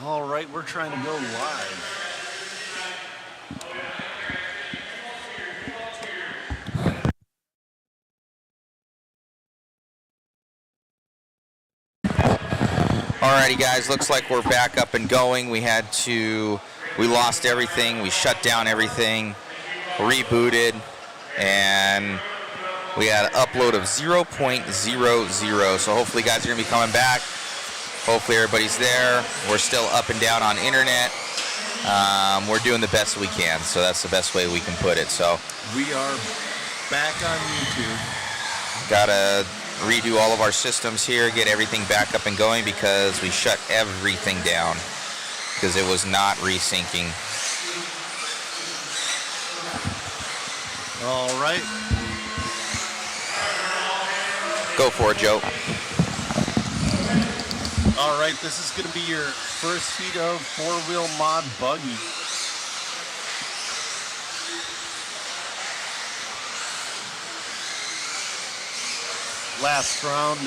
All right, we're trying to go live. Alrighty guys, looks like we're back up and going. We lost everything, we shut down everything, rebooted, and we had an upload of 0.00. So hopefully you guys are gonna be coming back. Hopefully everybody's there. We're still up and down on internet. We're doing the best we can, so that's the best way we can put it. So we are back on YouTube. Gotta redo all of our systems here, get everything back up and going because we shut everything down because it was not resyncing. All right. Go for it, Joe. All right, this is going to be your first heat of four-wheel mod buggy. Last round,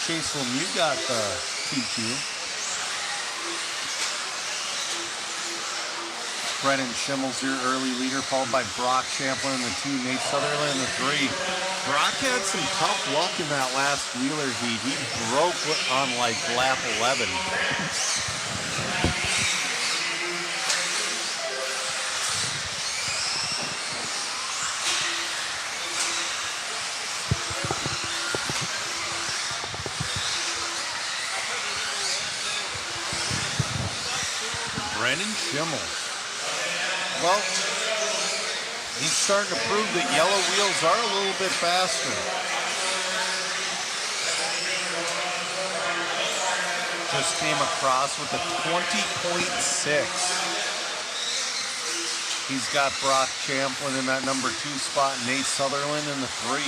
Chase, you got the T2. Brennan Schimmel's your early leader, followed by Brock Champlin in the 2, Nate Sutherland in the 3. Brock had some tough luck in that last wheeler heat. He broke on like lap 11. Brennan Schimmel. Well, he's starting to prove that yellow wheels are a little bit faster. Just came across with a 20.6. He's got Brock Champlin in that number 2 spot, Nate Sutherland in the 3.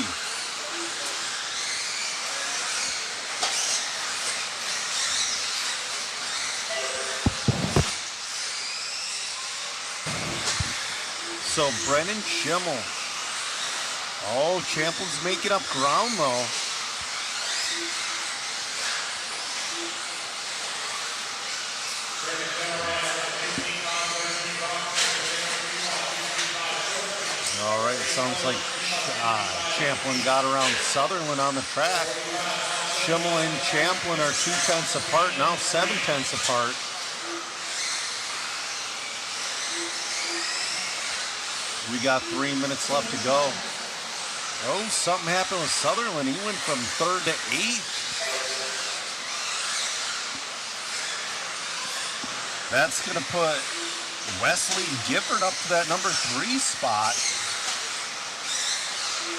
So Brennan Schimmel. Oh, Champlin's making up ground though. All right, it sounds like Champlin got around Sutherland on the track. Schimmel and Champlin are 2/10 apart, now 7/10 apart. We got 3 minutes left to go. Oh, something happened with Sutherland. He went from 3rd to 8th. That's going to put Wesley Gifford up to that number 3 spot.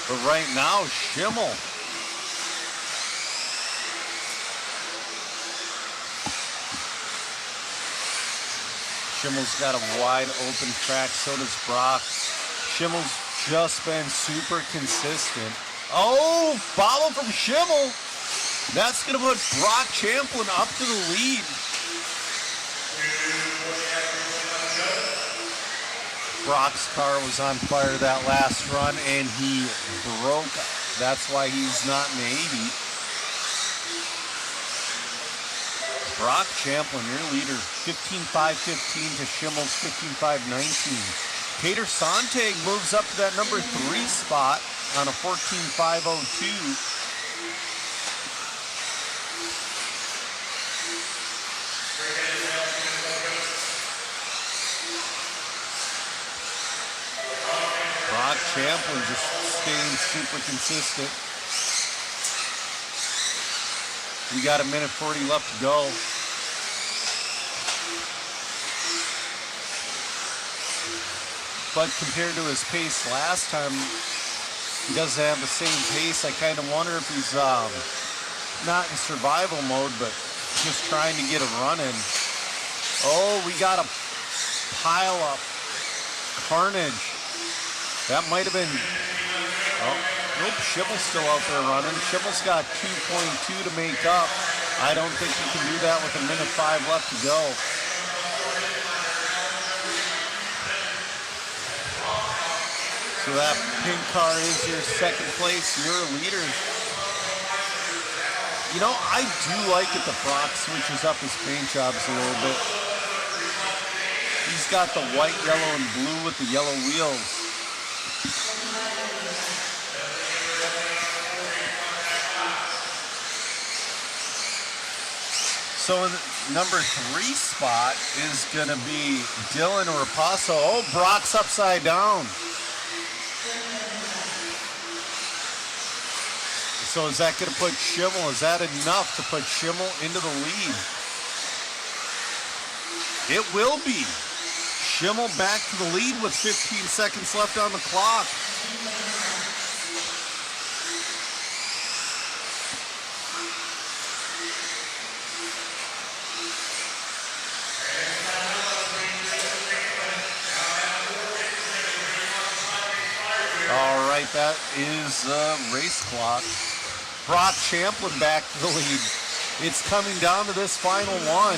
But right now, Schimmel. Schimmel's got a wide open track, so does Brock. Schimmel's just been super consistent. Oh, follow from Schimmel. That's going to put Brock Champlin up to the lead. Brock's car was on fire that last run, and he broke. That's why he's not in the 80. Brock Champlin, your leader, 15.515 to Schimmel's 15.519. Peter Sontag moves up to that number 3 spot on a 14.502. Brock Champlin just staying super consistent. We got a minute 40 left to go. But compared to his pace last time, he doesn't have the same pace. I kind of wonder if he's not in survival mode, but just trying to get a run in. Oh, we got a pile up. Carnage. That might have been... Oh, nope, Schimmel's still out there running. Schimmel's got 2.2 to make up. I don't think he can do that with a minute 5 left to go. So that pink car is your second place, your leader. You know, I do like it that Brock switches up his paint jobs a little bit. He's got the white, yellow, and blue with the yellow wheels. So in the number 3 spot is going to be Dylan Rapasso. Oh, Brock's upside down. So is that going to put Schimmel? Is that enough to put Schimmel into the lead? It will be. Schimmel back to the lead with 15 seconds left on the clock. All right, that is the race clock. Brock Champlin back to the lead. It's coming down to this final one.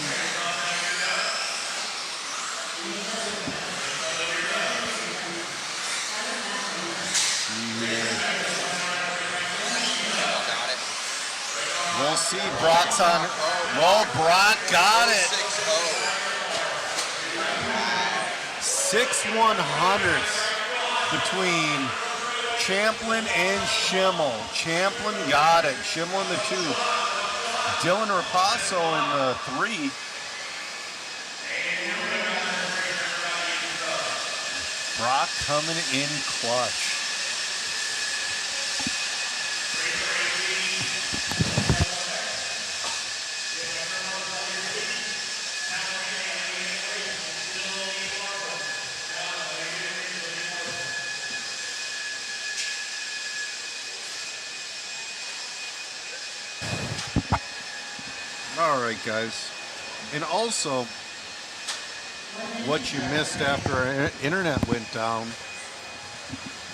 We'll see. Brock's on. Well, Brock got it. 6/100ths between Champlin and Schimmel. Champlin got it. Schimmel in the 2. Dylan Rapasso in the 3. Brock coming in clutch. All right, guys. And also, what you missed after our internet went down,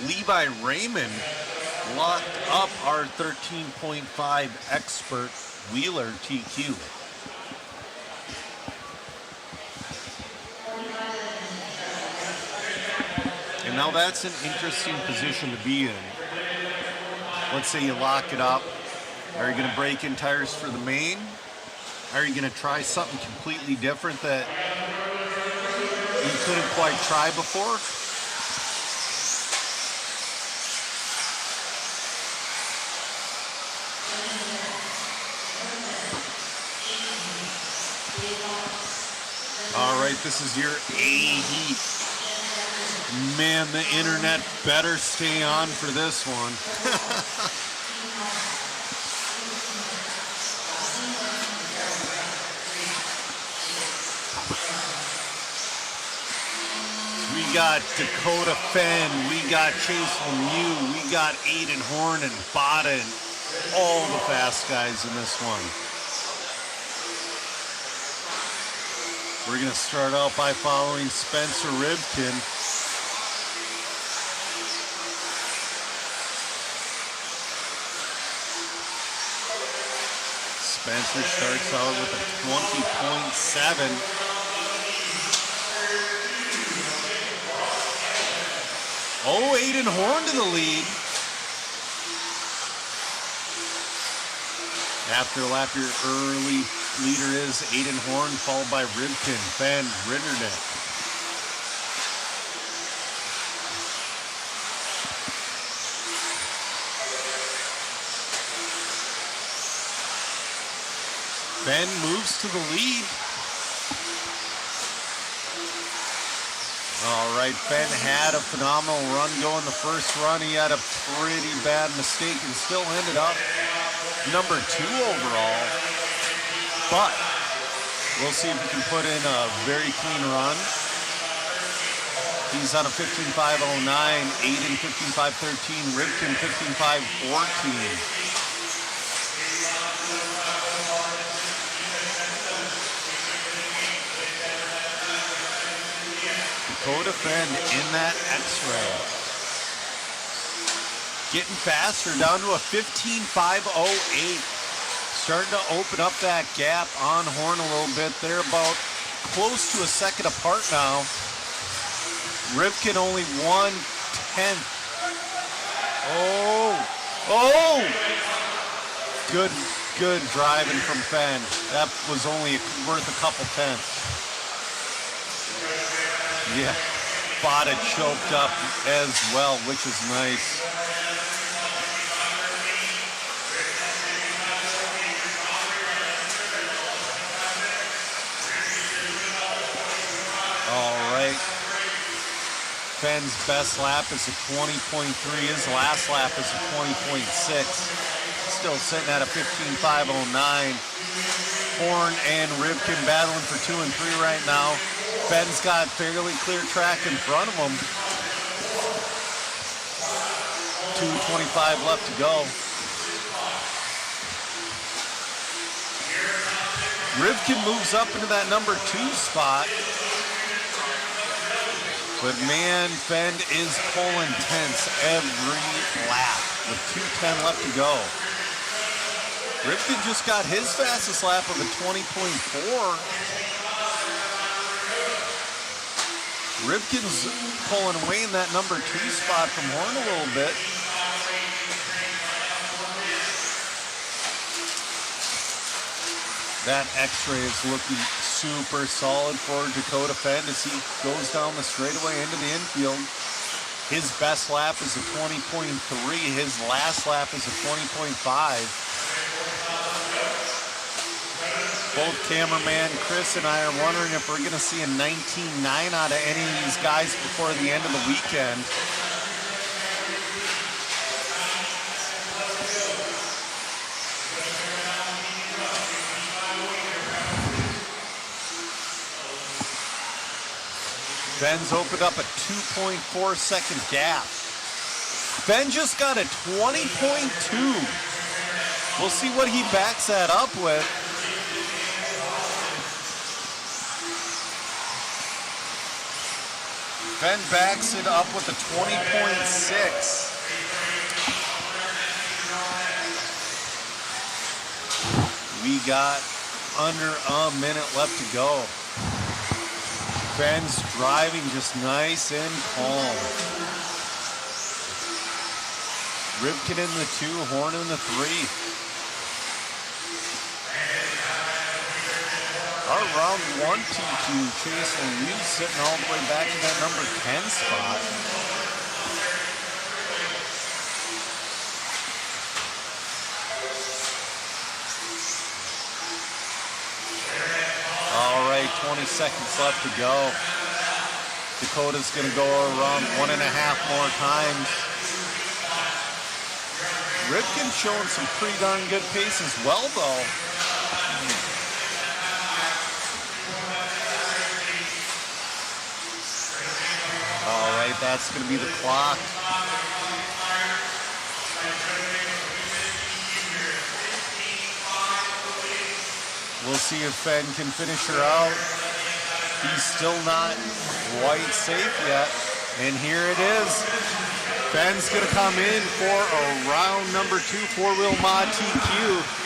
Levi Raymond locked up our 13.5 Expert Wheeler TQ. And now that's an interesting position to be in. Let's say you lock it up. Are you going to break in tires for the main? Are you going to try something completely different that you couldn't quite try before? All right, this is your A heat. Man, the internet better stay on for this one. We got Dakota Fenn, we got Chase Lemieux, we got Aiden Horn and Bada, and all the fast guys in this one. We're going to start out by following Spencer Ribkin. Spencer starts out with a 20.7. Oh, Aiden Horn to the lead. After lap, your early leader is Aiden Horn, followed by Ribkin, Fenn, Ritternick. Fenn moves to the lead. All right, Fenn had a phenomenal run going the first run. He had a pretty bad mistake and still ended up number 2 overall. But we'll see if he can put in a very clean run. He's on a 15.509, Aiden 15.513, Ribkin 15.514. Dakota Fenn in that X-ray. Getting faster, down to a 15.508. Starting to open up that gap on Horn a little bit. They're about close to a second apart now. Ribkin only 1/10. Oh! Good Good driving from Fenn. That was only worth a couple tenths. Yeah, Bada choked up as well, which is nice. All right. Fenn's best lap is a 20.3. His last lap is a 20.6. Still sitting at a 15.509. Horn and Rivkin battling for 2 and 3 right now. Fenn's got fairly clear track in front of him. 2:25 left to go. Rivkin moves up into that number 2 spot. But man, Fenn is pulling tenths every lap with 2:10 left to go. Rivkin just got his fastest lap of a 20.4. Rivkin's pulling away in that number 2 spot from Horn a little bit. That X-ray is looking super solid for Dakota Fenn as he goes down the straightaway into the infield. His best lap is a 20.3. His last lap is a 20.5. Both cameraman Chris and I are wondering if we're going to see a 19.9 out of any of these guys before the end of the weekend. Fenn's opened up a 2.4 second gap. Fenn just got a 20.2. We'll see what he backs that up with. Fenn backs it up with a 20.6. We got under a minute left to go. Fenn's driving just nice and calm. Rivkin in the 2, Horn in the 3. Our round 1 T2, Chase and Reed sitting all the way back in that number 10 spot. All right, 20 seconds left to go. Dakota's going to go around 1.5 more times. Rivkin showing some pretty darn good pace as well, though. All right, that's going to be the clock. We'll see if Fenn can finish her out. He's still not quite safe yet. And here it is. Fenn's going to come in for a round number 2 4-wheel mod TQ.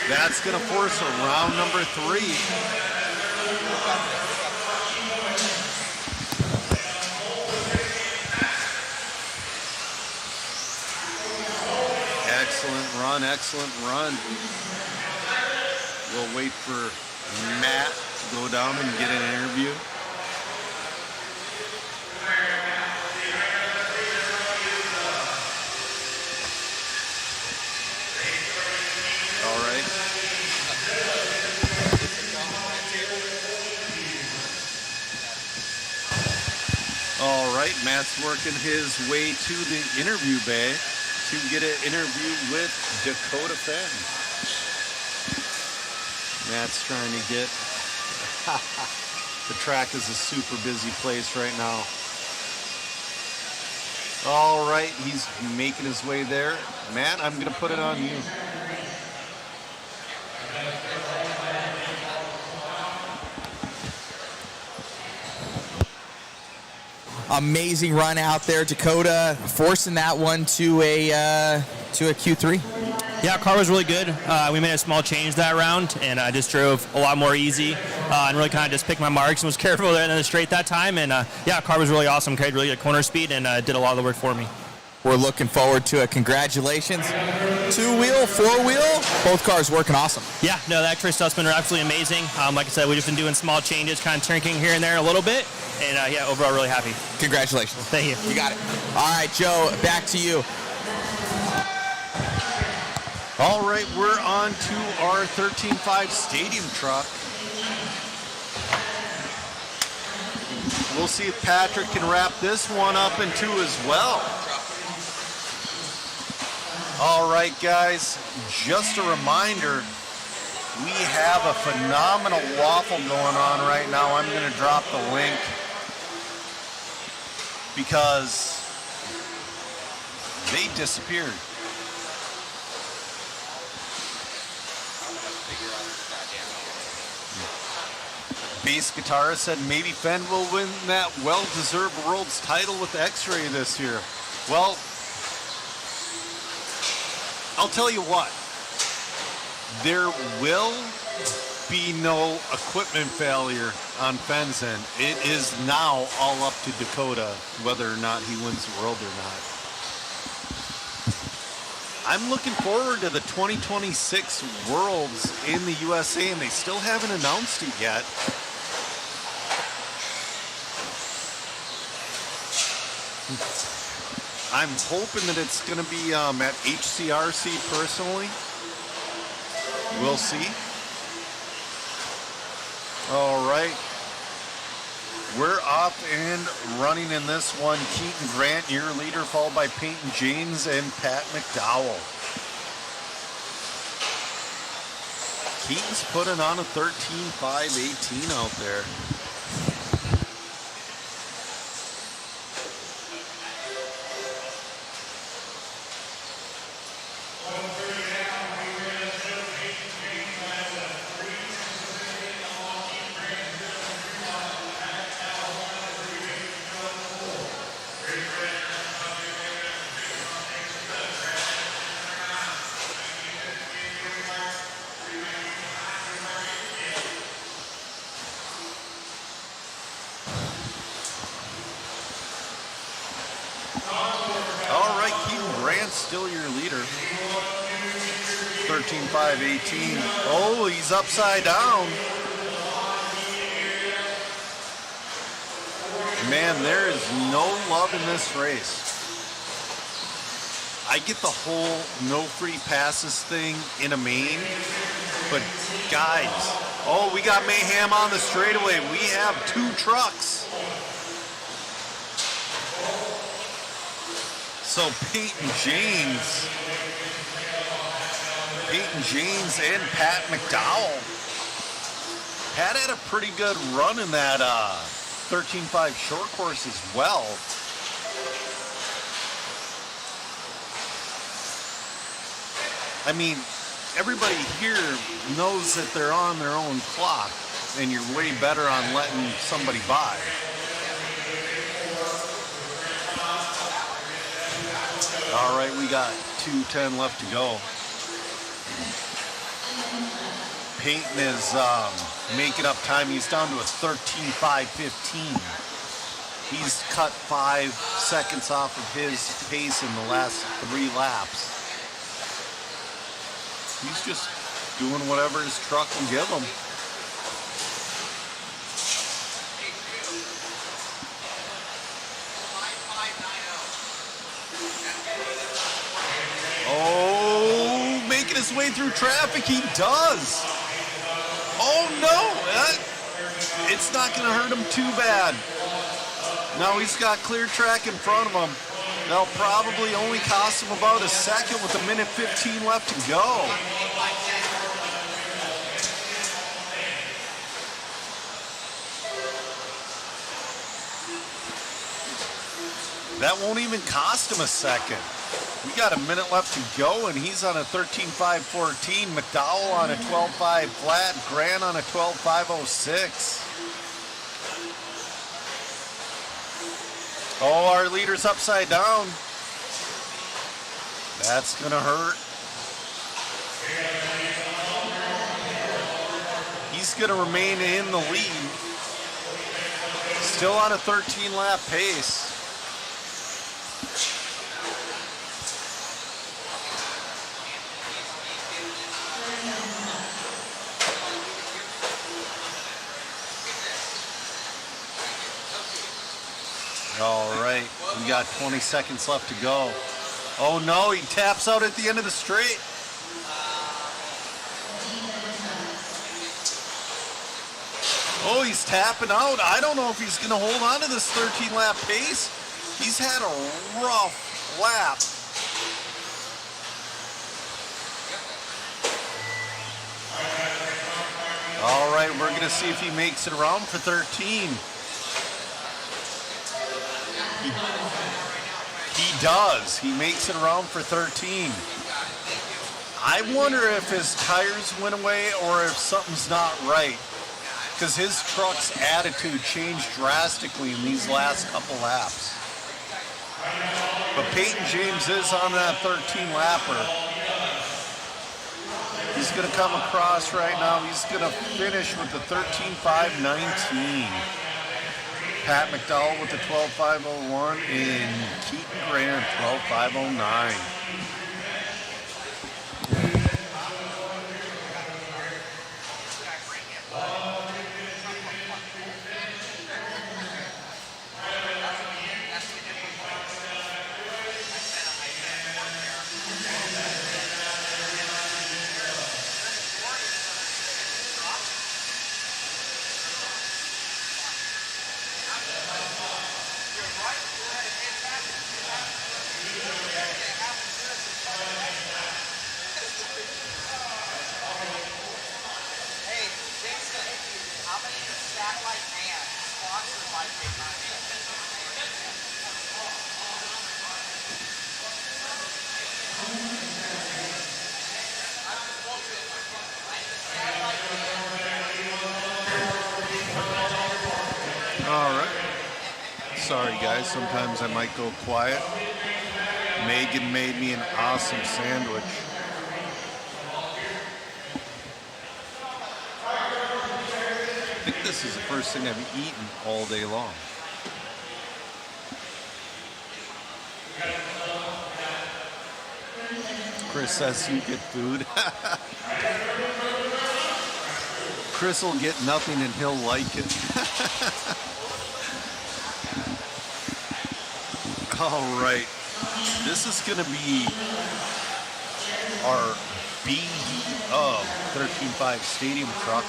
That's going to force a round number 3. Excellent run, excellent run. We'll wait for Matt to go down and get an interview. All right. All right, Matt's working his way to the interview bay to get an interview with Dakota Fenn. Matt's trying to get, the track is a super busy place right now. All right, he's making his way there. Matt, I'm going to put it on you. Amazing run out there, Dakota, forcing that one to a Q3. Yeah, car was really good. We made a small change that round, and I just drove a lot more easy and really kind of just picked my marks and was careful there in the straight that time. And yeah, car was really awesome. Carried really good corner speed and did a lot of the work for me. We're looking forward to it. Congratulations. 2-wheel, 4-wheel, both cars working awesome. Yeah, no, the X-ray stuff's been absolutely amazing. Like I said, we've just been doing small changes, kind of tinkering here and there a little bit, and yeah, overall really happy. Congratulations. Thank you. You got it. All right, Joe, back to you. All right, we're on to our 13.5 stadium truck. We'll see if Patrick can wrap this one up in two as well. All right, guys, just a reminder, we have a phenomenal waffle going on right now. I'm going to drop the link because they disappeared. Bass guitarist said maybe Fenn will win that well-deserved world's title with X-Ray this year. Well, I'll tell you what, there will be no equipment failure on Fenn's end. It is now all up to Dakota whether or not he wins the world or not. I'm looking forward to the 2026 Worlds in the USA, and they still haven't announced it yet. I'm hoping that it's going to be at HCRC personally. We'll see. All right. We're off and running in this one. Keaton Grant, your leader, followed by Peyton James and Pat McDowell. Keaton's putting on a 13.518 out there. Still your leader. 13.518. Oh, he's upside down. Man, there is no love in this race. I get the whole no free passes thing in a main, but guys, oh, we got mayhem on the straightaway. We have two trucks. So Peyton James and Pat McDowell. Pat had a pretty good run in that 13.5 short course as well. I mean, everybody here knows that they're on their own clock, and you're way better on letting somebody by. All right, we got 2:10 left to go. Peyton is making up time. He's down to a 13.515. He's cut 5 seconds off of his pace in the last 3 laps. He's just doing whatever his truck can give him. Oh, making his way through traffic, he does. Oh no, it's not going to hurt him too bad. Now he's got clear track in front of him. That'll probably only cost him about a second with 1:15 left to go. That won't even cost him a second. We got a minute left to go, and he's on a 13.514. McDowell on a 12.5 flat. Grant on a 12.506. Oh, our leader's upside down. That's gonna hurt. He's gonna remain in the lead. Still on a 13 lap pace. All right, we got 20 seconds left to go. Oh no, he taps out at the end of the straight. Oh, he's tapping out. I don't know if he's going to hold on to this 13-lap pace. He's had a rough lap. All right, we're going to see if he makes it around for 13. He does. He makes it around for 13. I wonder if his tires went away or if something's not right, because his truck's attitude changed drastically in these last couple laps. But Peyton James is on that 13-lapper. He's going to come across right now. He's going to finish with the 13.519. Pat McDowell with the 12.501 and Keaton Grant 12.509. All right. Sorry, guys. Sometimes I might go quiet. Megan made me an awesome sandwich. I think this is the first thing I've eaten all day long. Chris says you get food. Chris will get nothing and he'll like it. All right. This is going to be our BD of 13.5 stadium truck.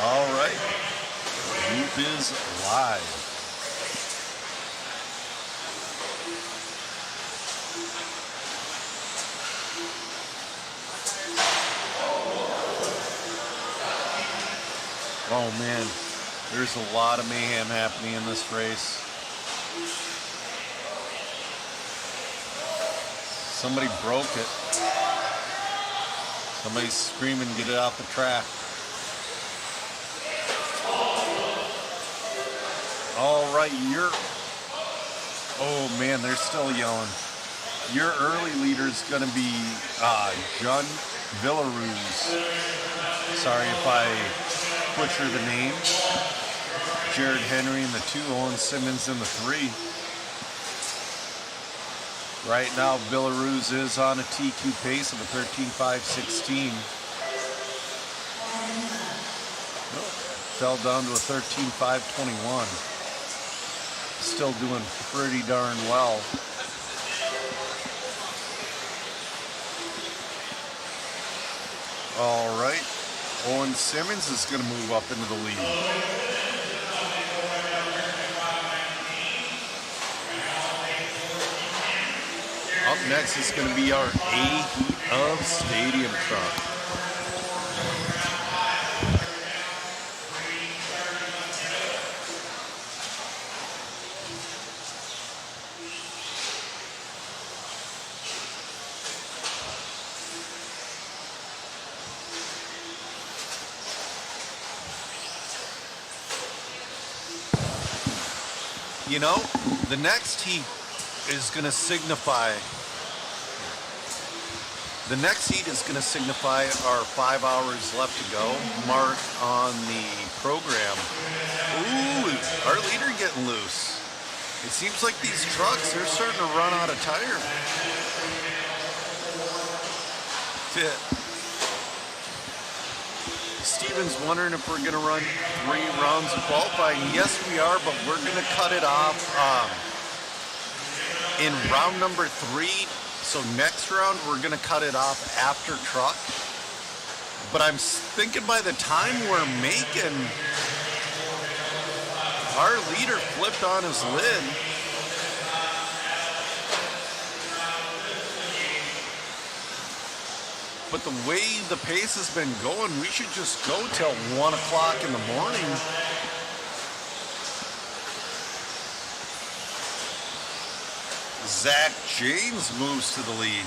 All right. Loop is live. Oh man, there's a lot of mayhem happening in this race. Somebody broke it. Somebody's screaming, get it off the track. All right, oh man, they're still yelling. Your early leader is going to be John Villaruz. Sorry if I butcher the name. Jared Henry in the 2, Owen Simmons in the 3. Right now, Villaruz is on a TQ pace of a 13.516. Fell down to a 13.521. Still doing pretty darn well. All right. Owen Simmons is going to move up into the lead. Up next is going to be our A heat of stadium truck. You know, the next heat is going to signify our 5 hours left to go mark on the program. Ooh, our leader getting loose. It seems like these trucks, they're starting to run out of tire. Steven's wondering if we're going to run 3 rounds of qualifying. Yes, we are, but we're going to cut it off in round number 3. So next round, we're going to cut it off after truck. But I'm thinking by the time we're making, our leader flipped on his lid. But the way the pace has been going, we should just go till 1 o'clock in the morning. Zach James moves to the lead.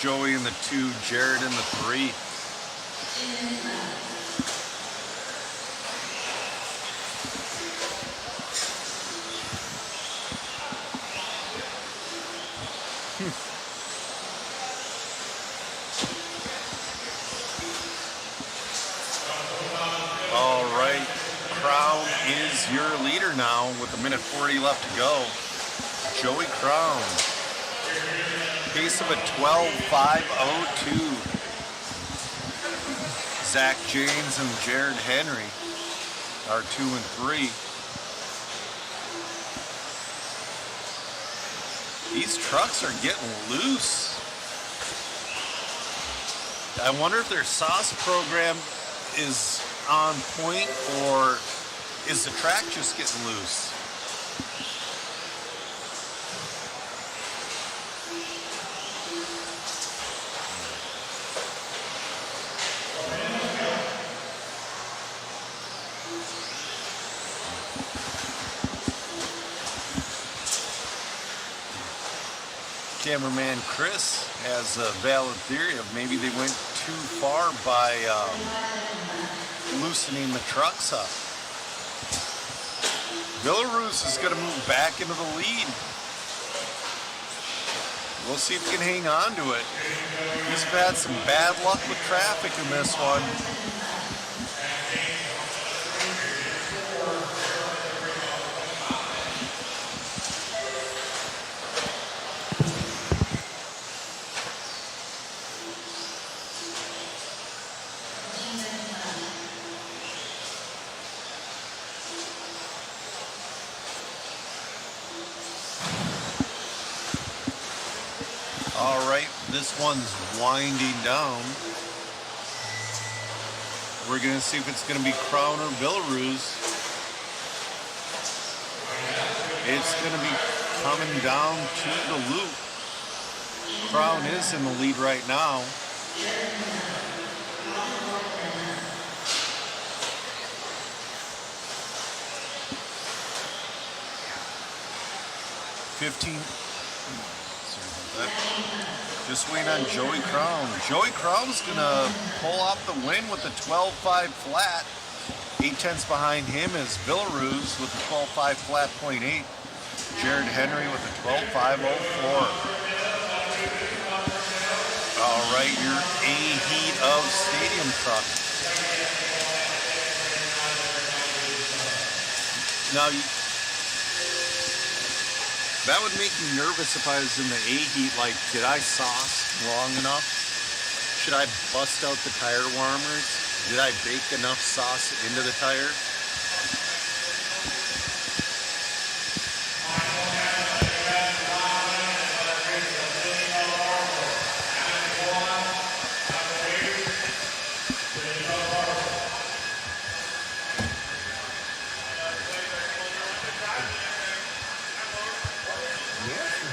Joey in the 2, Jared in the 3. All right, Crown is your leader now with 1:40 left to go. Joey Crown, pace of a 12:5:02. Zach James and Jared Henry are 2 and 3. These trucks are getting loose. I wonder if their sauce program is on point, or is the track just getting loose? Cameraman Chris has a valid theory of maybe they went too far by loosening the trucks up. Villaruz is going to move back into the lead. We'll see if he can hang on to it. He's had some bad luck with traffic in this one. All right, this one's winding down. We're gonna see if it's gonna be Crown or Villaruz. It's gonna be coming down to the loop. Crown is in the lead right now. Just waiting on Joey Crown. Joey Crown's gonna pull off the win with the 12.5 flat. 8/10 behind him is Villaruz with the 12.5 flat .8. Jared Henry with the 12.504. All right, your A heat of stadium truck. Now, that would make me nervous if I was in the A heat. Like, did I sauce long enough? Should I bust out the tire warmers? Did I bake enough sauce into the tire?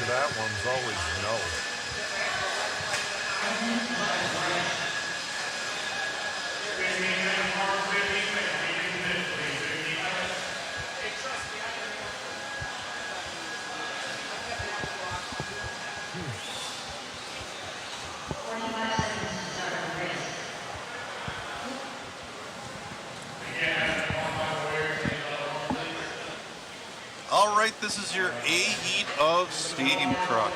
That one's always no. All right, this is your A heat of stadium truck.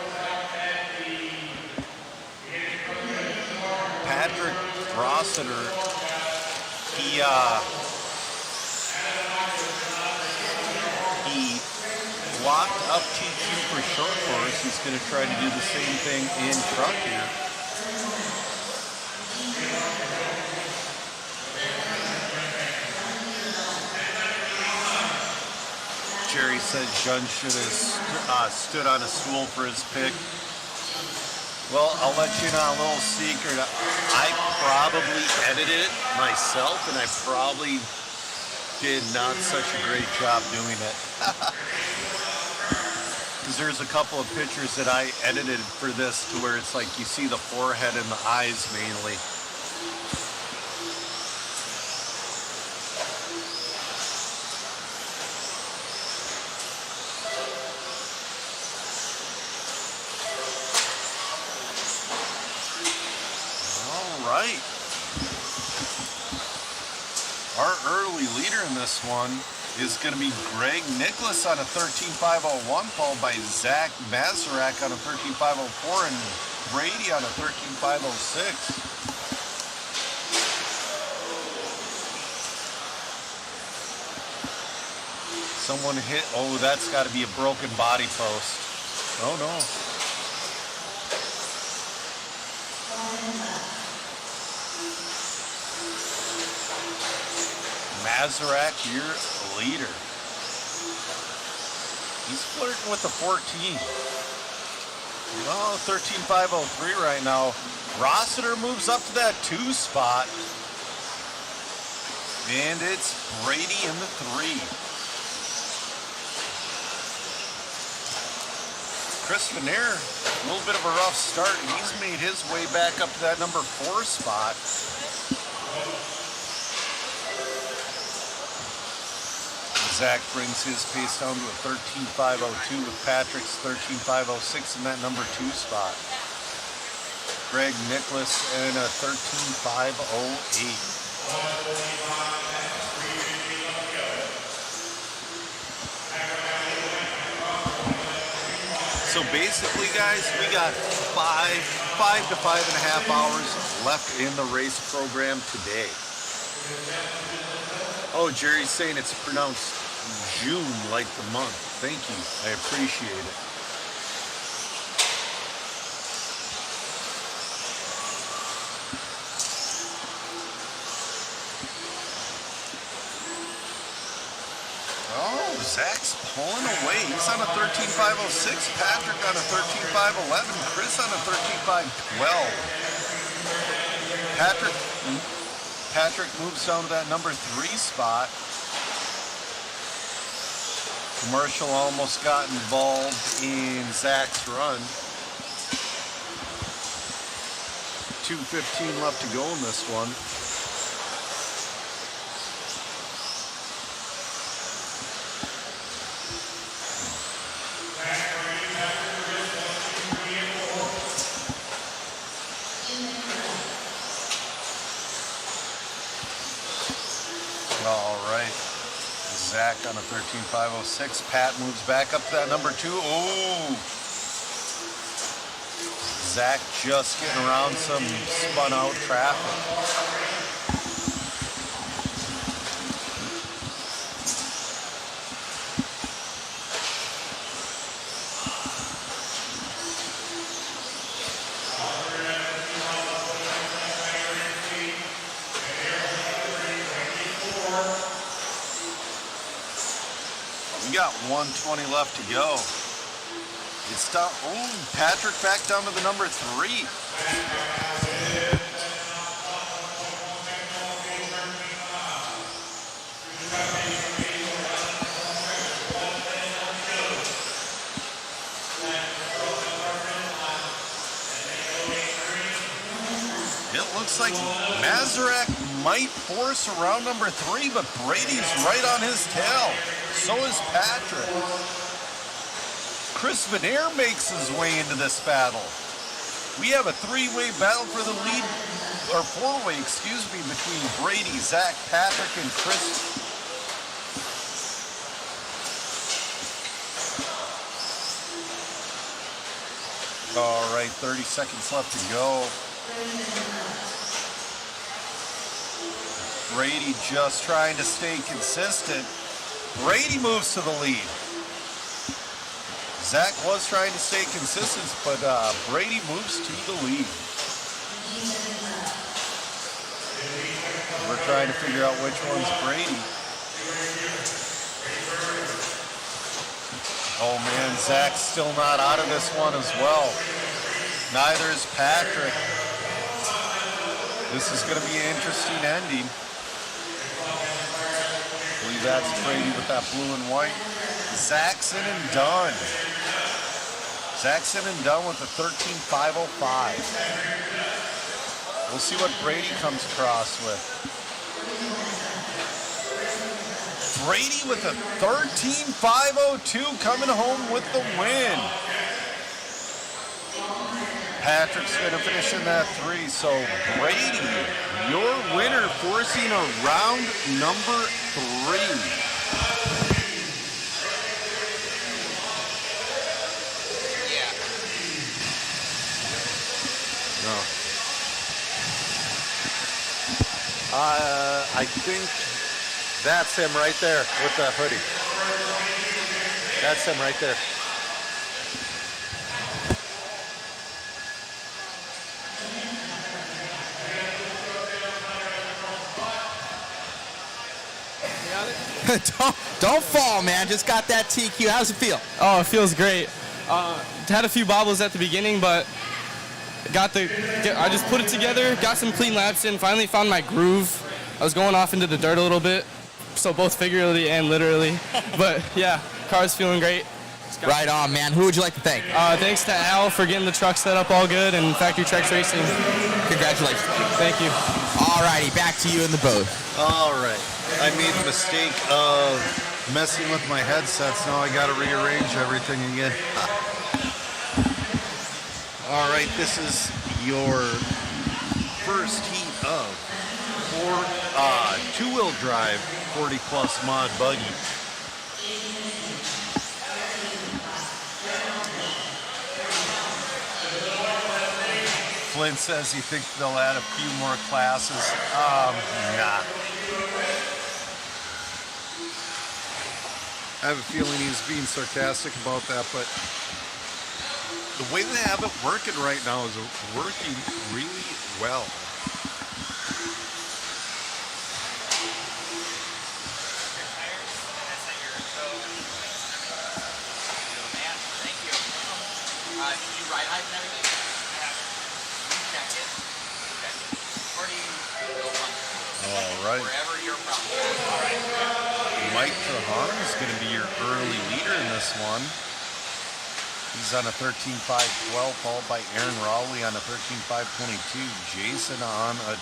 Patrick Rossiter, he walked up TQ for short course. He's going to try to do the same thing in truck here. Jerry says Jun should have stood on a stool for his pick. Well, I'll let you know a little secret. I probably edited it myself, and I probably did not such a great job doing it. Because there's a couple of pictures that I edited for this to where it's like you see the forehead and the eyes mainly. Right. Our early leader in this one is going to be Greg Nicholas on a 13.501, followed by Zach Mazarak on a 13.504, and Brady on a 13.506. Someone hit, oh, that's got to be a broken body post. Oh no. Mazarak, your leader. He's flirting with the 14. Well, 13.503 right now. Rossiter moves up to that 2 spot. And it's Brady in the 3. Chris Vanier, a little bit of a rough start. He's made his way back up to that number 4 spot. Zach brings his pace down to a 13.502 with Patrick's 13.506 in that number 2 spot. Greg Nicholas in a 13.508. So basically, guys, we got five to 5.5 hours left in the race program today. Oh, Jerry's saying it's pronounced June like the month. Thank you. I appreciate it. Oh, Zach's pulling away. He's on a 13.506. Patrick on a 13.511. Chris on a 13.512. Patrick moves down to that number 3 spot. Commercial almost got involved in Zach's run. 2:15 left to go in this one. All right. Zach on a 13.506. Pat moves back up to that number 2. Oh! Zach just getting around some spun out traffic. We got 120 left to go. It's down. Oh, Patrick back down to the number 3. It looks like Mazarak might force around number 3, but Brady's right on his tail. So is Patrick. Chris Vanier makes his way into this battle. We have a 3-way battle for the lead, or 4-way, excuse me, between Brady, Zach, Patrick, and Chris. All right, 30 seconds left to go. Brady just trying to stay consistent. Brady moves to the lead. Zach was trying to stay consistent, but Brady moves to the lead. We're trying to figure out which one's Brady. Oh man, Zach's still not out of this one as well. Neither is Patrick. This is going to be an interesting ending. I believe that's Brady with that blue and white. Zaxon and Dunn. Zaxon and Dunn with the 13.505. We'll see what Brady comes across with. Brady with a 13.502 coming home with the win. Patrick's going to finish in that 3. So Brady, your winner, forcing a round number 3. I think that's him right there with the hoodie. That's him right there. Don't fall, man. Just got that TQ. How's it feel? Oh, it feels great. Had a few bobbles at the beginning, but I just put it together, got some clean laps in, finally found my groove. I was going off into the dirt a little bit, so both figuratively and literally. But yeah, car's feeling great. Right on, man. Who would you like to thank? Thanks to Al for getting the truck set up all good and Factory Trucks Racing. Congratulations. Thank you. All righty, back to you in the booth. All right. I made the mistake of messing with my headsets. Now I got to rearrange everything again. All right, this is your first heat of two-wheel drive 40-plus mod buggy. Flynn says he thinks they'll add a few more classes. Nah. I have a feeling he's being sarcastic about that, but the way they have it working right now is working really well. All right. Mike Trahan is going to be your early leader in this one. He's on a 13.512, followed by Aaron Rowley on a 13.522. Jason on a 12.507.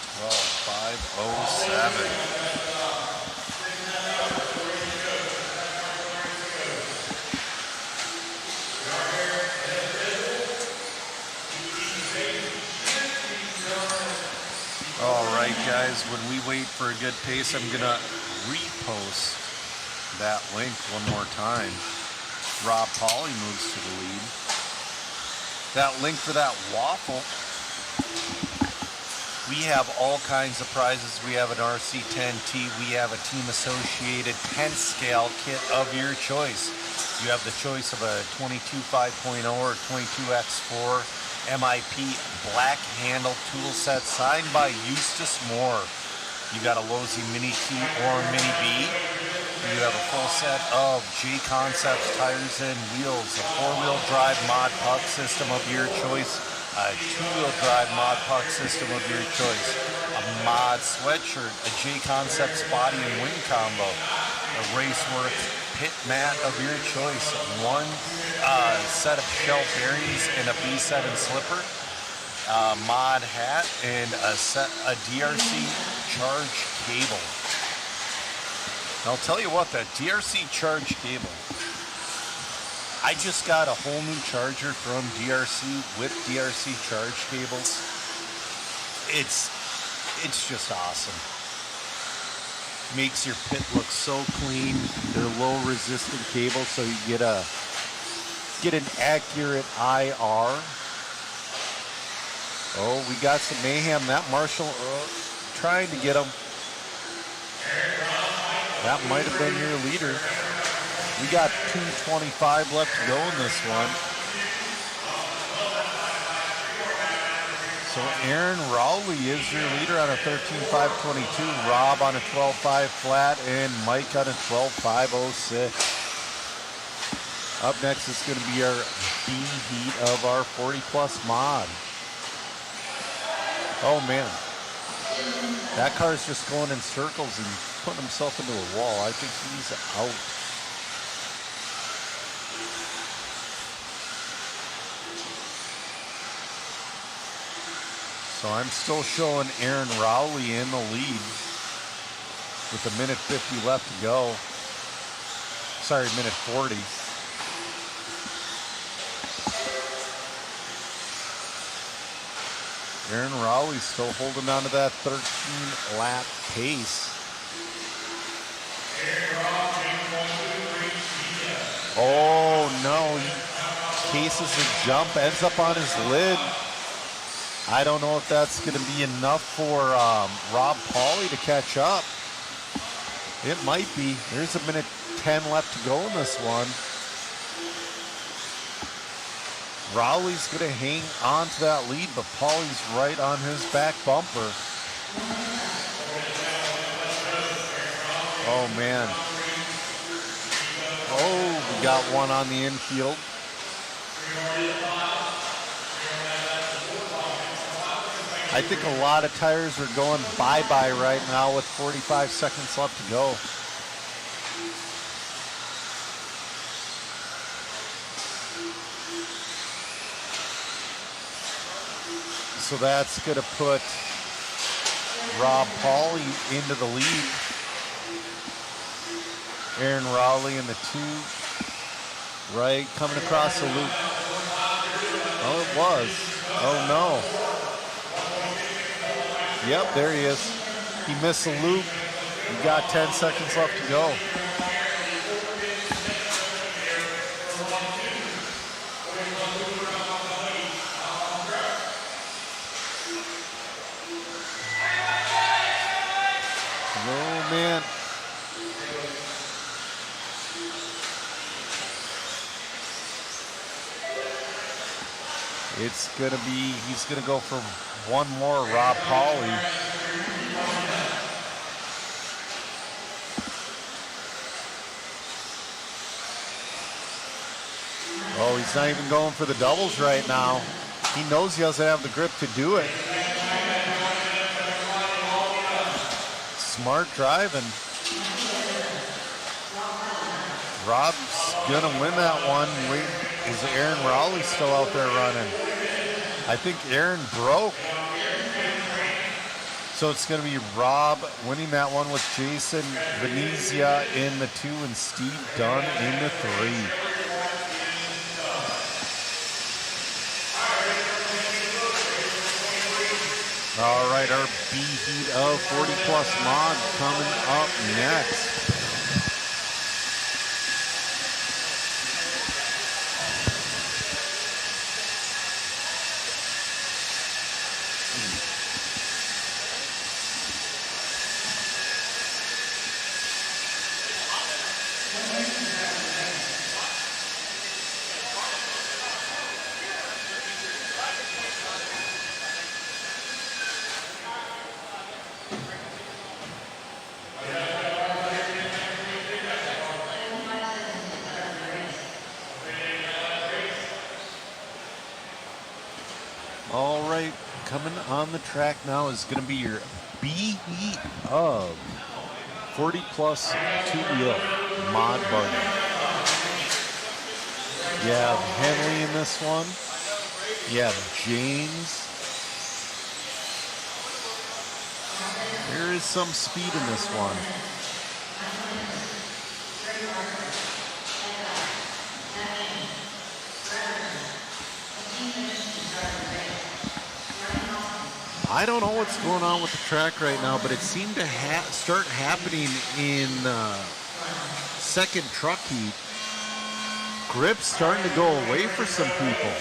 All right, guys, when we wait for a good pace, I'm going to repost that link one more time. Rob Pauley moves to the lead. That link for that waffle. We have all kinds of prizes. We have an RC10T. We have a Team Associated 10 scale kit of your choice. You have the choice of a 22 5.0 or 22X4 MIP black handle tool set signed by Eustace Moore. You got a Losi Mini T or Mini B. You have a full set of JConcepts tires and wheels, a 4-wheel drive mod puck system of your choice, a 2-wheel drive mod puck system of your choice, a mod sweatshirt, a JConcepts body and wing combo, a Raceworks pit mat of your choice, one set of shell bearings and a B7 slipper, a mod hat, and a DRC charge cable. I'll tell you what, that DRC charge cable, I just got a whole new charger from DRC with DRC charge cables. It's just awesome. Makes your pit look so clean. They're low resistant cables, so you get an accurate IR. Oh, we got some mayhem. That Marshall trying to get him. That might have been your leader. We got 2:25 left to go in this one. So Aaron Rowley is your leader on a 13.522, Rob on a 12.5 flat, and Mike on a 12.506. Up next is going to be our B heat of our 40 plus mod. Oh man, that car is just going in circles and putting himself into a wall. I think he's out. So I'm still showing Aaron Rowley in the lead with a minute 50 left to go. Sorry, minute 40. Aaron Rowley still holding on to that 13 lap pace. Oh no, he cases a jump, ends up on his lid. I don't know if that's going to be enough for Rob Pauley to catch up. It might be. There's a minute 10 left to go in this one. Rowley's going to hang on to that lead, but Pauley's right on his back bumper. Oh, man. Oh, we got one on the infield. I think a lot of tires are going bye-bye right now with 45 seconds left to go. So that's going to put Rob Pauley into the lead. Aaron Rowley in the 2. Right, coming across the loop. Oh, it was. Oh, no. Yep, there he is. He missed the loop. We got 10 seconds left to go. Oh, man. It's going to be, he's going to go for one more Rob Pauley. Oh, he's not even going for the doubles right now. He knows he doesn't have the grip to do it. Smart driving. Rob's gonna win that one. Is Aaron Rowley still out there running? I think Aaron broke. So it's going to be Rob winning that one with Jason Venezia in the 2 and Steve Dunn in the 3. All right, our B heat of 40 plus mod coming up next. All right, coming on the track now is going to be your B heat of 40 plus 2-wheel mod buggy. You have Henley in this one. You have James. There is some speed in this one. I don't know what's going on with the track right now, but it seemed to start happening in second truck heat. Grip's starting to go away for some people.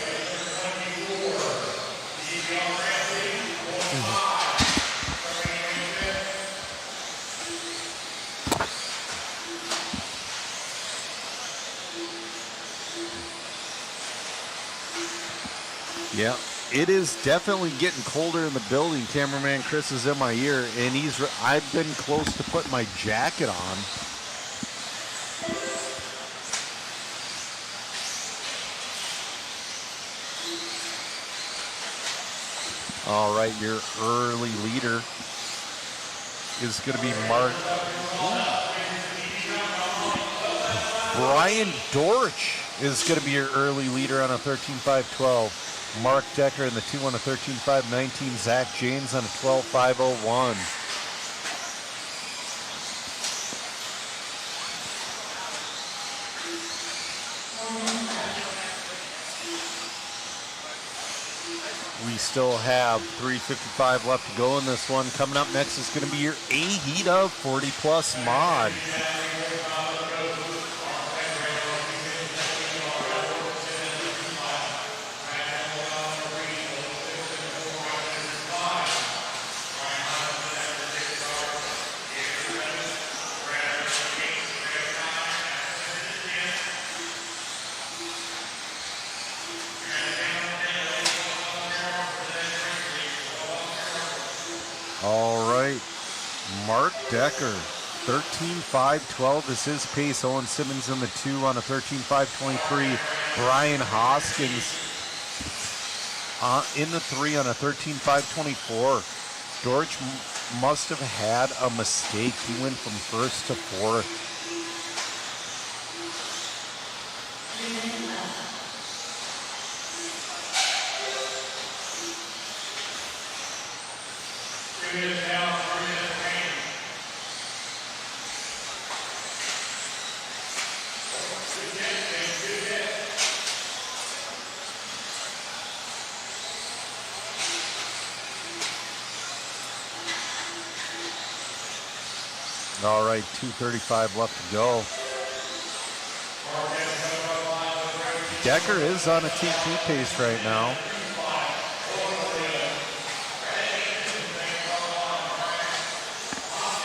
Yeah, it is definitely getting colder in the building. Cameraman Chris is in my ear, and I've been close to putting my jacket on. All right, your early leader is going to be Brian Dorch is going to be your early leader on a 13.512. Mark Decker in the 2 on a 13.519. Zach James on a 12.501. We still have 3:55 left to go in this one. Coming up next is going to be your A heat of 40 plus mod. All right, Mark Decker, 13.512 is his pace. Owen Simmons in the 2 on a 13.523. Brian Hoskins in the 3 on a 13.524. Dorch must have had a mistake. He went from first to fourth. All right, 2:35 left to go. Decker is on a TQ pace right now.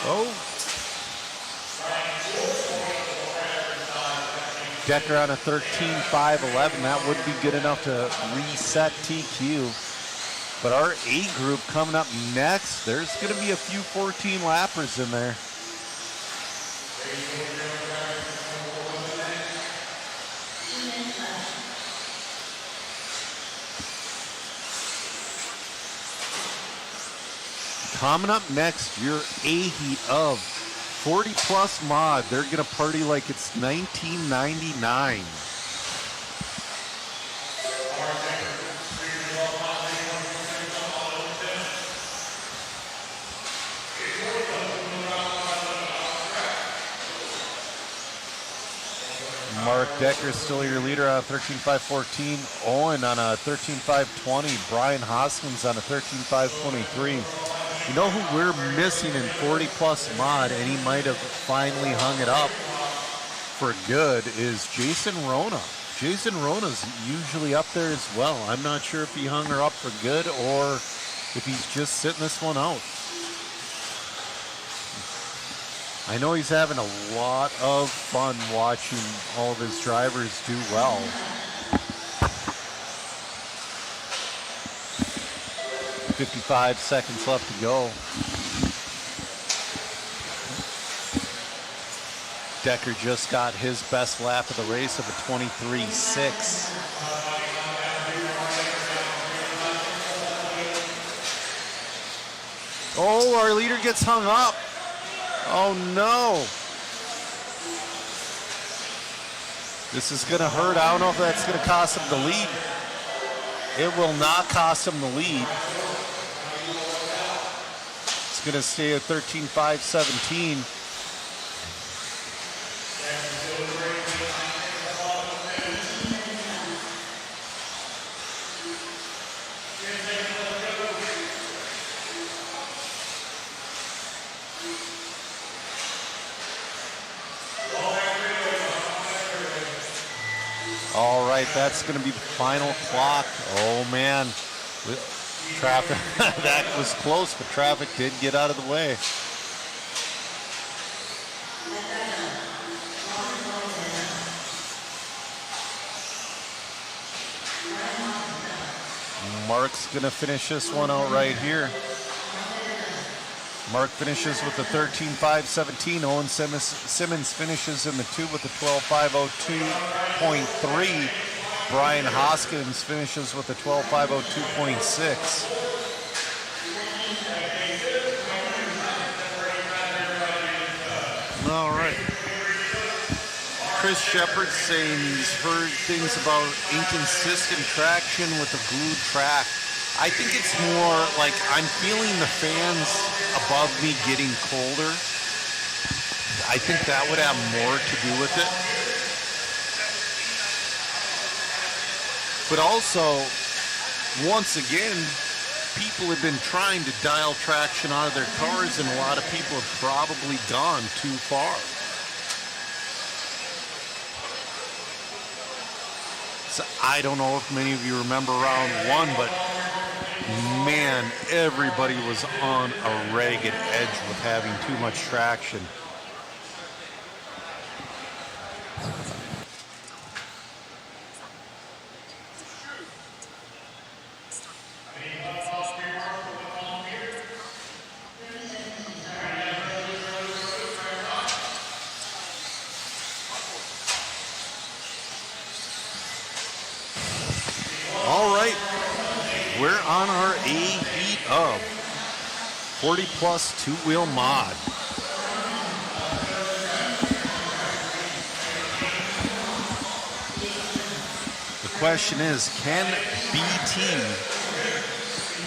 Oh. Decker on a 13.511. That would be good enough to reset TQ. But our A group coming up next, there's going to be a few 14 lappers in there. Coming up next, your A heat of 40 plus mod. They're going to party like it's 1999. Mark Decker still your leader on a 13.514. Owen on a 13.520. Brian Hoskins on a 13.523. You know who we're missing in 40 plus mod, and he might have finally hung it up for good, is Jason Rona. Jason Rona's usually up there as well. I'm not sure if he hung her up for good or if he's just sitting this one out. I know he's having a lot of fun watching all of his drivers do well. .55 seconds left to go. Decker just got his best lap of the race of a 23.6. Oh, our leader gets hung up. Oh no. This is going to hurt. I don't know if that's going to cost him the lead. It will not cost him the lead. It's going to stay at 13.517. All right, that's going to be the final clock. Oh man, traffic, that was close, but traffic did get out of the way. Mark's going to finish this one out right here. Mark finishes with a 13.517. Owen Simmons finishes in the 2 with a 12.502.3. Brian Hoskins finishes with a 12.502.6. All right. Chris Shepard saying he's heard things about inconsistent traction with a glued track. I think it's more like I'm feeling the fans above me getting colder. I think that would have more to do with it. But also, once again, people have been trying to dial traction out of their cars, and a lot of people have probably gone too far. So I don't know if many of you remember round 1, but man, everybody was on a ragged edge with having too much traction. All right, we're on our A heat of 40 plus two-wheel mod. The question is, can BT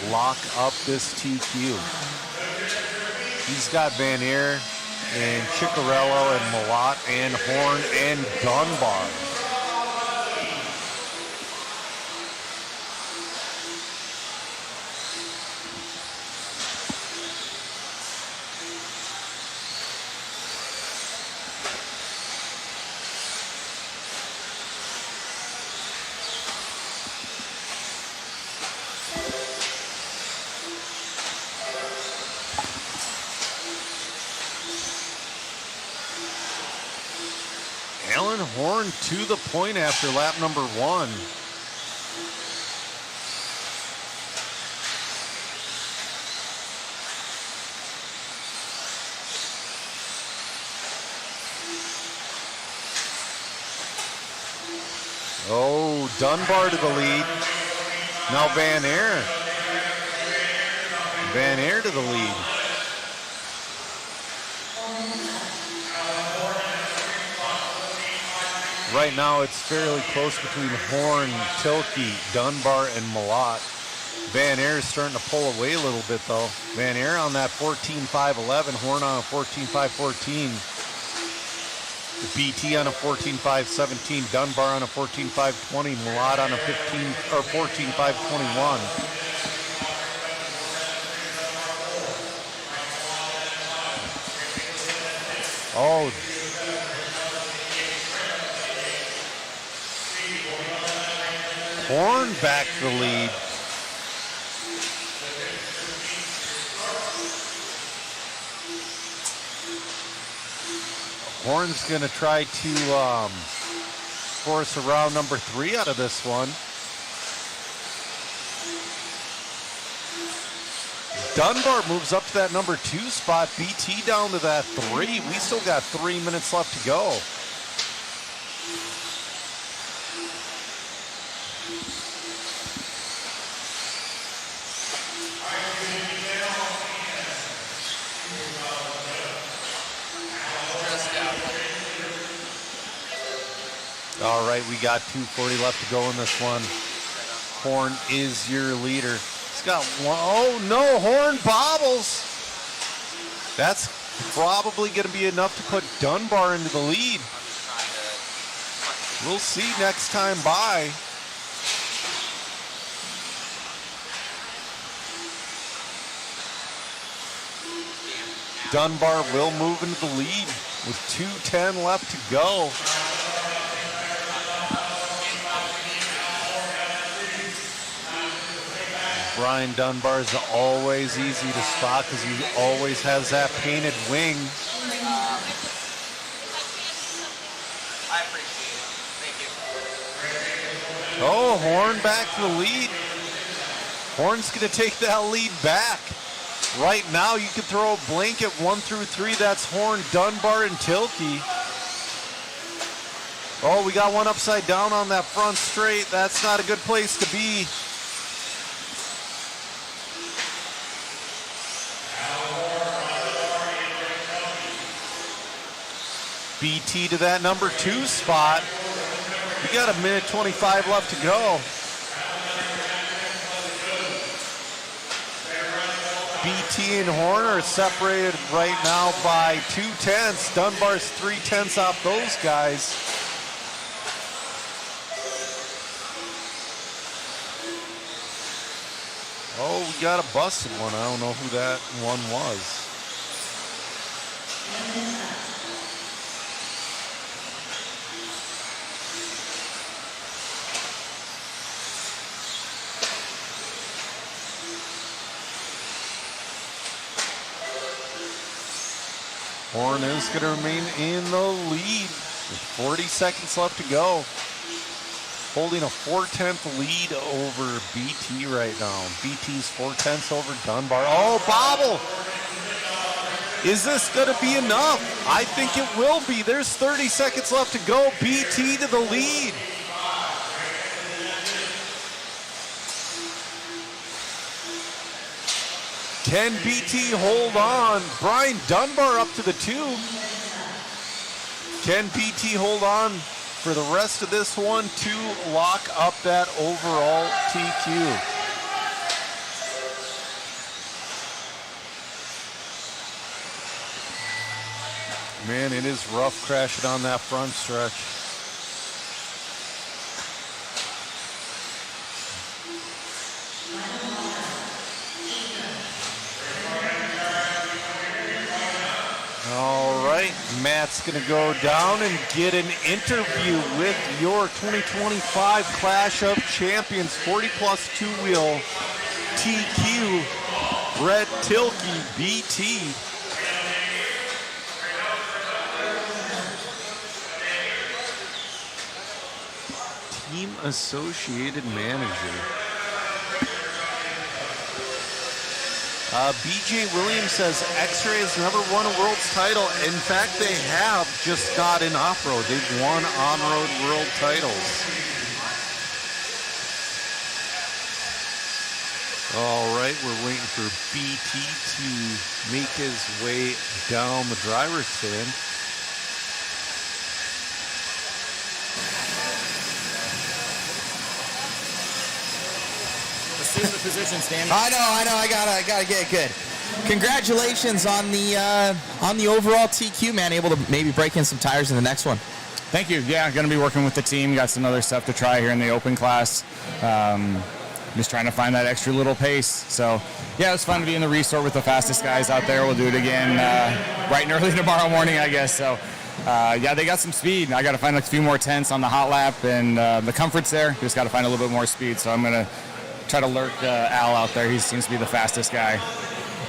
lock up this TQ? He's got Van Aer and Ciccarello and Malott and Horn and Dunbar. Alan Horn to the point after lap number 1. Oh, Dunbar to the lead. Now Van Aer. Van Aer to the lead. Right now, it's fairly close between Horn, Tilke, Dunbar, and Malott. Van Aer is starting to pull away a little bit, though. Van Aer on that 14.511, Horn on a 14.514. BT on a 14.517, Dunbar on a 14.520, Malott on a 14.521. Oh. Horn back to the lead. Horn's going to try to force a round number 3 out of this one. Dunbar moves up to that number 2 spot. BT down to that 3. We still got 3 minutes left to go. All right, we got 2:40 left to go in this one. Horn is your leader. He's got one. Oh, no, Horn bobbles. That's probably going to be enough to put Dunbar into the lead. We'll see next time by. Dunbar will move into the lead with 2:10 left to go. Brian Dunbar is always easy to spot because he always has that painted wing. I appreciate it. Thank you. Oh, Horn back to the lead. Horn's going to take that lead back. Right now, you can throw a blanket 1 through 3. That's Horn, Dunbar, and Tilke. Oh, we got one upside down on that front straight. That's not a good place to be. BT to that number 2 spot. We got a minute 25 left to go. BT and Horn are separated right now by 2/10. Dunbar's 3/10 off those guys. Oh, we got a busted one. I don't know who that one was. Horn is going to remain in the lead with 40 seconds left to go. Holding a 4/10 lead over BT right now. BT's 4/10 over Dunbar. Oh, bobble! Is this going to be enough? I think it will be. There's 30 seconds left to go. BT to the lead. Can BT hold on? Brian Dunbar up to the 2. Can BT hold on for the rest of this one to lock up that overall TQ? Man, it is rough crashing on that front stretch. All right, Matt's going to go down and get an interview with your 2025 Clash of Champions 40+ two-wheel TQ, Brett Tilke, BT. Team Associated Manager. BJ Williams says X-Ray has never won a world's title. In fact, they have, just not in off-road. They've won on-road world titles. All right, we're waiting for BT to make his way down the driver's stand. Assume the position, Stan. I know. I gotta get good. Congratulations on the overall TQ, man. Able to maybe break in some tires in the next one. Thank you. Yeah, going to be working with the team. Got some other stuff to try here in the open class. Just trying to find that extra little pace. So, yeah, it was fun to be in the resort with the fastest guys out there. We'll do it again bright and early tomorrow morning, I guess. So, yeah, they got some speed. I got to find a few more tenths on the hot lap, and the comfort's there. Just got to find a little bit more speed. So I'm going to try to lurk Al out there. He seems to be the fastest guy.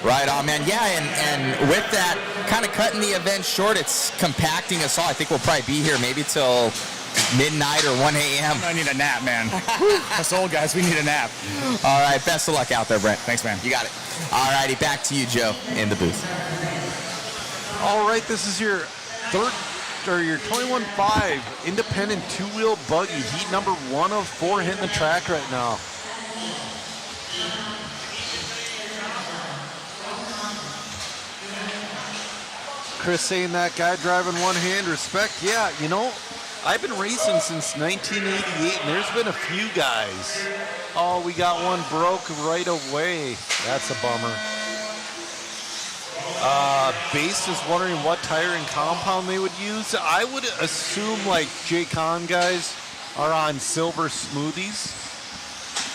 Right on, man. Yeah, and with that, kind of cutting the event short, it's compacting us all. I think we'll probably be here maybe till midnight or 1 a.m. I need a nap, man. Us old guys, we need a nap. All right, best of luck out there, Brent. Thanks, man. You got it. All righty, back to you, Joe, in the booth. All right, this is your your 21.5 independent two-wheel buggy. Heat number 1 of 4 hitting the track right now. Chris saying that guy driving one hand, respect. Yeah, you know, I've been racing since 1988, and there's been a few guys. Oh, we got one broke right away. That's a bummer. Base is wondering what tire and compound they would use. I would assume like JCon guys are on silver smoothies.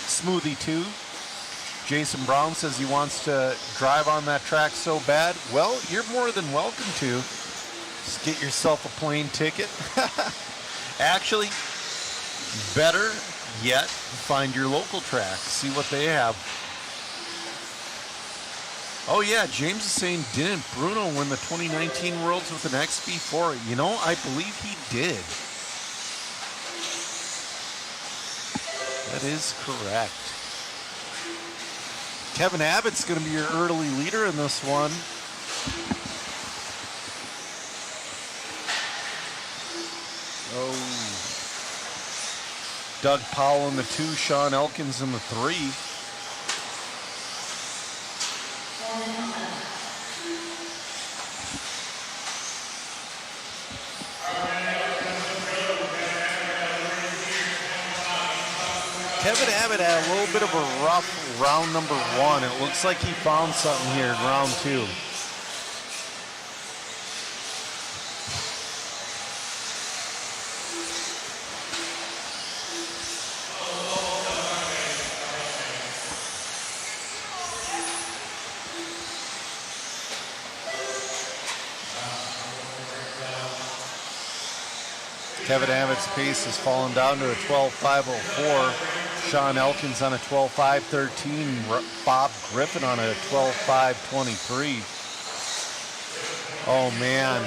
Smoothie 2. Jason Brown says he wants to drive on that track so bad. Well, you're more than welcome to. Just get yourself a plane ticket. Actually, better yet, find your local track. See what they have. Oh yeah, James is saying, didn't Bruno win the 2019 Worlds with an XB4? You know, I believe he did. That is correct. Kevin Abbott's going to be your early leader in this one. Oh. Doug Powell in the 2, Sean Elkins in the 3. Kevin Abbott had a little bit of a rough round number 1. It looks like he found something here in round 2. Kevin Abbott's pace has fallen down to a 12.504. Sean Elkins on a 12.513. Bob Griffin on a 12.523. Oh man,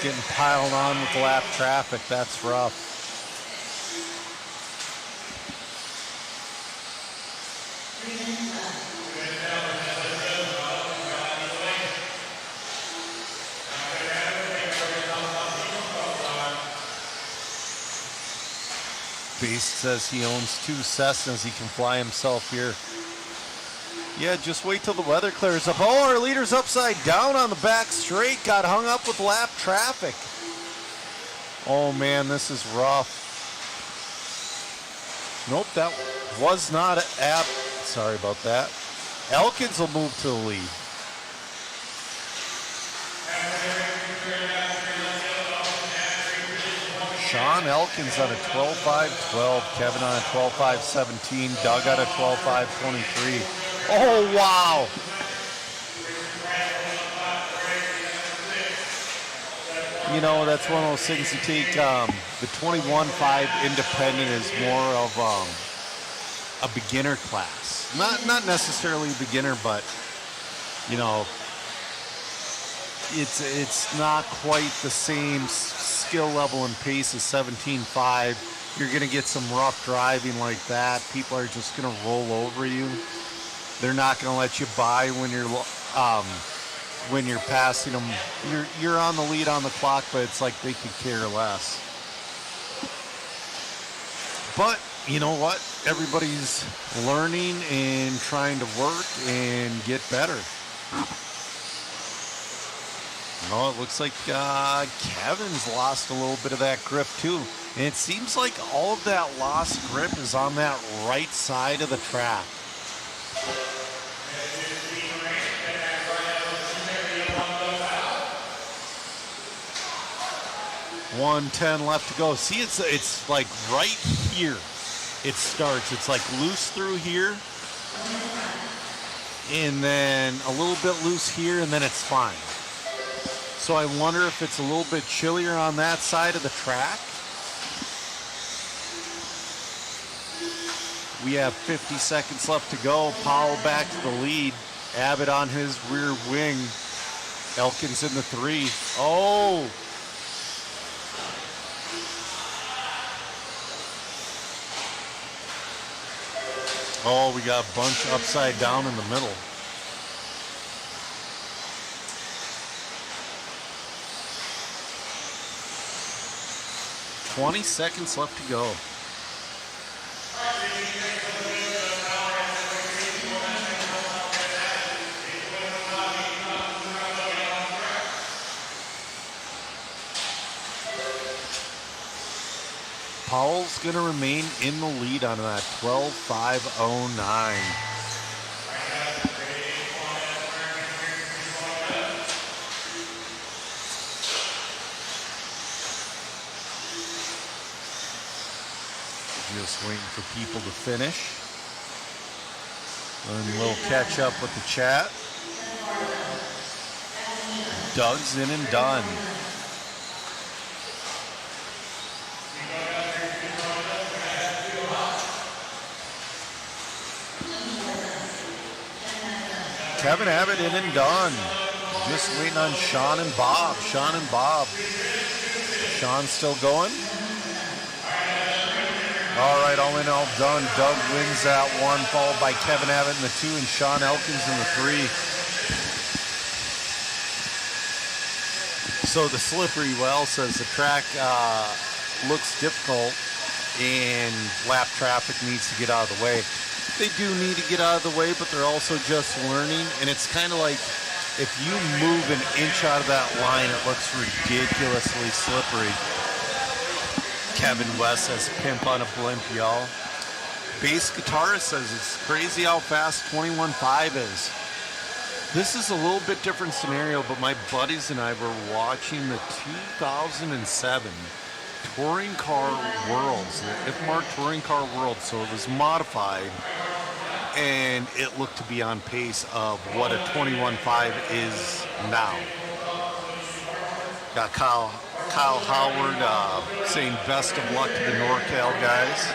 getting piled on with lap traffic. That's rough. Beast says he owns 2 Cessnas. He can fly himself here. Yeah, just wait till the weather clears up. Oh, our leader's upside down on the back straight. Got hung up with lap traffic. Oh, man, this is rough. Nope, that was not sorry about that. Elkins will move to the lead. Sean Elkins on a 12.512, Kevin on a 12.517, Doug on a 12.523. Oh, wow. You know, that's one of those things you take, the 21.5 independent is more of a beginner class. Not necessarily a beginner, but, you know, it's not quite the same skill level and pace as 17.5. You're going to get some rough driving like that. People are just going to roll over you. They're not going to let you by when you're passing them. You're on the lead on the clock, but it's like they could care less. But you know what? Everybody's learning and trying to work and get better. No, it looks like Kevin's lost a little bit of that grip too. And it seems like all of that lost grip is on that right side of the track. 110 left to go. See, it's like right here it starts. It's like loose through here. And then a little bit loose here, and then it's fine. So I wonder if it's a little bit chillier on that side of the track. We have 50 seconds left to go. Powell back to the lead. Abbott on his rear wing. Elkins in the 3. Oh! Oh, we got a bunch upside down in the middle. $20 seconds left to go. Powell's going to remain in the lead on that 12.509. Just waiting for people to finish. And we'll catch up with the chat. Doug's in and done. Kevin Abbott in and done. Just waiting on Sean and Bob. Sean's still going. All right, all in, all done. Doug wins that one, followed by Kevin Abbott in the 2 and Sean Elkins in the 3. So the slippery well says the track looks difficult and lap traffic needs to get out of the way. They do need to get out of the way, but they're also just learning. And it's kind of like if you move an inch out of that line, it looks ridiculously slippery. Kevin West says, pimp on a blimp, y'all. Bass guitarist says, it's crazy how fast 21.5 is. This is a little bit different scenario, but my buddies and I were watching the 2007 Touring Car Worlds, the IFMAR Touring Car World, so it was modified, and it looked to be on pace of what a 21.5 is now. Got Kyle Howard saying best of luck to the NorCal guys.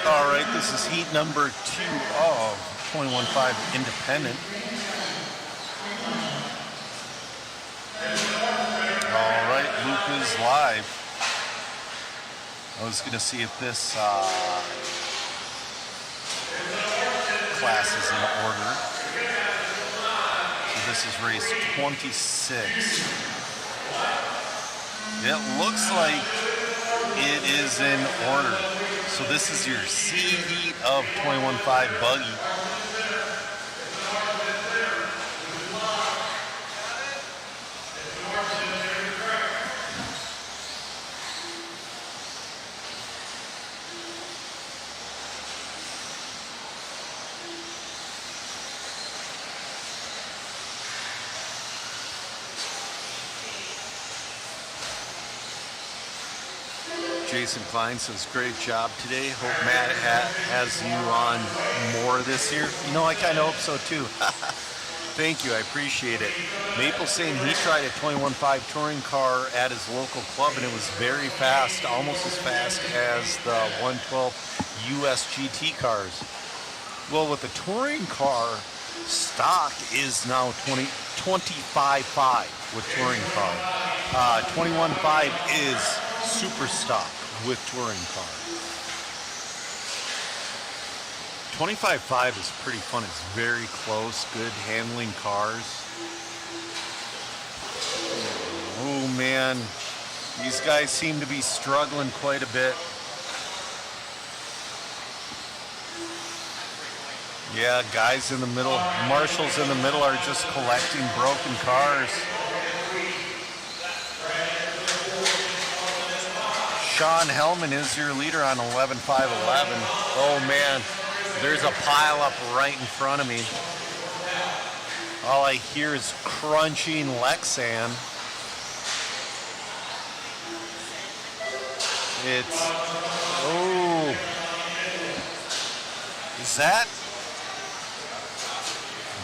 All right, this is heat number 2 of 21.5 Independent. All right, Luke is live. I was going to see if this class is in order. So this is race 26. It looks like it is in order. So this is your C heat of 21.5 buggy. Jason Klein says, great job today. Hope Matt has you on more this year. You know, I kind of hope so too. Thank you, I appreciate it. Maple saying he tried a 21.5 touring car at his local club and it was very fast, almost as fast as the 112 US GT cars. Well, with the touring car, stock is now 25.5 with touring car. 21.5 is super stock with touring car. 25.5 is pretty fun. It's very close, good handling cars. Oh man, these guys seem to be struggling quite a bit. Yeah, guys in the middle, marshals in the middle are just collecting broken cars. Sean Hellman is your leader on 11.511. Oh man, there's a pile up right in front of me. All I hear is crunching Lexan. It's, oh, is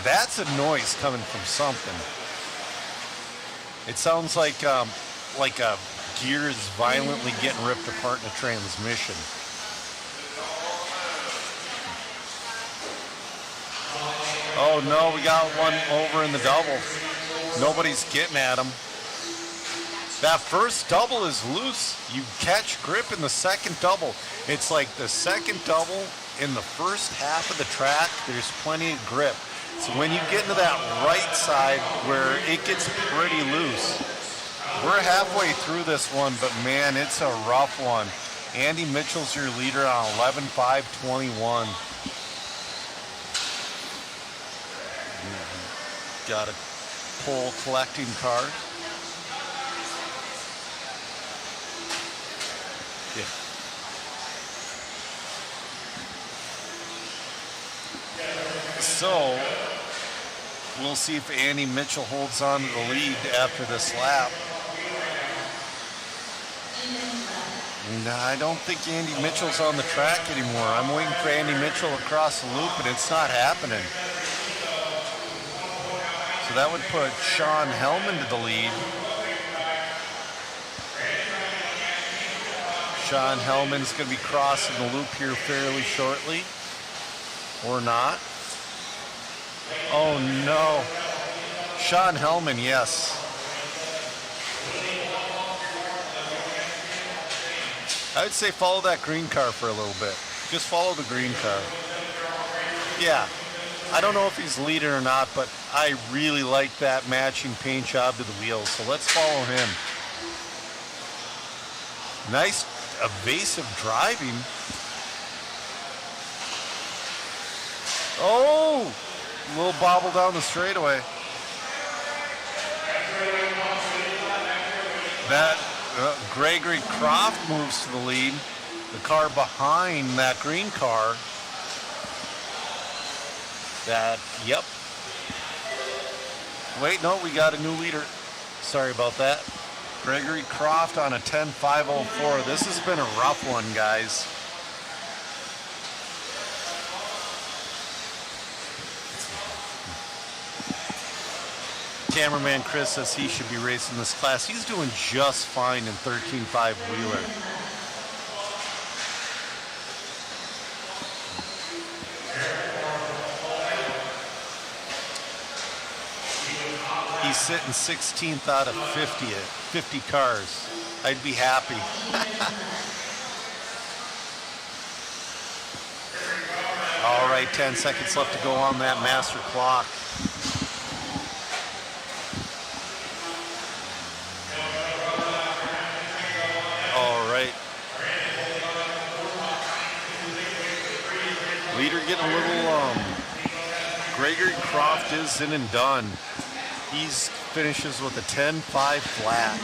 that's a noise coming from something. It sounds like a gears violently getting ripped apart in a transmission. Oh no, we got one over in the double. Nobody's getting at him. That first double is loose. You catch grip in the second double. It's like the second double in the first half of the track, there's plenty of grip. So when you get into that right side where it gets pretty loose, we're halfway through this one, but man, it's a rough one. Andy Mitchell's your leader on 11.521. Got a pole collecting cars. Yeah. So, we'll see if Andy Mitchell holds on to the lead after this lap. No, I don't think Andy Mitchell's on the track anymore. I'm waiting for Andy Mitchell across the loop, and it's not happening. So that would put Sean Hellman to the lead. Sean Hellman's going to be crossing the loop here fairly shortly. Or not. Oh no. Sean Hellman, yes. I would say follow that green car for a little bit. Just follow the green car. Yeah. I don't know if he's leading or not, but I really like that matching paint job to the wheels. So let's follow him. Nice evasive driving. Oh, a little bobble down the straightaway. That Gregory Croft moves to the lead. The car behind that green car. Yep. Wait, no, we got a new leader. Sorry about that. Gregory Croft on a 10.504. This has been a rough one, guys. Cameraman Chris says he should be racing this class. He's doing just fine in 13.5 wheeler. He's sitting 16th out of 50 cars. I'd be happy. All right, 10 seconds left to go on that master clock. All right. Leader getting a little, Gregory Croft is in and done. He finishes with a 10.5 flat.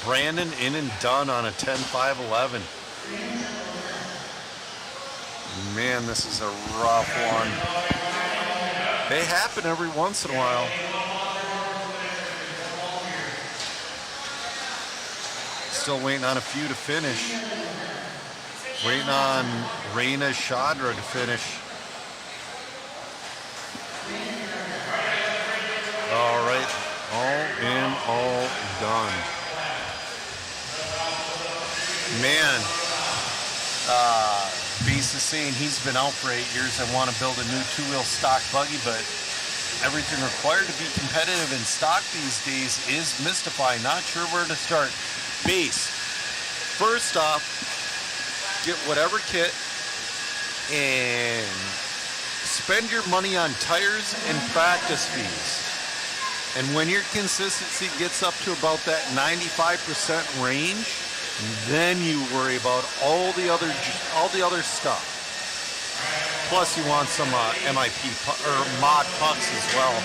Brandon in and done on a 10.511. Man, this is a rough one. They happen every once in a while. Still waiting on a few to finish. Waiting on Reina Chadra to finish. All right, all in, all done. Man, Beast is saying he's been out for 8 years and want to build a new two-wheel stock buggy, but everything required to be competitive in stock these days is mystifying. Not sure where to start. Beast, first off, get whatever kit and spend your money on tires and practice fees. And when your consistency gets up to about that 95% range, then you worry about all the other stuff. Plus, you want some MIP or mod pucks as well.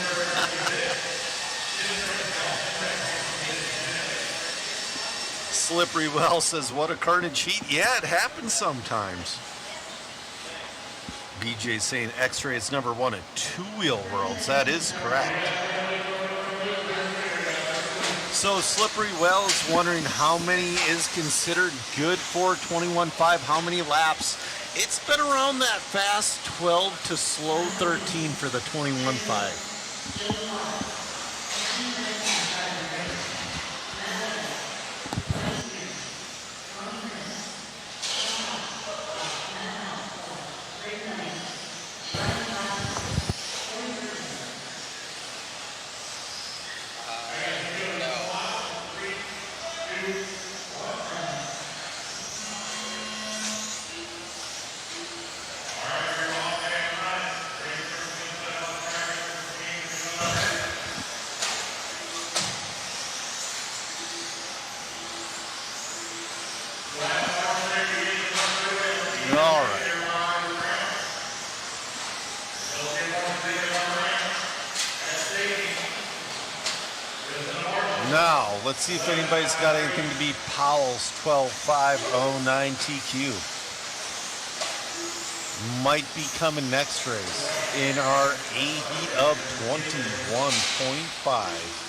Slippery Well says, "What a carnage heat." Yeah, it happens sometimes. BJ saying X-Ray has never won a two-wheel Worlds. That is correct. So Slippery Well is wondering how many is considered good for 21.5, how many laps. It's been around that fast 12 to slow 13 for the 21.5. All right. Now, let's see if anybody's got anything to beat Powell's 12.509 TQ. Might be coming next race in our A heat of 21.5.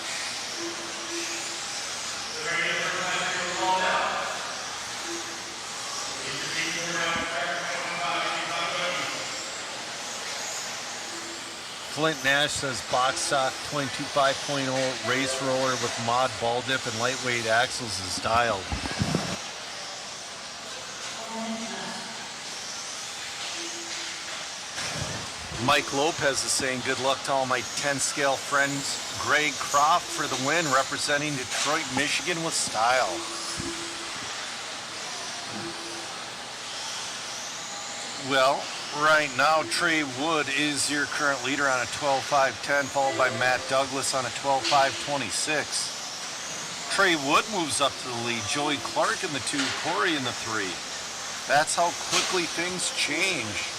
Flint Nash says box stock 22.5.0 race roller with mod ball dip and lightweight axles is dialed. Mike Lopez is saying good luck to all my 10 scale friends. Greg Croft for the win, representing Detroit, Michigan with style. Well, right now Trey Wood is your current leader on a 12.5.10, followed by Matt Douglas on a 12.5.26. Trey Wood moves up to the lead. Joey Clark in the 2, Corey in the 3. That's how quickly things change.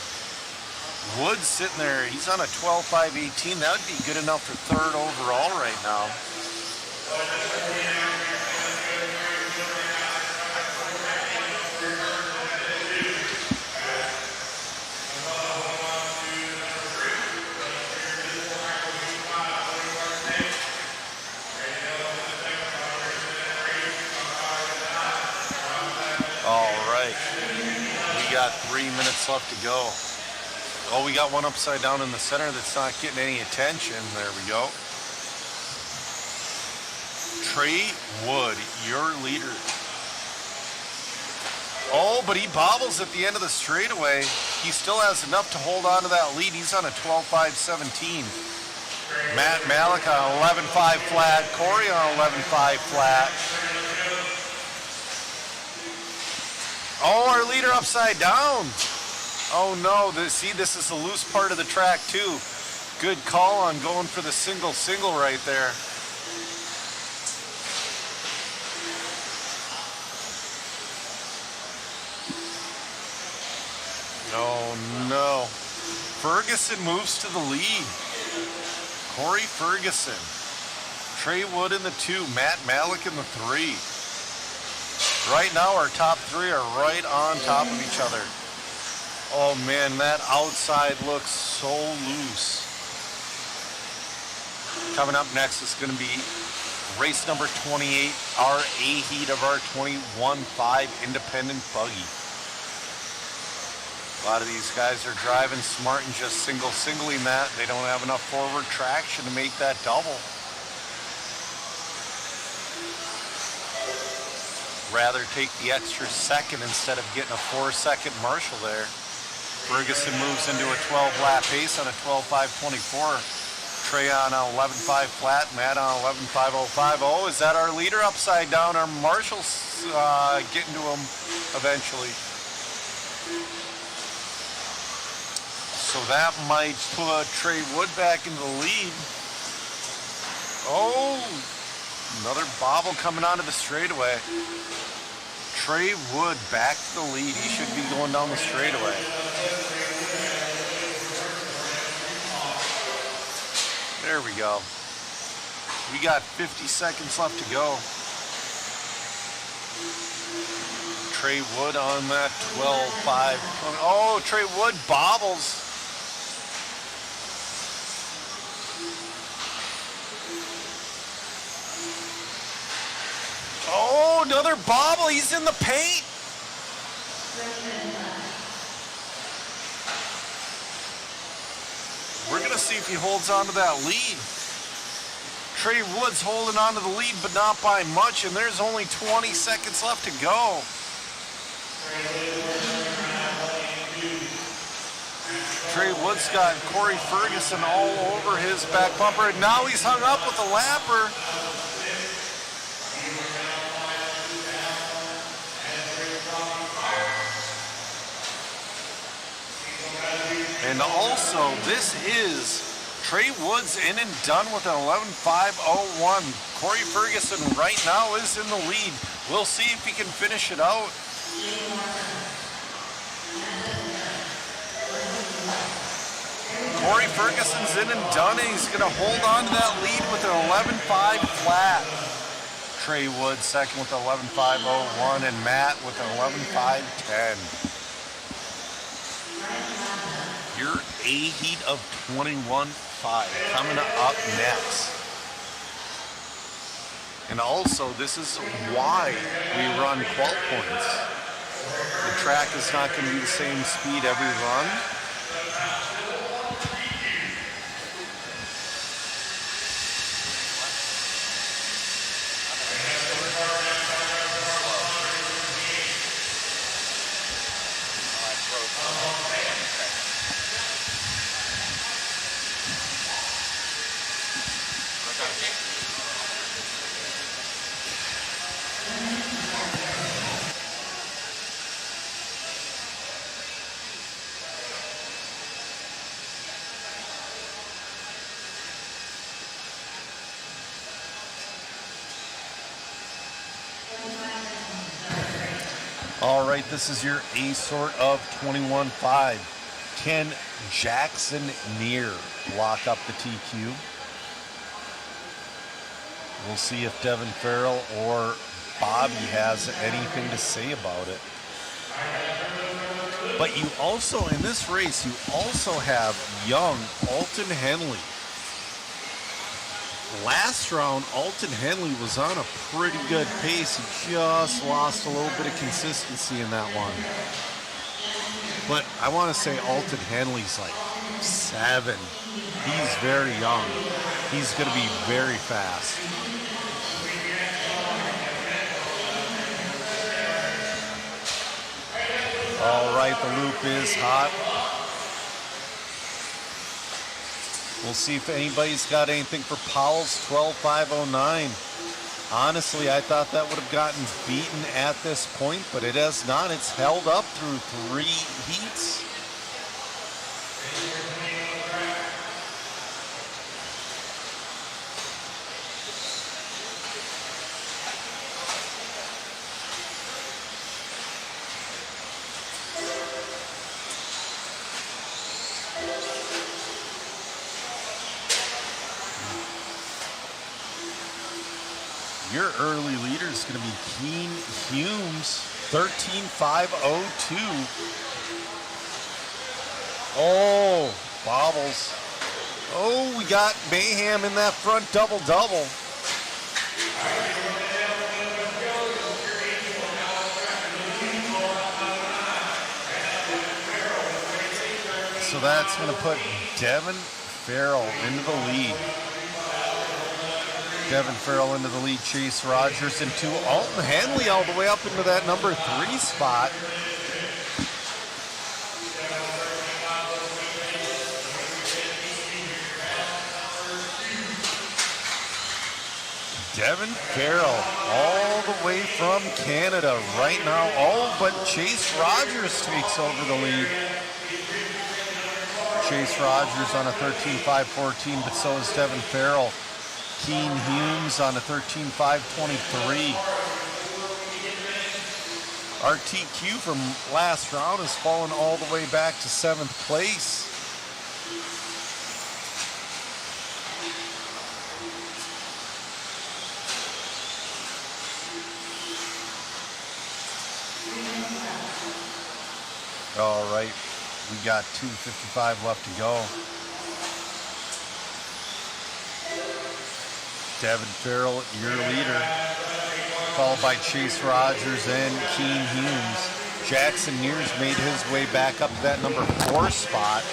Wood's sitting there, he's on a 12.5.18. That would be good enough for 3rd overall right now. All right, we got 3 minutes left to go. Oh, we got one upside down in the center that's not getting any attention. There we go. Trey Wood, your leader. Oh, but he bobbles at the end of the straightaway. He still has enough to hold on to that lead. He's on a 12.5.17. Matt Malik on 11.5 flat. Corey on 11.5 flat. Oh, our leader upside down. Oh no, this is the loose part of the track too. Good call on going for the single right there. Oh no. Ferguson moves to the lead. Corey Ferguson. Trey Wood in the 2, Matt Malik in the 3. Right now our top 3 are right on top of each other. Oh man, that outside looks so loose. Coming up next is going to be race number 28, our A heat of our 21.5 independent buggy. A lot of these guys are driving smart and just singling that. They don't have enough forward traction to make that double. Rather take the extra second instead of getting a 4-second Marshall there. Ferguson moves into a 12-lap pace on a 12.5.24. Trey on a 11.5 flat, Matt on 11.5.05. Oh, is that our leader upside down? Our Marshall's getting to him eventually. So that might put Trey Wood back into the lead. Oh, another bobble coming onto the straightaway. Trey Wood back to the lead. He should be going down the straightaway. There we go. We got 50 seconds left to go. Trey Wood on that 12.5. Oh, Trey Wood bobbles. Oh, another bobble. He's in the paint. We're going to see if he holds on to that lead. Trey Wood's holding on to the lead, but not by much, and there's only 20 seconds left to go. Trey Wood's got Corey Ferguson all over his back bumper, and now he's hung up with a lapper. And also, this is Trey Wood's in and done with an 11.5.01. Corey Ferguson right now is in the lead. We'll see if he can finish it out. Corey Ferguson's in and done, and he's going to hold on to that lead with an 11.5 flat. Trey Wood second with 11.5.01, and Matt with an 11.5.10. Your A heat of 21.5 coming up next. And also, this is why we run qual points. The track is not going to be the same speed every run. right, this is your A sort of 21-5. Can Jackson Neer lock up the TQ? We'll see if Devin Farrell or Bobby has anything to say about it. But you also, in this race, you also have young Alton Henley. Last round, Alton Henley was on a pretty good pace. He just lost a little bit of consistency in that one. But I want to say Alton Henley's like 7. He's very young. He's going to be very fast. All right, the loop is hot. We'll see if anybody's got anything for Powell's 12.509. Honestly, I thought that would have gotten beaten at this point, but it has not. It's held up through 3 heats. Your early leader is going to be Keen Humes, 13.502. Oh, bobbles. Oh, we got mayhem in that front double-double. So that's going to put Devin Farrell into the lead. Devin Farrell into the lead, Chase Rogers into Alton Henley all the way up into that number 3 spot. Devin Farrell all the way from Canada right now. Oh, but Chase Rogers takes over the lead. Chase Rogers on a 13.514, but so is Devin Farrell. Keen Humes on a 13.523. Our TQ from last round has fallen all the way back to 7th place. All right, we got 2:55 left to go. Devin Farrell, your leader, followed by Chase Rogers and Keen Humes. Jackson Neers made his way back up to that number 4 spot.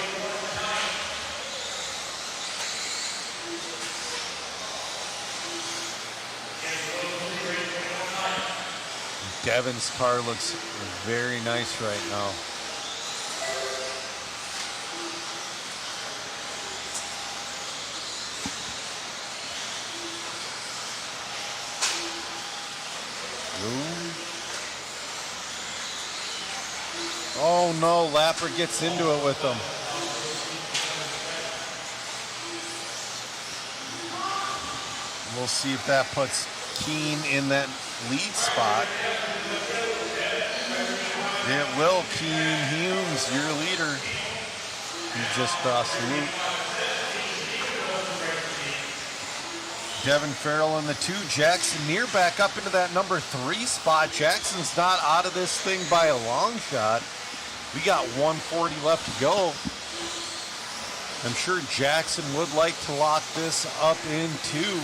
Devin's car looks very nice right now. Oh no, Lapper gets into it with them. We'll see if that puts Keen in that lead spot. It will. Keen Humes, your leader. He just crossed the loop. Devin Farrell in the 2. Jackson Neer back up into that number 3 spot. Jackson's not out of this thing by a long shot. We got 140 left to go. I'm sure Jackson would like to lock this up in 2.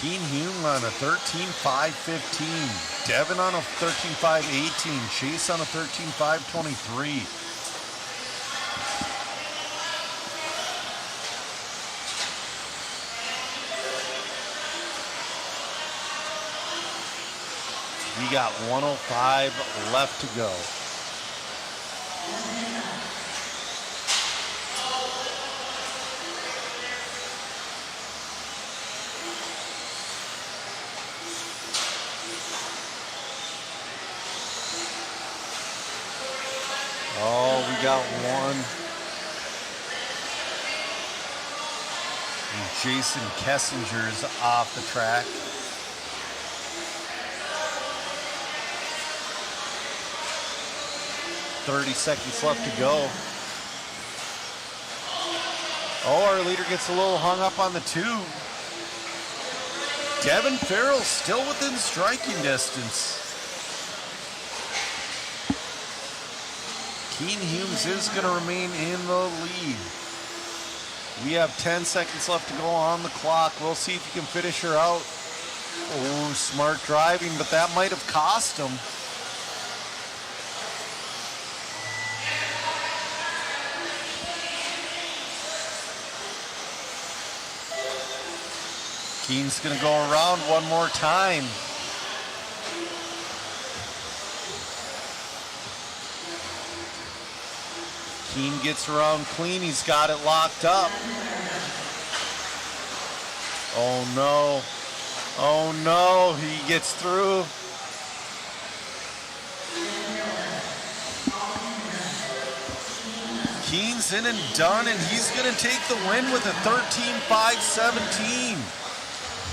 Keen Hume on a 13.515. Devin on a 13.518. Chase on a 13.523. We got 105 left to go. Oh, we got one. And Jason Kessinger's off the track. .30 seconds left to go. Oh, our leader gets a little hung up on the 2. Devin Farrell still within striking distance. Keen Humes is going to remain in the lead. We have 10 seconds left to go on the clock. We'll see if he can finish her out. Oh, smart driving, but that might have cost him. Keen's going to go around one more time. Keen gets around clean. He's got it locked up. Oh no. Oh no. He gets through. Keen's in and done, and he's going to take the win with a 13.5.17.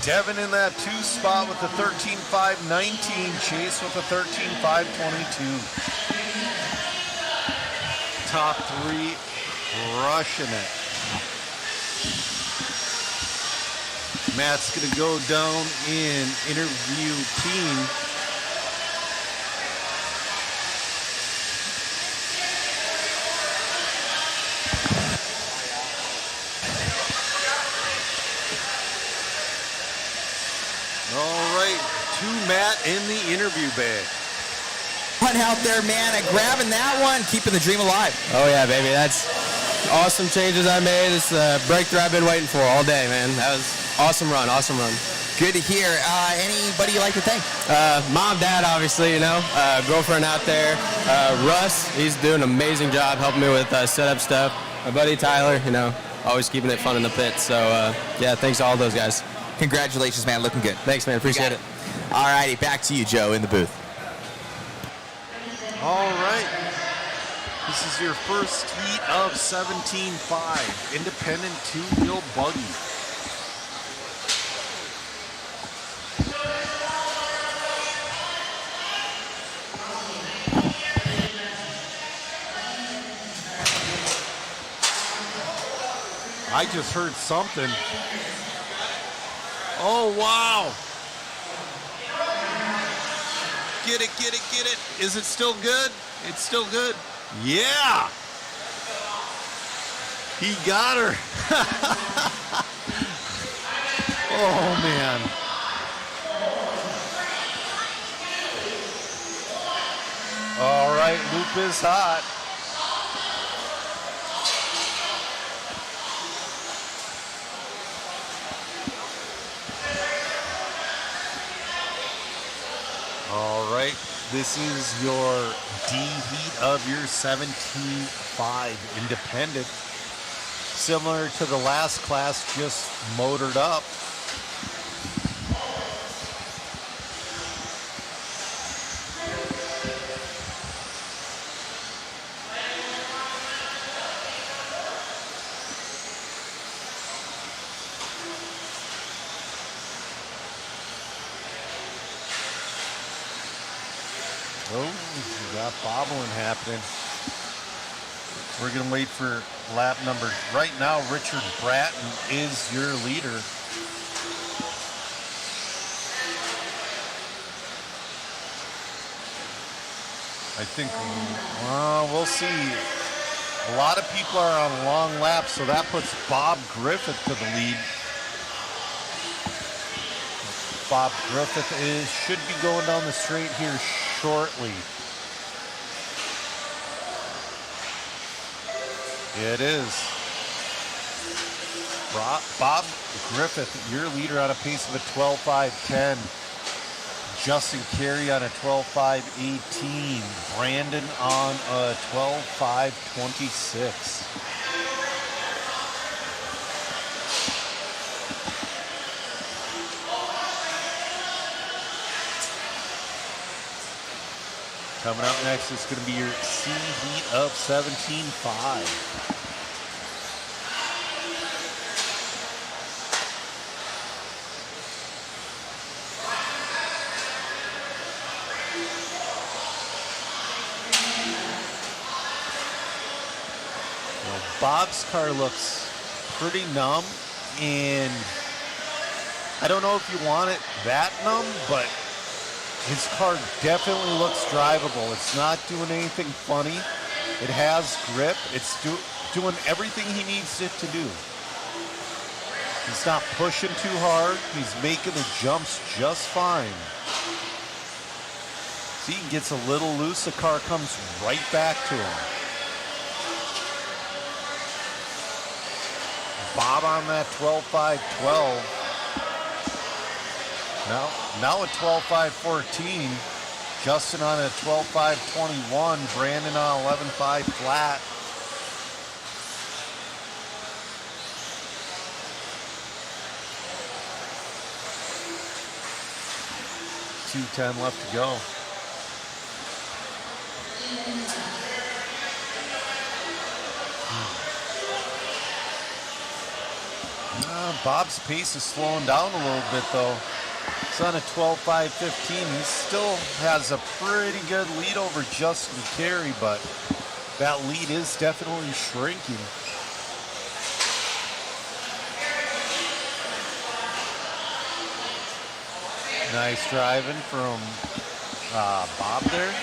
Devin in that 2 spot with a 13.5.19. Chase with a 13.5.22. Top 3 crushing it. Matt's going to go down in interview team. All right, to Matt in the interview bag. One out there, man, and grabbing that one, keeping the dream alive. Oh yeah, baby, that's awesome changes I made. It's the breakthrough I've been waiting for all day, man. That was awesome run, awesome run. Good to hear. Anybody you like to thank? Mom, dad, obviously, you know, girlfriend out there. Russ, he's doing an amazing job helping me with setup stuff. My buddy Tyler, you know, always keeping it fun in the pit. So yeah, thanks to all those guys. Congratulations, man. Looking good. Thanks, man. Appreciate it. All righty, back to you, Joe, in the booth. All right. This is your first heat of 17.5. Independent 2-wheel buggy. I just heard something. Oh, wow. Get it, get it, get it. Is it still good? It's still good. Yeah. He got her. Oh, man. All right, loop is hot. All right, this is your D heat of your 17.5 independent. Similar to the last class, just motored up. Oh, we got bobbling happening. We're going to wait for lap number. Right now, Richard Bratton is your leader. I think, we'll see. A lot of people are on long laps, so that puts Bob Griffith to the lead. Bob Griffith should be going down the straight here shortly. It is. Bob Griffith, your leader, on a pace of a 12.5.10. Justin Carey on a 12.5.18. Brandon on a 12.5.26. Coming up next is going to be your C Heat of 17.5. Bob's car looks pretty numb, and I don't know if you want it that numb, but his car definitely looks drivable. It's not doing anything funny. It has grip. It's doing everything he needs it to do. He's not pushing too hard. He's making the jumps just fine. See, he gets a little loose, the car comes right back to him. Bob on that 12.5.12. Now a 12.5.14. Justin on a 12.5.21. Brandon on 11.5 flat. .210 left to go. Bob's pace is slowing down a little bit, though. It's on a 12.5.15. He still has a pretty good lead over Justin Carey, but that lead is definitely shrinking. Nice driving from Bob there.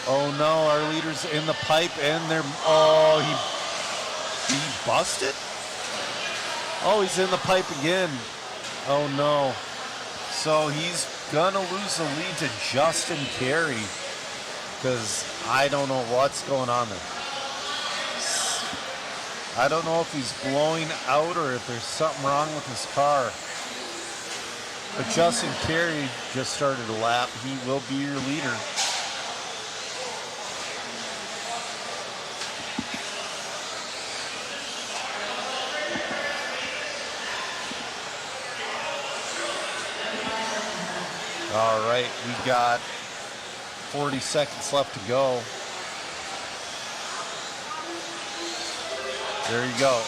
Oh no, our leader's in the pipe and they're, oh, he busted? Oh, he's in the pipe again. Oh no. So he's gonna lose the lead to Justin Carey because I don't know what's going on there. I don't know if he's blowing out or if there's something wrong with his car. But Justin Carey just started a lap. He will be your leader. All right, we got 40 seconds left to go. There you go.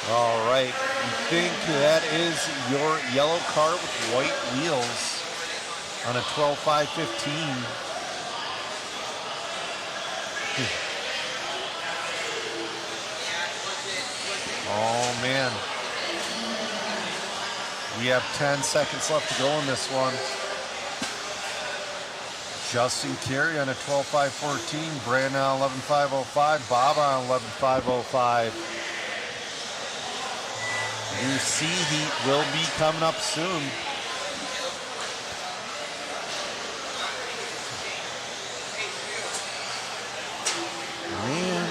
All right, you think that is your yellow car with white wheels on a 12.5.15. Oh man. We have 10 seconds left to go in this one. Justin Carey on a 12.5.14. Brandon on 11.5.05. Bob on 11.5.05. Your C Heat will be coming up soon. Man.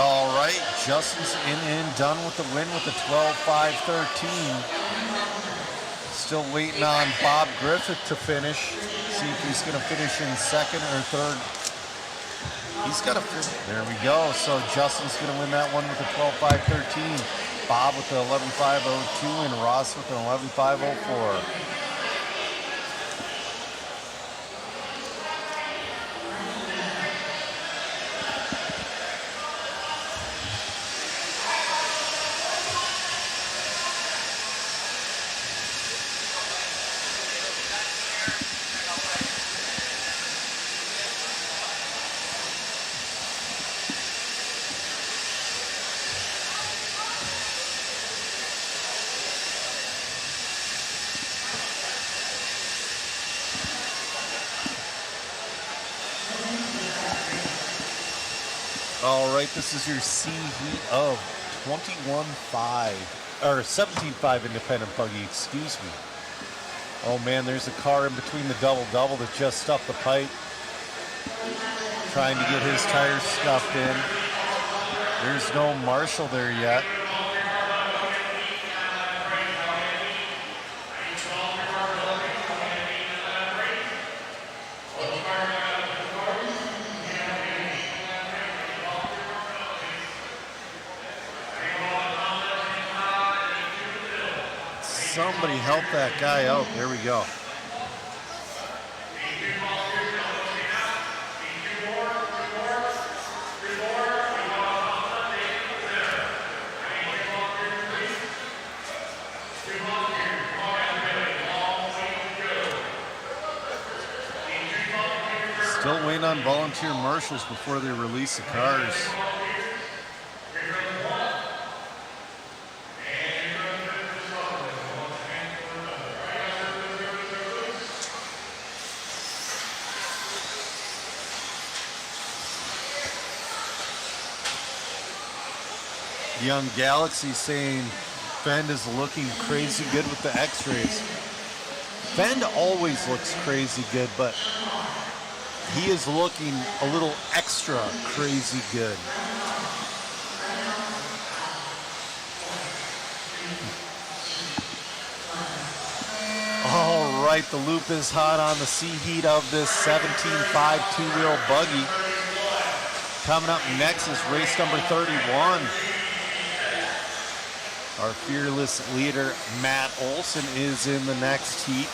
All right, Justin's in and done with the win with the 12.5.13. Still waiting on Bob Griffith to finish. See if he's going to finish in second or third. He's got to finish. There we go. So Justin's going to win that one with the 12.5.13. Bob with the 11.5.02 and Ross with the 11.5.04. All right, this is your C Heat of 21.5 or 17.5 independent buggy, excuse me. Oh man, there's a car in between the double-double that just stuffed the pipe. Trying to get his tires stuffed in. There's no Marshall there yet. somebody help that guy out. There we go. Still waiting on volunteer marshals before they release the cars. Young Galaxy saying Fend is looking crazy good with the x-rays. Fend always looks crazy good, but he is looking a little extra crazy good. All right, the loop is hot on the sea heat of this 17.5 two-wheel buggy. Coming up next is race number 31. Our fearless leader, Matt Olson, is in the next heat.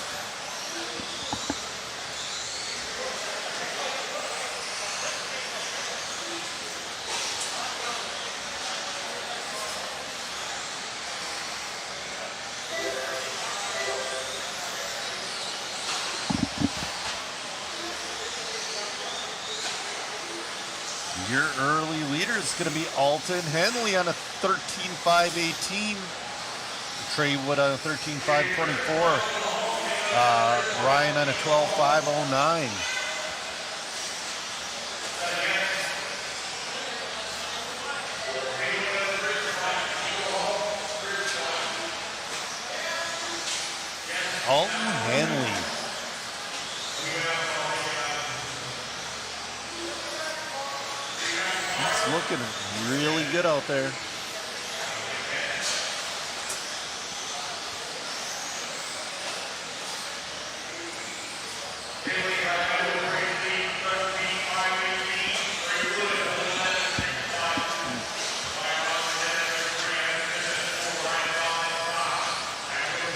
Your early leader is going to be Alton Henley on a 13.518. Trey Wood on a 13.524. Ryan on a 12.509. Alton Henley. Looking really good out there.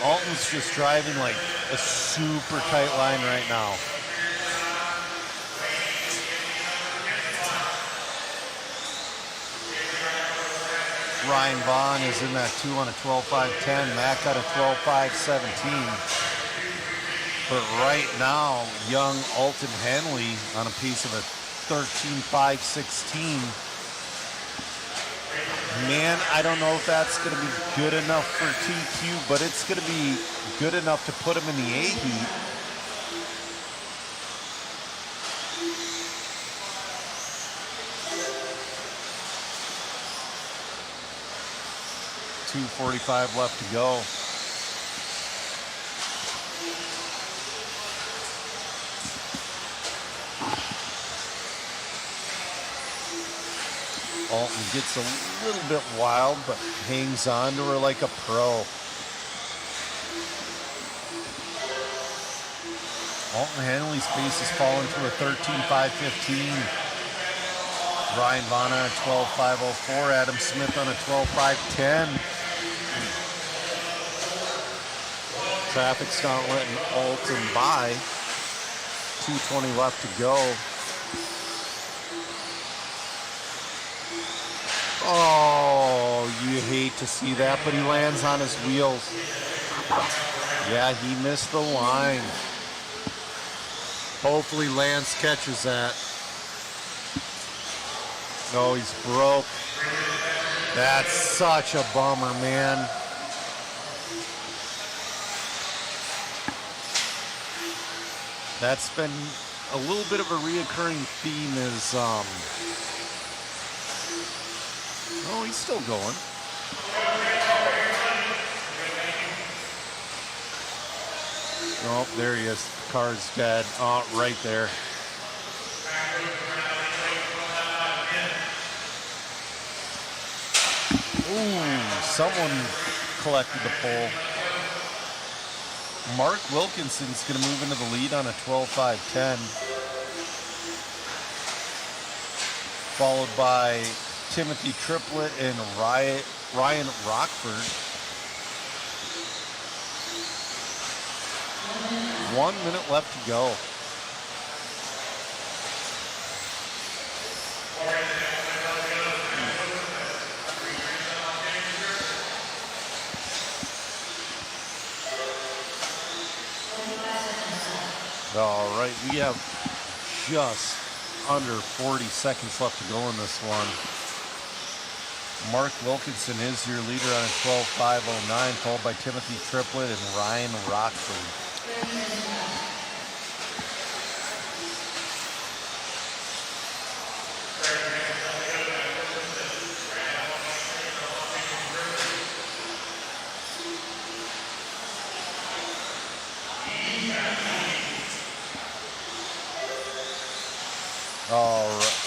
Alton's just driving like a super tight line right now. Ryan Vaughn is in that 2 on a 12.510. Mac got a 12.517. But right now, young Alton Henley on a piece of a 13.516. Man, I don't know if that's going to be good enough for TQ, but it's going to be good enough to put him in the A heat. .245 left to go. Alton gets a little bit wild, but hangs on to her like a pro. Alton Henley's pace has fallen to a 13.515. Ryan Vaughn on a 12.504. Adam Smith on a 12.510. Traffic's not letting Alton by. 2:20 left to go. Oh, you hate to see that, but he lands on his wheels. Yeah, he missed the line. Hopefully Lance catches that. No, he's broke. That's such a bummer, man. That's been a little bit of a reoccurring theme is, oh, he's still going. Oh, there he is. The car's dead. Oh, right there. Ooh, someone collected the pole. Mark Wilkinson's going to move into the lead on a 12.510. Followed by Timothy Triplett and Ryan Rockford. 1 minute left to go. All right, we have just under 40 seconds left to go in this one. Mark Wilkinson is your leader on a 12.509, followed by Timothy Triplett and Ryan Rockford. All right.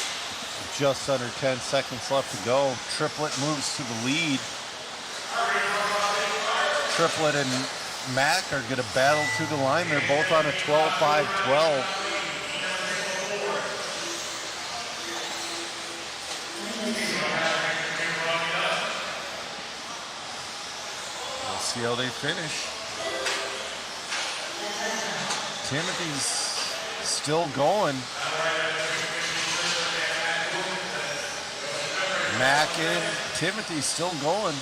Just under 10 seconds left to go. Triplett moves to the lead. Triplett and Mac are going to battle to the line. They're both on a 12.512. We'll see how they finish. Timothy's still going. Mac and Timothy still going.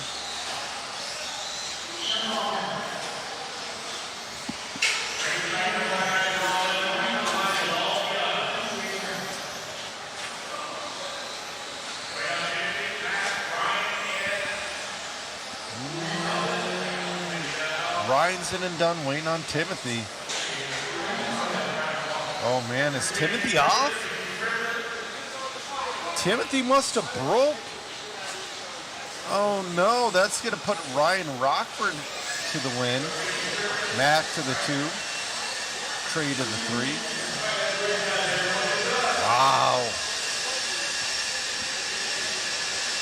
Ryan's in and done waiting on Timothy. Oh man, is Timothy off? Timothy must have broke. Oh no, that's going to put Ryan Rockford to the win. Mac to the 2. Trey to the 3. Wow.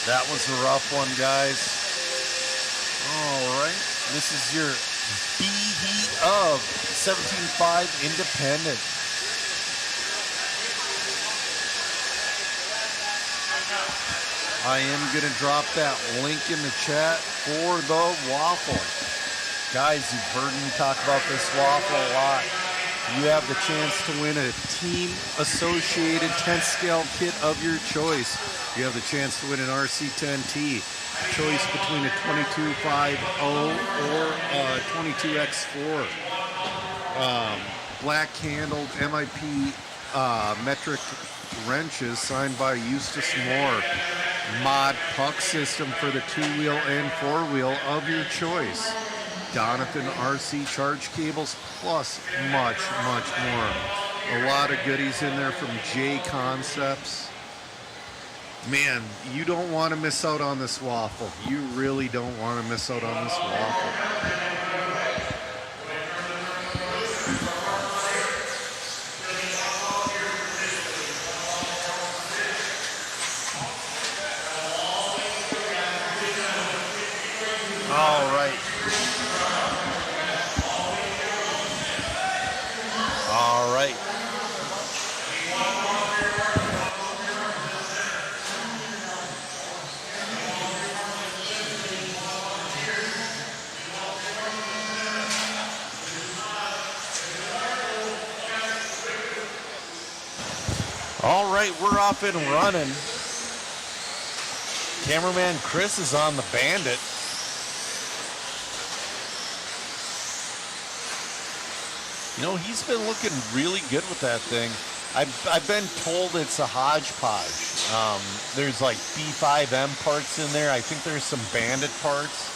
That was a rough one, guys. All right. This is your B heat of 17.5 Independent. I am going to drop that link in the chat for the waffle. Guys, you've heard me talk about this waffle a lot. You have the chance to win a team-associated 10th scale kit of your choice. You have the chance to win an RC10T. Choice between a 22.50 or a 22X4. Black-handled MIP metric wrenches signed by Eustace Moore. Mod puck system for the 2-wheel and 4-wheel of your choice. Donovan RC charge cables, plus much, much more. A lot of goodies in there from JConcepts. Man, you don't want to miss out on this waffle. You really don't want to miss out on this waffle. All right. All right. All right, we're off and running. Cameraman Chris is on the Bandit. You know, he's been looking really good with that thing. I've been told it's a hodgepodge. There's like B5M parts in there. I think there's some Bandit parts.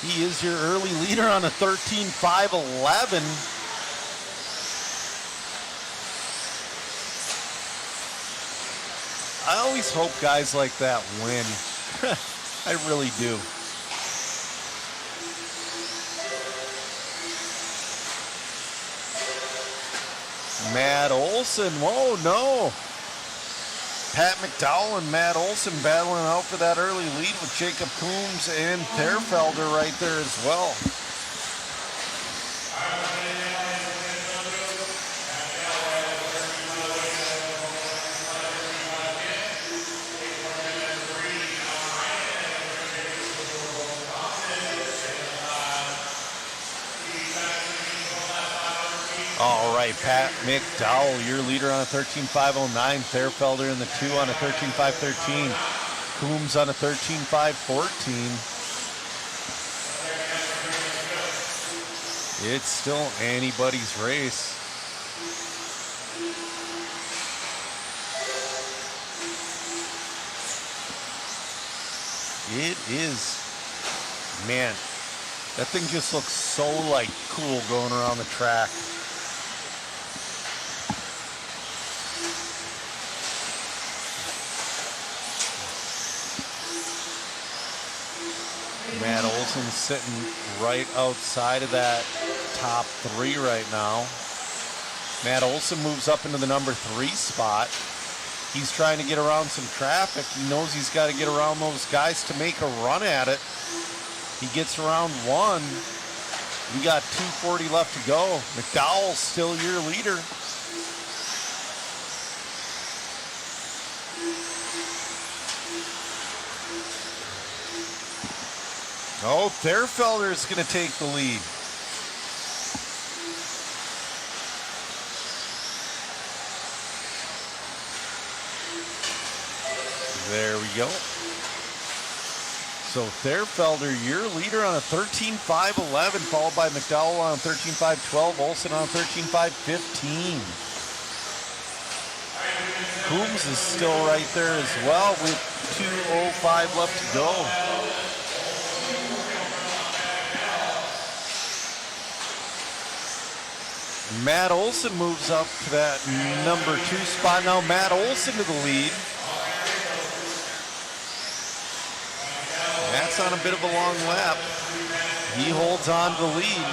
He is your early leader on a 13.511. I always hope guys like that win. I really do. Matt Olson, whoa, no. Pat McDowell and Matt Olson battling out for that early lead with Jacob Coombs and Therfelder right there as well. All right, Pat McDowell, your leader on a 13.509. Fairfelder in the 2 on a 13.513. Coombs on a 13.514. It's still anybody's race. It is, man, that thing just looks so like cool going around the track. Matt Olson's sitting right outside of that top 3 right now. Matt Olson moves up into the number 3 spot. He's trying to get around some traffic. He knows he's got to get around those guys to make a run at it. He gets around 1. We got 2:40 left to go. McDowell's still your leader. Oh, Fairfelder is going to take the lead. There we go. So Fairfelder, your leader on a 13.511, followed by McDowell on a 13.512, Olson on a 13.515. Coombs is still right there as well with 2:05 left to go. Matt Olson moves up to that number 2 spot. Now Matt Olson to the lead. Matt's on a bit of a long lap. He holds on to the lead.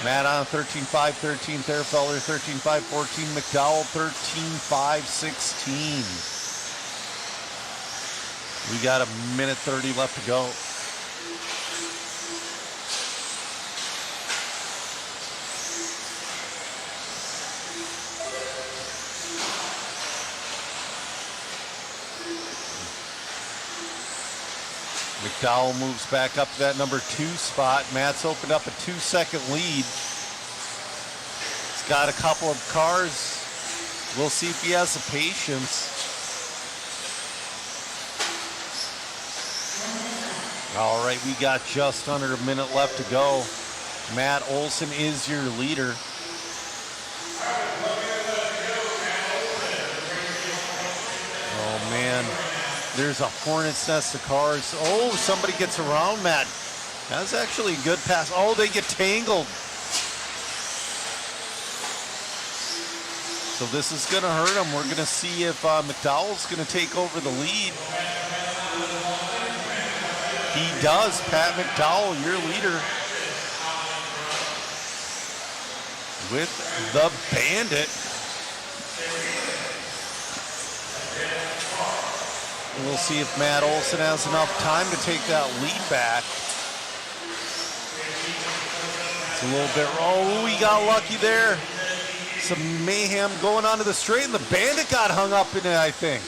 Matt on 13.513, Fairfelder 13.514, McDowell 13.516. We got 1:30 left to go. McDowell moves back up to that number 2 spot. Matt's opened up a 2-second lead. He's got a couple of cars. We'll see if he has the patience. All right, we got just under a minute left to go. Matt Olson is your leader. Oh, man. There's a hornet's nest of cars. Oh, somebody gets around Matt. That's actually a good pass. Oh, they get tangled. So this is going to hurt him. We're going to see if McDowell's going to take over the lead. He does. Pat McDowell, your leader. With the Bandit. We'll see if Matt Olson has enough time to take that lead back. It's a little bit, oh, he got lucky there. Some mayhem going onto the straight, and the Bandit got hung up in it, I think.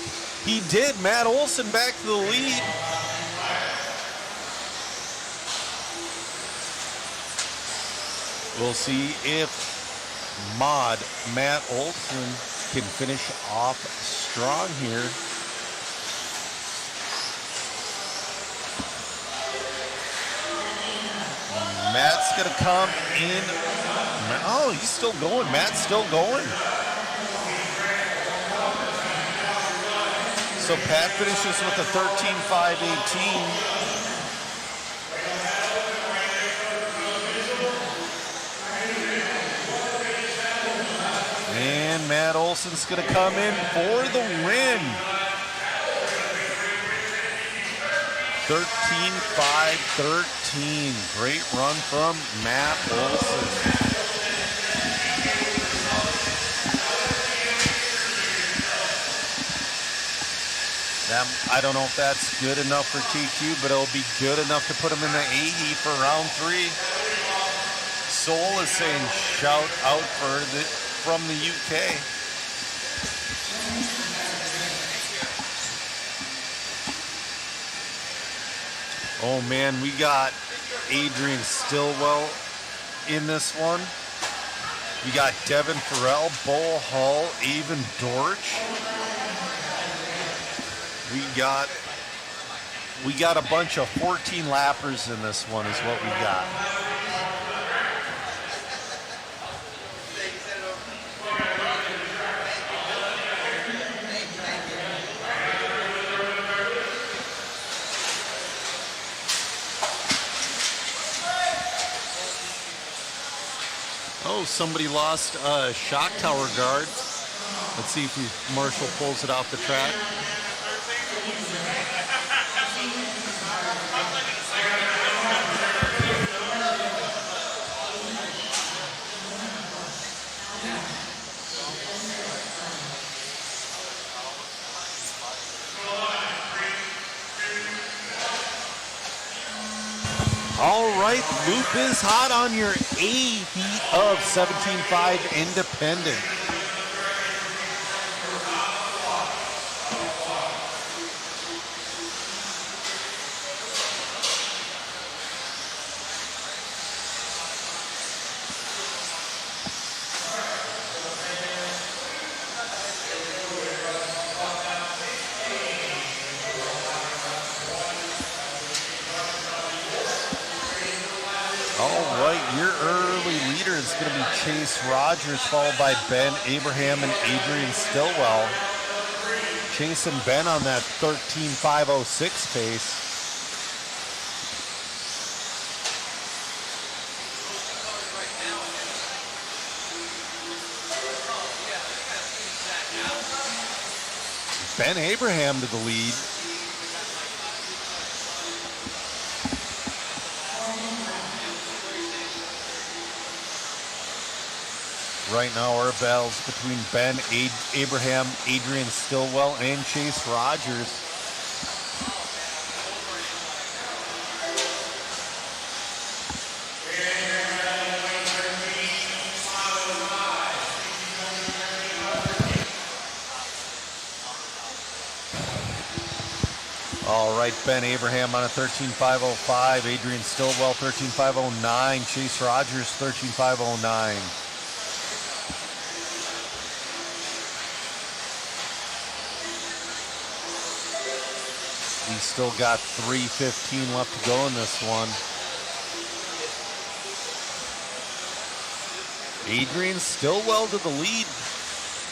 He did. Matt Olson back to the lead. We'll see if Matt Olson can finish off strong here. Matt's going to come in. Oh, he's still going. Matt's still going. So Pat finishes with a 13.518. And Matt Olson's going to come in for the win. 13.513. Great run from Matt Olson. I don't know if that's good enough for TQ, but it'll be good enough to put him in the AE for round 3. Soul is saying shout out from the UK. Oh man, we got Adrian Stillwell in this one. You got Devin Farrell, Bull Hull, Avon Dorch. We got a bunch of 14 lappers in this one is what we got. Oh, somebody lost a shock tower guard. Let's see if Marshall pulls it off the track. All right, Loop is hot on your A heat of 17.5 Independent. All right, your early leader is going to be Chase Rogers, followed by Ben Abraham and Adrian Stillwell. Chase and Ben on that 13.506 pace. Ben Abraham to the lead. Right now, our battles between Ben Abraham, Adrian Stillwell, and Chase Rogers. All right, Ben Abraham on a 13.505, Adrian Stillwell 13.509, Chase Rogers 13.509. We still got 3:15 left to go in this one. Adrian Stillwell to the lead,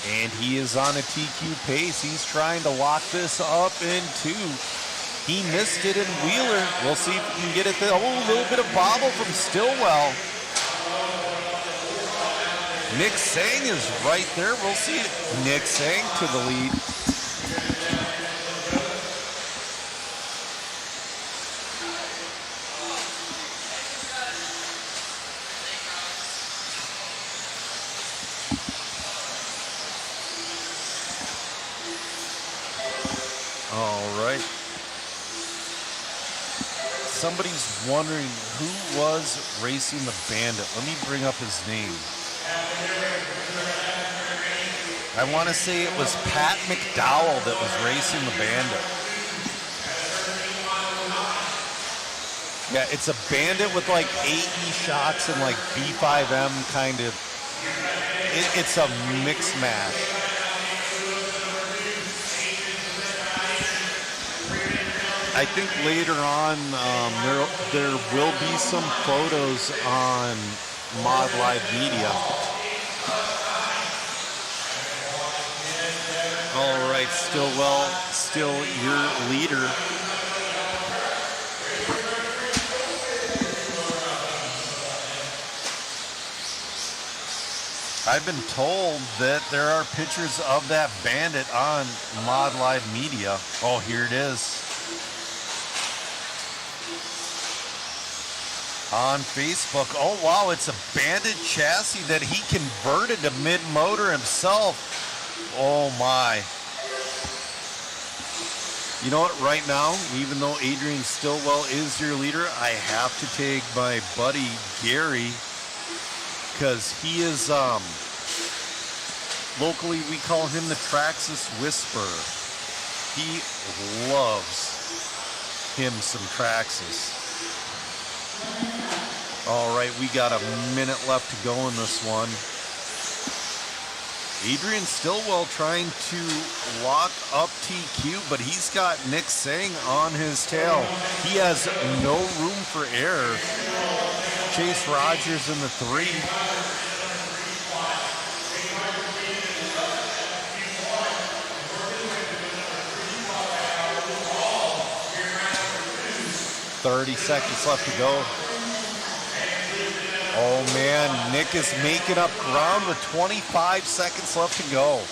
and he is on a TQ pace. He's trying to lock this up in two. He missed it in Wheeler. We'll see if he can get it there. Oh, a little bit of bobble from Stillwell. Nick Sang is right there. We'll see it. Nick Sang to the lead. All right. Somebody's wondering who was racing the Bandit. Let me bring up his name. I want to say it was Pat McDowell that was racing the Bandit. Yeah, it's a Bandit with like AE shocks and like B5M kind of. It's a mix match. I think later on there will be some photos on Mod Live Media. All right, Stillwell, still your leader. I've been told that there are pictures of that Bandit on Mod Live Media. Oh, here it is. On Facebook. Oh, wow, it's a Bandit chassis that he converted to mid-motor himself. Oh, my. You know what, right now, even though Adrian Stillwell is your leader, I have to take my buddy Gary, because he is, locally we call him the Traxxas Whisperer. He loves him some Traxxas. All right, we got a minute left to go in this one. Adrian Stillwell trying to lock up TQ, but he's got Nick Sang on his tail. He has no room for error. Chase Rogers in the 3. $30 seconds left to go. Oh man, Nick is making up ground with 25 seconds left to go.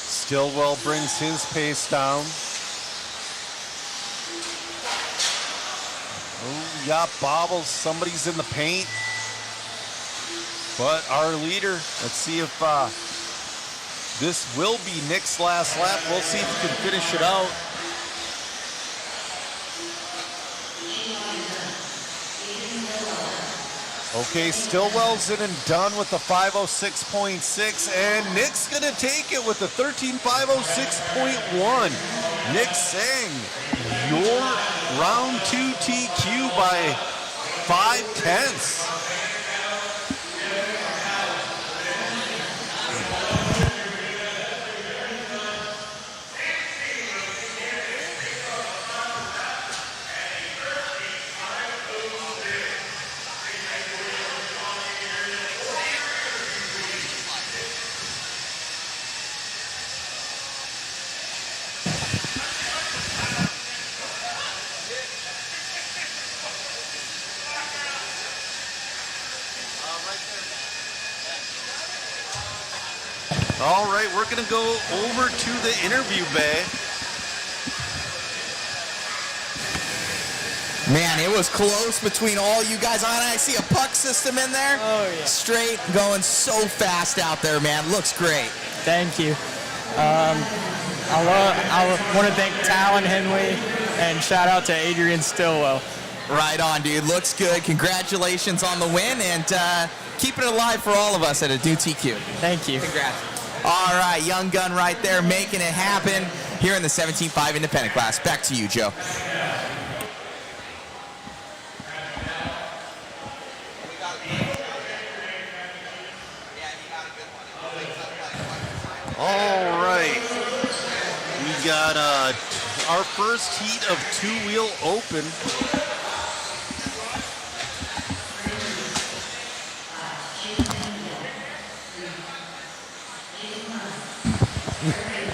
Stillwell brings his pace down. Oh, yeah, bobbles. Somebody's in the paint. But our leader, let's see if this will be Nick's last lap. We'll see if he can finish it out. Okay, Stillwell's in and done with the 5:06.6, and Nick's gonna take it with the 13:506.1. Nick Sang, your round 2 TQ by 5/10. All right, we're going to go over to the interview bay. Man, it was close between all you guys. I see a puck system in there. Oh, yeah. Straight, going so fast out there, man. Looks great. Thank you. I want to thank Talon Henley and shout out to Adrian Stillwell. Right on, dude. Looks good. Congratulations on the win, and keeping it alive for all of us at a new TQ. Thank you. Congrats. All right, young gun right there, making it happen here in the 17.5 independent class. Back to you, Joe. All right, we got our first heat of two-wheel open.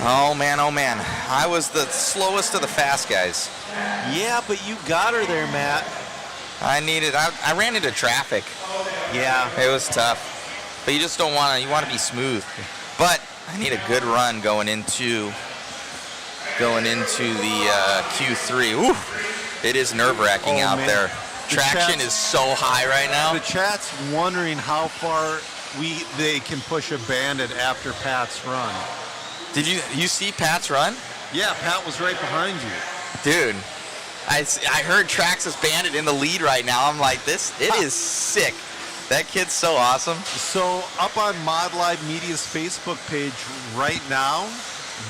Oh man, I was the slowest of the fast guys. Yeah, but you got her there, Matt. I ran into traffic. Yeah. It was tough. But you just don't want to, you want to be smooth. But I need a good run going into the Q3. Ooh, it is nerve-wracking out man. there. Traction is so high right now. The chat's wondering how far they can push a Bandit after Pat's run. Did you see Pat's run? Yeah, Pat was right behind you. Dude, I heard Traxxas Bandit in the lead right now. I'm like, it is sick. That kid's so awesome. So up on Mod Live Media's Facebook page right now,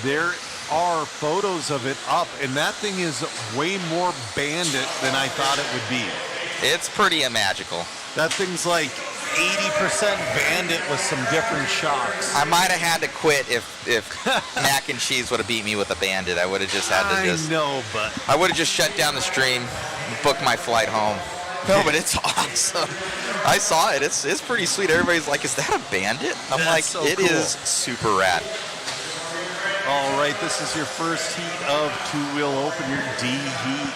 there are photos of it up, and that thing is way more Bandit than I thought it would be. It's pretty magical. That thing's like 80% Bandit with some different shocks. I might have had to quit if Mac and Cheese would have beat me with a Bandit. I would have just had to I know, but I would have just shut down the stream, booked my flight home. No, but it's awesome. I saw it. It's pretty sweet. Everybody's like, "Is that a Bandit?" I'm That's like, so "It cool. is super rad." All right, this is your first heat of two-wheel open, your D heat.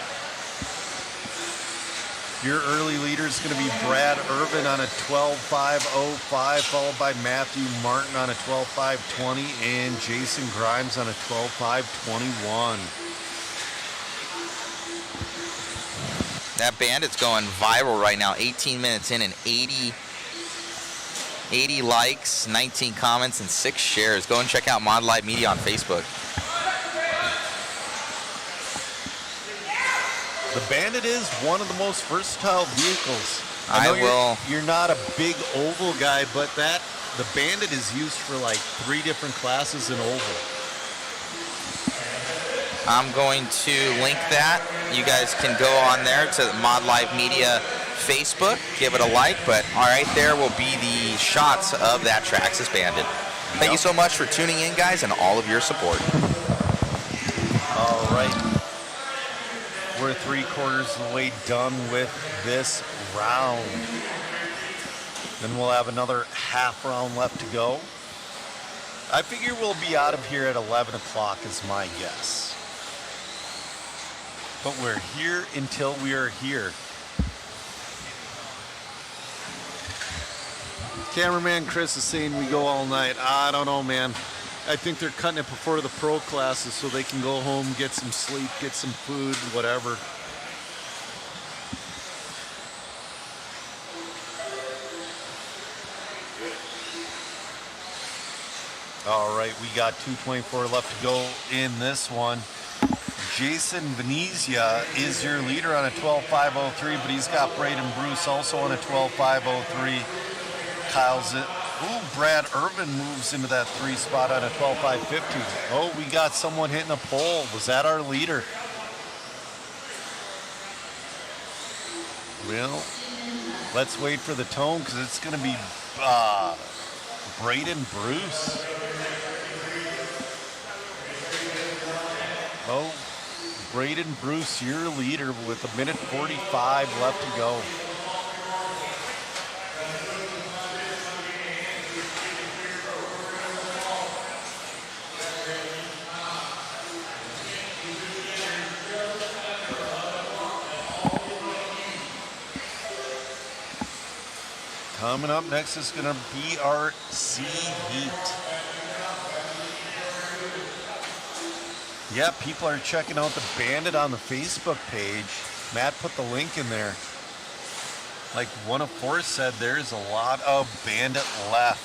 Your early leader is going to be Brad Irvin on a 12.505, followed by Matthew Martin on a 12.520, and Jason Grimes on a 12.521. That Bandit's going viral right now. 18 minutes in and 80 likes, 19 comments, and 6 shares. Go and check out Mod Live Media on Facebook. The Bandit is one of the most versatile vehicles. I know will. You're not a big oval guy, but the Bandit is used for like 3 different classes in oval. I'm going to link that. You guys can go on there to the Mod Live Media Facebook, give it a like, but right there will be the shots of that Traxxas Bandit. Thank you so much for tuning in, guys, and all of your support. All right. We're 3/4 of the way done with this round. Then we'll have another half round left to go. I figure we'll be out of here at 11 o'clock is my guess. But we're here until we are here. Cameraman Chris is saying we go all night. I don't know, man. I think they're cutting it before the pro classes so they can go home, get some sleep, get some food, whatever. All right, we got 2:24 left to go in this one. Jason Venezia is your leader on a 12.503, but he's got Braden Bruce also on a 12.503. Kyle's it. Ooh, Brad Irvin moves into that 3 spot on a 12.550. Oh, we got someone hitting a pole. Was that our leader? Well, let's wait for the tone because it's going to be Braden Bruce. Oh, Braden Bruce, your leader with 1:45 left to go. Coming up next is going to be our C Heat. Yeah, people are checking out the Bandit on the Facebook page. Matt put the link in there. Like one of four said, there's a lot of Bandit left.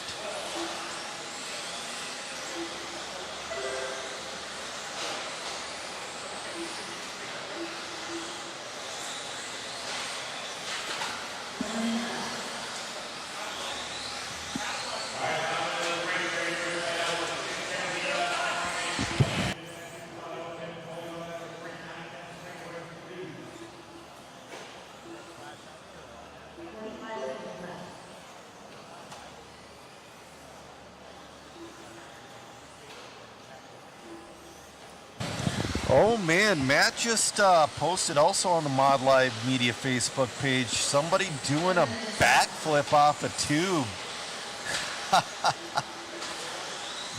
Oh man, Matt just posted also on the Mod Live Media Facebook page, somebody doing a backflip off a tube.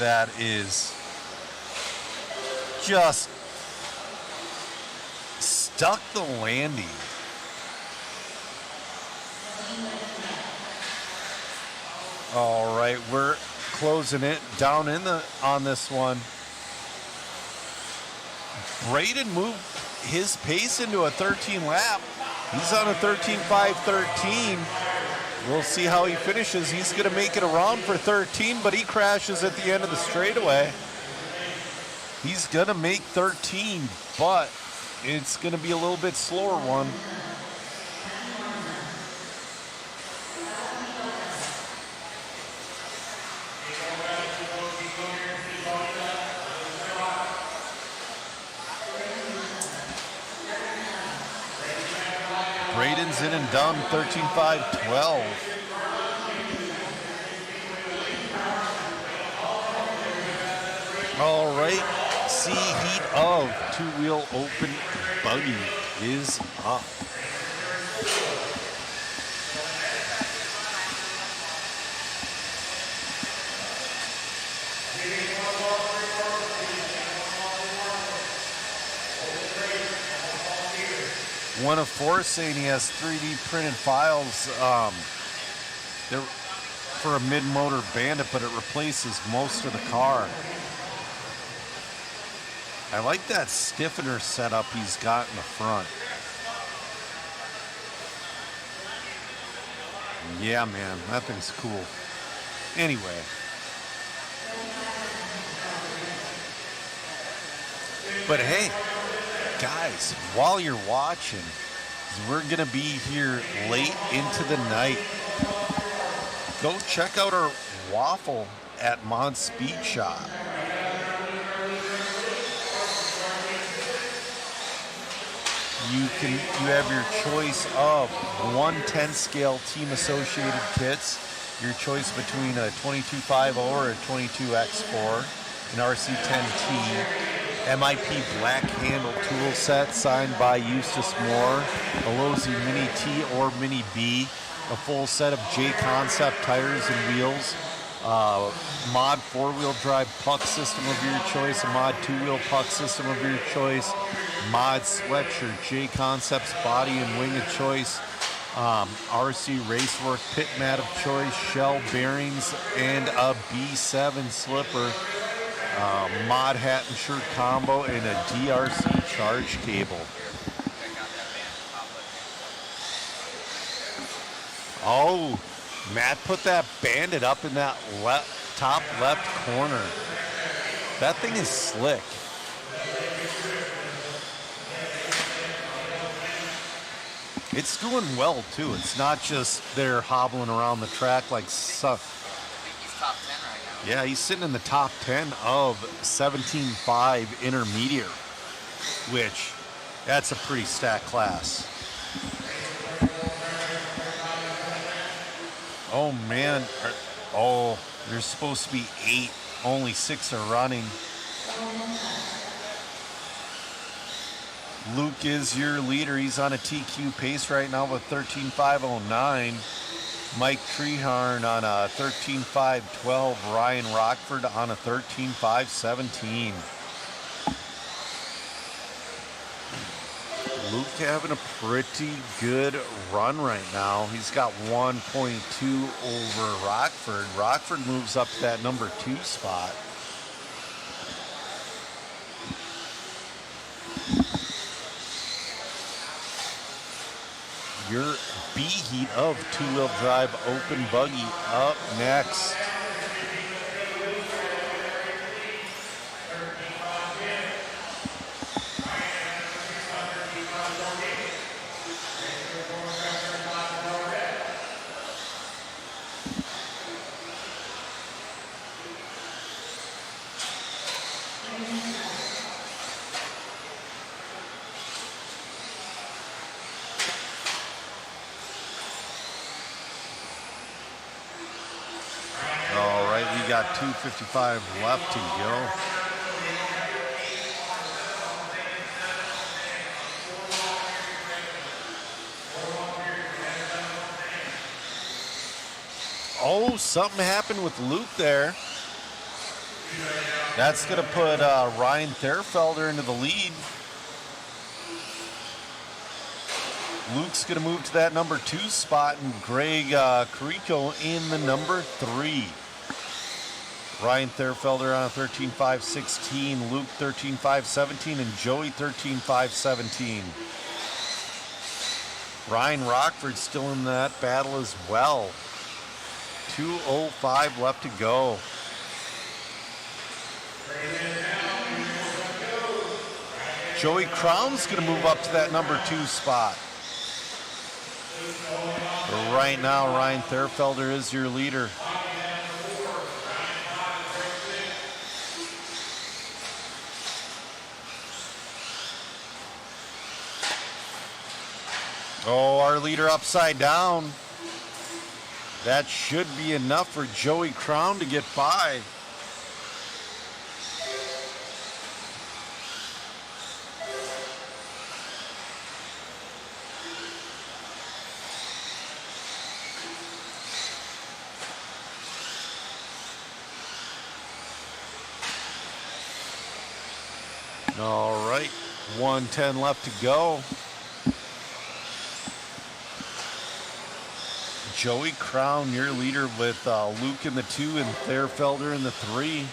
That is just stuck the landing. All right, we're closing it down on this one. Braden moved his pace into a 13 lap. He's on a 13.513. We'll see how he finishes. He's going to make it around for 13, but he crashes at the end of the straightaway. He's going to make 13, but it's going to be a little bit slower one. Braden's in and done, 13.512. All right, C Heat of two-wheel open buggy is up. One of four saying he has 3D printed files for a mid-motor Bandit, but it replaces most of the car. I like that stiffener setup he's got in the front. Yeah, man, that thing's cool. Anyway. But hey, guys, while you're watching, we're gonna be here late into the night. Go check out our waffle at Mod Speed Shop. you have your choice of 1/10 scale team associated kits, your choice between a 2250 or a 22X4, an RC10T, MIP black handle tool set signed by Eustace Moore, a Losi Mini T or Mini B, a full set of JConcepts tires and wheels, mod 4-wheel drive puck system of your choice, a mod 2-wheel puck system of your choice, mod sweatshirt, JConcepts body and wing of choice, RC Racework pit mat of choice, shell bearings, and a B7 slipper, mod hat and shirt combo, and a DRC charge cable. Oh, Matt put that Bandit up in that top left corner. That thing is slick. It's doing well too. It's not just they're hobbling around the track like suck. He's top 10 right now. Yeah, he's sitting in the top 10 of 17.5 intermediate, which that's a pretty stacked class. Oh man, oh, there's supposed to be 8, only 6 are running. Luke is your leader. He's on a TQ pace right now with 13.509. Mike Treharn on a 13.512. Ryan Rockford on a 13.517. Luke having a pretty good run right now. He's got 1.2 over Rockford. Rockford moves up to that number 2 spot. Your B-Heat of 2-wheel drive open buggy up next. We got 2:55 left to go. Oh, something happened with Luke there. That's going to put Ryan Therfelder into the lead. Luke's going to move to that number 2 spot, and Greg Carrico in the number 3. Ryan Therfelder on a 13.516, Luke 13.517, and Joey 13.517. Ryan Rockford still in that battle as well. 2:05 left to go. Joey Crown's going to move up to that number 2 spot. But right now, Ryan Therfelder is your leader. Oh, our leader upside down. That should be enough for Joey Crown to get by. All right, 1:10 left to go. Joey Crown, your leader, with Luke in the 2 and Therfelder in the 3.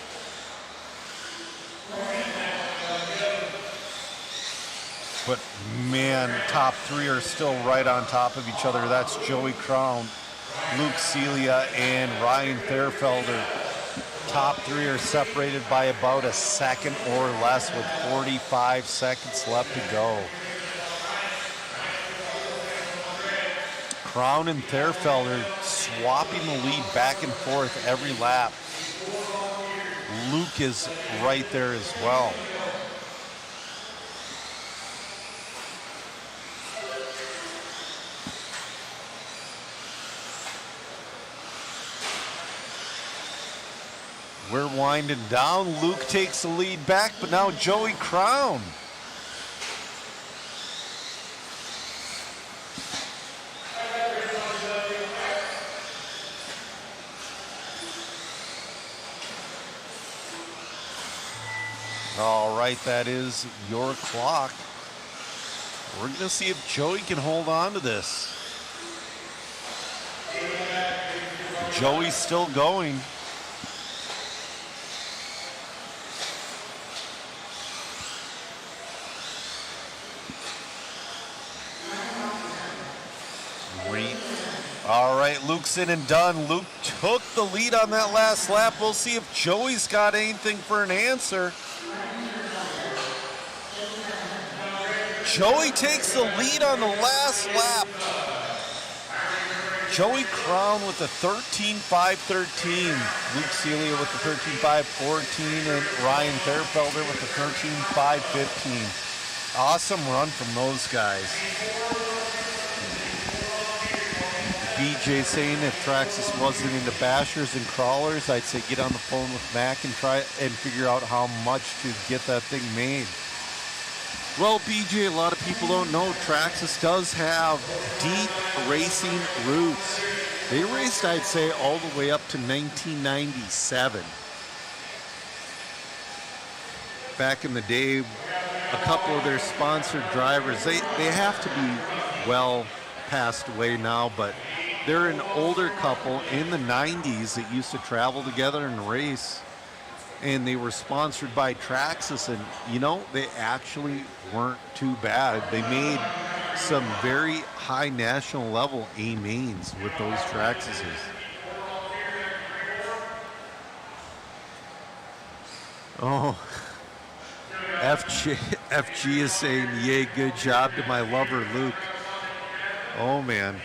But man, top 3 are still right on top of each other. That's Joey Crown, Luke Celia, and Ryan Therfelder. Top 3 are separated by about a second or less with 45 seconds left to go. Crown and Therfelder swapping the lead back and forth every lap. Luke is right there as well. We're winding down. Luke takes the lead back, but now Joey Crown. All right, that is your clock. We're going to see if Joey can hold on to this. Joey's still going. All right, Luke's in and done. Luke took the lead on that last lap. We'll see if Joey's got anything for an answer. Joey takes the lead on the last lap. Joey Crown with the 13.513. Luke Celia with the 13.514 and Ryan Fairfelder with the 13.515. Awesome run from those guys. BJ saying if Traxxas wasn't into bashers and crawlers, I'd say get on the phone with Mac and try and figure out how much to get that thing made. Well, BJ, a lot of people don't know Traxxas does have deep racing roots. They raced, I'd say, all the way up to 1997. Back in the day, a couple of their sponsored drivers, they have to be well passed away now, but they're an older couple in the 90s that used to travel together and race, and they were sponsored by Traxxas, and you know, they actually weren't too bad. They made some very high national level A mains with those Traxxases. Oh, FG is saying, yay, good job to my lover, Luke. Oh, man.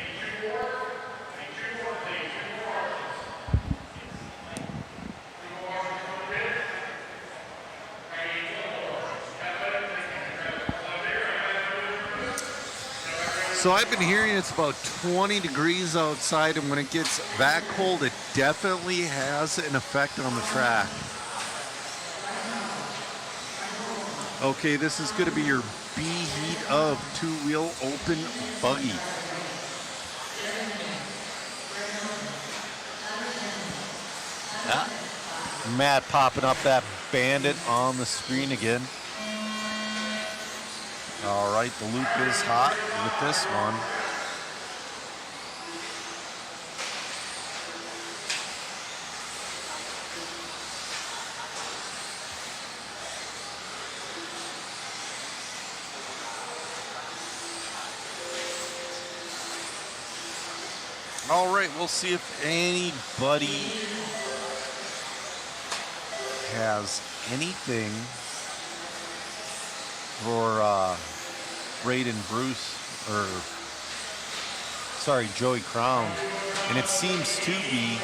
So I've been hearing it's about 20 degrees outside, and when it gets that cold, it definitely has an effect on the track. Okay, this is going to be your B heat of two-wheel open buggy. Matt popping up that bandit on the screen again. All right, the loop is hot with this one. All right, we'll see if anybody has anything for Braden Bruce, or sorry, Joey Crown, and it seems to be.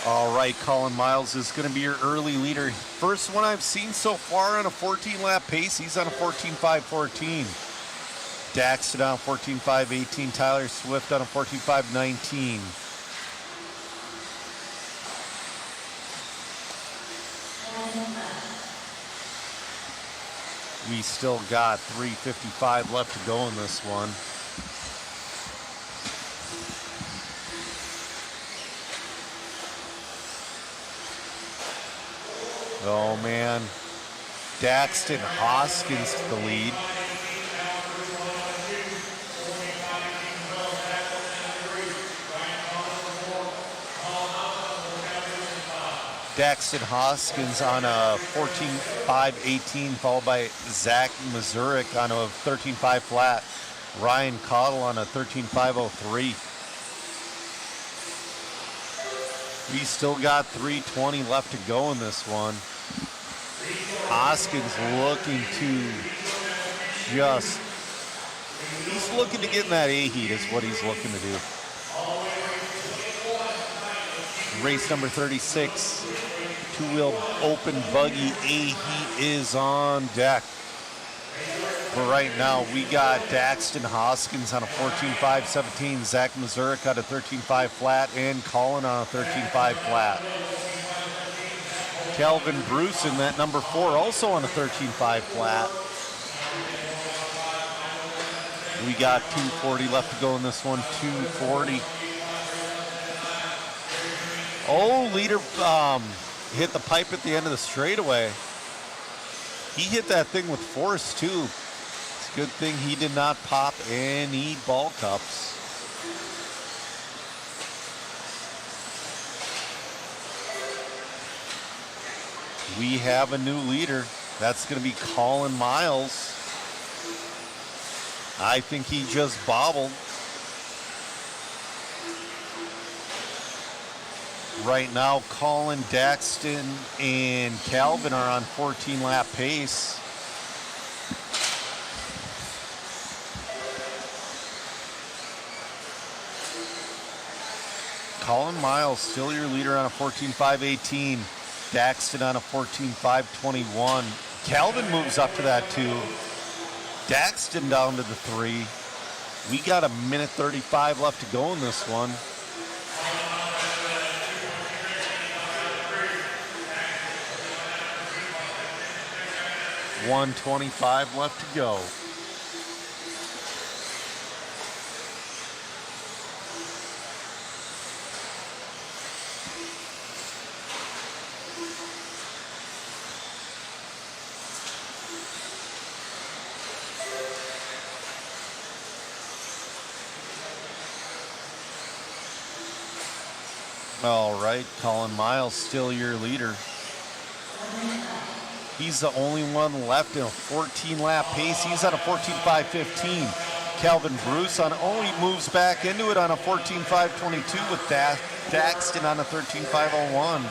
All right, Colin Miles is going to be your early leader. First one I've seen so far on a 14-lap pace. He's on a 14.514. Daxton on 14.518. Tyler Swift on a 14.519. We still got 3:55 left to go in this one. Oh man, Daxton Hoskins to the lead. Daxton Hoskins on a 14.518, followed by Zach Mazurik on a 13.5 flat. Ryan Cottle on a 13.503. We still got 3:20 left to go in this one. Hoskins looking to he's looking to get in that A heat is what he's looking to do. Race number 36, two-wheel open buggy A heat is on deck. But right now, we got Daxton Hoskins on a 14.5.17, Zach Mazurik on a 13.5 flat, and Colin on a 13.5 flat. Calvin Bruce in that number 4 also on a 13.5 flat. We got 2:40 left to go in this one, 2:40. Oh, leader hit the pipe at the end of the straightaway. He hit that thing with force too. It's a good thing he did not pop any ball cups. We have a new leader. That's going to be Colin Miles. I think he just bobbled. Right now, Colin, Daxton, and Calvin are on 14-lap pace. Colin Miles still your leader on a 14.5.18. Daxton on a 14.5.21. Calvin moves up to that 2. Daxton down to the 3. We got a minute 35 left to go in this one. $125 left to go. All right, Colin Miles still your leader. He's the only one left in a 14-lap pace. He's at a 14.5.15. Calvin Bruce on, he moves back into it on a 14.5.22 with Daxton on a 13.5.01.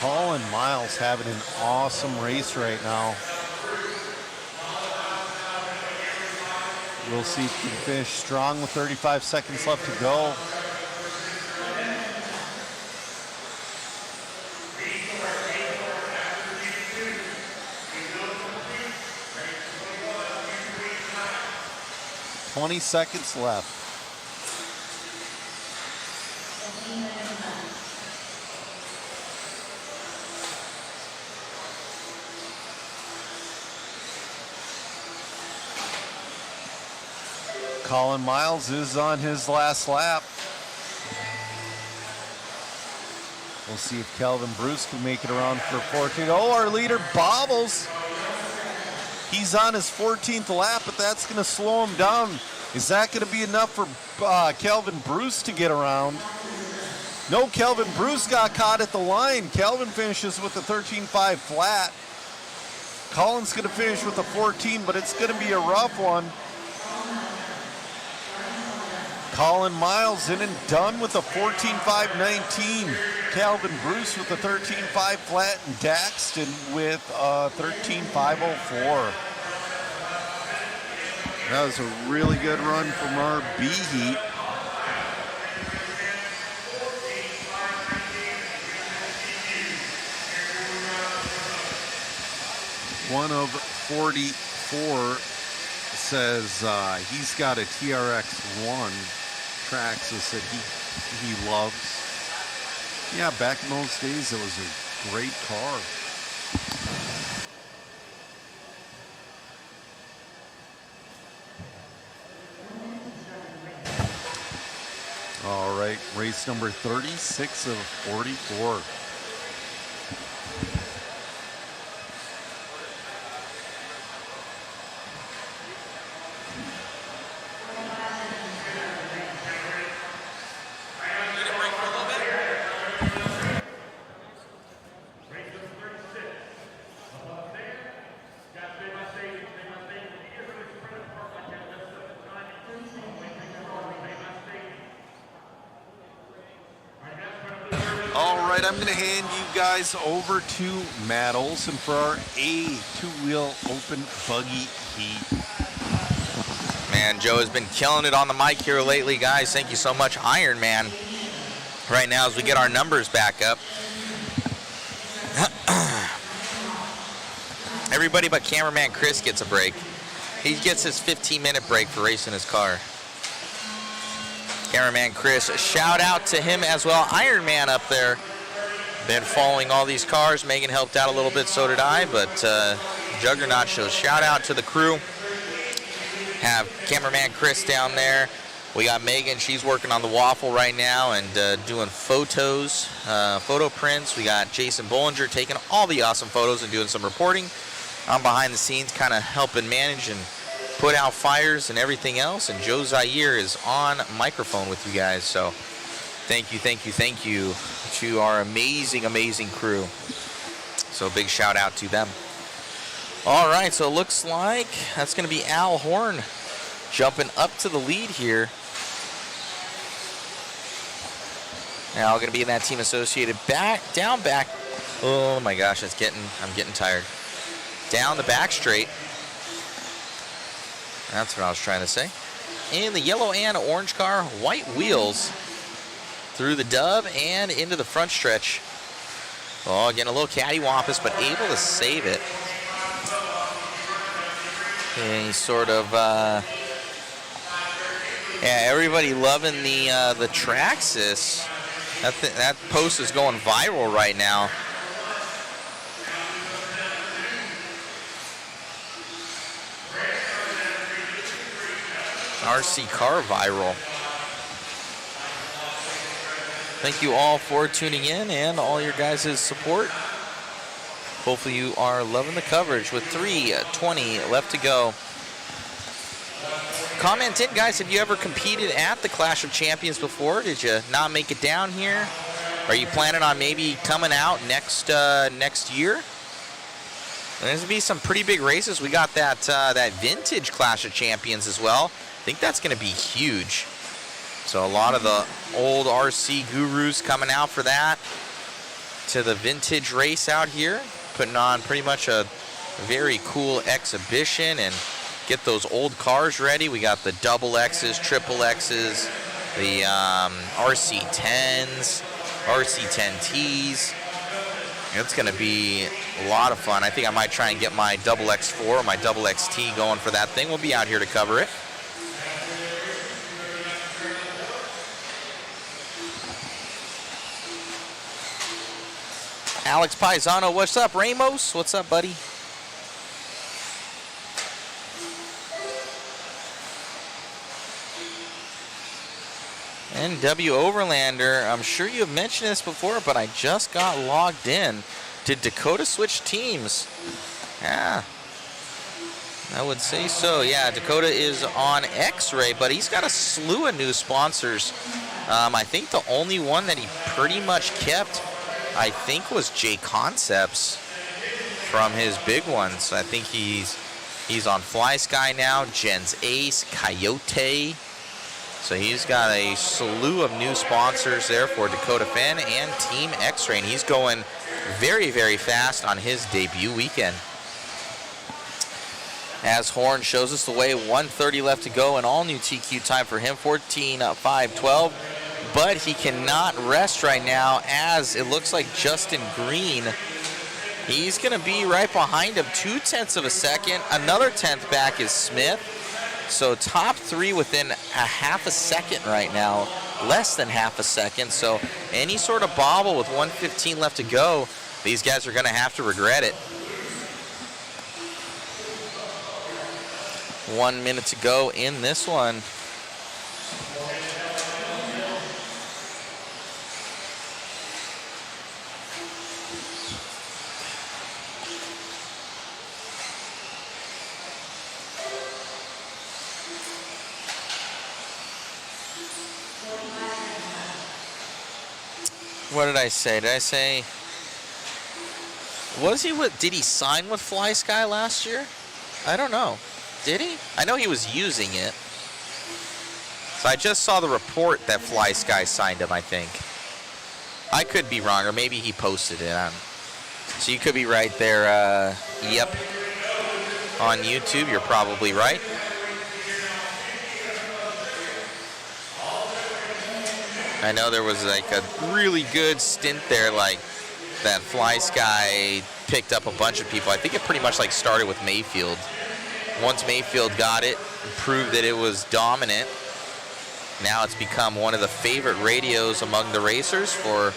Colin Miles having an awesome race right now. We'll see if he can finish strong with 35 seconds left to go. $20 seconds left. Colin Miles is on his last lap. We'll see if Calvin Bruce can make it around for 14. Oh, our leader bobbles. He's on his 14th lap, but that's going to slow him down. Is that going to be enough for Calvin Bruce to get around? No, Calvin Bruce got caught at the line. Calvin finishes with a 13.5 flat. Colin's going to finish with a 14, but it's going to be a rough one. Colin Miles in and done with a 14.5.19. Calvin Bruce with a 13.5 flat, and Daxton with a 13.504. That was a really good run from our B heat. One of 44 says he's got a TRX-1 Traxxas that he loves. Yeah, back in those days, it was a great car. All right, race number 36 of 44. I'm going to hand you guys over to Matt Olson for our A two-wheel open buggy heat. Man, Joe has been killing it on the mic here lately, guys. Thank you so much, Iron Man. Right now, as we get our numbers back up, Everybody but cameraman Chris gets a break. He gets his 15-minute break for racing his car. Cameraman Chris, shout out to him as well. Iron Man up there. Been following all these cars. Megan helped out a little bit, so did I, but Juggernaut shows shout out to the crew. Have cameraman Chris down there. We got Megan, she's working on the waffle right now and doing photos, photo prints. We got Jason Bollinger taking all the awesome photos and doing some reporting. I'm behind the scenes kind of helping manage and put out fires and everything else. And Joe Zaire is on microphone with you guys. So thank you to our amazing, amazing crew. So big shout out to them. All right, so it looks like that's going to be Al Horn jumping up to the lead here. Now going to be in that team associated down back. Oh my gosh, I'm getting tired. Down the back straight. That's what I was trying to say. In the yellow and orange car, white wheels through the dub and into the front stretch. Oh, again, a little cattywampus, but able to save it. And he's sort of, yeah, everybody loving the Traxxas. That post is going viral right now. RC car viral. Thank you all for tuning in and all your guys' support. Hopefully you are loving the coverage with 3:20 left to go. Comment in, guys, have you ever competed at the Clash of Champions before? Did you not make it down here? Are you planning on maybe coming out next year? There's going to be some pretty big races. We got that vintage Clash of Champions as well. I think that's going to be huge. So a lot of the old RC gurus coming out for that. To the vintage race out here. Putting on pretty much a very cool exhibition and get those old cars ready. We got the double X's, triple X's, the RC10s, RC10Ts. It's going to be a lot of fun. I think I might try and get my double X4 or my double XT going for that thing. We'll be out here to cover it. Alex Paisano, what's up? Ramos, what's up, buddy? NW Overlander, I'm sure you have mentioned this before, but I just got logged in. Did Dakota switch teams? Yeah, I would say so. Yeah, Dakota is on X-Ray, but he's got a slew of new sponsors. I think the only one that he pretty much kept, I think, was JConcepts from his big ones. I think he's on Fly Sky now, Jen's Ace, Coyote. So he's got a slew of new sponsors there for Dakota Fenn and Team X-Ray. And he's going very, very fast on his debut weekend. As Horn shows us the way, 1:30 left to go, an all-new TQ time for him, 14:5:12. But he cannot rest right now, as it looks like Justin Green, he's going to be right behind him, 0.2 of a second. Another 10th back is Smith. So top three within a half a second right now, less than half a second. So any sort of bobble with 1:15 left to go, these guys are going to have to regret it. 1 minute to go in this one. What did I say? Did I say, did he sign with Fly Sky last year? I don't know. Did he? I know he was using it. So I just saw the report that Fly Sky signed him, I think. I could be wrong, or maybe he posted it. So you could be right there. Yep. On YouTube, you're probably right. I know there was like a really good stint there, like that Fly Sky picked up a bunch of people. I think it pretty much like started with Mayfield. Once Mayfield got it, proved that it was dominant, now it's become one of the favorite radios among the racers for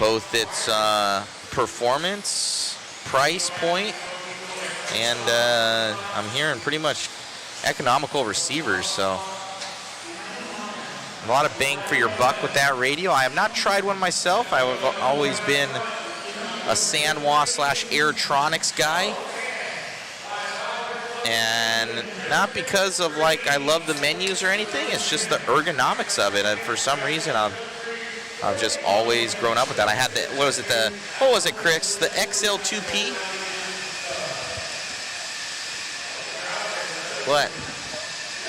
both its performance, price point, and I'm hearing pretty much economical receivers, so a lot of bang for your buck with that radio. I have not tried one myself. I've always been a Sanwa/Airtronics guy, and not because of like I love the menus or anything. It's just the ergonomics of it. And for some reason, I've just always grown up with that. I had the what was it, Chris? The XL2P. What?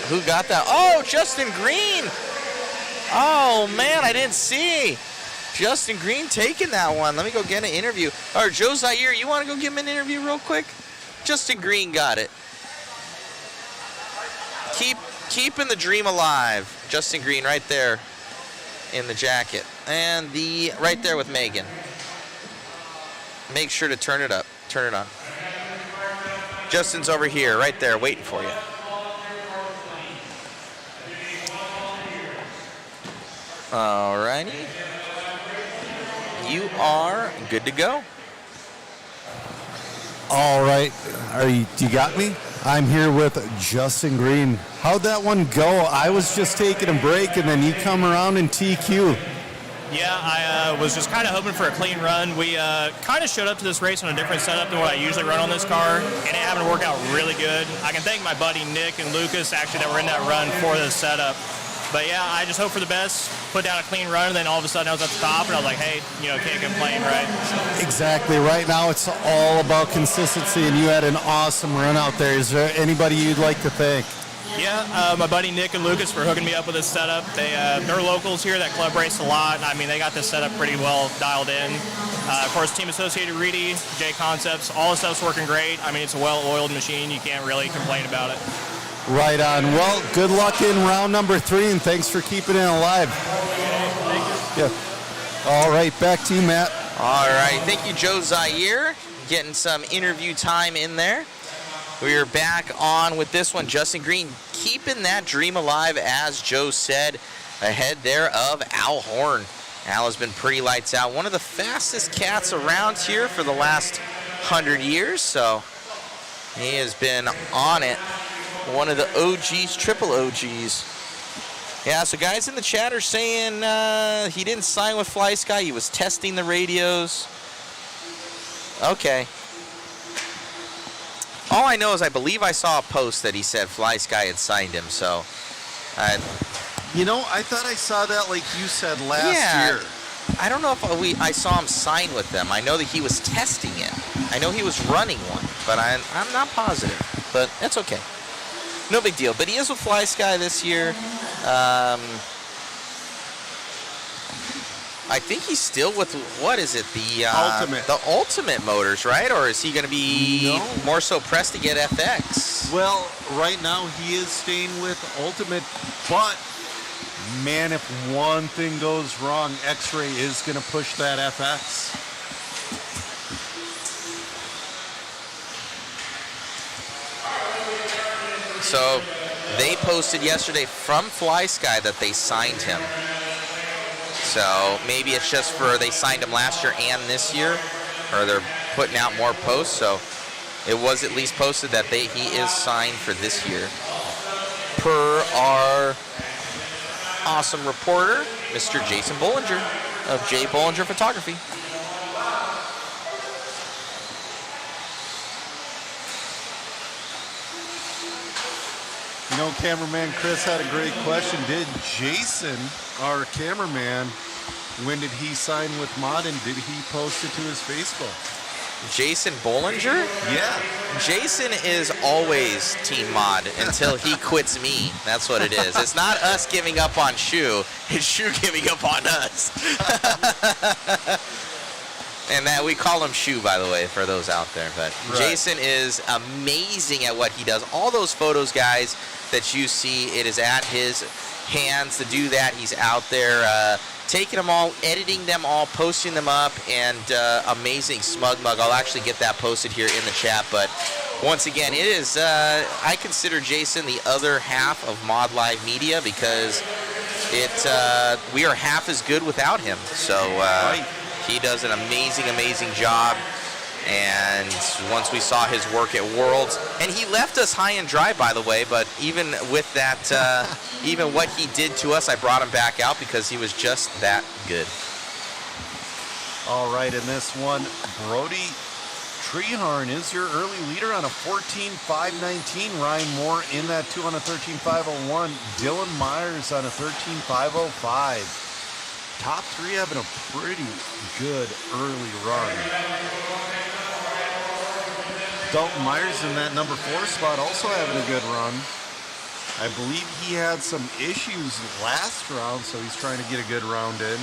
Who got that? Oh, Justin Green. Oh, man, I didn't see. Justin Green taking that one. Let me go get an interview. All right, Joe Zaire, you want to go give him an interview real quick? Justin Green got it. Keeping the dream alive. Justin Green right there in the jacket. And the right there with Megan. Make sure to turn it up. Turn it on. Justin's over here, right there, waiting for you. Alrighty. You are good to go. All right. You got me? I'm here with Justin Green. How'd that one go? I was just taking a break, and then you come around in TQ. Yeah, I was just kind of hoping for a clean run. We kind of showed up to this race on a different setup than what I usually run on this car, and it happened to work out really good. I can thank my buddy Nick and Lucas, actually, that were in that run for this setup. But yeah, I just hope for the best, put down a clean run, and then all of a sudden I was at the top, and I was like, hey, can't complain, right? So. Exactly. Right now it's all about consistency, and you had an awesome run out there. Is there anybody you'd like to thank? Yeah, my buddy Nick and Lucas for hooking me up with this setup. They're locals here that club race a lot. I mean, they got this setup pretty well dialed in. Of course, Team Associated Reedy, JConcepts, all the stuff's working great. I mean, it's a well-oiled machine. You can't really complain about it. Right on. Well, good luck in round number 3, and thanks for keeping it alive. Thank you. Yeah. All right, back to you, Matt. All right, thank you, Joe Zaire. Getting some interview time in there. We're back on with this one. Justin Green keeping that dream alive, as Joe said, ahead there of Al Horn. Al has been pretty lights out. One of the fastest cats around here for the last 100 years, so he has been on it. One of the OGs, triple OGs. Yeah, so guys in the chat are saying he didn't sign with Fly Sky. He was testing the radios. Okay. All I know is I believe I saw a post that he said Fly Sky had signed him, so. I thought I saw that like you said last year. I don't know if I saw him sign with them. I know that he was testing it. I know he was running one, but I'm not positive. But that's okay. No big deal. But he is with Fly Sky this year. I think he's still with, what is it? The Ultimate. The Ultimate Motors, right? Or is he going to be more so pressed to get FX? Well, right now he is staying with Ultimate, but man, if one thing goes wrong, X-Ray is going to push that FX. So they posted yesterday from Fly Sky that they signed him. So maybe it's just for they signed him last year and this year, or they're putting out more posts. So it was at least posted that he is signed for this year. Per our awesome reporter, Mr. Jason Bollinger of J. Bollinger Photography. Cameraman Chris had a great question. Did Jason, our cameraman, when did he sign with Mod, and did he post it to his Facebook? Jason Bollinger? Yeah. Jason is always Team Mod until he quits me. That's what it is. It's not us giving up on Shu. It's Shu giving up on us. And that we call him Shu, by the way, for those out there. But right. Jason is amazing at what he does. All those photos, guys, that you see, it is at his hands to do that. He's out there taking them all, editing them all, posting them up, and amazing smug mug. I'll actually get that posted here in the chat. But once again, it is, I consider Jason the other half of Mod Live Media because we are half as good without him. So he does an amazing job. And once we saw his work at Worlds, and he left us high and dry, by the way, but even with that, even what he did to us, I brought him back out because he was just that good. All right, in this one, Brody Treharn is your early leader on a 14.519. Ryan Moore in that 2 on a 13.501. Dylan Myers on a 13.505. Top three having a pretty good early run. Dalton Myers in that number 4 spot also having a good run. I believe he had some issues last round, so he's trying to get a good round in.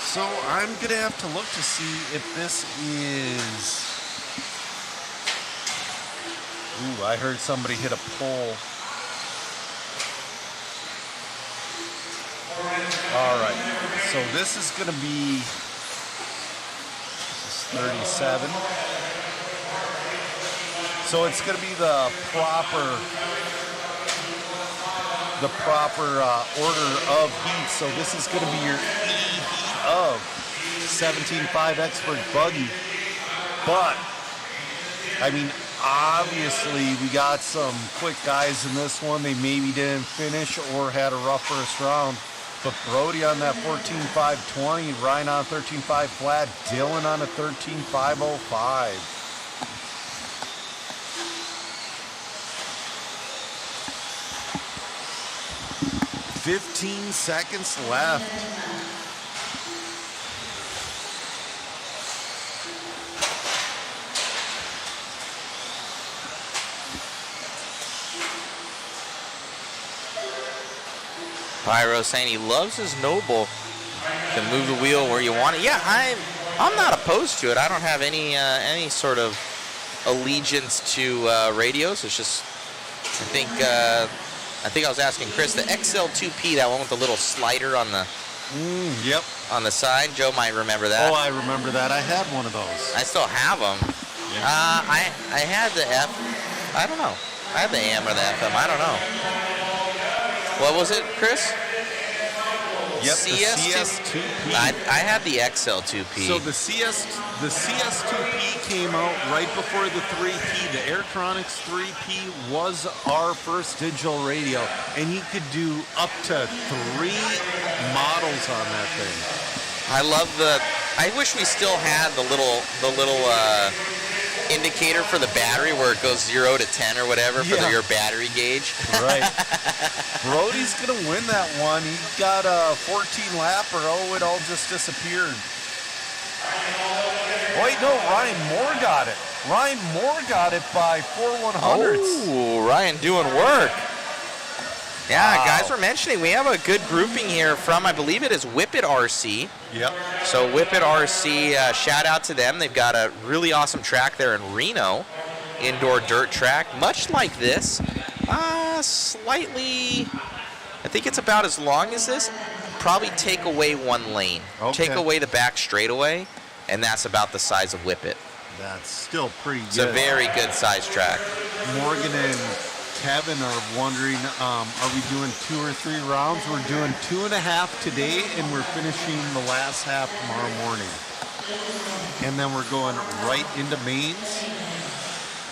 So I'm going to have to look to see if this is... Ooh, I heard somebody hit a pole. All right, so this is going to be 37. So it's going to be the proper order of heat. So this is going to be your E heat of 17.5 Expert Buggy. But, I mean, obviously we got some quick guys in this one. They maybe didn't finish or had a rough first round. But Brody on that 14.520, Ryan on 13.5 flat, Dylan on a 13.505. 15 seconds left. Pyro saying he loves his Noble. Can move the wheel where you want it. Yeah, I'm not opposed to it. I don't have any sort of allegiance to radios. It's just I think I was asking Chris, the XL2P, that one with the little slider on the Yep. on the side. Joe might remember that. Oh, I remember that. I had one of those. I still have them. Yeah. I had the F. I don't know. I had the AM or the FM. I don't know. What was it, Chris? Yep, CS2P. I had the XL2P. So the CS2P came out right before the 3P. The Airtronics 3P was our first digital radio, and you could do up to 3 models on that thing. I love I wish we still had the little indicator for the battery where it goes 0 to 10 or whatever for your battery gauge. Right. Brody's going to win that one. He got a 14 lapper. Oh, it all just disappeared. Wait, no, Ryan Moore got it. Ryan Moore got it by 4 100ths. Oh, Ryan doing work. Yeah, Wow. guys were mentioning we have a good grouping here from, I believe it is Whip It RC. Yep. So Whip It RC, shout out to them. They've got a really awesome track there in Reno, indoor dirt track, much like this. Slightly, I think it's about as long as this. Probably take away 1 lane. Okay. Take away the back straightaway, and that's about the size of Whip It. That's still pretty It's good. a very good size track. Morgan and Kevin are wondering, are we doing 2 or 3 rounds? We're doing 2.5 today, and we're finishing the last half tomorrow morning. And then we're going right into mains.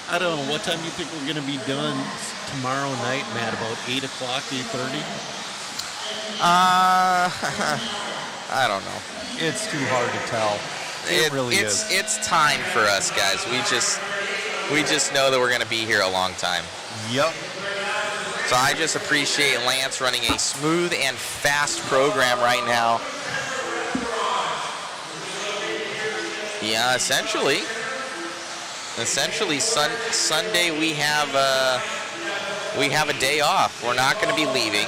I don't know, what time do you think we're going to be done tomorrow night, Matt? About 8 o'clock, 8:30? I don't know. It's too hard to tell. It really is. It's time for us, guys. We just know that we're going to be here a long time. Yep. So I just appreciate Lance running a smooth and fast program right now. Yeah, essentially Sunday we have a day off. We're not going to be leaving.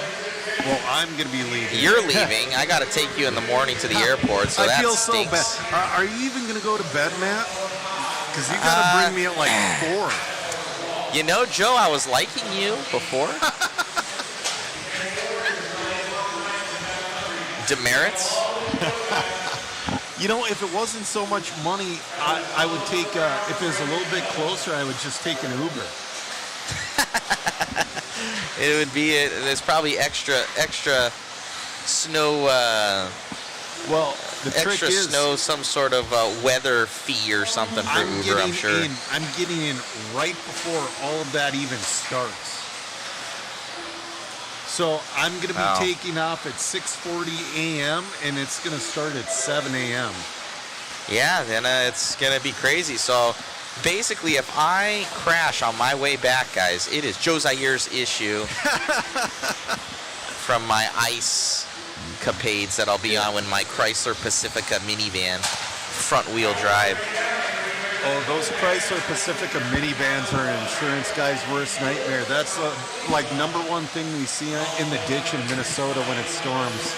Well, I'm going to be leaving. You're leaving. I got to take you in the morning to the airport, so I that feel stinks. so bad. Are you even going to go to bed, Matt? Because you got to bring me at like 4. You know, Joe, I was liking you before. Demerits? You know, if it wasn't so much money, I would take, if it was a little bit closer, I would just take an Uber. It would be, there's probably extra snow, well, the trick extra is, snow, some sort of weather fee or something for Uber, I'm sure. I'm getting in right before all of that even starts. So I'm going to be taking off at 6:40 a.m. and it's going to start at 7 a.m. Yeah, then it's going to be crazy. So basically, if I crash on my way back, guys, it is Joe Zaire's issue from my ice capades that I'll be on when my Chrysler Pacifica minivan, front wheel drive. Oh, those Chrysler Pacifica minivans are an insurance guy's worst nightmare. That's like #1 thing we see in the ditch in Minnesota when it storms.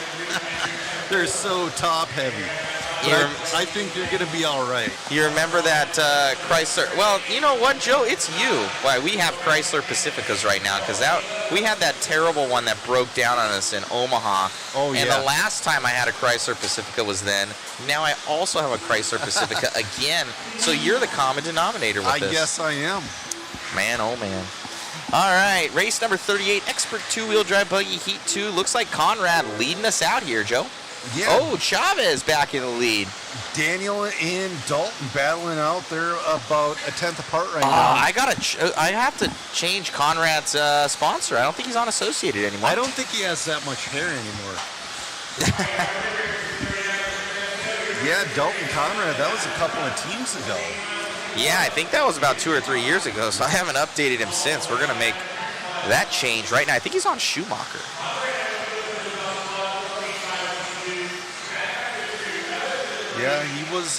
They're so top heavy. I think you're going to be all right. You remember that Chrysler? Well, you know what, Joe? It's you. Why we have Chrysler Pacificas right now because we had that terrible one that broke down on us in Omaha. Oh, yeah. And the last time I had a Chrysler Pacifica was then. Now I also have a Chrysler Pacifica again. So you're the common denominator with this. I guess I am. Man, oh man. All right, race number 38, Expert 2-wheel drive buggy Heat 2. Looks like Conrad leading us out here, Joe. Yeah. Oh, Chavez back in the lead. Daniel and Dalton battling out. They're about a tenth apart right now. I have to change Conrad's sponsor. I don't think he's on Associated anymore. I don't think he has that much hair anymore. Yeah, Dalton Conrad, that was a couple of teams ago. Yeah, I think that was about 2 or 3 years ago, so I haven't updated him since. We're going to make that change right now. I think he's on Schumacher. Yeah, he was,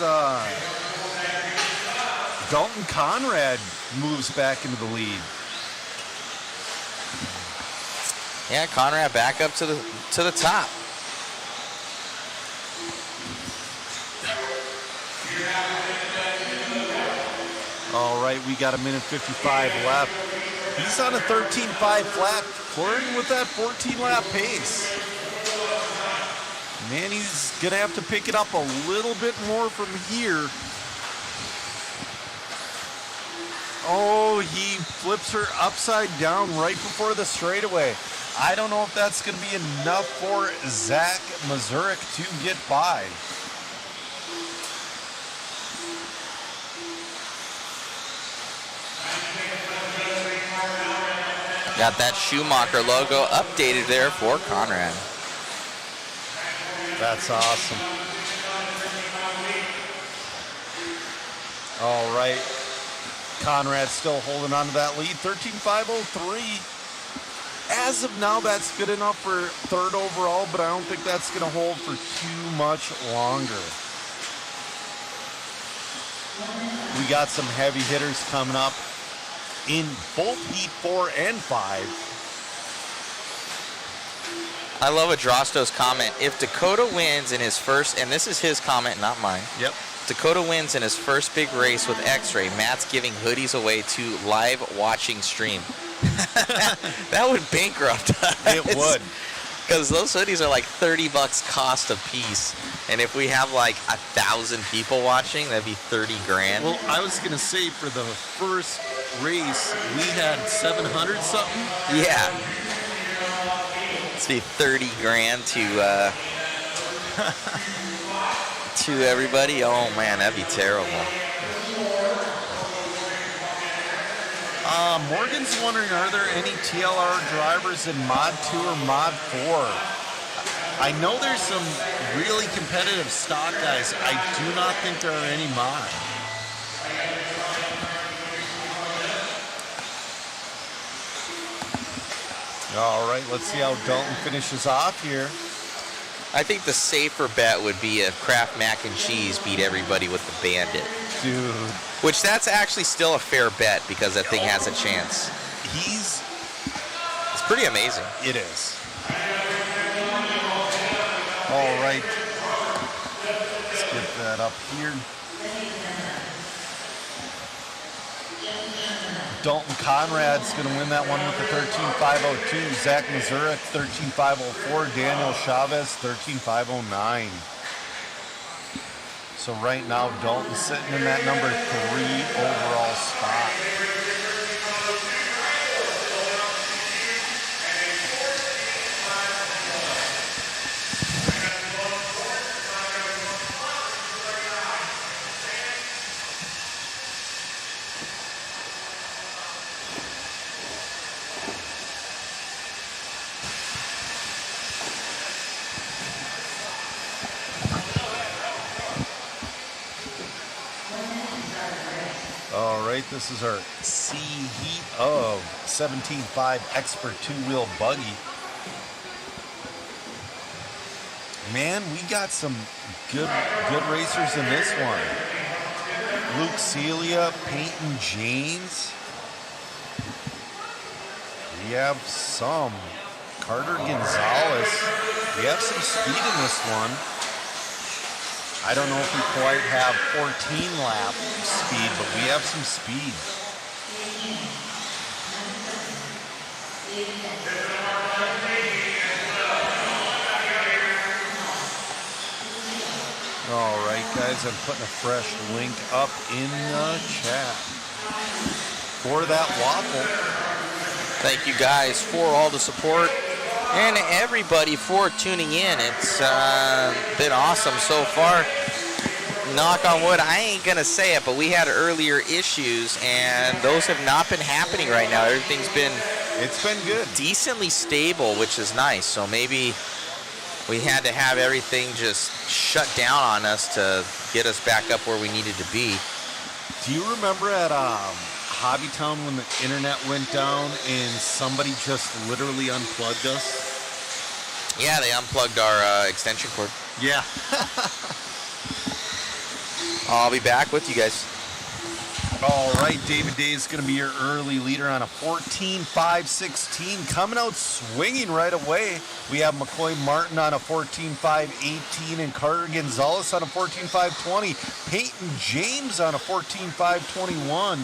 Dalton Conrad moves back into the lead. Yeah, Conrad back up to the top. All right, we got 1:55 left. He's on a 13.5 flat, flirting with that 14-lap pace. Man, he's going to have to pick it up a little bit more from here. Oh, he flips her upside down right before the straightaway. I don't know if that's going to be enough for Zach Mazurek to get by. Got that Schumacher logo updated there for Conrad. That's awesome. All right. Conrad still holding on to that lead, 13.503. As of now, that's good enough for third overall, but I don't think that's going to hold for too much longer. We got some heavy hitters coming up in both Heat 4 and 5. I love Adrasto's comment. If Dakota wins in his first, and this is his comment, not mine. Yep. Dakota wins in his first big race with X-Ray. Matt's giving hoodies away to live watching stream. That would bankrupt us. It would. Because those hoodies are like $30 cost a piece. And if we have like 1,000 people watching, that'd be 30 grand. Well, I was going to say for the first race, we had 700 something. Yeah. It's be 30 grand to everybody. Oh man, that'd be terrible. Morgan's wondering, are there any TLR drivers in Mod 2 or Mod 4? I know there's some really competitive stock guys. I do not think there are any Mod. All right, let's see how Dalton finishes off here. I think the safer bet would be if Kraft Mac and Cheese beat everybody with the Bandit. Dude. Which that's actually still a fair bet because that thing has a chance. It's pretty amazing. It is. All right. Let's get that up here. Dalton Conrad's going to win that one with the 13.502. Zach Mazurek, 13.504. Daniel Chavez, 13.509. So right now, Dalton's sitting in that number 3 overall spot. All right, this is our C heat of 17.5 Expert two-wheel buggy. Man, we got some good racers in this one. Luke Celia, Peyton James. We have some. Carter Gonzalez. We have some speed in this one. I don't know if we quite have 14 lap speed, but we have some speed. All right, guys, I'm putting a fresh link up in the chat for that waffle. Thank you guys for all the support and everybody for tuning in. It's been awesome so far. Knock on wood, I ain't gonna say it, but we had earlier issues and those have not been happening right now. Everything's been good, decently stable, which is nice. So maybe we had to have everything just shut down on us to get us back up where we needed to be. Do you remember at Hobbytown when the internet went down and somebody just literally unplugged us? Yeah, they unplugged our extension cord. Yeah. I'll be back with you guys. All right, David Day is going to be your early leader on a 14.516. Coming out swinging right away. We have McCoy Martin on a 14.518 and Carter Gonzalez on a 14.520. Peyton James on a 14.521.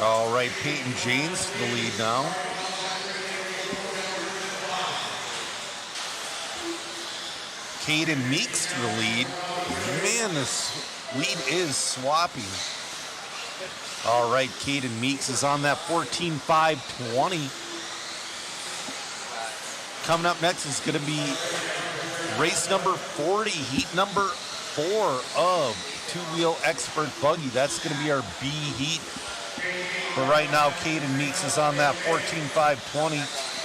All right, Peyton James to the lead now. Caden Meeks to the lead. Man, this lead is swapping. All right, Caden Meeks is on that 14.520. Coming up next is going to be race number 40, heat number 4 of two-wheel expert buggy. That's going to be our B heat. But right now, Caden Meeks is on that 14.520.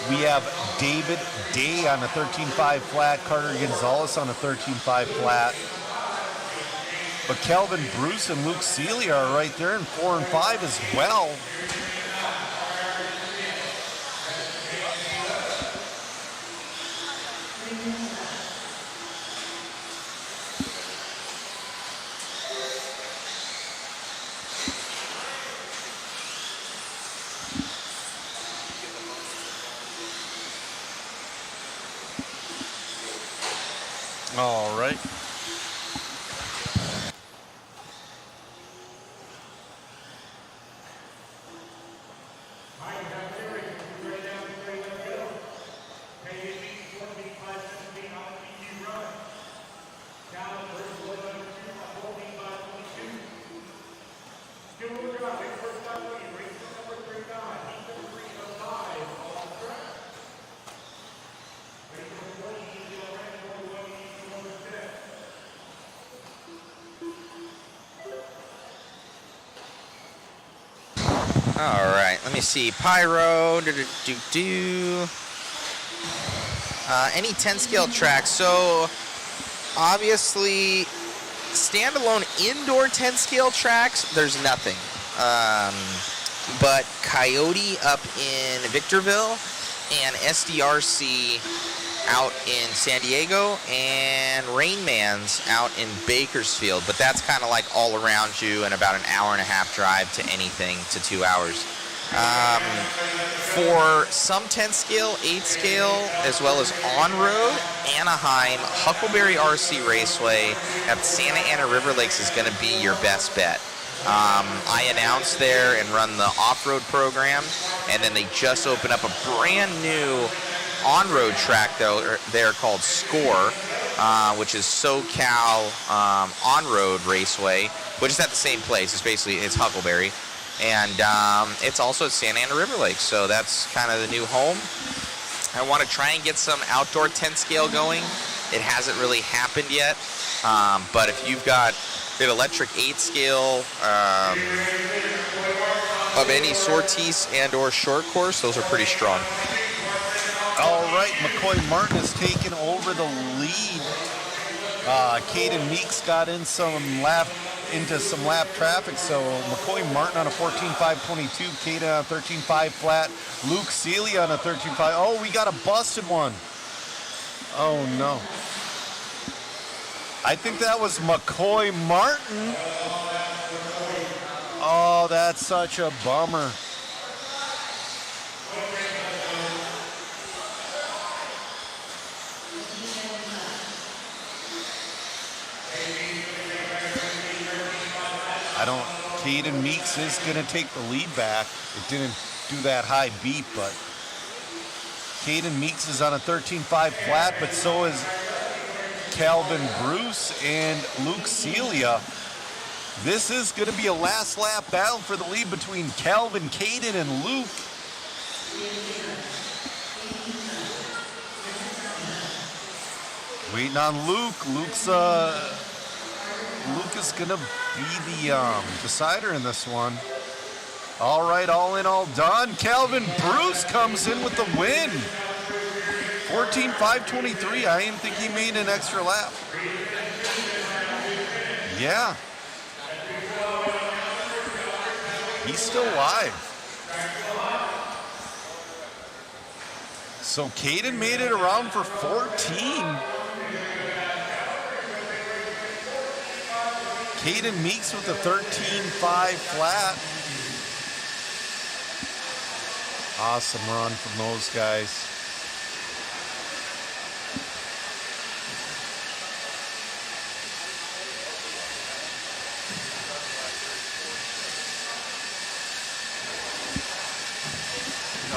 We have David Day on a 13.5 flat, Carter Gonzalez on a 13.5 flat. But Kelvin Bruce and Luke Celia are right there in 4 and 5 as well. All right. All right, let me see. Pyro, any 10 scale tracks. So obviously standalone indoor 10 scale tracks, there's nothing. But Coyote up in Victorville and SDRC out in San Diego, and Rain Man's out in Bakersfield. But that's kind of like all around you and about an hour and a half drive to anything to 2 hours. For some 10 scale, 8 scale, as well as on-road, Anaheim, Huckleberry RC Raceway at Santa Ana River Lakes is going to be your best bet. I announced there and run the off-road program, and then they just opened up a brand new on-road track there called Score, which is SoCal on-road raceway, which is at the same place. It's Huckleberry. And it's also at Santa Ana River Lakes, so that's kind of the new home. I want to try and get some outdoor 10 scale going. It hasn't really happened yet, but if you've got an electric 8 scale of any sorties and or short course, those are pretty strong. All right, McCoy Martin has taken over the lead. Caden Meeks got into some lap traffic, so McCoy Martin on a 14.522, Caden on a 13.5 flat, Luke Celia on a 13.5. Oh, we got a busted one. Oh no. I think that was McCoy Martin. Oh, that's such a bummer. Caden Meeks is going to take the lead back. It didn't do that high beat, but Caden Meeks is on a 13.5 flat, but so is Calvin Bruce and Luke Celia. This is going to be a last lap battle for the lead between Calvin, Caden, and Luke. Waiting on Luke. Luke is going to be the decider in this one. All right, all in, all done. Calvin Bruce comes in with the win. 14.523. I didn't think he made an extra lap. Yeah. He's still live. So Caden made it around for 14. Caden Meeks with a 13.5 flat. Awesome run from those guys.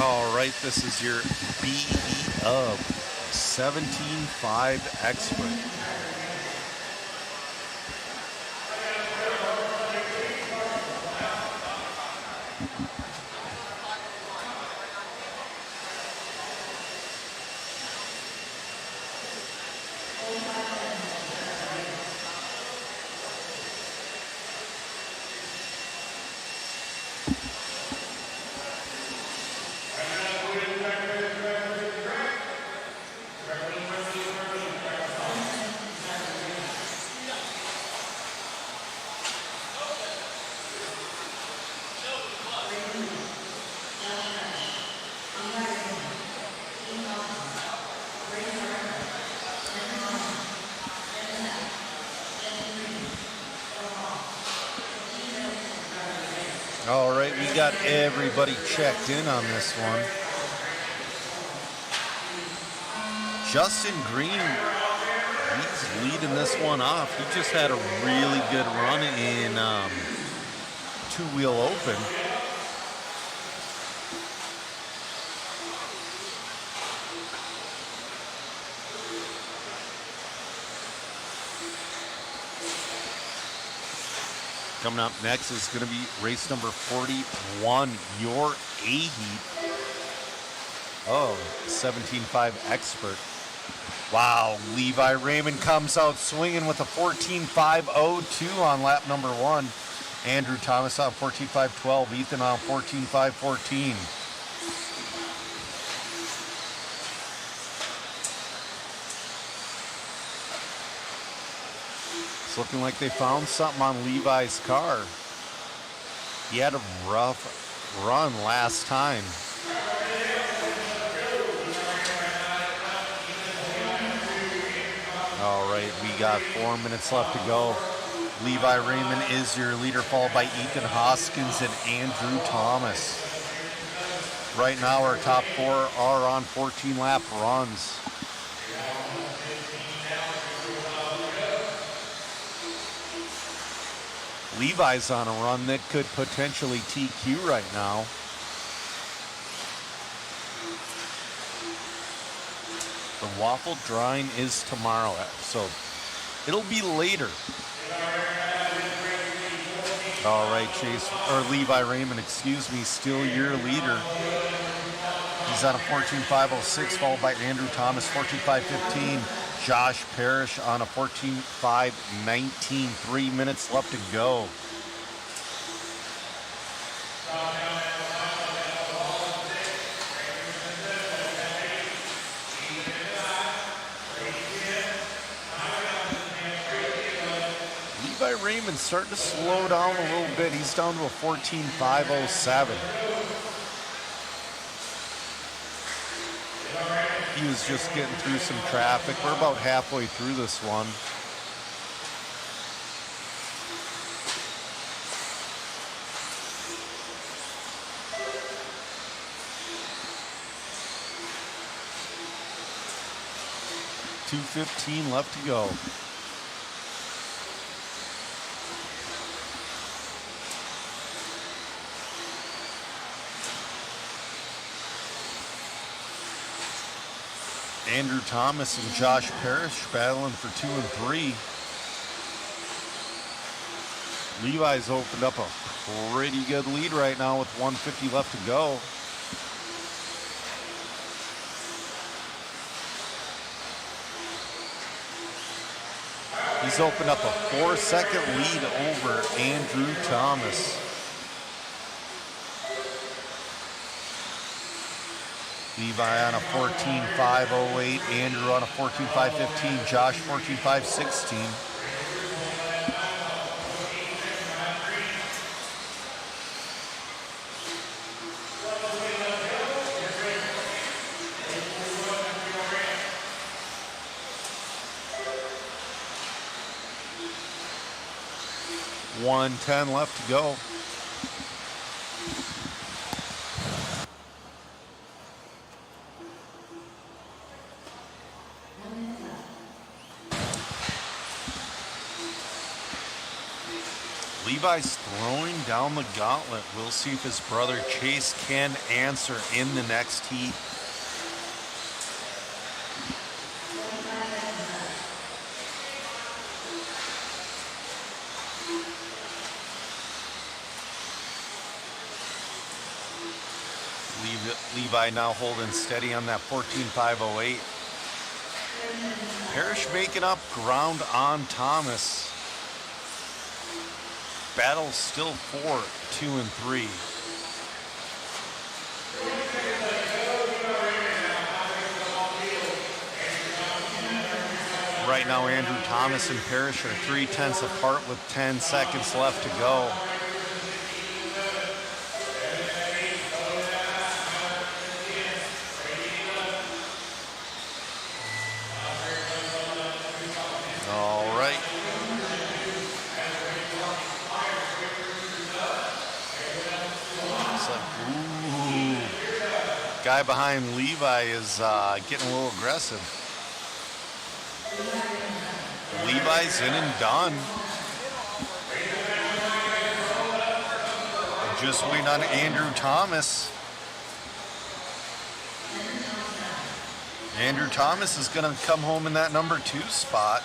All right, this is your BE of 17.5 expert. All right, we got everybody checked in on this one. Justin Green, he's leading this one off. He just had a really good run in two-wheel open. Coming up next is going to be race number 41, your A-Heat. Oh, 17.5 expert. Wow, Levi Raymond comes out swinging with a 14.502 on lap number 1. Andrew Thomas on 14.512, Ethan on 14.514. It's looking like they found something on Levi's car. He had a rough run last time. All right, we got 4 minutes left to go. Levi Raymond is your leader, followed by Ethan Hoskins and Andrew Thomas. Right now, our top 4 are on 14-lap runs. Levi's on a run that could potentially TQ right now. The waffle drying is tomorrow, so it'll be later. All right, Levi Raymond, excuse me, still your leader. He's on a 14.506, followed by Andrew Thomas, 14.515. Josh Parrish on a 14.519. 3 minutes left to go. Levi Raymond starting to slow down a little bit. He's down to a 14.507. He was just getting through some traffic. We're about halfway through this one. $2:15 left to go. Andrew Thomas and Josh Parrish battling for 2 and 3. Levi's opened up a pretty good lead right now with 150 left to go. He's opened up a 4-second lead over Andrew Thomas. Levi on a 14.508, Andrew on a 14.515, Josh 14.516. $1:10 left to go. Levi's throwing down the gauntlet. We'll see if his brother Chase can answer in the next heat. Levi now holding steady on that 14.508. Parrish making up ground on Thomas. Battle still for 2 and 3. Right now, Andrew Thomas and Parrish are 0.3 apart with 10 seconds left to go. Guy behind Levi is getting a little aggressive. Levi's in and done. Just waiting on Andrew Thomas. Andrew Thomas is going to come home in that number 2 spot.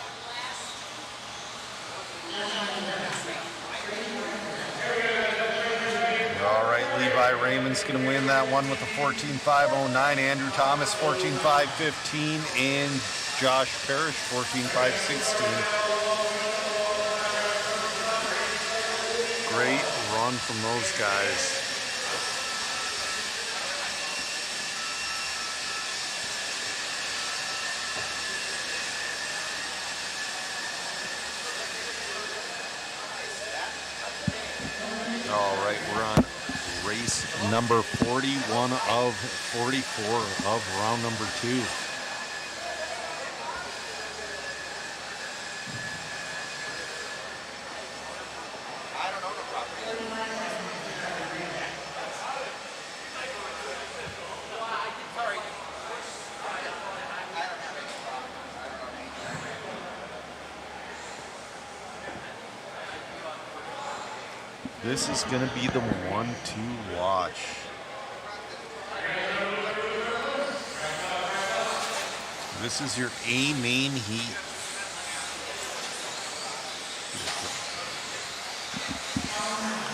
Levi Raymond's going to win that one with a 14.509. Andrew Thomas 14.515 and Josh Parrish 14.516. Great run from those guys. All right, we're on race number 41 of 44 of round number 2. This is going to be the one to watch. This is your A main heat.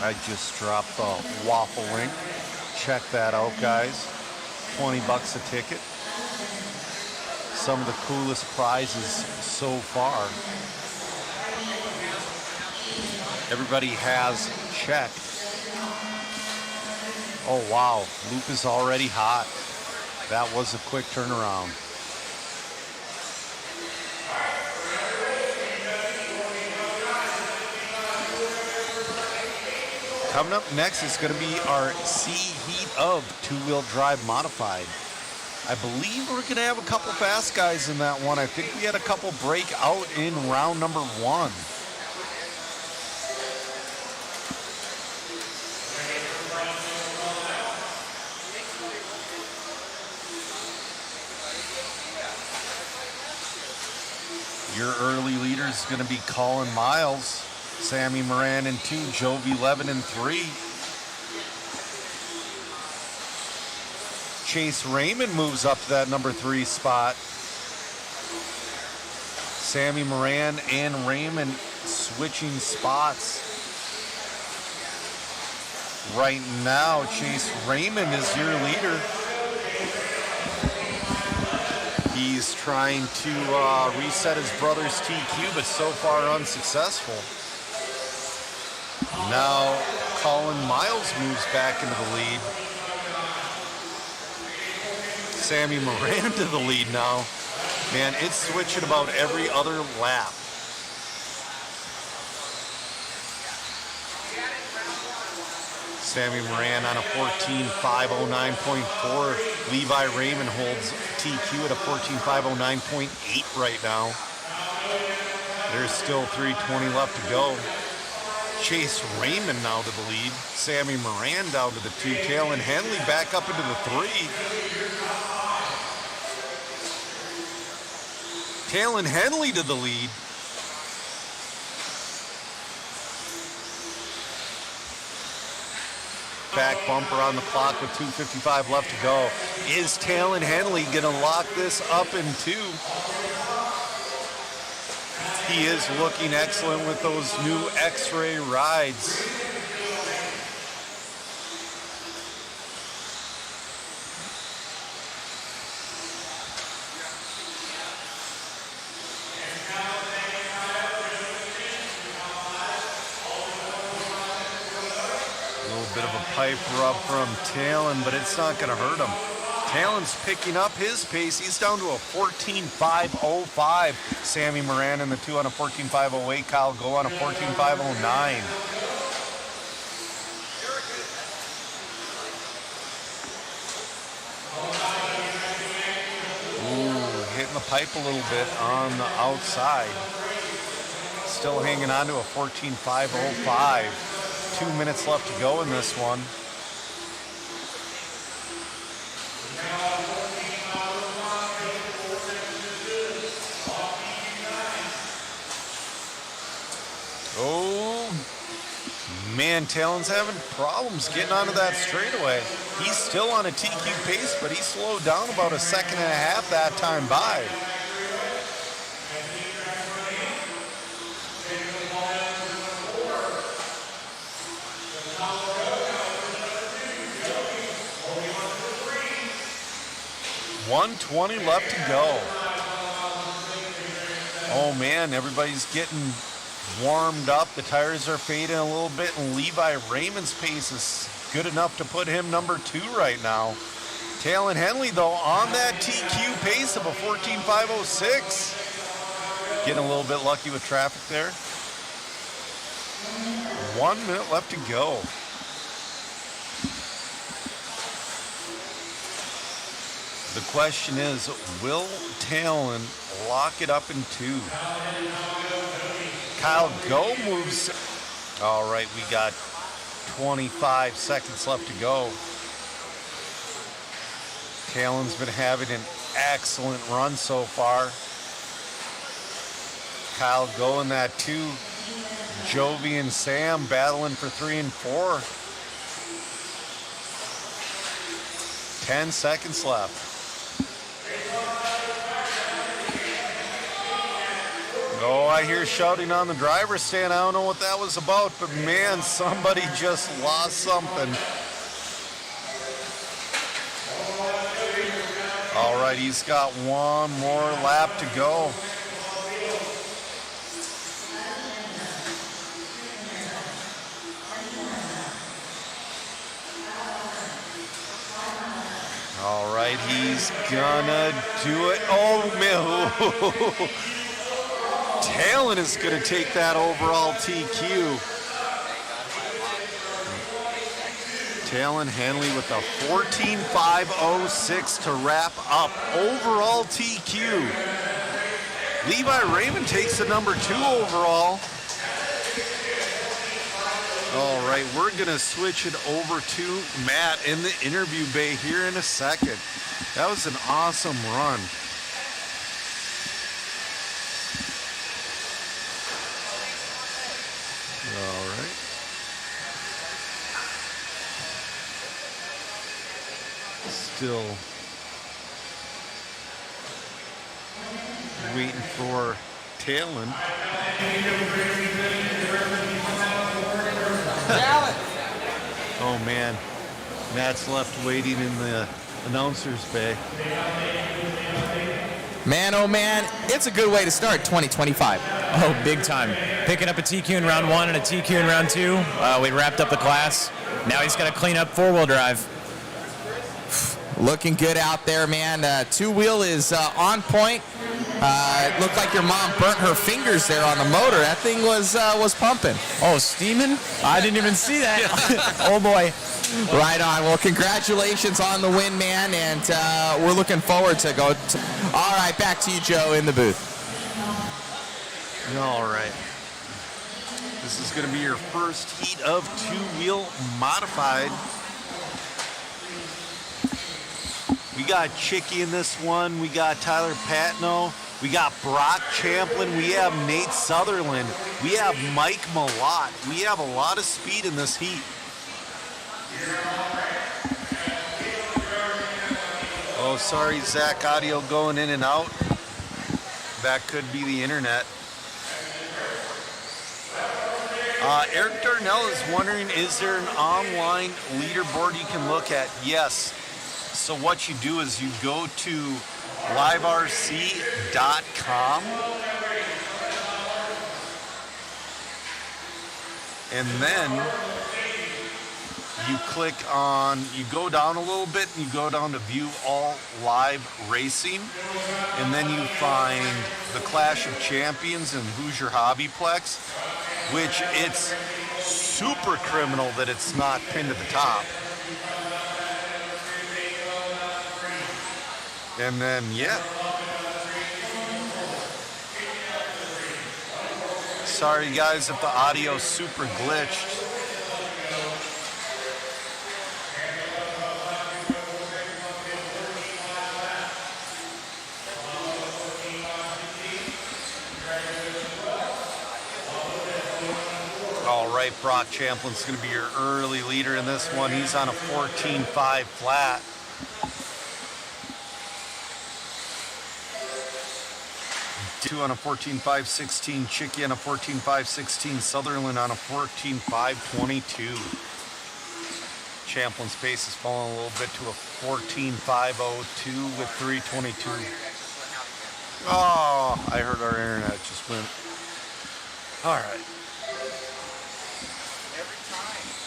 I just dropped the waffle link. Check that out, guys. 20 bucks a ticket. Some of the coolest prizes so far. Everybody has checked. Oh wow, Luke is already hot. That was a quick turnaround. Coming up next is going to be our C Heat of two-wheel drive modified. I believe we're going to have a couple fast guys in that one. I think we had a couple break out in round number 1. Your early leader is going to be Colin Miles, Sammy Moran in 2, Jovi Levin in 3. Chase Raymond moves up to that number 3 spot. Sammy Moran and Raymond switching spots. Right now, Chase Raymond is your leader. He's trying to reset his brother's TQ, but so far unsuccessful. Now, Colin Miles moves back into the lead. Sammy Moran to the lead now. Man, it's switching about every other lap. Sammy Moran on a 14.509.4. Levi Raymond holds TQ at a 14.509.8 right now. There's still 3:20 left to go. Chase Raymond now to the lead. Sammy Moran down to the 2. Talon Henley back up into the 3. Talon Henley to the lead. Back bumper on the clock with 2:55 left to go. Is Talon Henley going to lock this up in 2? He is looking excellent with those new X-Ray rides. Bit of a pipe rub from Talon, but it's not going to hurt him. Talon's picking up his pace. He's down to a 14.505. Sammy Moran in the 2 on a 14.508. Kyle Go on a 14.509. Ooh, hitting the pipe a little bit on the outside. Still hanging on to a 14.505. 2 minutes left to go in this one. Oh, man, Talon's having problems getting onto that straightaway. He's still on a TQ pace, but he slowed down about a second and a half that time by. .120 left to go. Oh man, everybody's getting warmed up. The tires are fading a little bit, and Levi Raymond's pace is good enough to put him number 2 right now. Talon Henley, though, on that TQ pace of a 14.506. Getting a little bit lucky with traffic there. 1 minute left to go. The question is, will Talon lock it up in 2? Kyle Go moves. All right, we got 25 seconds left to go. Talon's been having an excellent run so far. Kyle Go in that 2. Jovi and Sam battling for 3 and 4. 10 seconds left. Oh, I hear shouting on the driver's stand. I don't know what that was about, but man, somebody just lost something. All right, he's got one more lap to go. All right, he's gonna do it. Oh, man. Talon is going to take that overall TQ. Talon Henley with a 14.506 to wrap up overall TQ. Levi Raymond takes the number 2 overall. All right, we're going to switch it over to Matt in the interview bay here in a second. That was an awesome run. All right. Still waiting for Talon. Oh man, Matt's left waiting in the announcer's bay. Man, oh man, it's a good way to start 2025. Oh, big time. Picking up a TQ in round 1 and a TQ in round 2. We wrapped up the class. Now he's got to clean up 4-wheel drive. Looking good out there, man. 2-wheel is on point. It looked like your mom burnt her fingers there on the motor. That thing was pumping. Oh, steaming? I didn't even see that. Oh, boy. Right on. Well, congratulations on the win, man, and we're looking forward to go. All right, back to you, Joe, in the booth. All right. This is going to be your first heat of 2-wheel modified. We got Chicky in this one. We got Tyler Patno. We got Brock Champlin. We have Nate Sutherland. We have Mike Malott. We have a lot of speed in this heat. Oh, sorry, Zach, audio going in and out. That could be the internet. Eric Darnell is wondering, is there an online leaderboard you can look at? Yes. So what you do is you go to liverc.com and then you click on, you go down a little bit and you go down to view all live racing, and then you find the Clash of Champions and Hoosier HobbyPlex, which it's super criminal that it's not pinned to the top. And then, yeah. Sorry guys if the audio's super glitched. All right, Brock Champlin's going to be your early leader in this one. He's on a 14.5 flat. Two on a 14.516, Chicky on a 14.516, Sutherland on a 14.522. Champlin's pace is falling a little bit to a 14.502 with 322. Oh, I heard our internet just went. All right.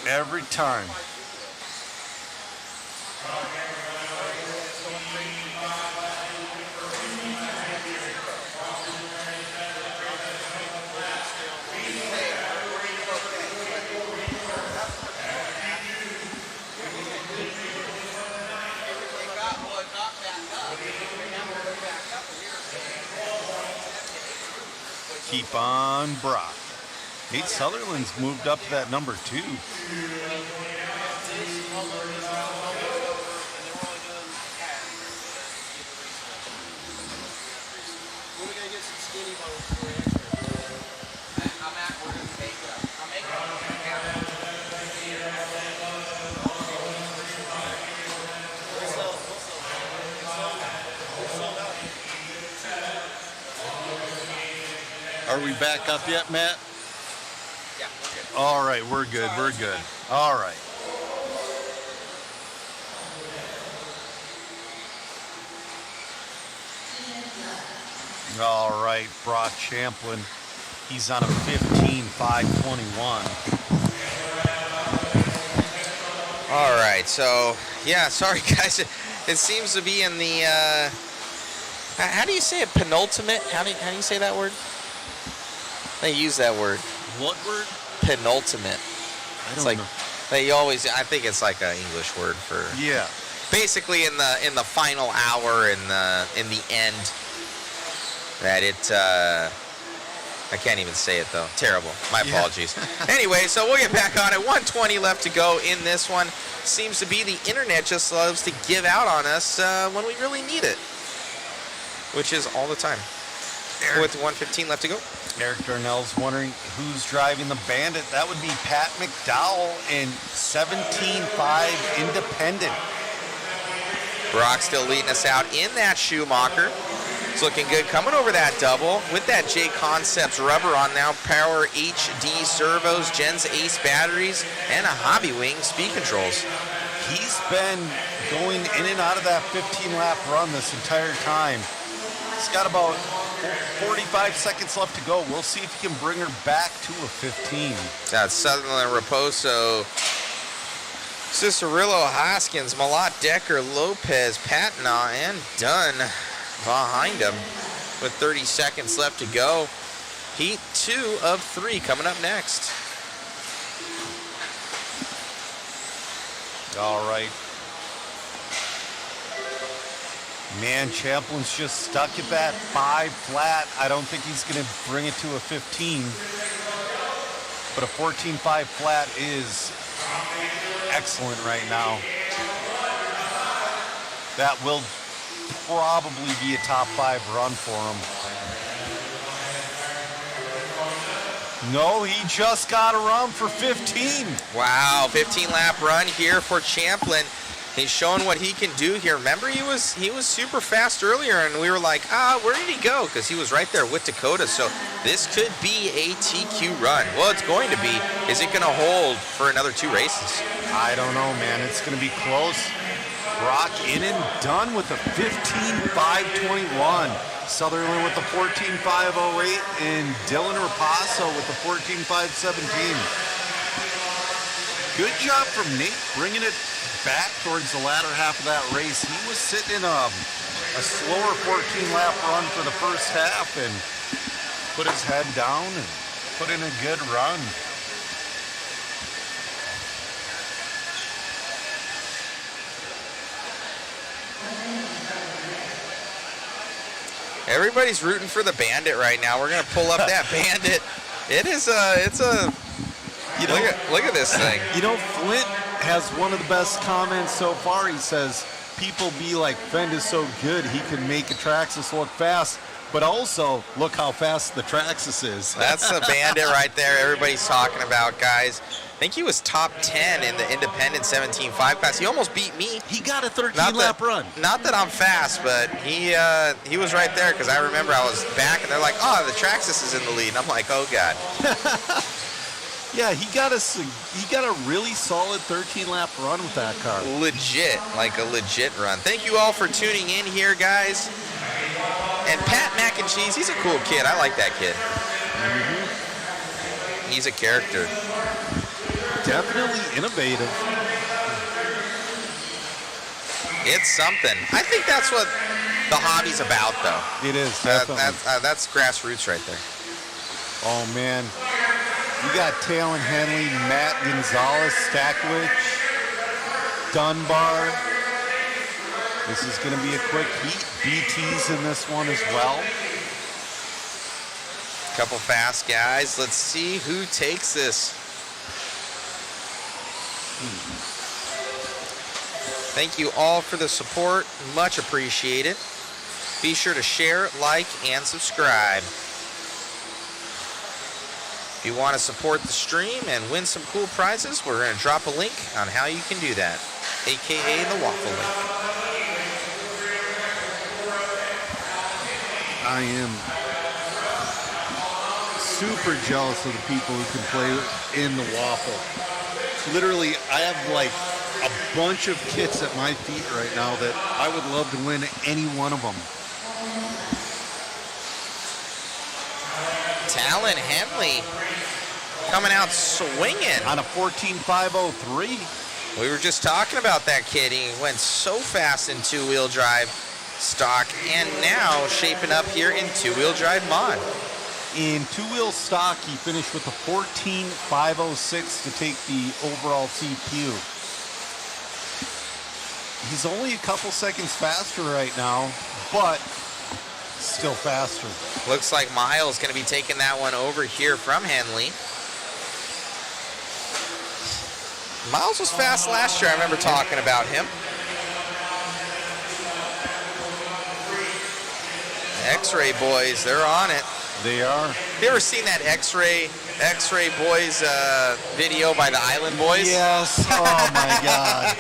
Every time. Keep on Brock. Nate Sutherland's moved up to that number 2. Are we back up yet, Matt? Yeah, we're good. All right, we're good. We're good. All right. All right, Brock Champlin. He's on a 15.521. All right, so yeah, sorry guys. It seems to be in the how do you say it? Penultimate? How do you say that word? They use that word. What word? Penultimate. I don't know. They always. I think it's like an English word for. Yeah. Basically, in the final hour, in the end, that it. I can't even say it though. Terrible. My apologies. Anyway, so we'll get back on it. 120 left to go in this one. Seems to be the internet just loves to give out on us when we really need it, which is all the time. With 115 left to go. Eric Darnell's wondering who's driving the Bandit. That would be Pat McDowell in 17.5 Independent. Brock still leading us out in that Schumacher. It's looking good coming over that double with that JConcepts rubber on now. Power HD servos, Gens Ace batteries, and a Hobby Wing speed controls. He's been going in and out of that 15-lap run this entire time. He's got about 45 seconds left to go. We'll see if he can bring her back to a 15. That's Sutherland, Raposo, Cicerillo, Hoskins, Malott, Decker, Lopez, Patna, and Dunn behind him with 30 seconds left to go. Heat 2 of 3 coming up next. All right. Man, Champlin's just stuck at that 5 flat. I don't think he's going to bring it to a 15. But a 14.5 flat is excellent right now. That will probably be a top 5 run for him. No, he just got around for 15. Wow, 15-lap run here for Champlin. He's showing what he can do here. Remember, he was super fast earlier, and we were like, where did he go? Because he was right there with Dakota. So this could be a TQ run. Well, it's going to be. Is it going to hold for another 2 races? I don't know, man. It's going to be close. Brock in and done with a 15.521. Sutherland with the 14.508, and Dylan Rapasso with the 14.517. Good job from Nate bringing it back towards the latter half of that race. He was sitting in a slower 14-lap run for the first half and put his head down and put in a good run. Everybody's rooting for the Bandit right now. We're gonna pull up that Bandit. It's a. You know, look at this thing. You know, Flint has one of the best comments so far. He says, "People be like, Fend is so good, he can make a Traxxas look fast, but also look how fast the Traxxas is." That's the Bandit right there. Everybody's talking about, guys. I think he was top 10 in the independent 17.5 class. He almost beat me. He got a 13-lap run. Not that I'm fast, but he was right there because I remember I was back and they're like, "Oh, the Traxxas is in the lead," and I'm like, "Oh God." Yeah, he got a really solid 13-lap run with that car. Legit, like a legit run. Thank you all for tuning in here, guys. And Pat Mac and Cheese, he's a cool kid. I like that kid. Mm-hmm. He's a character. Definitely innovative. It's something. I think that's what the hobby's about, though. It is, definitely. That's grassroots right there. Oh, man. We got Talon Henley, Matt Gonzalez, Stackwich, Dunbar. This is going to be a quick heat. BT's in this one as well. Couple fast guys. Let's see who takes this. Thank you all for the support. Much appreciated. Be sure to share, like, and subscribe. If you want to support the stream and win some cool prizes, we're going to drop a link on how you can do that, aka the waffle link. I am super jealous of the people who can play in the waffle. Literally, I have like a bunch of kits at my feet right now that I would love to win any one of them. Talon Henley coming out swinging On a 14.503. We were just talking about that kid. He went so fast in two-wheel drive stock, and now shaping up here in two-wheel drive mod. In two-wheel stock, he finished with a 14.506 to take the overall CQ. He's only a couple seconds faster right now, but still faster. Looks like Miles going to be taking that one over here from Henley. Miles was fast last year. I remember talking about him. X-Ray boys, they're on it. They are. You ever seen that X-Ray boys video by the Island Boys? Yes. Oh my God.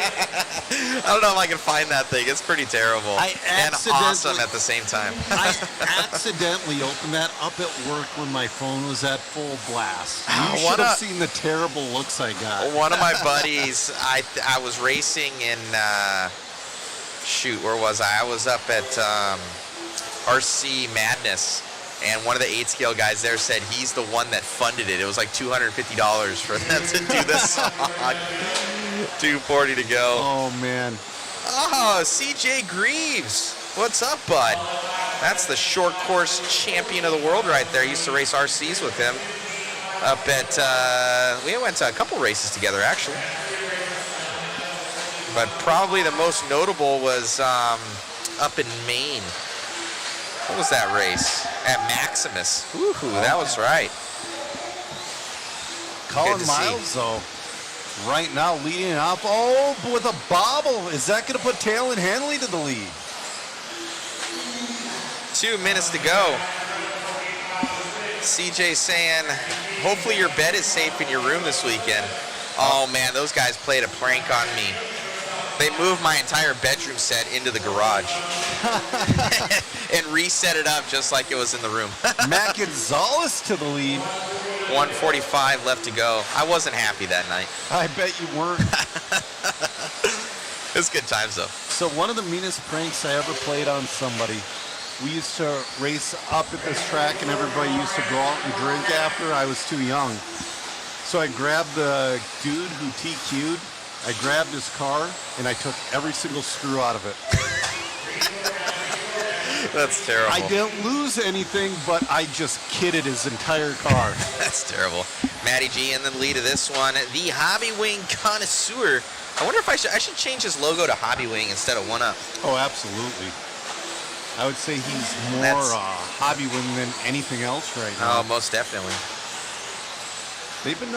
I don't know if I can find that thing. It's pretty terrible and awesome at the same time. I accidentally opened that up at work when my phone was at full blast. You should have seen the terrible looks I got. One of my buddies, I was racing in, where was I? I was up at RC Madness. And one of the 8-scale guys there said he's the one that funded it. It was like $250 for them to do this song. 240 to go. Oh, man. Oh, CJ Greaves. What's up, bud? That's the short course champion of the world right there. Used to race RCs with him. Up at, we went to a couple races together, actually. But probably the most notable was up in Maine. What was that race? At Maximus. Ooh, that was right. Colin Miles, though, right now leading up. Oh, with a bobble. Is that going to put Talon Henley to the lead? 2 minutes to go. CJ saying, hopefully your bed is safe in your room this weekend. Oh, man, those guys played a prank on me. They moved my entire bedroom set into the garage and reset it up just like it was in the room. Matt Gonzalez to the lead. 1:45 left to go. I wasn't happy that night. I bet you weren't. It was good times, though. So one of the meanest pranks I ever played on somebody, we used to race up at this track and everybody used to go out and drink after. I was too young. So I grabbed the dude who TQ'd. I grabbed his car, and I took every single screw out of it. That's terrible. I didn't lose anything, but I just kidded his entire car. That's terrible. Matty G in the lead of this one. The Hobby Wing Connoisseur. I wonder if I should change his logo to Hobby Wing instead of 1UP. Oh, absolutely. I would say he's more Hobby Wing than anything else right now. Oh, most definitely. They've been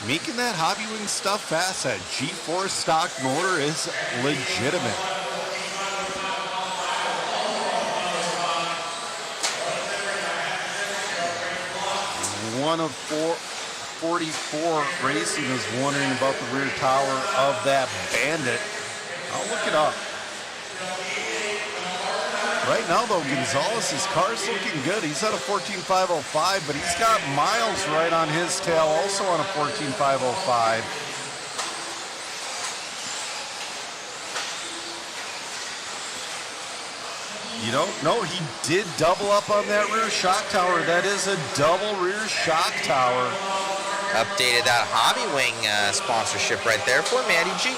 making that Hobby Wing stuff fast. That G4 stock motor is legitimate. One of 44 Racing is wondering about the rear tower of that Bandit. I'll look it up. Right now, though, Gonzalez's car's looking good. He's at a 14.505, but he's got Miles right on his tail, also on a 14.505. You don't know, he did double up on that rear shock tower. That is a double rear shock tower. Updated that Hobby Wing sponsorship right there for Matty G.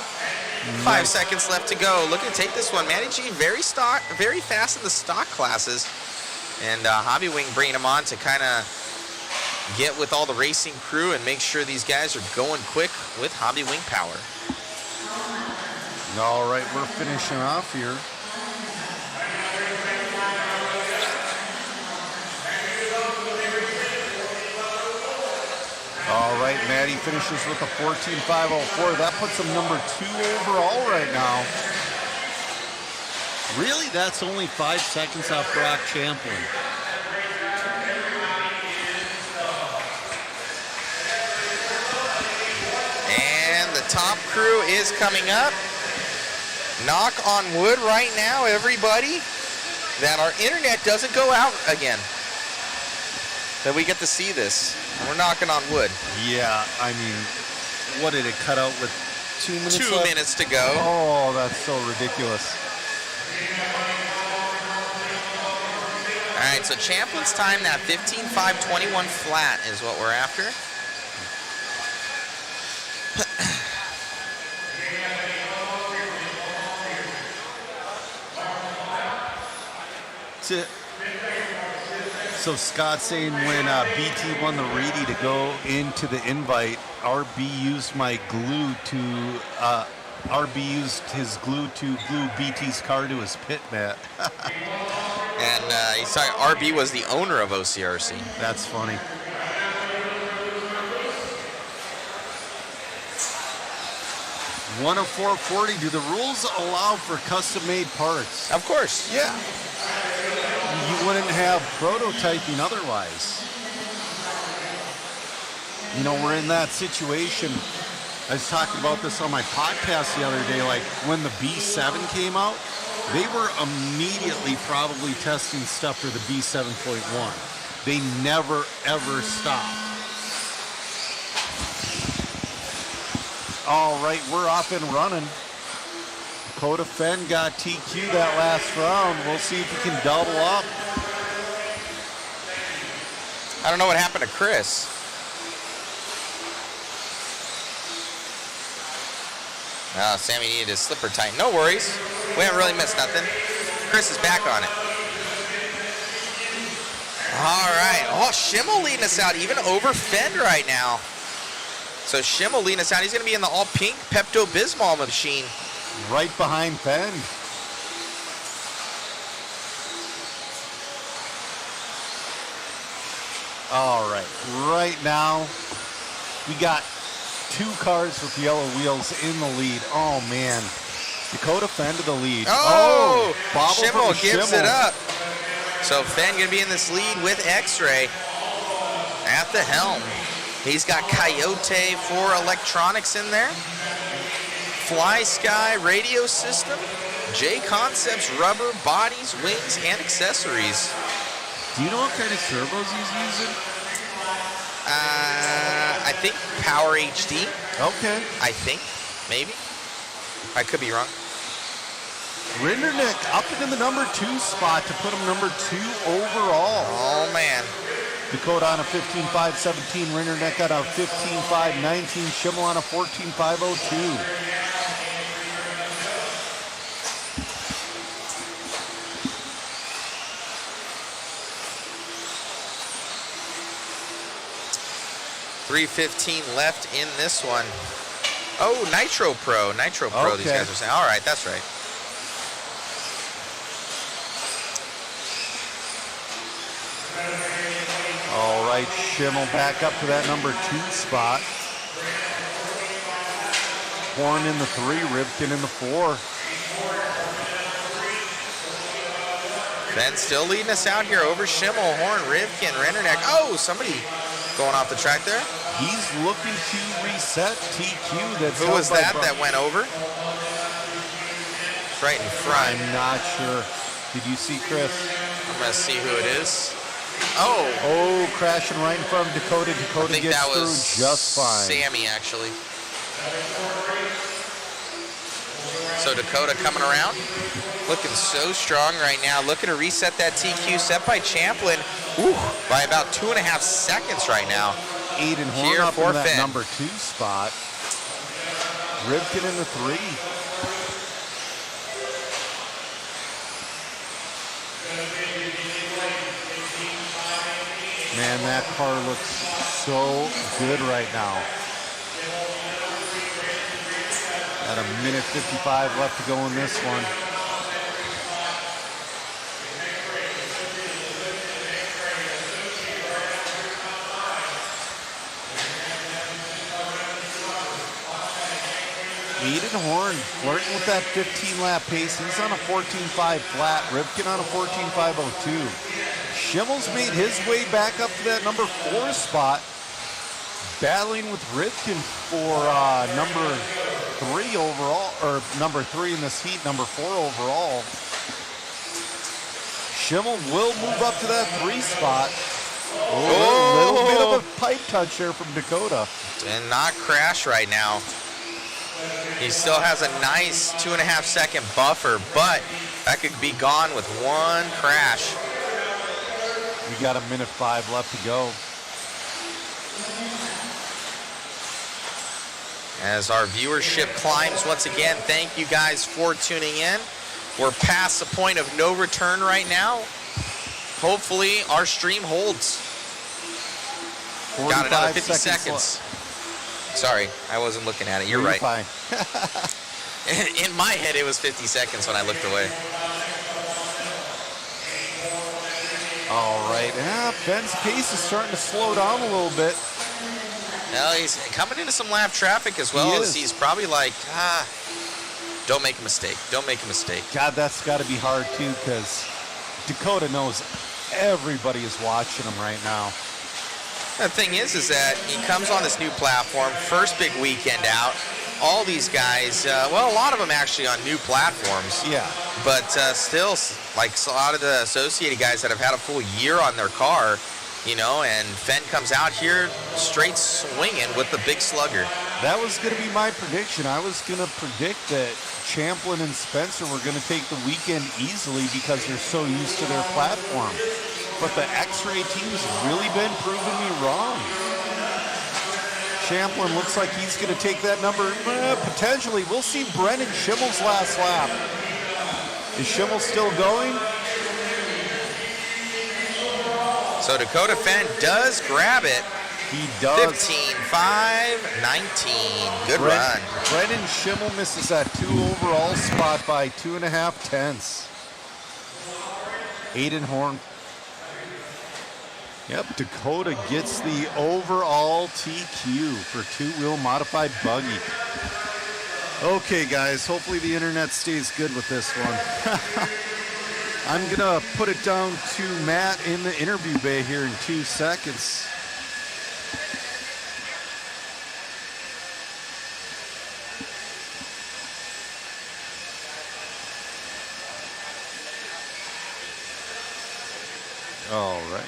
5 seconds left to go. Looking to take this one. Matty G very fast in the stock classes. And Hobby Wing bringing him on to kind of get with all the racing crew and make sure these guys are going quick with Hobby Wing power. All right, we're finishing off here. All right, Matty finishes with a 14.504. That puts him number 2 overall right now. Really, that's only 5 seconds off Brock Champlin. And the top crew is coming up. Knock on wood right now, everybody, that our internet doesn't go out again. that we get to see this. And we're knocking on wood. Yeah, I mean, what did it cut out with 2 minutes 2 left? minutes to go. Oh, that's so ridiculous. All right, so Champlin's time, that 15.521 flat is what we're after. So Scott's saying when BT won the Reedy to go into the invite, RB used used his glue to glue BT's car to his pit mat. And he's talking, RB was the owner of OCRC. That's funny. $104.40. Do the rules allow for custom-made parts? Of course. Yeah. You wouldn't have prototyping otherwise. You know, we're in that situation. I was talking about this on my podcast the other day. Like when the B7 came out, they were immediately probably testing stuff for the B7.1. They never, ever stopped. All right, we're off and running. Dakota Fenn got TQ that last round. We'll see if he can double up. I don't know what happened to Chris. Sammy needed his slipper tighten. No worries. We haven't really missed nothing. Chris is back on it. All right. Oh, Schimmel leading us out even over Fenn right now. So Schimmel leading us out. He's going to be in the all-pink Pepto-Bismol machine. Right behind Fenn. All right. Right now, we got 2 cars with yellow wheels in the lead. Oh, man. Dakota Fenn to the lead. Oh, bobble Schimmel from gives Schimmel. it up. So Fenn going to be in this lead with X-Ray at the helm. He's got Coyote for electronics in there. Fly Sky radio system. JConcepts rubber, bodies, wings, and accessories. Do you know what kind of turbos he's using? I think Power HD. Okay. I think, maybe. I could be wrong. Rindernick up into the number 2 spot to put him number 2 overall. Oh, man. Dakota on a 15.517, Rindernick on a 15.519, Schimmel on a 14.502. .315 left in this one. Oh, Nitro Pro. Nitro Pro, these Okay. guys are saying. All right, that's right. All right, Schimmel back up to that number 2 spot. Horn in the 3, Rivkin in the 4. Ben still leading us out here over Schimmel, Horn, Rivkin, Renderneck. Oh, somebody going off the track there. He's looking to reset TQ. That's Who held was by that Brock. that went over? Right in front. I'm not sure. Did you see Chris? I'm going to see who it is. Oh, Oh, crashing right in front of Dakota. I Dakota think gets that through was just fine. Sammy, actually. So Dakota coming around, looking so strong right now, looking to reset that TQ set by Champlin by about 2.5 seconds right now. Aiden Horn Here up for in that Fenn. number 2 spot. Rivkin in the 3. Man, that car looks so good right now. At a minute 55 left to go in this one. Aiden Horn flirting with that 15-lap pace. He's on a 14.5 flat. Rivkin on a 14.502. Schimmel's made his way back up to that number 4 spot. Battling with Rivkin for number 3 overall, or number 3 in this heat, number 4 overall. Schimmel will move up to that 3 spot. A little bit of a pipe touch there from Dakota. And not crash right now. He still has a nice 2.5 second buffer, but that could be gone with one crash. We got 1:05 left to go. As our viewership climbs once again, thank you guys for tuning in. We're past the point of no return right now. Hopefully our stream holds. Got another 50 seconds. Sorry, I wasn't looking at it. You're right. Fine. In my head, it was 50 seconds when I looked away. All right. Yeah, Ben's pace is starting to slow down a little bit. Well, he's coming into some lap traffic as well. As he's probably like, don't make a mistake. Don't make a mistake. God, that's got to be hard too, because Dakota knows everybody is watching him right now. The thing is that he comes on this new platform, first big weekend out. All these guys, well, a lot of them actually on new platforms. Yeah. But still, like a lot of the associated guys that have had a full year on their car, you know, and Fenn comes out here straight swinging with the big slugger. That was going to be my prediction. I was going to predict that Champlin and Spencer were going to take the weekend easily because they're so used to their platform. But the X-Ray team's really been proving me wrong. Champlin looks like he's going to take that number, potentially. We'll see Brennan Schimmel's last lap. Is Schimmel still going? So Dakota Fenn does grab it. He does. 15-5, 19. Good run. Brennan Schimmel misses that 2 overall spot by 2.5 tenths. Aiden Horn. Yep, Dakota gets the overall TQ for 2-wheel modified buggy. Okay, guys, hopefully the internet stays good with this one. I'm going to put it down to Matt in the interview bay here in 2 seconds. All right.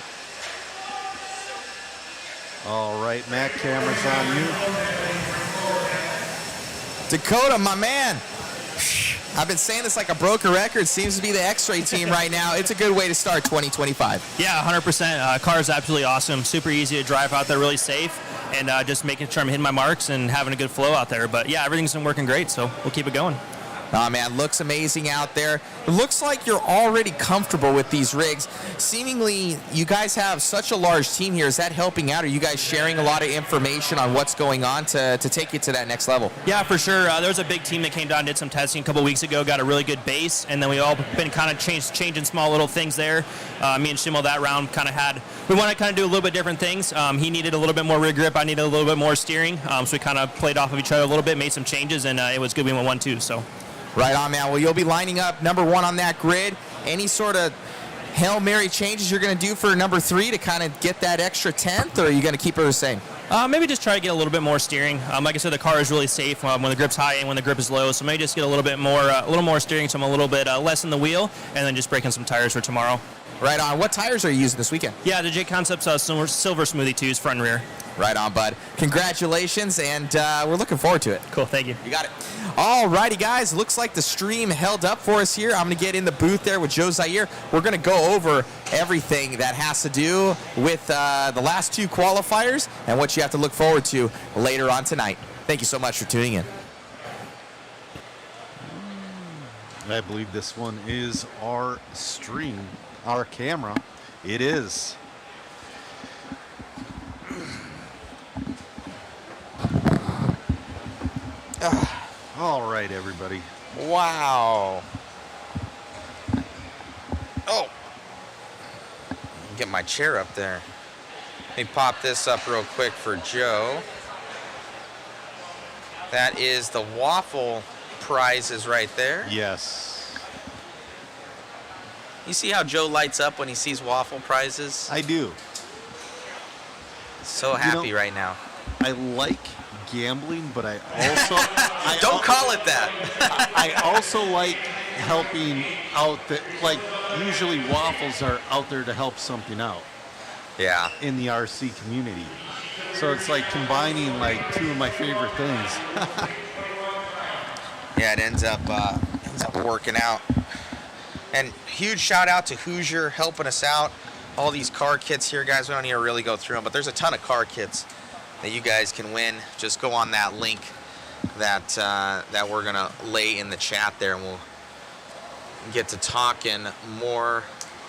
All right, Matt, camera's on you. Dakota, my man. I've been saying this like a broken record. Seems to be the X-Ray team right now. It's a good way to start 2025. Yeah, 100%. Car is absolutely awesome. Super easy to drive out there, really safe, and just making sure I'm hitting my marks and having a good flow out there. But yeah, everything's been working great, so we'll keep it going. Oh, man, looks amazing out there. It looks like you're already comfortable with these rigs. Seemingly, you guys have such a large team here. Is that helping out? Are you guys sharing a lot of information on what's going on to take you to that next level? Yeah, for sure. There was a big team that came down and did some testing a couple weeks ago, got a really good base, and then we all been kind of changing small little things there. Me and Schimmel that round kind of we want to kind of do a little bit different things. He needed a little bit more rig grip. I needed a little bit more steering. So we kind of played off of each other a little bit, made some changes, and it was good. We went 1-2, so. Right on, man. Well, you'll be lining up number 1 on that grid. Any sort of Hail Mary changes you're going to do for number 3 to kind of get that extra 10th, or are you going to keep it the same? Maybe just try to get a little bit more steering. Like I said, the car is really safe when the grip's high and when the grip is low. So maybe just get a little more steering, so I'm a little bit less in the wheel, and then just breaking some tires for tomorrow. Right on. What tires are you using this weekend? Yeah, the JConcepts Silver Smoothie 2s, front and rear. Right on, bud. Congratulations, and we're looking forward to it. Cool, thank you. You got it. All righty, guys. Looks like the stream held up for us here. I'm going to get in the booth there with Joe Zaire. We're going to go over everything that has to do with the last 2 qualifiers and what you have to look forward to later on tonight. Thank you so much for tuning in. I believe this one is our stream, our camera. It is. All right, everybody. Wow. Oh. Get my chair up there. Let me pop this up real quick for Joe. That is the waffle prizes right there. Yes. You see how Joe lights up when he sees waffle prizes? I do. So happy right now. I like gambling, but I also don't call it that. I also like helping out. Usually waffles are out there to help something out. Yeah. in the RC community. So it's like combining like two of my favorite things. Yeah, it ends up working out. And huge shout out to Hoosier helping us out. All these car kits here, guys. We don't need to really go through them, but there's a ton of car kits that you guys can win. Just go on that link that we're gonna lay in the chat there, and we'll get to talking more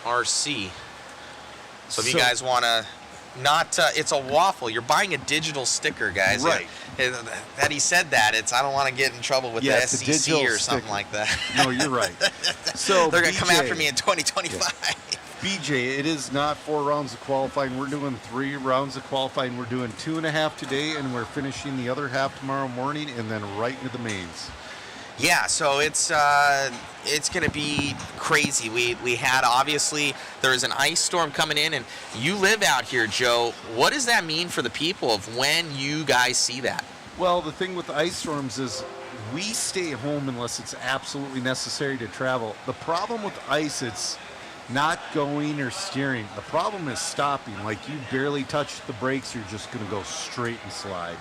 RC. So if you guys want to, it's a waffle. You're buying a digital sticker, guys. Right. That he said that. I don't want to get in trouble with the it's a SEC digital or something sticker. like that. No, you're right. So They're going to come BJ, after me in 2025. BJ, it is not 4 rounds of qualifying. We're doing 3 rounds of qualifying. We're doing 2.5 today, and we're finishing the other half tomorrow morning, and then right into the mains. Yeah, so it's going to be crazy. We had, obviously, there is an ice storm coming in, and you live out here, Joe. What does that mean for the people of when you guys see that? Well, the thing with the ice storms is we stay home unless it's absolutely necessary to travel. The problem with ice, it's not going or steering. The problem is stopping. Like, you barely touch the brakes, you're just going to go straight and slide.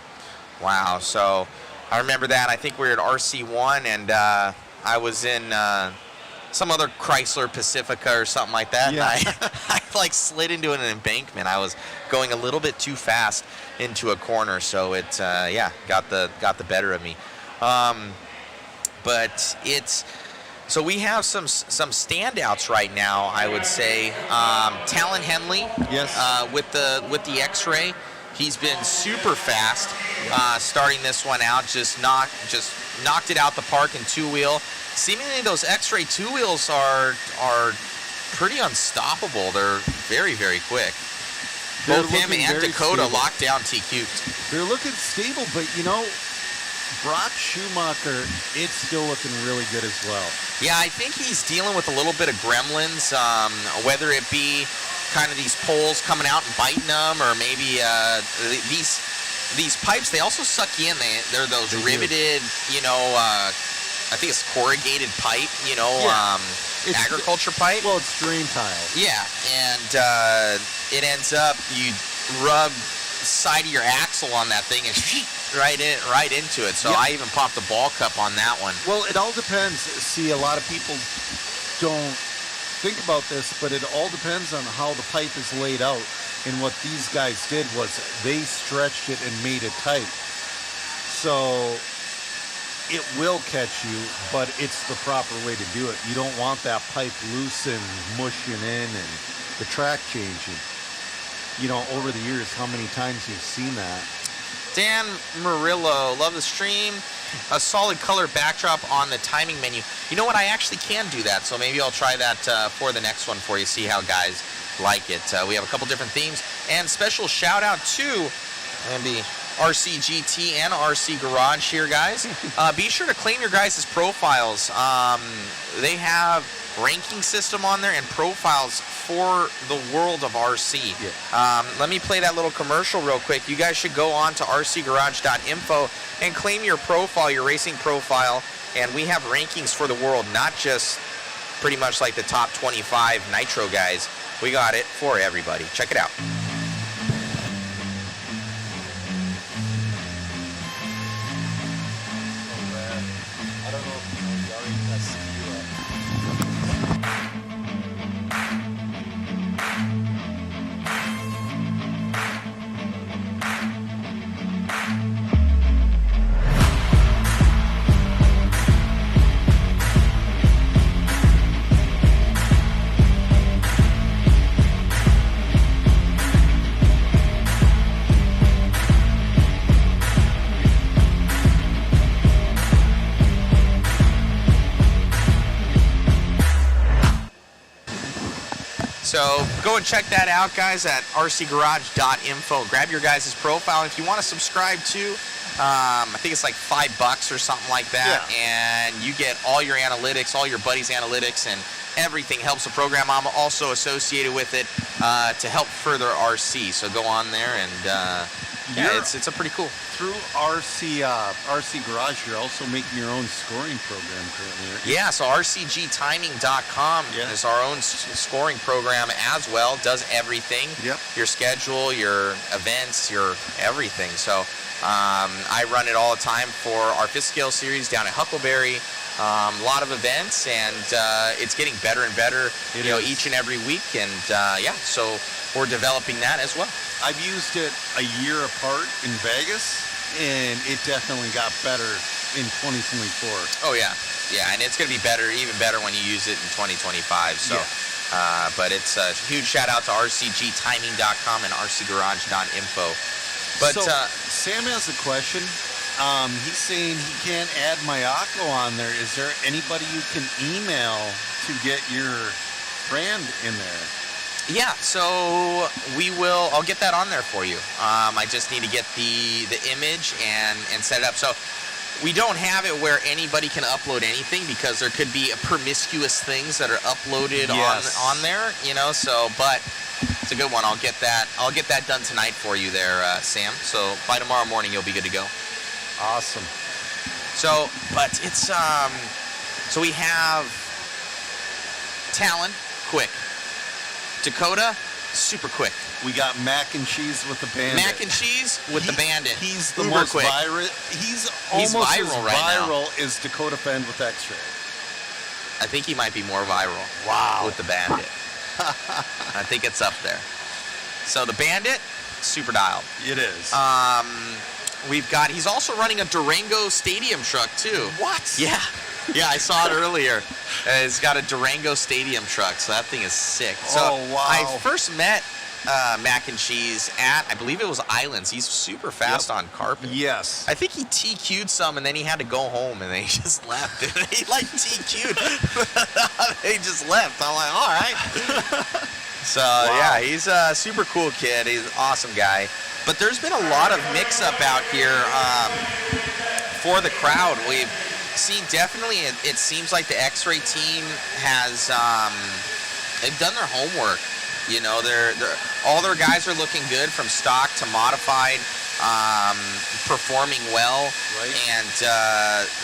Wow, so I remember that. I think we were at RC1, and I was in some other Chrysler Pacifica or something like that. Yeah. And I like slid into an embankment. I was going a little bit too fast into a corner, so it got the better of me. But it's so we have some standouts right now. I would say Talon Henley, Yes. with the X-Ray. He's been super fast starting this one out. Just knocked it out the park in two-wheel. Seemingly those X-Ray two-wheels are pretty unstoppable. They're very, very quick. Both him and Dakota locked down TQ'd. They're looking stable, but Brock Schumacher, it's still looking really good as well. Yeah, I think he's dealing with a little bit of gremlins, whether it be kind of these poles coming out and biting them, or maybe these pipes. They also suck you in. They're those riveted, I think it's corrugated pipe, It's agriculture pipe. Well, it's drain tile. Yeah, and it ends up you rub side of your axle on that thing and right into it. So Yep. I even popped the ball cup on that one. Well, it all depends. See, a lot of people don't think about this, but it all depends on how the pipe is laid out. And what these guys did was they stretched it and made it tight. So it will catch you, but it's the proper way to do it. You don't want that pipe loose and mushing in and the track changing. Over the years, how many times you've seen that. Dan Murillo, love the stream. A solid color backdrop on the timing menu. You know what? I actually can do that, so maybe I'll try that for the next one for you, see how guys like it. We have a couple different themes. And special shout out to RC GT and RC Garage here, guys. Be sure to claim your guys' profiles. They have ranking system on there and profiles for the world of RC. Yeah. Let me play that little commercial real quick. You guys should go on to rcgarage.info and claim your profile, your racing profile, and we have rankings for the world, not just pretty much like the top 25 Nitro guys. We got it for everybody. Check it out. I don't know if you already tested So go and check that out, guys, at rcgarage.info. Grab your guys' profile. If you want to subscribe to, I think it's like $5 or something like that, and you get all your analytics, all your buddies' analytics, and everything helps the program. I'm also associated with it to help further RC. So go on there and Yeah, it's a pretty cool. Through RC Garage, you're also making your own scoring program currently, aren't you? Yeah, so rcgtiming.com is our own scoring program as well. Does everything. Yep. Your schedule, your events, your everything. So I run it all the time for our fifth scale series down at Huckleberry. A lot of events, and it's getting better and better, each and every week. And so we're developing that as well. I've used it a year apart in Vegas, and it definitely got better in 2024. Oh yeah, and it's going to be better, even better when you use it in 2025. So, but it's a huge shout out to rcgtiming.com and rcgarage.info. But so, Sam has a question. He's saying he can't add Mayako on there. Is there anybody you can email to get your brand in there? Yeah, so I'll get that on there for you. I just need to get the image and set it up. So we don't have it where anybody can upload anything, because there could be promiscuous things that are uploaded on there, so, but it's a good one. I'll get that done tonight for you there, Sam. So by tomorrow morning, you'll be good to go. Awesome. So, but it's, so we have Talon, quick. Dakota, super quick. We got Mac and Cheese with the Bandit. Mac and Cheese with the Bandit. He's the Uber most quick. viral. He's almost viral as right now. viral as Dakota Fend with X-Ray. I think he might be more viral. Wow. With the Bandit. I think it's up there. So the Bandit, super dialed. It is. He's also running a Durango Stadium truck too. What? Yeah, I saw it earlier. It's got a Durango Stadium truck, so that thing is sick. So wow. I first met Mac and Cheese at, I believe it was Islands. He's super fast on carpet. Yes. I think he TQ'd some, and then he had to go home, and then he just left. He TQ'd. He just left. I'm like, all right. So yeah, he's a super cool kid. He's an awesome guy. But there's been a lot of mix-up out here for the crowd. We've seen definitely, it seems like the X-Ray team has, they've done their homework. They're all their guys are looking good from stock to modified, performing well. Right. And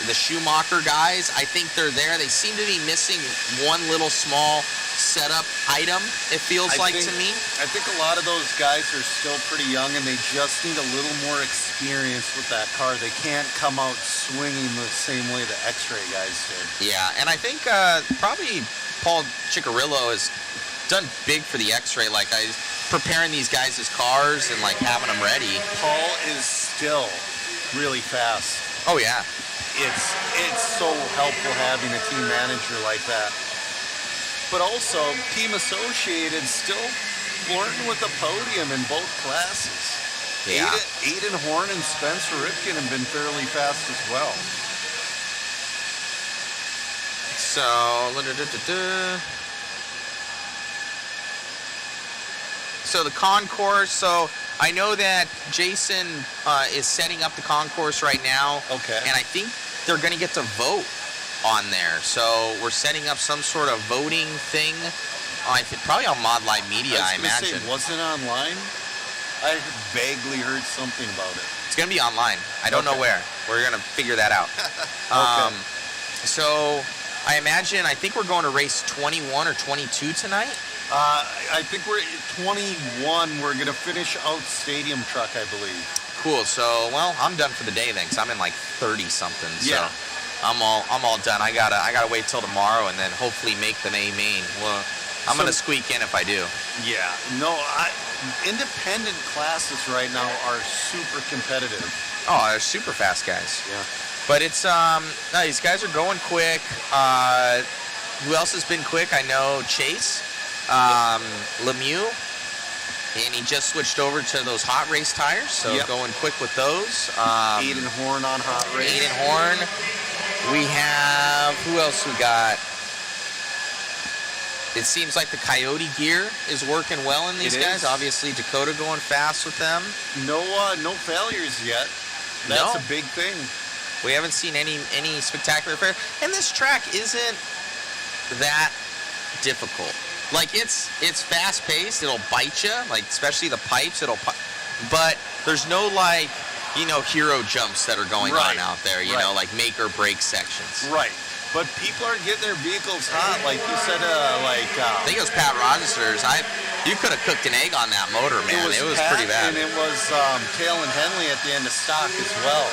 the Schumacher guys, I think they're there. They seem to be missing one little small setup item, it feels to me. I think a lot of those guys are still pretty young, and they just need a little more experience with that car. They can't come out swinging the same way the X-Ray guys did. Yeah, and I think probably Paul Ciccarillo has done big for the X-Ray, preparing these guys as cars and having them ready. Paul is still really fast. Oh yeah. It's so helpful having a team manager like that. But also, Team Associated still flirting with the podium in both classes. Yeah. Aiden Horn and Spencer Ripken have been fairly fast as well. So the concourse, so I know that Jason is setting up the concourse right now. Okay. And I think they're going to get to vote on there. So we're setting up some sort of voting thing. Probably on Mod Live Media, I imagine. Was it online? I vaguely heard something about it. It's going to be online. I don't know where. We're going to figure that out. Okay. So I think we're going to race 21 or 22 tonight. I think we're 21. We're going to finish out Stadium Truck, I believe. Cool. So, I'm done for the day then, because I'm in 30 something. So. Yeah. I'm all done. I gotta wait till tomorrow and then hopefully make the main. Well, I'm gonna squeak in if I do. Yeah. No, independent classes right now are super competitive. Oh, they're super fast guys. Yeah. But it's no, these guys are going quick. Who else has been quick? I know Chase, Lemieux, and he just switched over to those hot race tires, so going quick with those. Aiden Horn on hot race. Aiden Horn. We have, who else we got? It seems like the Coyote gear is working well in these guys. Obviously, Dakota going fast with them. No failures yet. That's a big thing. We haven't seen any spectacular failures. And this track isn't that difficult. It's fast paced. It'll bite you. Especially the pipes. But there's no like, you know, hero jumps that are going Right. on out there, you know, like make or break sections. Right. But people are getting their vehicles hot, like you said. I think it was Pat Rogester's. You could have cooked an egg on that motor, man. It was Pat, pretty bad. and it was Tail and Henley at the end of stock as well.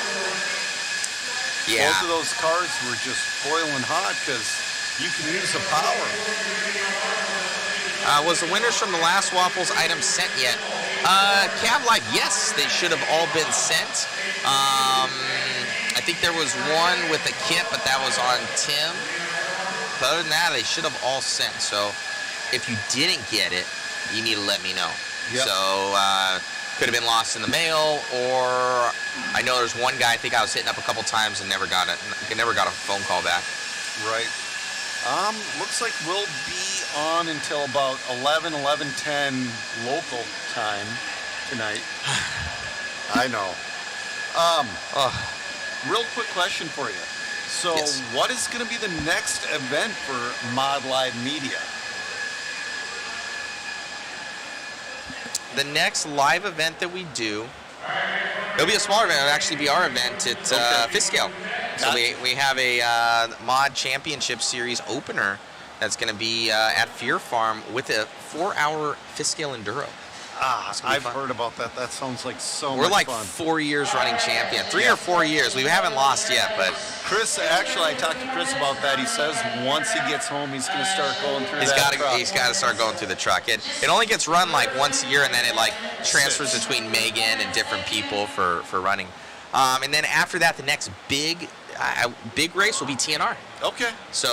Yeah. Both of those cars were just boiling hot because you can use the power. Was the winners from the last Waffles item sent yet? Cab Life, yes, they should have all been sent. I think there was one with a kit, but that was on Tim. But other than that, they should have all sent. So if you didn't get it, you need to let me know. Yep. So could have been lost in the mail, or I know there's one guy I think I was hitting up a couple times and never got a phone call back. Right. Looks like we'll be on until about 11:10 local time tonight. I know. Real quick question for you. So, Yes. what is going to be the next event for Mod Live Media? The next live event that we do, it'll be a smaller event. It'll actually be our event at Fiskale. So we have a Mod Championship Series opener that's going to be at Fear Farm with a 4-hour Fiskale Enduro. I've heard about that. That sounds like so We're much like fun. 4 years running champion. 3 or 4 years. We haven't lost yet, but Chris, actually, I talked to Chris about that. He says once he gets home, he's going to start going through he's that got truck. he's got to start going through the truck. It only gets run like once a year, and then it like transfers between Megan and different people for running. And then after that, the next big race will be TNR. Okay. So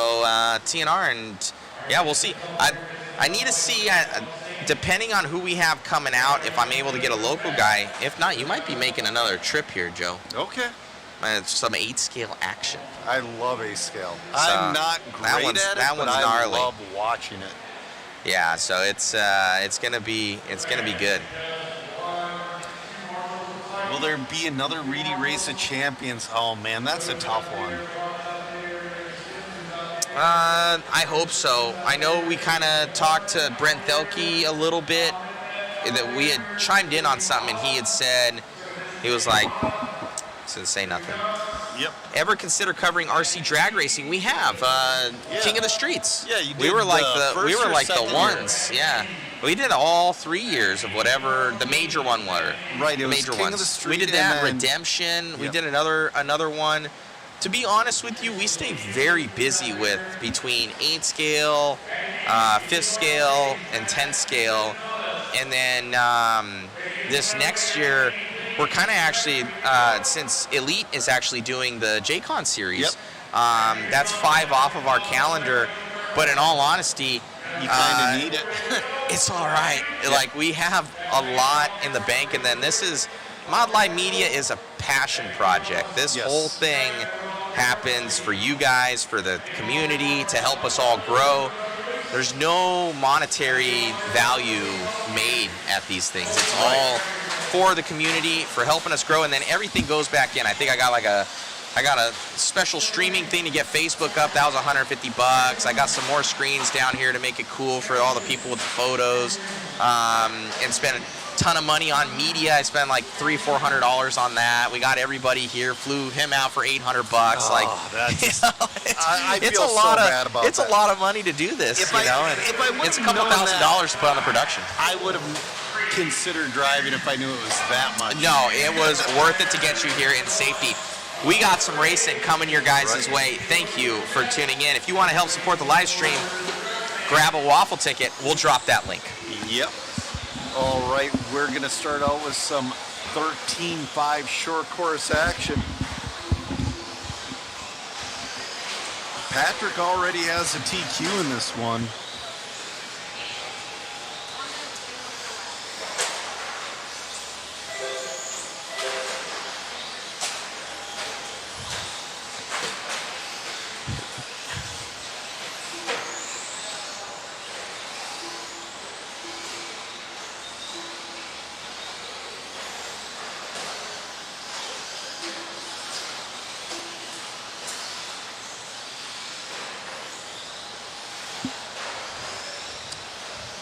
TNR, and yeah, we'll see. I need to see, depending on who we have coming out, if I'm able to get a local guy. If not, you might be making another trip here, Joe. Okay. Some 8-scale action. I love A-scale. I'm not great at it, that but one's I gnarly. love watching it. Yeah, so it's gonna be good. Will there be another Reedy Race of Champions? Oh man, that's a tough one. I hope so. I know we kind of talked to Brent Thelke a little bit, that we had chimed in on something, and he had said, he was like, so say nothing. Yep. Ever consider covering RC drag racing? We have King of the Streets. Yeah, you did. We were like the the ones. Yeah, we did all 3 years of whatever the major one was. Right, it was major King of ones. the Street We did that, and then- Redemption. We Yep. did another one. To be honest with you, we stay very busy with between 8 scale, 5th scale, and 10 scale, and then this next year we're kind of actually since Elite is actually doing the JCon series. Yep. That's 5 off of our calendar, but in all honesty, You kind of need it. it's all right. Like, we have a lot in the bank, and then this is Mod Live Media is a passion project. This Yes. whole thing happens for you guys, for the community, to help us all grow. There's no monetary value made at these things. It's all for the community, for helping us grow, and then everything goes back in. I think I got a special streaming thing to get Facebook up. That was $150. I got some more screens down here to make it cool for all the people with the photos, and spent a ton of money on media. I spent like $300-400 on that. We got everybody here, flew him out for $800. Like, that's I it's feel a lot so of bad about it's that. a lot of money to do this. If you I know, and would've it's a couple known $1,000 to put on the production. I would have considered driving if I knew it was that much. No, it was worth it to get you here in safety. We got some racing coming your guys' way. Thank you for tuning in. If you want to help support the live stream, grab a waffle ticket. We'll drop that link. Yep. All right, we're going to start out with some 13.5 short course action. Patrick already has a TQ in this one.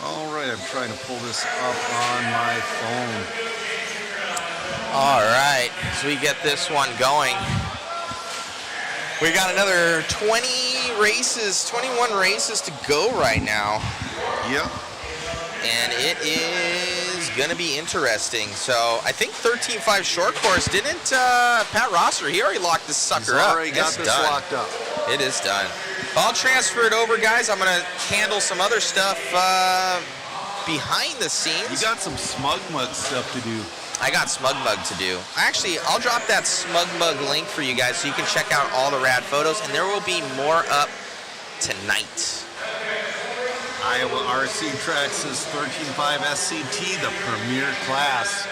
All right, I'm trying to pull this up on my phone. All right, so we get this one going. We got another 21 races to go right now. Yep. And it is going to be interesting. So I think 13.5 short course, didn't Pat Rosser, he already locked this sucker up. He's already got this locked up. It is done. I'll transfer it over, guys. I'm going to handle some other stuff behind the scenes. You got some Smug Mug stuff to do. I got Smug Mug to do. Actually, I'll drop that Smug Mug link for you guys so you can check out all the rad photos, and there will be more up tonight. Iowa RC Track says 13.5 SCT, the premier class.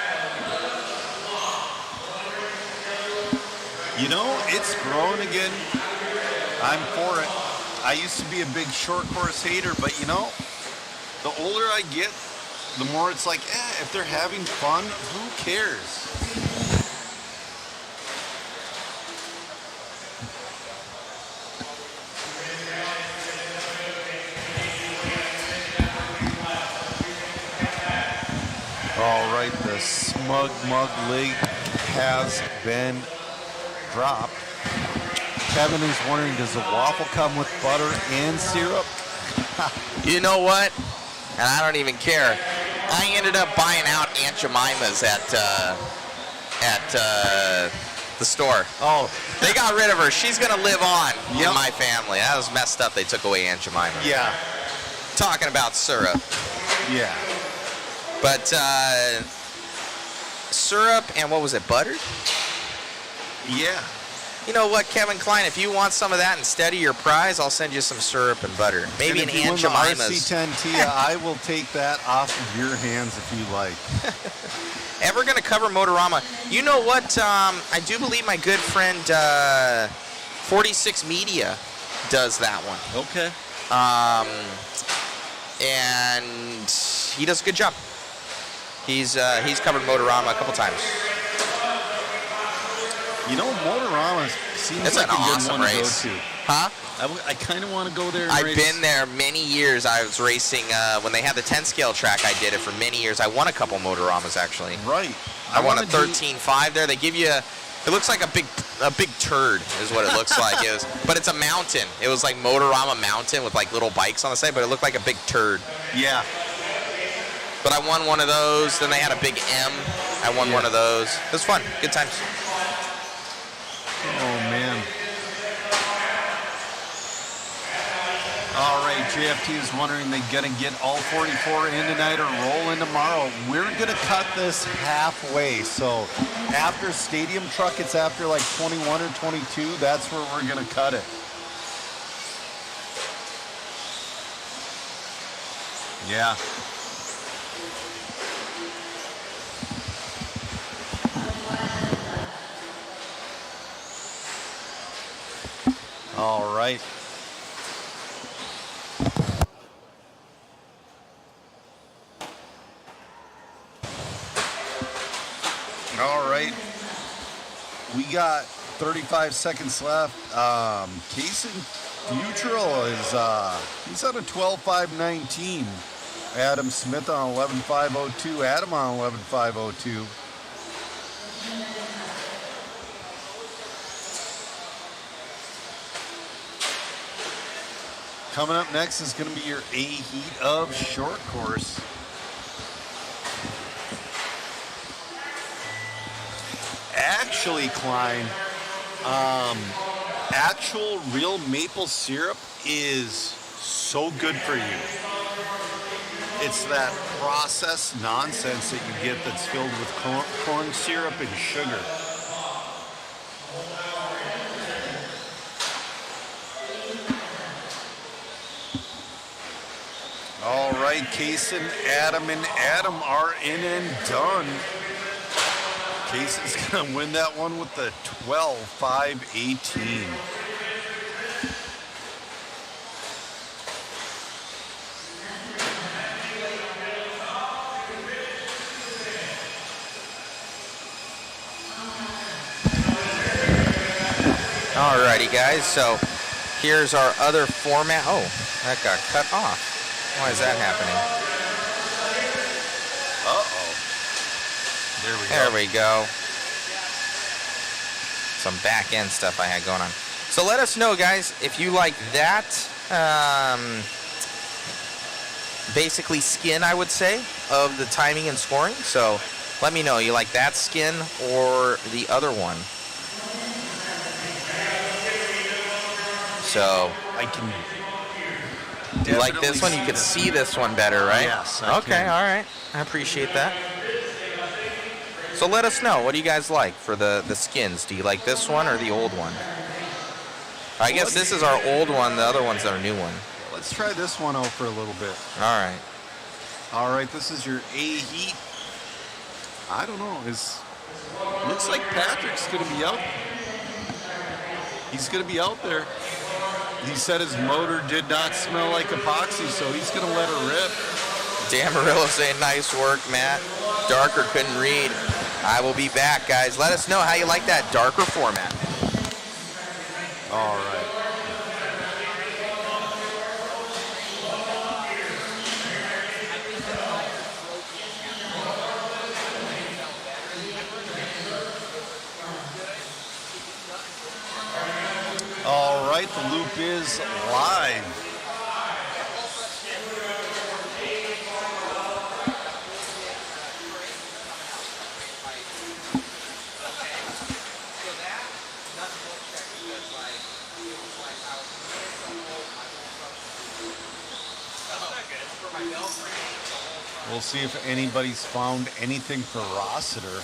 You know, it's growing again. I'm for it. I used to be a big short course hater, but you know, the older I get, the more it's like, if they're having fun, who cares? All right, the Smug Mug link has been dropped. Kevin is wondering, does the waffle come with butter and syrup? You know what? And I don't even care. I ended up buying out Aunt Jemima's at the store. Oh, they got rid of her. She's gonna live on in my family. That was messed up. They took away Aunt Jemima. Yeah. Talking about syrup. Yeah. But syrup and what was it? Butter? Yeah. You know what, Kevin Klein? If you want some of that instead of your prize, I'll send you some syrup and butter. Maybe an Aunt Jemima's. RC10 Tia, I will take that off of your hands if you like. Ever gonna cover Motorama? You know what? I do believe my good friend 46 Media does that one. Okay. And he does a good job. He's covered Motorama a couple times. You know, Motorama seems it's like an a good awesome one race. to go to. Huh? I kind of want to go there and I've race. been there many years. I was racing when they had the 10 scale track. I did it for many years. I won a couple Motoramas actually. Right. I won a 13.5 there. They give you it looks like a big turd is what it looks like. But it's a mountain. It was like Motorama Mountain with like little bikes on the side, but it looked like a big turd. Yeah. But I won one of those. Then they had a big M. I won one of those. It was fun. Good times. Oh, man. All right, JFT is wondering, they going to get all 44 in tonight or roll in tomorrow. We're going to cut this halfway. So after Stadium Truck, it's after like 21 or 22. That's where we're going to cut it. Yeah. All right. All right. We got 35 seconds left. Casey Futrell is he's on a 12.519. Adam Smith on 11.502. Adam on 11.502. Coming up next is going to be your A heat of short course. Actually, Klein, actual real maple syrup is so good for you. It's that processed nonsense that you get that's filled with corn syrup and sugar. All right, Kaysen, Adam, and Adam are in and done. Kaysen's gonna win that one with the 12.518. Alrighty, guys. So here's our other format. Oh, that got cut off. Why is that happening? Uh-oh. There we go. There we go. some back end stuff I had going on. So let us know, guys, if you like that basically skin, I would say, of the timing and scoring. So let me know, you like that skin or the other one? So I can. you like this one? You can see this one better, right? Yes. I Okay, can. all right. I appreciate that. So let us know. What do you guys like for the skins? Do you like this one or the old one? I guess this is our old one. The other one's our new one. Let's try this one out for a little bit. All right. All right, this is your A heat. I don't know. Looks like Patrick's going to be out. He's going to be out there. He said his motor did not smell like epoxy, so he's going to let her rip. Dan Murillo saying nice work, Matt. Darker couldn't read. I will be back, guys. Let us know how you like that darker format. All right. All right, the loop is live. We'll see if anybody's found anything for Rossiter.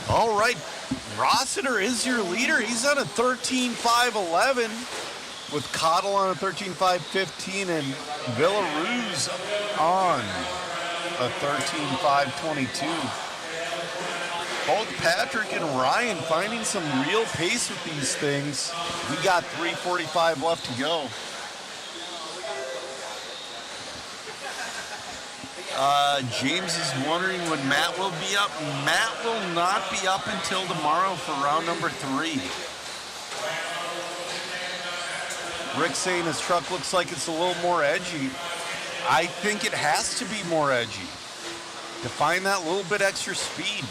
All right, Rossiter is your leader. He's on a 13.511 with Cottle on a 13.515 and Villaruz on a 13.522. Both Patrick and Ryan finding some real pace with these things. We got 3:45 left to go. James is wondering when Matt will be up. Matt will not be up until tomorrow for round number 3. Rick saying his truck looks like it's a little more edgy. I think it has to be more edgy to find that little bit extra speed.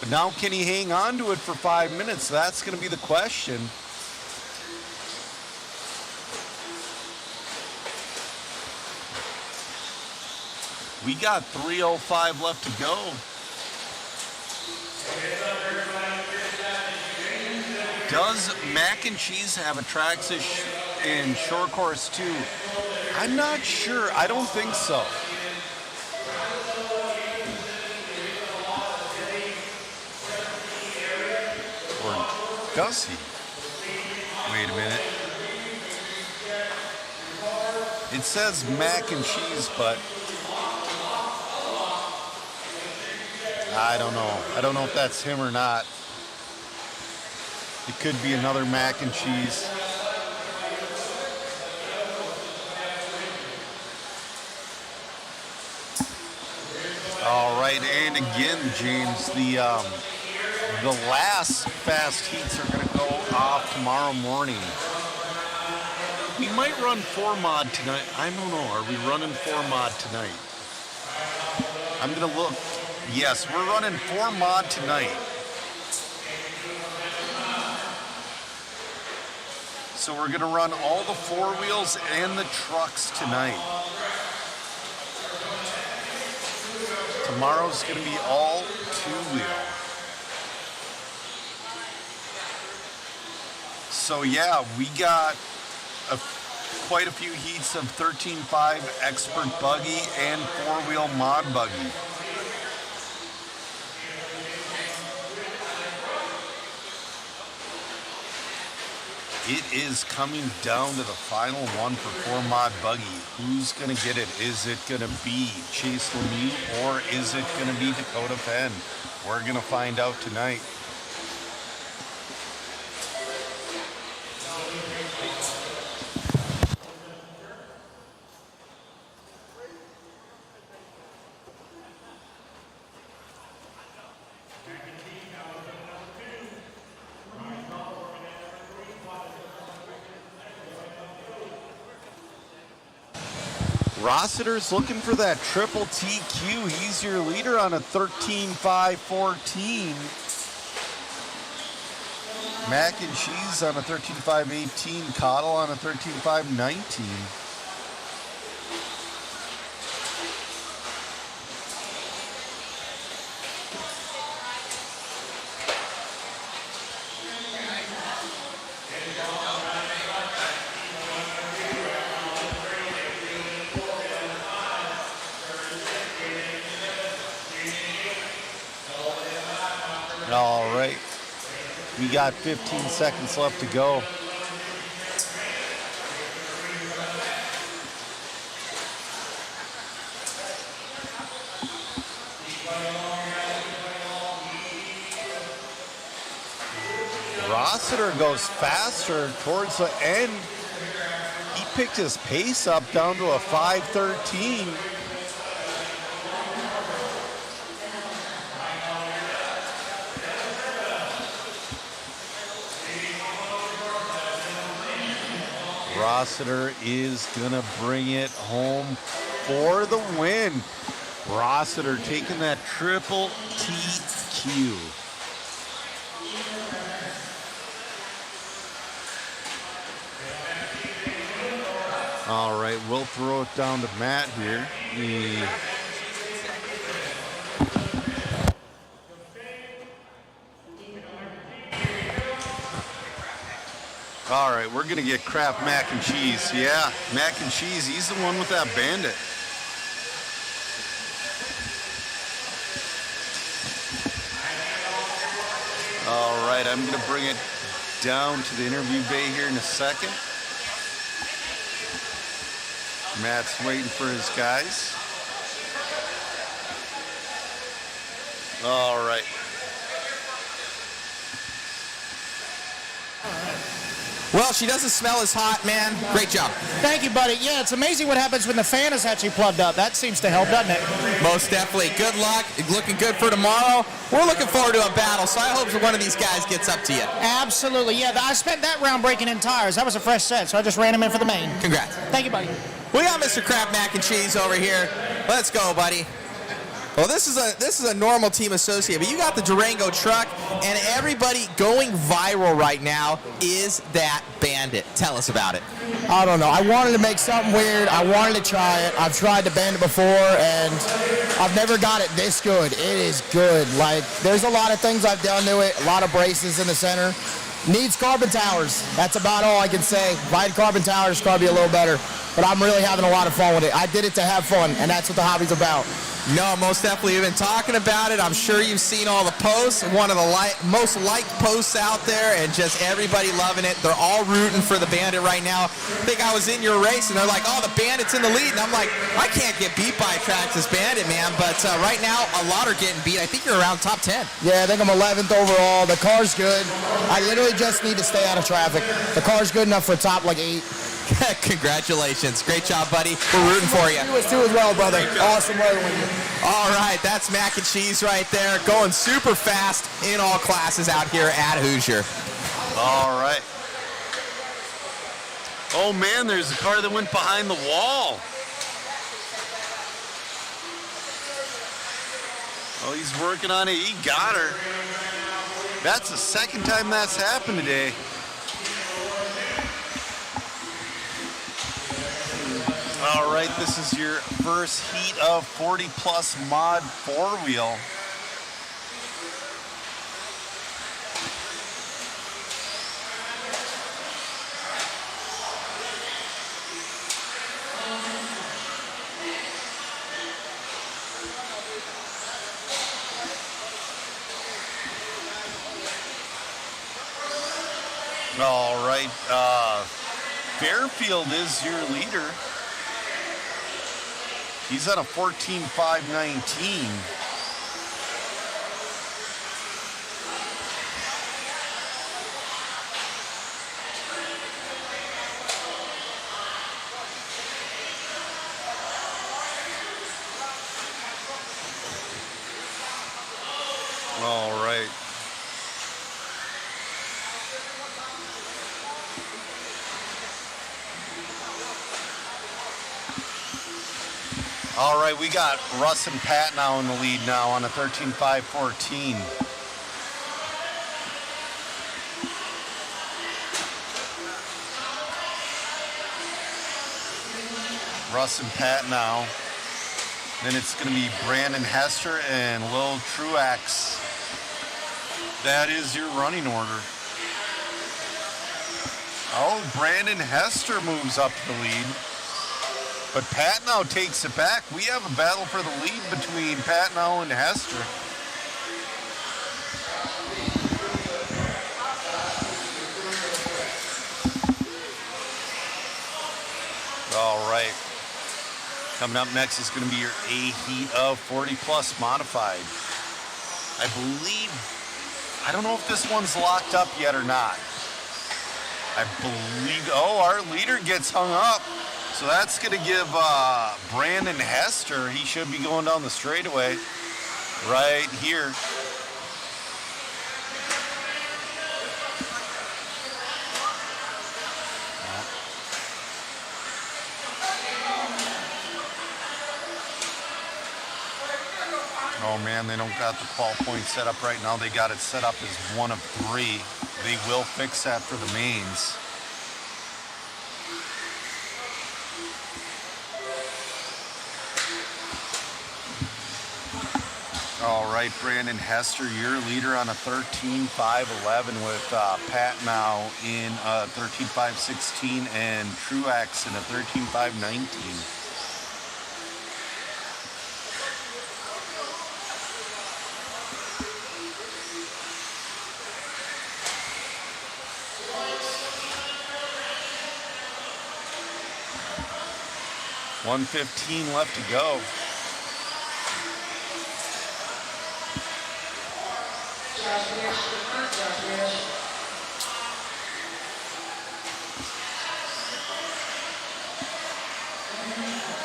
But now can he hang on to it for 5 minutes? That's going to be the question. We got 3:05 left to go. Does Mac and Cheese have a Traxxas in short course too? I'm not sure. I don't think so. Or does he? Wait a minute. It says Mac and Cheese, but I don't know. I don't know if that's him or not. It could be another Mac and Cheese. All right, and again, James, the last fast heats are going to go off tomorrow morning. We might run 4 mod tonight. I don't know. Are we running 4 mod tonight? I'm going to look. Yes, we're running 4 mod tonight. So we're going to run all the 4-wheels and the trucks tonight. Tomorrow's going to be all 2-wheel. So yeah, we got quite a few heats of 13.5 expert buggy and 4-wheel mod buggy. It is coming down to the final one for 4 mod buggy. Who's going to get it? Is it going to be Chase Lemieux or is it going to be Dakota Penn? We're going to find out tonight. Rossiter's looking for that triple TQ. He's your leader on a 13.5.14. Mac and Cheese on a 13.5.18. Cottle on a 13.5.19. All right, we got 15 seconds left to go. Rossiter goes faster towards the end. He picked his pace up down to a 5:13. Rossiter is gonna bring it home for the win. Rossiter taking that triple TQ. All right, we'll throw it down to Matt here. All right, we're gonna get Kraft Mac and Cheese. Yeah, Mac and Cheese, he's the one with that bandit. All right, I'm gonna bring it down to the interview bay here in a second. Matt's waiting for his guys. All right. Well, she doesn't smell as hot, man. Great job. Thank you, buddy. Yeah, it's amazing what happens when the fan is actually plugged up. That seems to help, doesn't it? Most definitely. Good luck. Looking good for tomorrow. We're looking forward to a battle, so I hope one of these guys gets up to you. Absolutely. Yeah, I spent that round breaking in tires. That was a fresh set, so I just ran him in for the main. Congrats. Thank you, buddy. We got Mr. Kraft Mac and Cheese over here. Let's go, buddy. Well, this is a normal team associate, but you got the Durango truck, and everybody going viral right now is that bandit. Tell us about it. I don't know. I wanted to make something weird. I wanted to try it. I've tried the bandit before, and I've never got it this good. It is good. Like, there's a lot of things I've done to it, a lot of braces in the center. Needs carbon towers. That's about all I can say. If I had carbon towers, it's probably be a little better. But I'm really having a lot of fun with it. I did it to have fun, and that's what the hobby's about. No, most definitely. We've been talking about it. I'm sure you've seen all the posts. One of the most liked posts out there, and just everybody loving it. They're all rooting for the bandit right now. I think I was in your race, and they're like, oh, the bandit's in the lead. And I'm like, I can't get beat by a Traxxas bandit, man. But right now, a lot are getting beat. I think you're around top 10. Yeah, I think I'm 11th overall. The car's good. I literally just need to stay out of traffic. The car's good enough for a top like 8. Congratulations. Great job, buddy. We're rooting for you. You too as well, brother. Awesome weather with you. All right, that's Mac and Cheese right there, going super fast in all classes out here at Hoosier. All right. Oh, man, there's a car that went behind the wall. Oh, he's working on it. He got her. That's the second time that's happened today. All right, this is your first heat of 40-plus mod 4-wheel. All right, Fairfield is your leader. He's on a 14.519. All right. All right, we got Russ and Pat now in the lead now on a 13-5-14. Russ and Pat now. Then it's going to be Brandon Hester and Lil Truax. That is your running order. Oh, Brandon Hester moves up the lead. But Pat now takes it back. We have a battle for the lead between Pat now and Hester. All right. Coming up next is going to be your A heat of 40 plus modified. I believe, I don't know if this one's locked up yet or not. I believe, oh, our leader gets hung up. So that's going to give Brandon Hester, he should be going down the straightaway right here. Oh man, they don't got the qual point set up right now. They got it set up as 1 of 3. They will fix that for the mains. All right, Brandon Hester, your leader on a 13-5-11 with Pat now in a 13-5-16 and Truax in a 13-5-19. $1:15 left to go.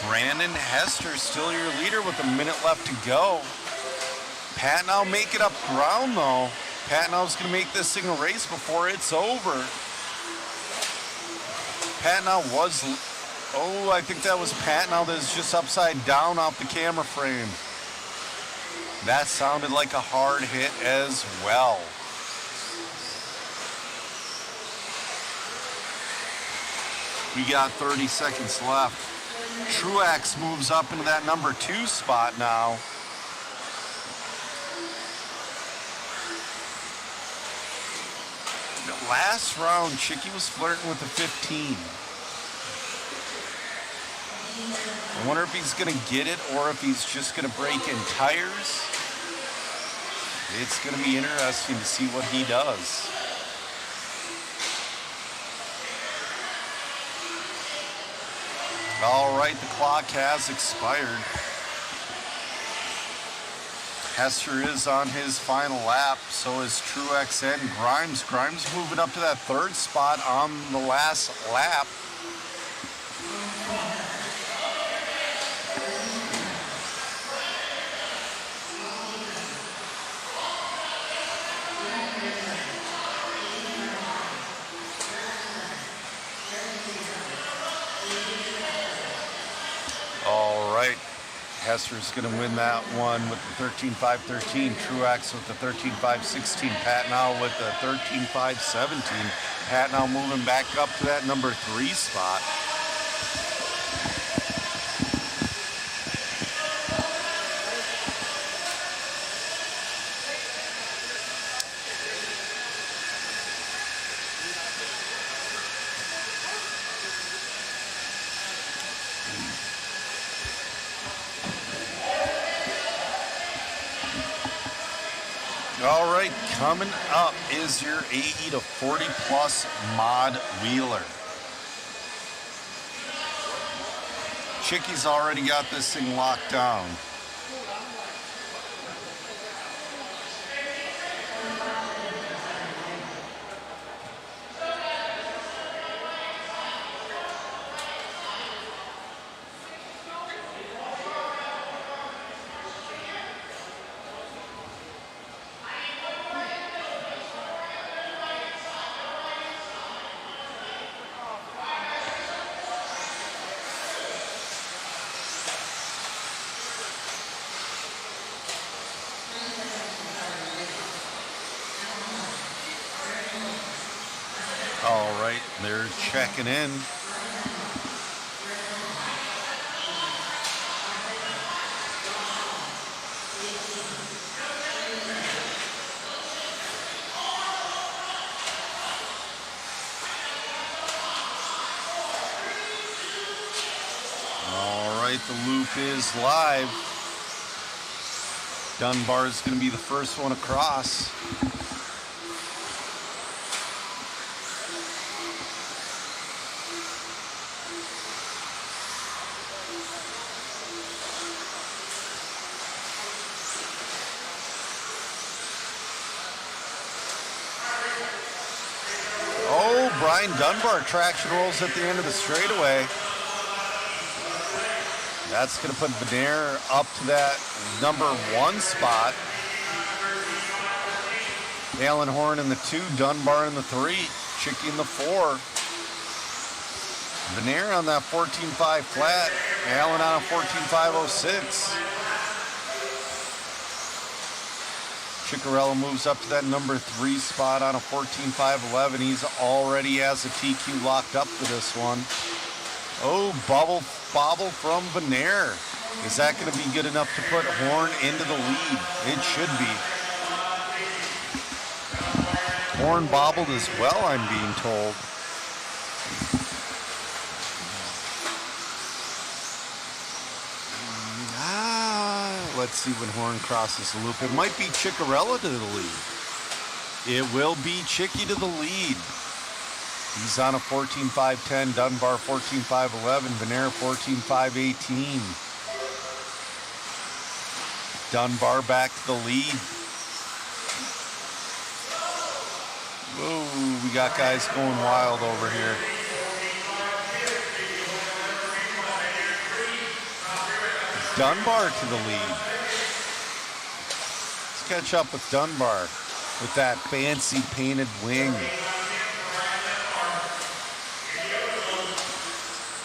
Brandon Hester still your leader with a minute left to go. Pat now make it up ground though. Pat now's gonna make this thing a race before it's over. Pat now was, oh, I think that was Pat now that's just upside down off the camera frame. That sounded like a hard hit as well. We got 30 seconds left. Truax moves up into that number 2 spot now. The last round, Chicky was flirting with the 15. I wonder if he's going to get it or if he's just going to break in tires. It's going to be interesting to see what he does. All right, the clock has expired. Hester is on his final lap, so is Truex and Grimes. Grimes moving up to that 3rd spot on the last lap. All right, Hester's going to win that one with the 13-5-13. Truax with the 13-5-16. Pat now with the 13-5-17. Pat now moving back up to that number 3 spot. All right, coming up is your AE to 40 plus mod wheeler. Chicky's already got this thing locked down. checking in. All right, the loop is live. Dunbar is going to be the first one across. Oh, Brian Dunbar traction rolls at the end of the straightaway. That's going to put Veneer up to that number 1 spot. Alan Horn in the 2, Dunbar in the 3, Chicky in the 4. Veneer on that 14.5 flat, Alan on a 14.506. Ciccarello moves up to that number 3 spot on a 14.511. He's already has a TQ locked up for this one. Oh, bobble from Veneer. Is that going to be good enough to put Horn into the lead? It should be. Horn bobbled as well, I'm being told. Let's see when Horn crosses the loop. It might be Ciccarello to the lead. It will be Chicky to the lead. He's on a 14.510, Dunbar 14.511, Veneer 14.518. Dunbar back to the lead. Whoa, we got guys going wild over here. Dunbar to the lead. Let's catch up with Dunbar with that fancy painted wing.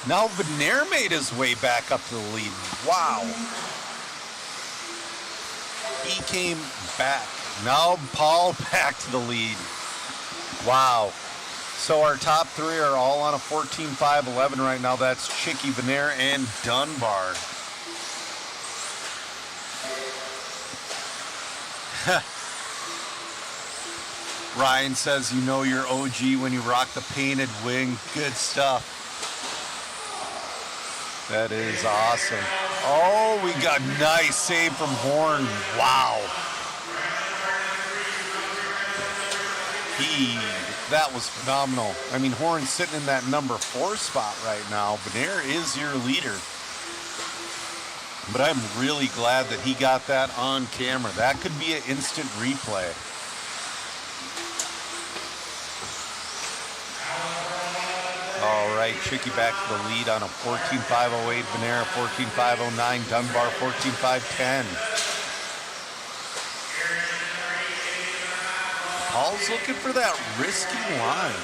Now Veneer made his way back up to the lead. Wow. He came back. Now Paul back to the lead. Wow. So our top 3 are all on a 14.511 right now. That's Chicky, Veneer, and Dunbar. Ryan says, you know you're OG when you rock the painted wing. Good stuff. That is awesome. Oh, we got nice save from Horn. Wow. That was phenomenal. I mean, Horn's sitting in that number 4 spot right now. Veneer is your leader. But I'm really glad that he got that on camera. That could be an instant replay. All right, Chicky back to the lead on a 14.508, Veneer 14.509, Dunbar 14.510. Paul's looking for that risky line.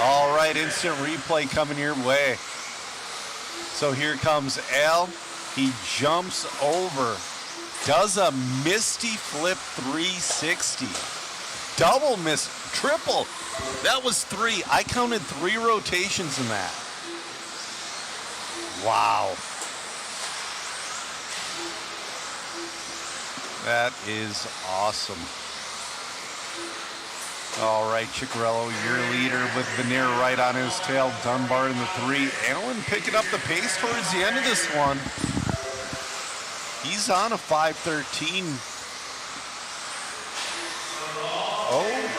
All right, instant replay coming your way. So here comes Al. He jumps over. Does a misty flip 360. Double miss, triple. That was 3. I counted 3 rotations in that. Wow. That is awesome. All right, Ciccarello, your leader with Veneer right on his tail. Dunbar in the 3. Allen picking up the pace towards the end of this one. He's on a 5:13. Oh.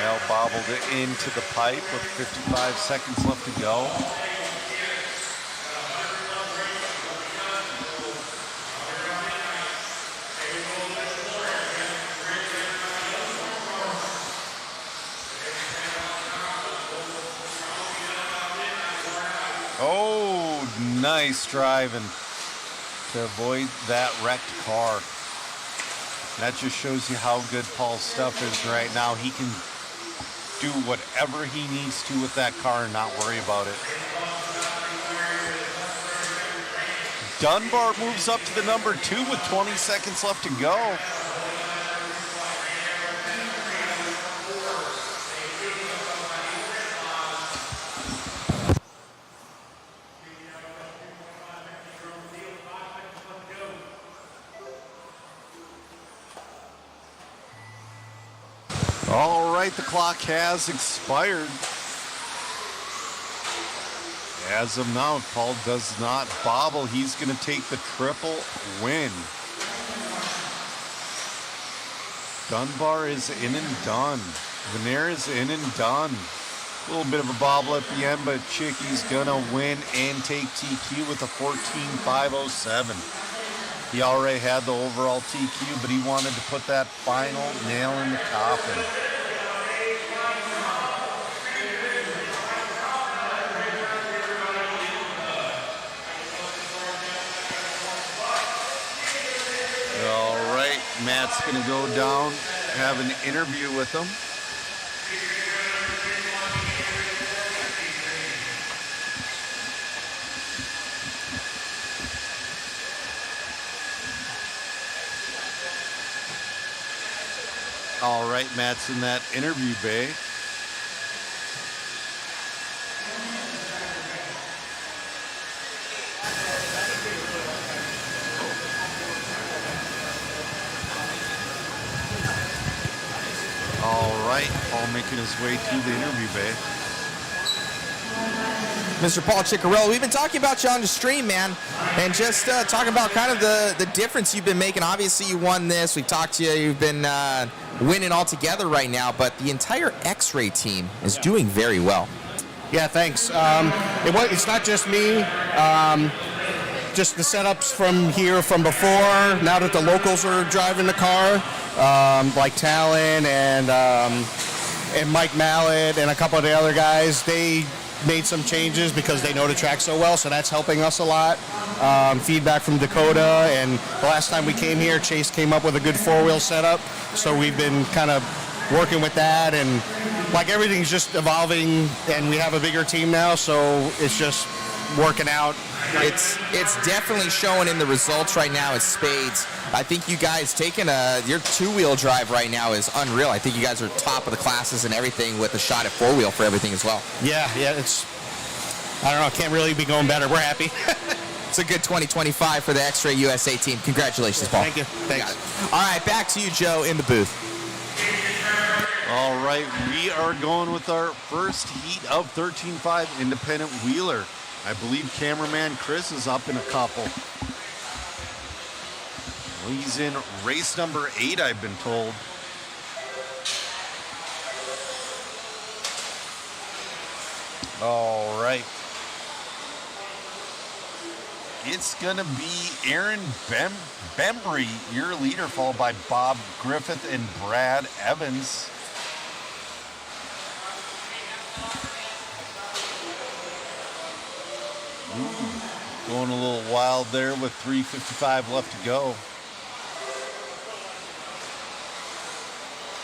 Al bobbled it into the pipe with 55 seconds left to go. Oh, nice driving to avoid that wrecked car. That just shows you how good Paul's stuff is right now. He can do whatever he needs to with that car and not worry about it. Dunbar moves up to the number 2 with 20 seconds left to go. All right, the clock has expired. As of now, if Paul does not bobble, he's going to take the triple win. Dunbar is in and done. Veneer is in and done. A little bit of a bobble at the end, but Chicky's going to win and take TQ with a 14.507. He already had the overall TQ, but he wanted to put that final nail in the coffin. All right, Matt's going to go down, have an interview with him. All right, Matt's in that interview bay. All right, Paul making his way to the interview bay. Mr. Paul Ciccarello, we've been talking about you on the stream, man, and just talking about kind of the difference you've been making. Obviously, you won this. We've talked to you. You've been winning all together right now, but the entire X-Ray team is doing very well. Yeah, thanks. It's not just me. Just the setups from here from before. Now that the locals are driving the car, like Talon and Mike Mallet and a couple of the other guys, they made some changes because they know the track so well, so that's helping us a lot. Feedback from Dakota, and the last time we came here, Chase came up with a good four-wheel setup, so we've been kind of working with that, and like everything's just evolving, and we have a bigger team now, so it's just working out. It's definitely showing in the results right now at Spades. I think you guys taking your two-wheel drive right now is unreal. I think you guys are top of the classes and everything with a shot at four-wheel for everything as well. Yeah, it's, I don't know, can't really be going better. We're happy. It's a good 2025 for the X-Ray USA team. Congratulations, Paul. Thank you. Thanks. All right, back to you, Joe, in the booth. All right, we are going with our first heat of 13.5 independent wheeler. I believe cameraman Chris is up in a couple. Well, he's in race number 8, I've been told. All right. It's going to be Aaron Bembry, your leader, followed by Bob Griffith and Brad Evans. Ooh, going a little wild there with 3:55 left to go.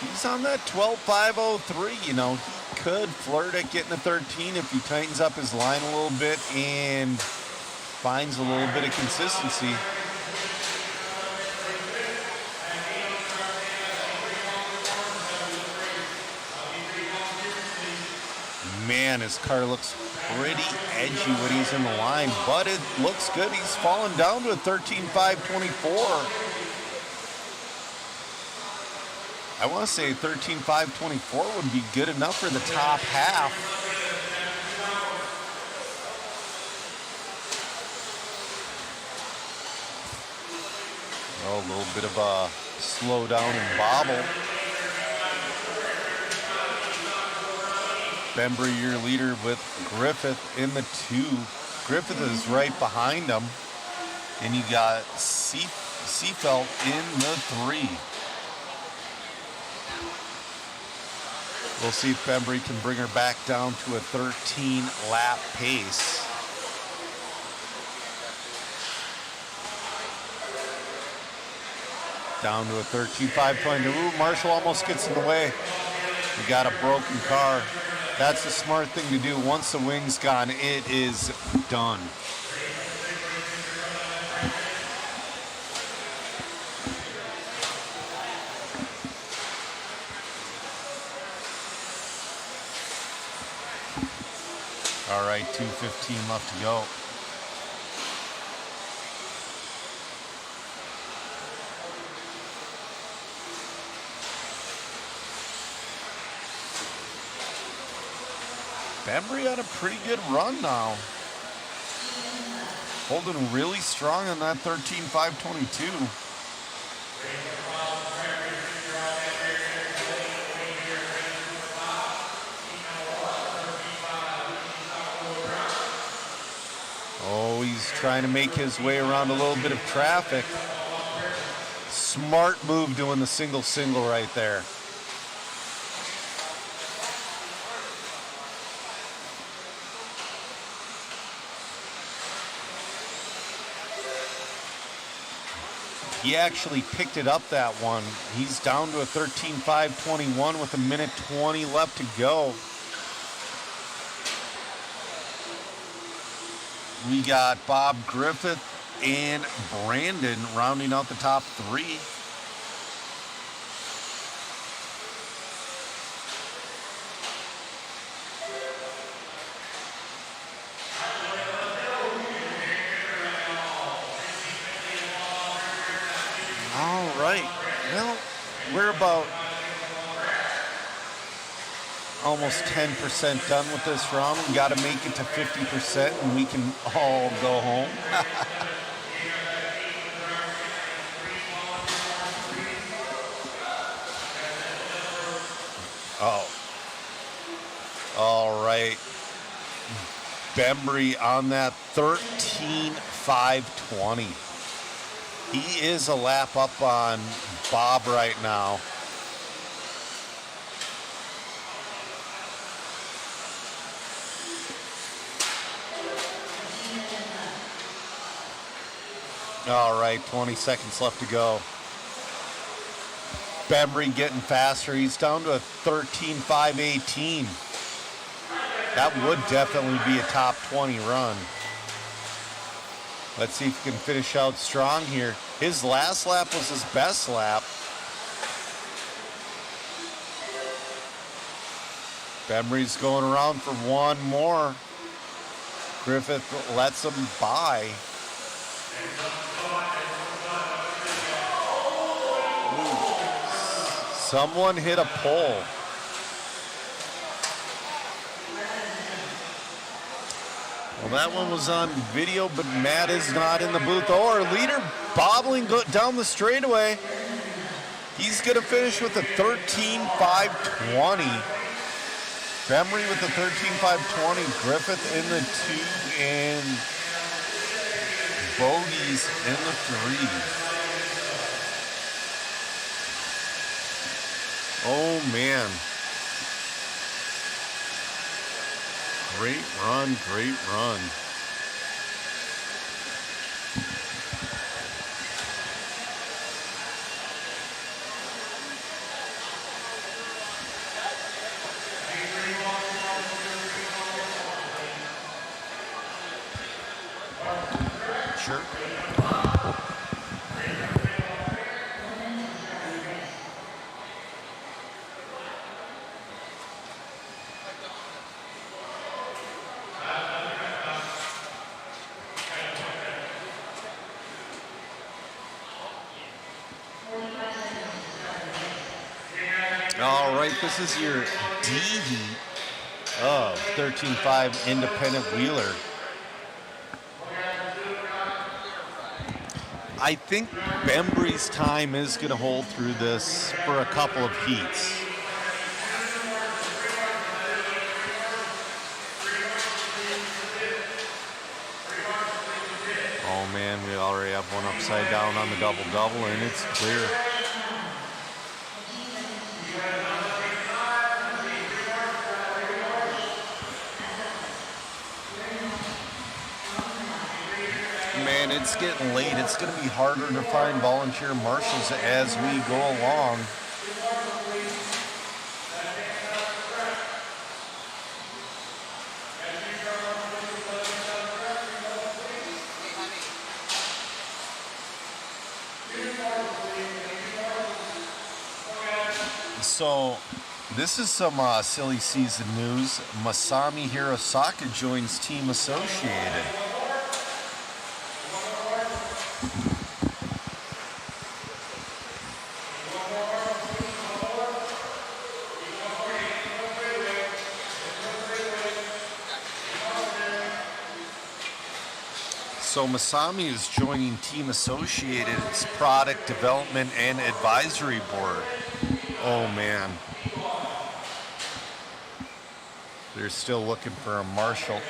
He's on that 12.503, you know, he could flirt at getting a 13 if he tightens up his line a little bit and finds a little bit of consistency. Man, his car looks pretty edgy when he's in the line, but it looks good. He's fallen down to a 13.524. I want to say 13.524 would be good enough for the top half. Oh, a little bit of a slow down and bobble. Bembry, your leader, with Griffith in the 2. Griffith is right behind him. And you got Seafelt in the 3. We'll see if Bembry can bring her back down to a 13-lap pace. Down to a 13.5. Ooh, Marshall almost gets in the way. We got a broken car. That's the smart thing to do. Once the wing's gone, it is done. All right, 2:15 left to go. Bembry had a pretty good run now. Holding really strong on that 13.522. Oh, he's trying to make his way around a little bit of traffic. Smart move doing the single right there. He actually picked it up that one. He's down to a 13.521 with 1:20 left to go. We got Bob Griffith and Brandon rounding out the top three. All right. Well, we're about almost 10% done with this round. We got to make it to 50% and we can all go home. Oh. All right. Bembry on that 13.520. He is a lap up on Bob right now. All right, 20 seconds left to go. Bembry getting faster. He's down to a 13.518. That would definitely be a top 20 run. Let's see if he can finish out strong here. His last lap was his best lap. Bembry's going around for one more. Griffith lets him by. Someone hit a pole. Well, that one was on video, but Matt is not in the booth. Oh, our leader bobbling down the straightaway. He's going to finish with a 13.520. Bembry with the 13.520. Griffith in the 2 and Bogies in the 3. Oh, man. Great run, great run. Sure. All right, this is your D heat of 13.5 independent wheeler. I think Bembry's time is going to hold through this for a couple of heats. Oh man, we already have one upside down on the double-double and it's clear. Man, it's getting late. It's going to be harder to find volunteer marshals as we go along. So This is some silly season news. Masami Hirosaka joins Team Associated. So Masami is joining Team Associated's Product Development and Advisory Board. Oh man. They're still looking for a marshal.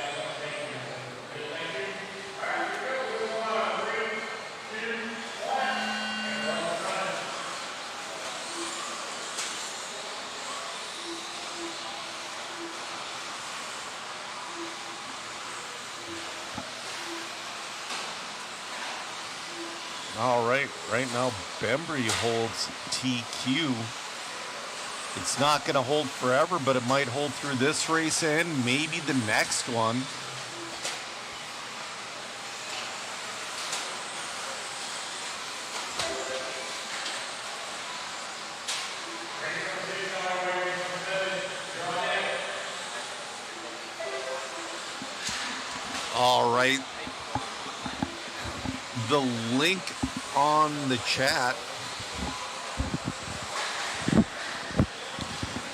All right, right now Bembry holds TQ. It's not going to hold forever, but it might hold through this race and maybe the next one. All right. The link on the chat.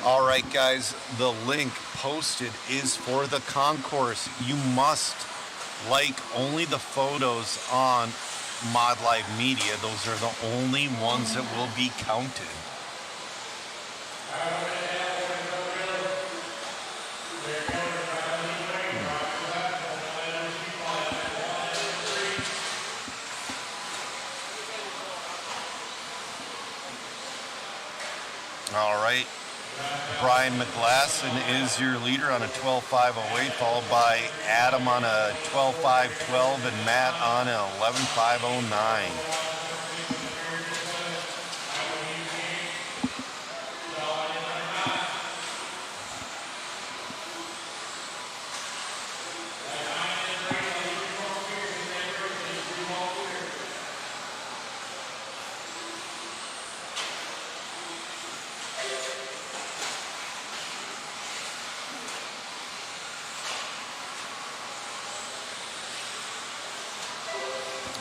All right, guys, the link posted is for the concourse. You must like only the photos on Mod Live Media. Those are the only ones that will be counted. All right. Brian McGlasson is your leader on a 12.508, followed by Adam on a 12.512 and Matt on a 11.509.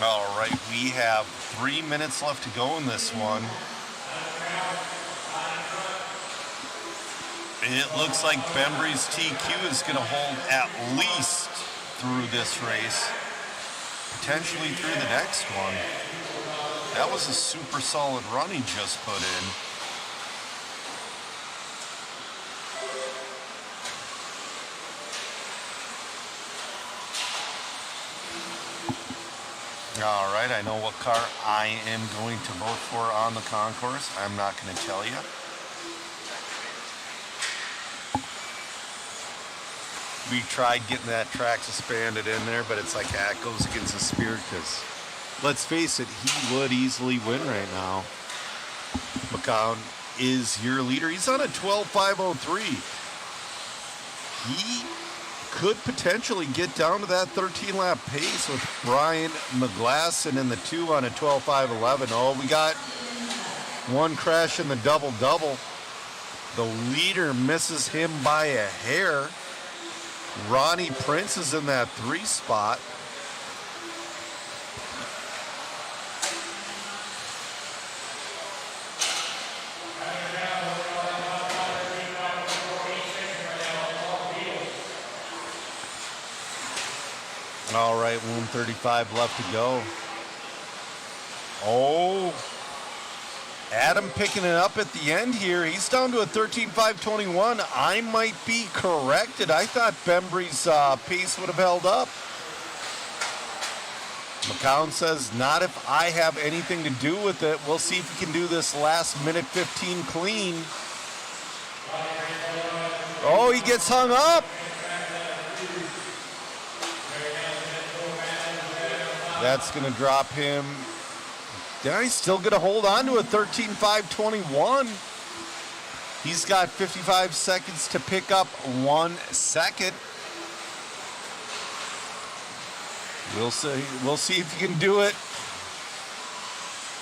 All right, we have 3 minutes left to go in this one. It looks like Bembry's TQ is going to hold at least through this race, potentially through the next one. That was a super solid run he just put in. All right, I know what car I am going to vote for on the concourse. I'm not going to tell you. We tried getting that track suspended in there, but it's like, it goes against the spirit because, let's face it, he would easily win right now. McCown is your leader. He's on a 12.503. He could potentially get down to that 13-lap pace with Brian McGlasson in the 2 on a 12.511. Oh, we got one crash in the double-double. The leader misses him by a hair. Ronnie Prince is in that 3 spot. All right, 135 left to go. Oh, Adam picking it up at the end here. He's down to a 13.521. I might be corrected. I thought Bembry's pace would have held up. McCown says, not if I have anything to do with it. We'll see if we can do this last minute 15 clean. Oh, he gets hung up. That's going to drop him. Yeah, he's still going to hold on to a 13.521. He's got 55 seconds to pick up 1 second. We'll see if he can do it.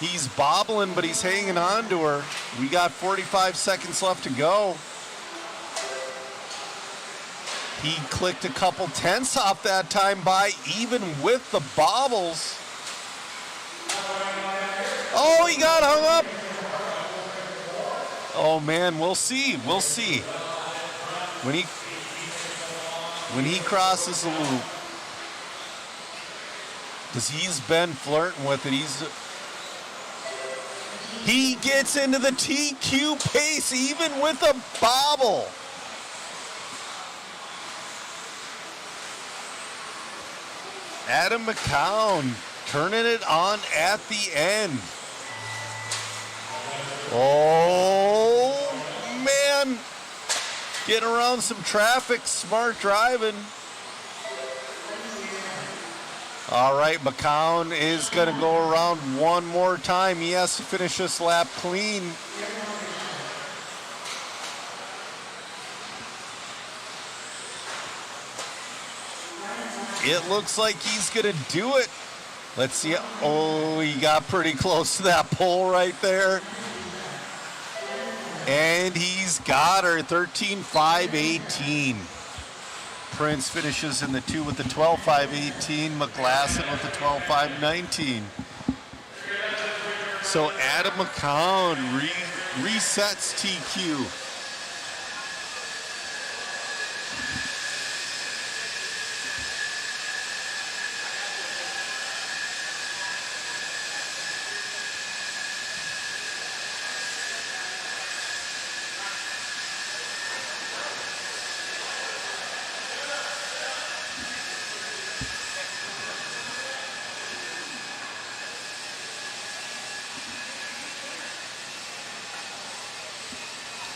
He's bobbling, but he's hanging on to her. We got 45 seconds left to go. He clicked a couple tenths off that time by, even with the bobbles. Oh, he got hung up. Oh man, we'll see. We'll see. When he crosses the loop, because he's been flirting with it. He gets into the TQ pace even with a bobble. Adam McCown turning it on at the end. Oh, man. Getting around some traffic, smart driving. All right, McCown is going to go around one more time. He has to finish this lap clean. It looks like he's going to do it. Let's see. Oh, he got pretty close to that pole right there. And he's got her, 13.518. Prince finishes in the 2 with the 12.518. McGlasson with the 12.519. So Adam McCown resets TQ.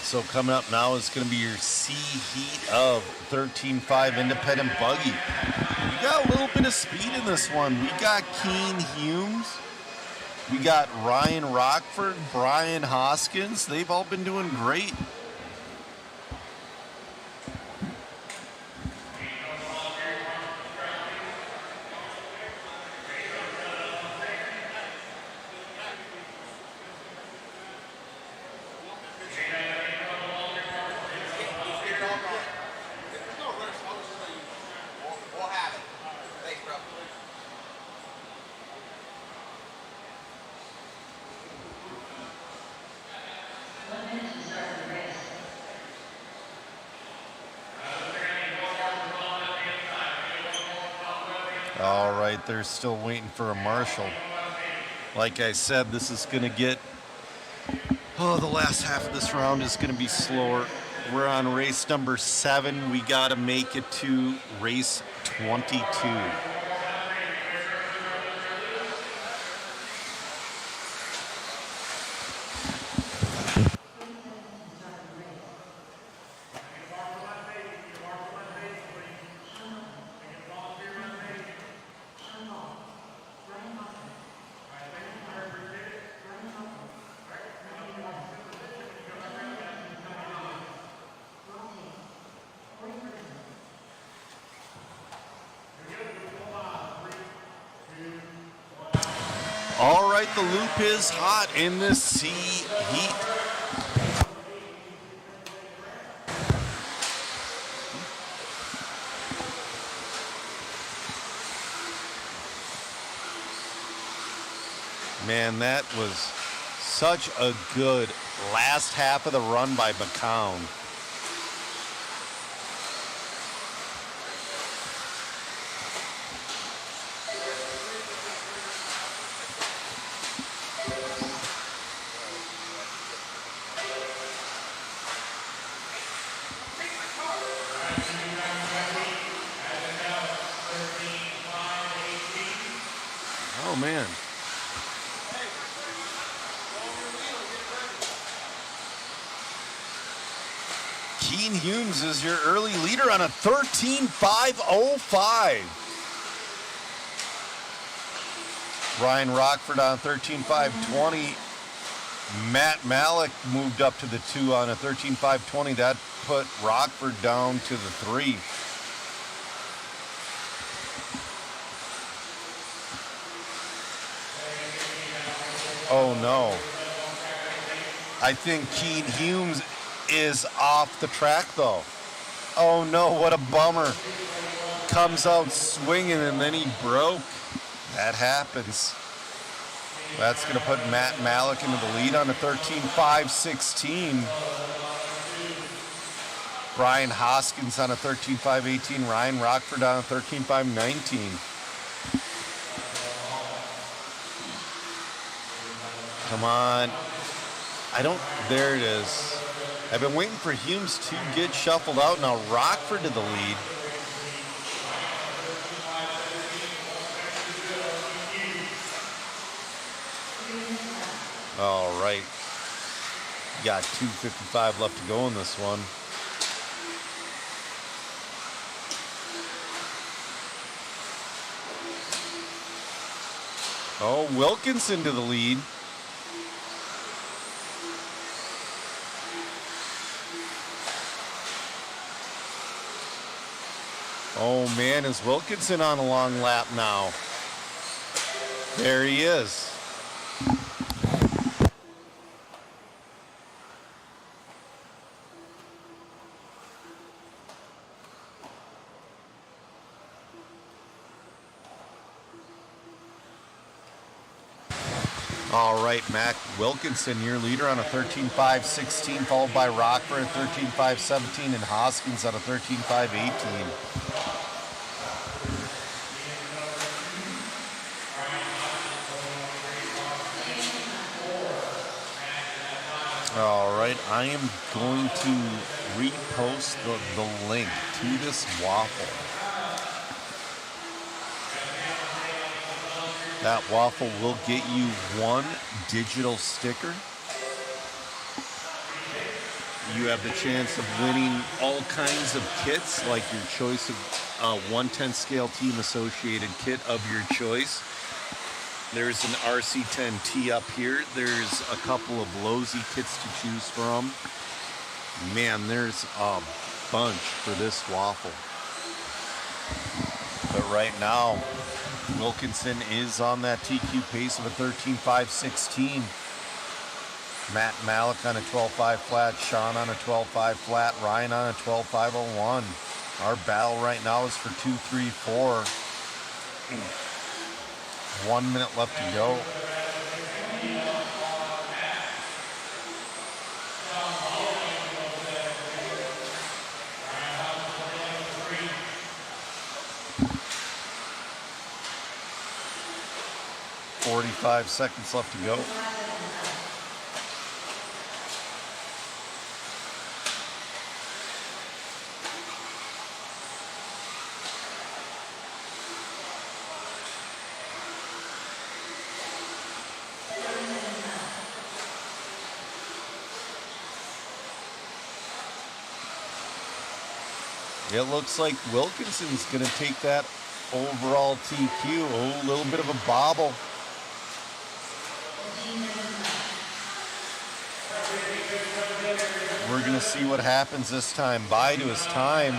So coming up now is going to be your C heat of 13.5 independent buggy. We got a little bit of speed in this one. We got Keen Humes. We got Ryan Rockford, Brian Hoskins. They've all been doing great. All right, they're still waiting for a marshal. Like I said, this is going to get, the last half of this round is going to be slower. We're on race number 7. We got to make it to race 22. All right, the loop is hot in the C heat. Man, that was such a good last half of the run by McCown. Oh, man. Keen Humes is your early leader on a 13.505. Ryan Rockford on 13.520. Matt Malik moved up to the 2 on a 13.520. That put Rockford down to the 3. Oh no. I think Keene Humes is off the track though. Oh no, what a bummer. Comes out swinging and then he broke. That happens. That's going to put Matt Malik into the lead on a 13.5.16. Brian Hoskins on a 13.5.18. Ryan Rockford on a 13.5.19. Come on. There it is. I've been waiting for Humes to get shuffled out. Now Rockford to the lead. All right. Got 2:55 left to go in this one. Oh, Wilkinson to the lead. Oh man, is Wilkinson on a long lap now? There he is. All right, Mac Wilkinson, your leader on a 13.5.16, followed by Rockford at 13.5.17 and Hoskins on a 13.5.18. All right, I am going to repost the link to this waffle. That waffle will get you one digital sticker. You have the chance of winning all kinds of kits, like your choice of 1/10 scale team associated kit of your choice. There's an RC10 tee up here. There's a couple of Losey kits to choose from. Man, there's a bunch for this waffle. But right now, Wilkinson is on that TQ pace of a 13.5.16. Matt Malik on a 12.5 flat, Sean on a 12.5 flat, Ryan on a 12.501. Our battle right now is for 2, 3, 4. 1 minute left to go. "45 seconds left to go." It looks like Wilkinson's going to take that overall TQ. Oh, a little bit of a bobble. We're going to see what happens this time. Bye to his time.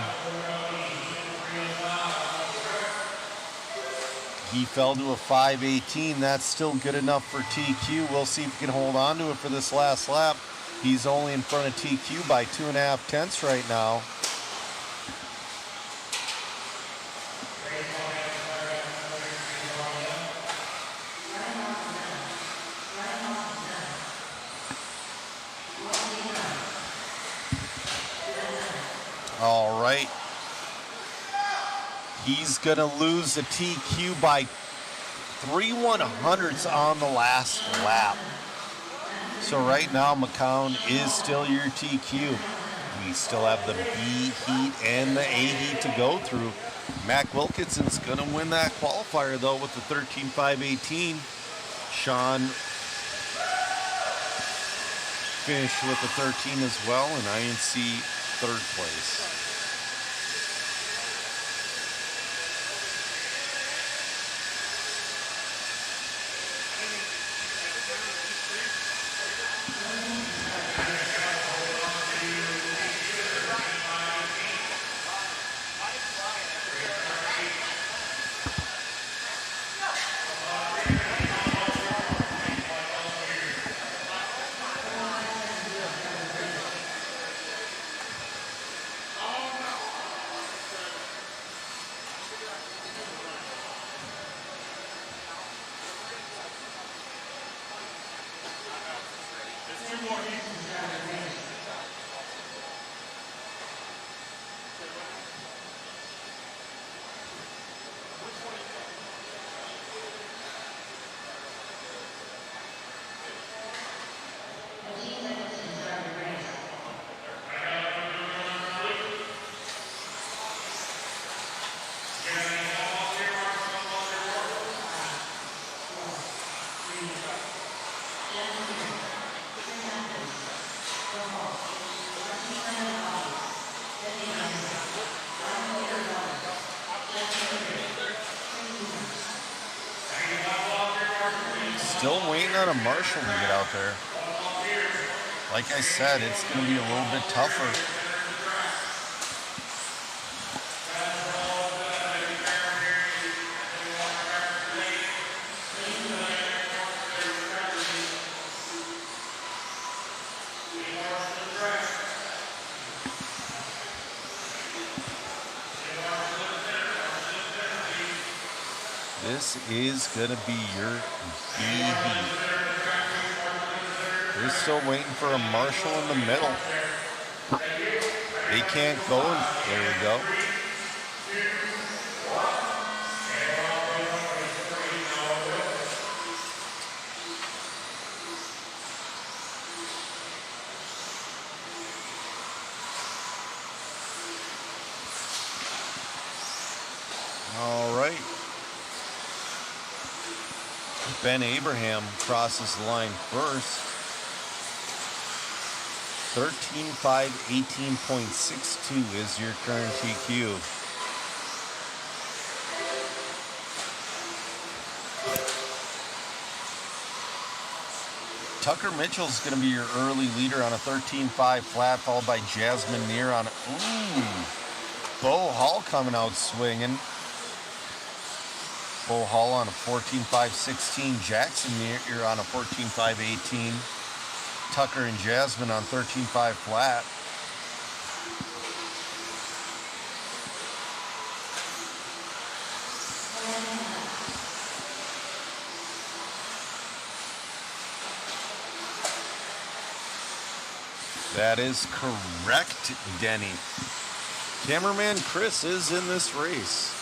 He fell to a 5.18. That's still good enough for TQ. We'll see if he can hold on to it for this last lap. He's only in front of TQ by 2.5 tenths right now. All right. He's going to lose the TQ by 3/100ths on the last lap. So right now, McCown is still your TQ. We still have the B heat and the A heat to go through. Mac Wilkinson's going to win that qualifier, though, with the 13.518. Sean finished with the 13 as well, and INC third place. Still waiting on a Marshall to get out there. Like I said, it's going to be a little bit tougher. This is going to be your baby. They're still waiting for a Marshall in the middle. They can't go. There we go. All right. Ben Abraham crosses the line first. 13.5, 18.62 is your current TQ. Tucker Mitchell's going to be your early leader on a 13.5 flat, followed by Jasmine Neer on Bo Hall coming out swinging. Bo Hall on a 14.5-16. Jackson Neer on a 14.5-18. Tucker and Jasmine on 13.5 flat. That is correct, Denny. Cameraman Chris is in this race.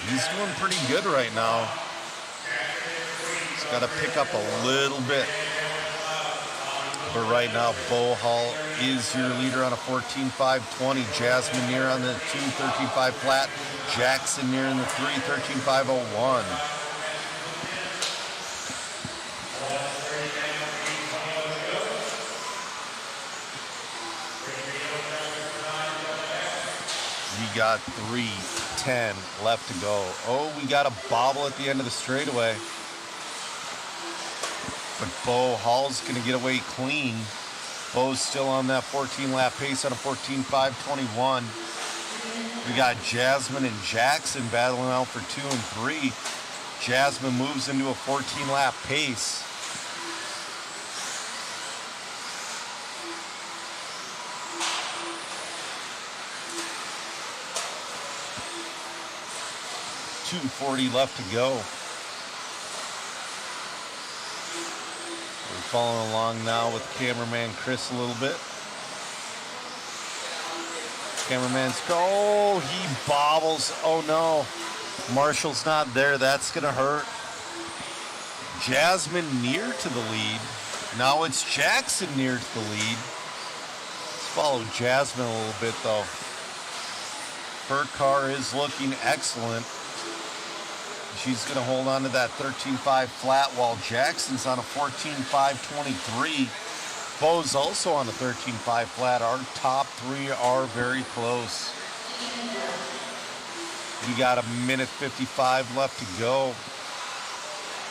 He's doing pretty good right now. He's got to pick up a little bit. But right now, Bo Hall is your leader on a 14.5-20. Jasmine Neer on the 2, 13.5 flat. Jackson Neer in the 3, 13.501. We got 3:10 left to go. Oh, we got a bobble at the end of the straightaway. But Bo Hall's going to get away clean. Bo's still on that 14-lap pace on a 14.5-21. We got Jasmine and Jackson battling out for 2 and 3. Jasmine moves into a 14-lap pace. .240 left to go. We're following along now with cameraman Chris a little bit. Cameraman's oh, he bobbles. Oh no, Marshall's not there. That's gonna hurt. Jasmine Neer to the lead. Now it's Jackson Neer to the lead. Let's follow Jasmine a little bit though. Her car is looking excellent. She's going to hold on to that 13.5 flat while Jackson's on a 14.5-23. Bo's also on the 13.5 flat. Our top 3 are very close. We got a minute 55 left to go.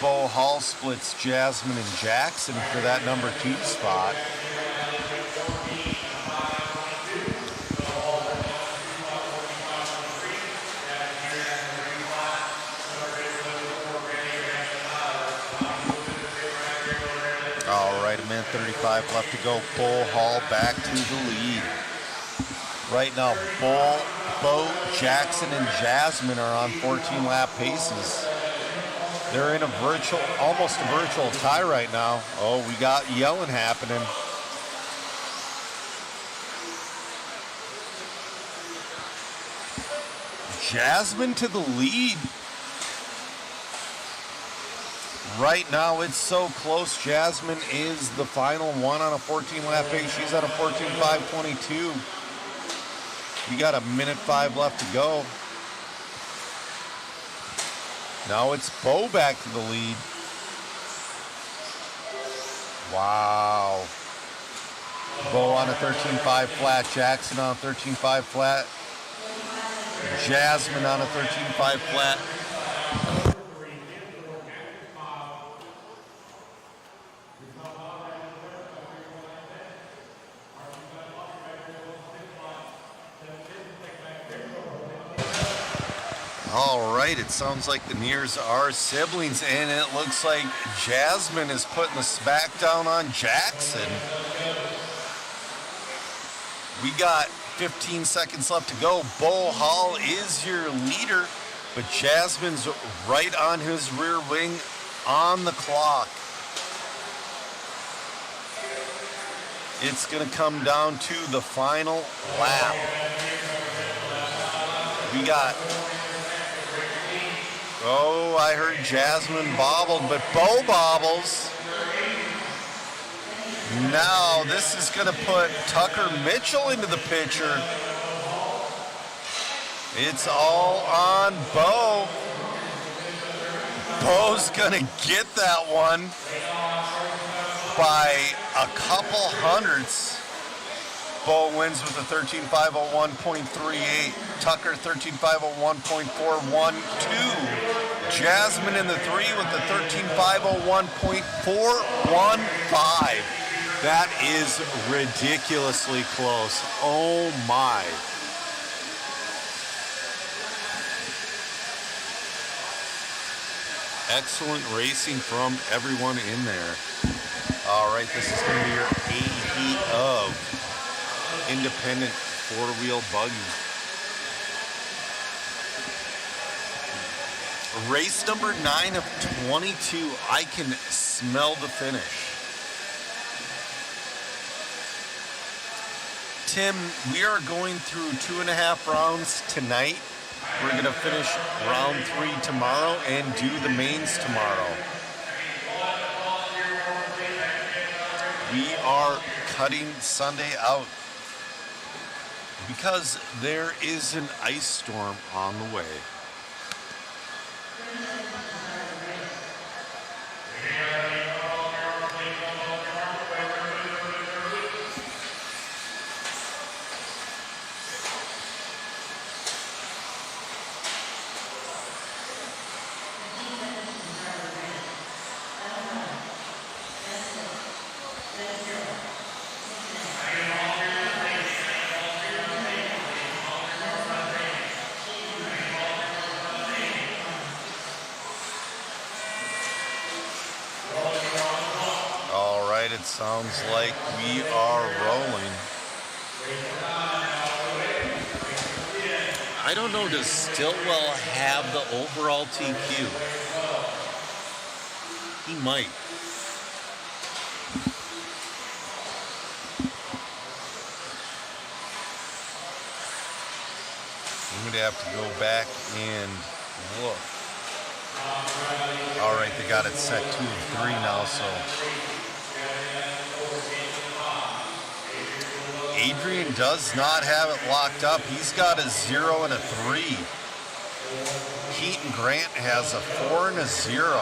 Bo Hall splits Jasmine and Jackson for that number 2 spot. All right, a minute 35 left to go. Bo Hall back to the lead. Right now, Bo, Jackson, and Jasmine are on 14-lap paces. They're in a virtual, almost a virtual tie right now. Oh, we got yelling happening. Jasmine to the lead. Right now, it's so close. Jasmine is the final one on a 14-lap pace. She's on a 14.5-22. We got a minute 5 left to go. Now it's Bo back to the lead. Wow. Bo on a 13.5 flat. Jackson on a 13.5 flat. Jasmine on a 13.5 flat. All right, it sounds like the Nears are siblings, and it looks like Jasmine is putting the smackdown on Jackson. We got 15 seconds left to go. Bo Hall is your leader, but Jasmine's right on his rear wing on the clock. It's going to come down to the final lap. We got, oh, I heard Jasmine bobbled, but Bo bobbles. Now this is going to put Tucker Mitchell into the picture. It's all on Bo. Bo's going to get that one by a couple hundredths. Bo wins with a 13.501.38. Tucker 13.501.412. Jasmine in the 3 with a 13.501.415. That is ridiculously close. Oh my. Excellent racing from everyone in there. All right, this is going to be your AD of independent four-wheel buggy. Race number 9 of 22. I can smell the finish. Tim, we are going through 2.5 rounds tonight. We're going to finish round 3 tomorrow and do the mains tomorrow. We are cutting Sunday out because there is an ice storm on the way. It sounds like we are rolling. I don't know, does Stillwell have the overall TQ? He might. I'm going to have to go back and look. All right, they got it set 2 of 3 now, so... Adrian does not have it locked up. He's got a 0 and a 3. Keaton Grant has a 4 and a 0.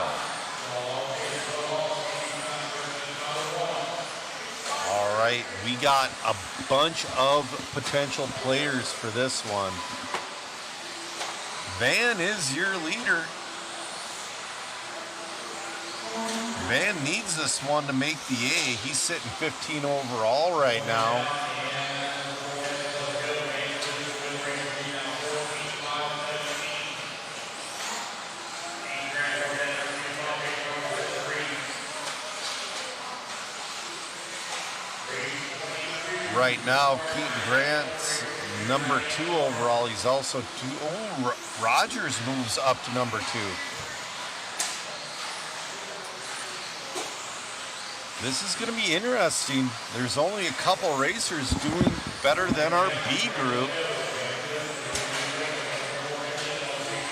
All right, we got a bunch of potential players for this one. Van is your leader. Van needs this one to make the A. He's sitting 15 overall right now. Right now, Keaton Grant's number 2 overall. He's also 2. Oh, Rogers moves up to number 2. This is going to be interesting. There's only a couple racers doing better than our B group.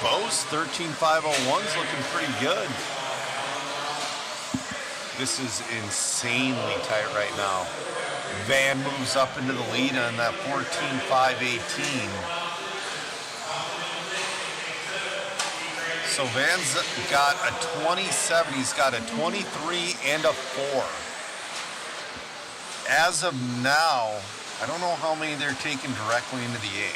Bo's 13.501's looking pretty good. This is insanely tight right now. Van moves up into the lead on that 14.518. So Van's got a 27, he's got a 23 and a 4. As of now, I don't know how many they're taking directly into the A.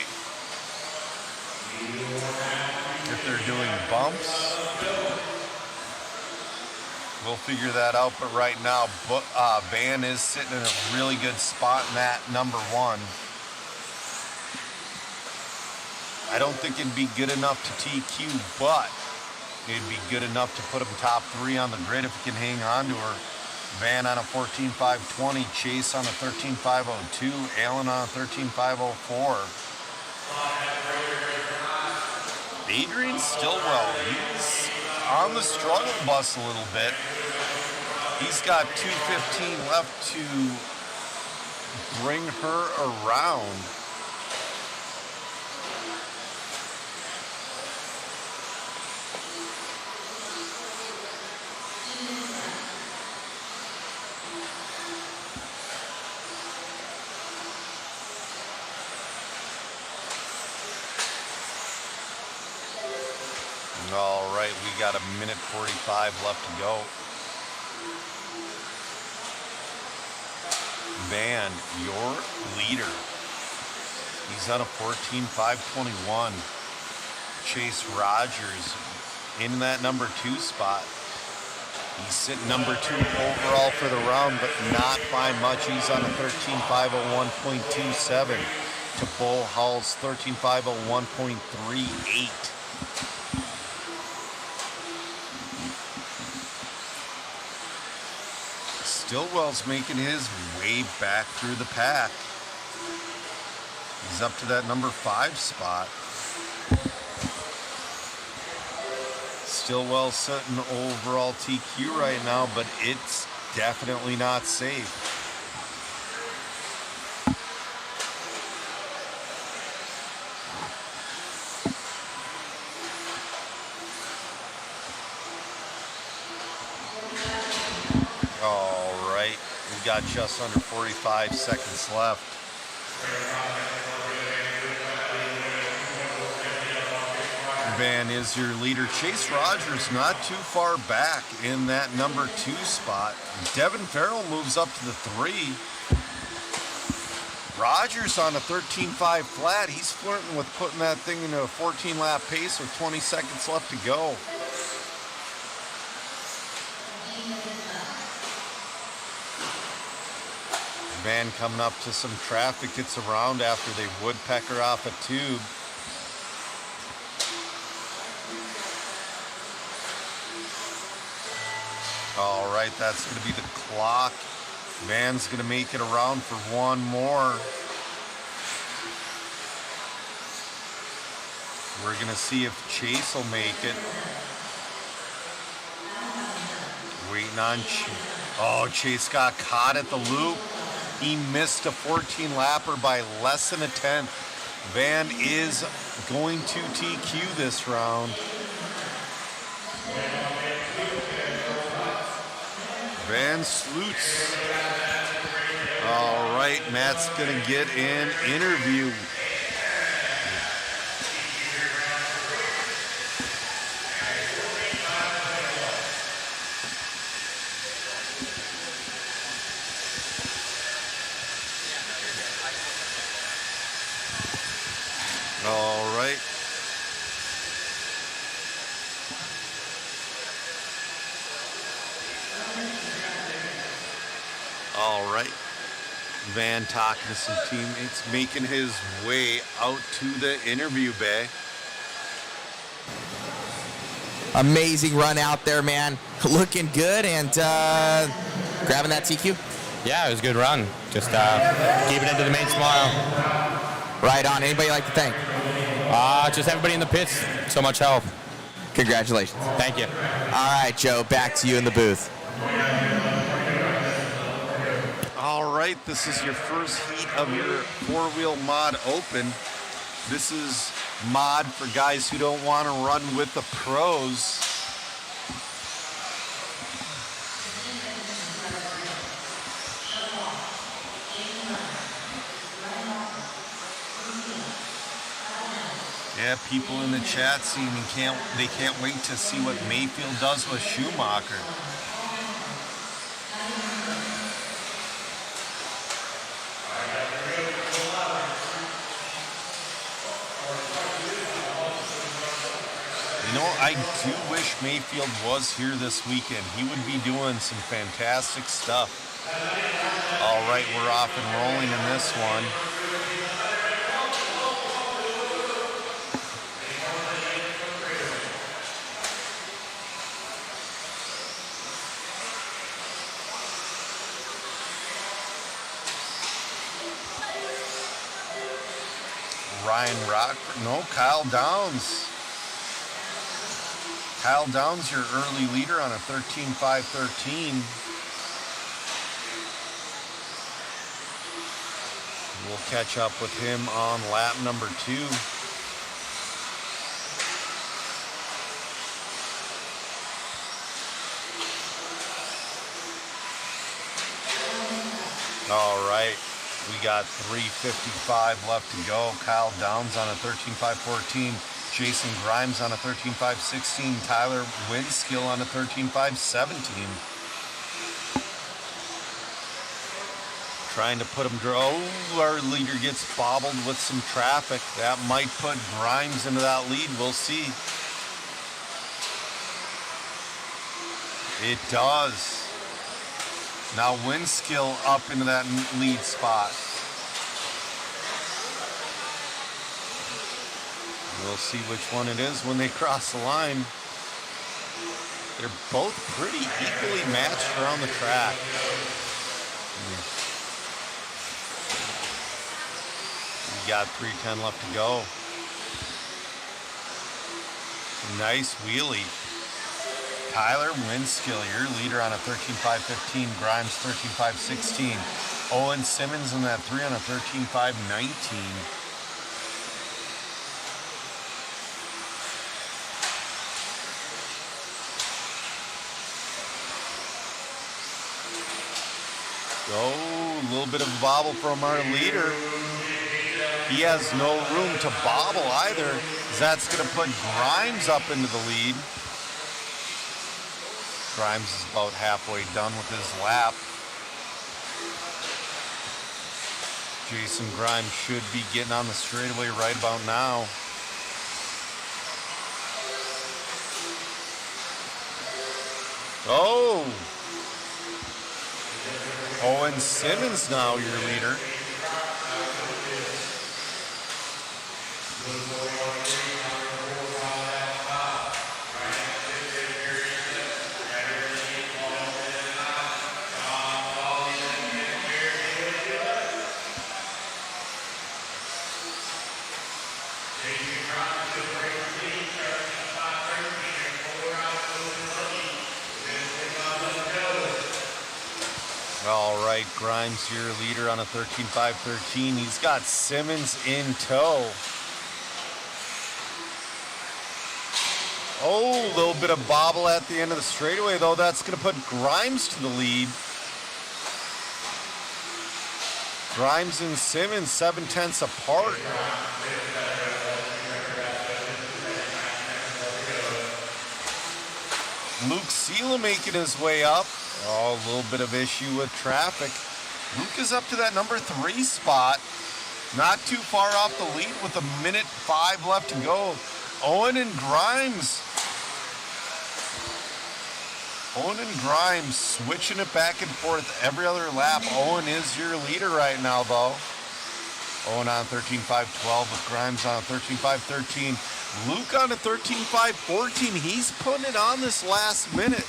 If they're doing bumps, we'll figure that out. But right now, Van is sitting in a really good spot in that number 1. I don't think it'd be good enough to TQ, but it'd be good enough to put him top 3 on the grid if he can hang on to her. Van on a 14.520, Chase on a 13.502, Allen on a 13.504. Adrian Stillwell, he's on the struggle bus a little bit. He's got 2:15 left to bring her around. All right, we got 1:45 left to go. Van, your leader. He's on a 14.521. Chase Rogers in that number 2 spot. He's sitting number 2 overall for the round, but not by much. He's on a 13.501.27 to Bull Hall's 13.501.38. Stillwell's making his way back through the pack. He's up to that number 5 spot. Stillwell's sitting overall TQ right now, but it's definitely not safe. All right, we got just under 45 seconds left. Van is your leader. Chase Rogers not too far back in that number 2 spot. Devin Farrell moves up to the 3. Rogers on a 13.5 flat. He's flirting with putting that thing into a 14-lap pace with 20 seconds left to go. Van coming up to some traffic, gets around after they woodpecker off a tube. All right, that's going to be the clock. Van's going to make it around for one more. We're going to see if Chase will make it. Waiting on Chase got caught at the loop. He missed a 14-lapper by less than a tenth. Van is going to TQ this round. Van Sloots. All right, Matt's going to get an interview. All right. All right. Van talking to some teammates, making his way out to the interview bay. Amazing run out there, man. Looking good and grabbing that TQ. Yeah, it was a good run. Just keeping it to the main tomorrow. Right on. Anybody you'd like to thank? Just everybody in the pits. So much help. Congratulations. Thank you. All right, Joe, back to you in the booth. All right, this is your first heat of your 4-wheel mod open. This is mod for guys who don't want to run with the pros. Yeah, people in the chat scene can't wait to see what Mayfield does with Schumacher. You know, I do wish Mayfield was here this weekend. He would be doing some fantastic stuff. All right, we're off and rolling in this one. Ryan Rockford. No, Kyle Downs. Kyle Downs, your early leader on a 13.513. We'll catch up with him on lap number 2. All right, we got 3:55 left to go. Kyle Downs on a 13.514. Jason Grimes on a 13.516. Tyler Winskill on a 13.517. Trying to put him through. Oh, our leader gets bobbled with some traffic. That might put Grimes into that lead. We'll see. It does. Now Winskill up into that lead spot. We'll see which one it is when they cross the line. They're both pretty equally matched around the track. We got 3:10 left to go. Nice wheelie. Tyler Winskill, your leader on a 13.515. Grimes 13.516. Owen Simmons in that 3 on a 13.519. Oh, a little bit of a bobble from our leader. He has no room to bobble either. That's going to put Grimes up into the lead. Grimes is about halfway done with his lap. Jason Grimes should be getting on the straightaway right about now. Oh! Owen Simmons now your leader. All right, Grimes, your leader on a 13.513. He's got Simmons in tow. Oh, a little bit of bobble at the end of the straightaway, though. That's going to put Grimes to the lead. Grimes and Simmons 7/10 apart. Luke Seela making his way up. Oh, a little bit of issue with traffic. Luke is up to that number 3 spot. Not too far off the lead with 1:05 left to go. Owen and Grimes. Owen and Grimes switching it back and forth every other lap. Owen is your leader right now, though. Owen on 13.512 with Grimes on 13.513. Luke on a 13.514. He's putting it on this last minute.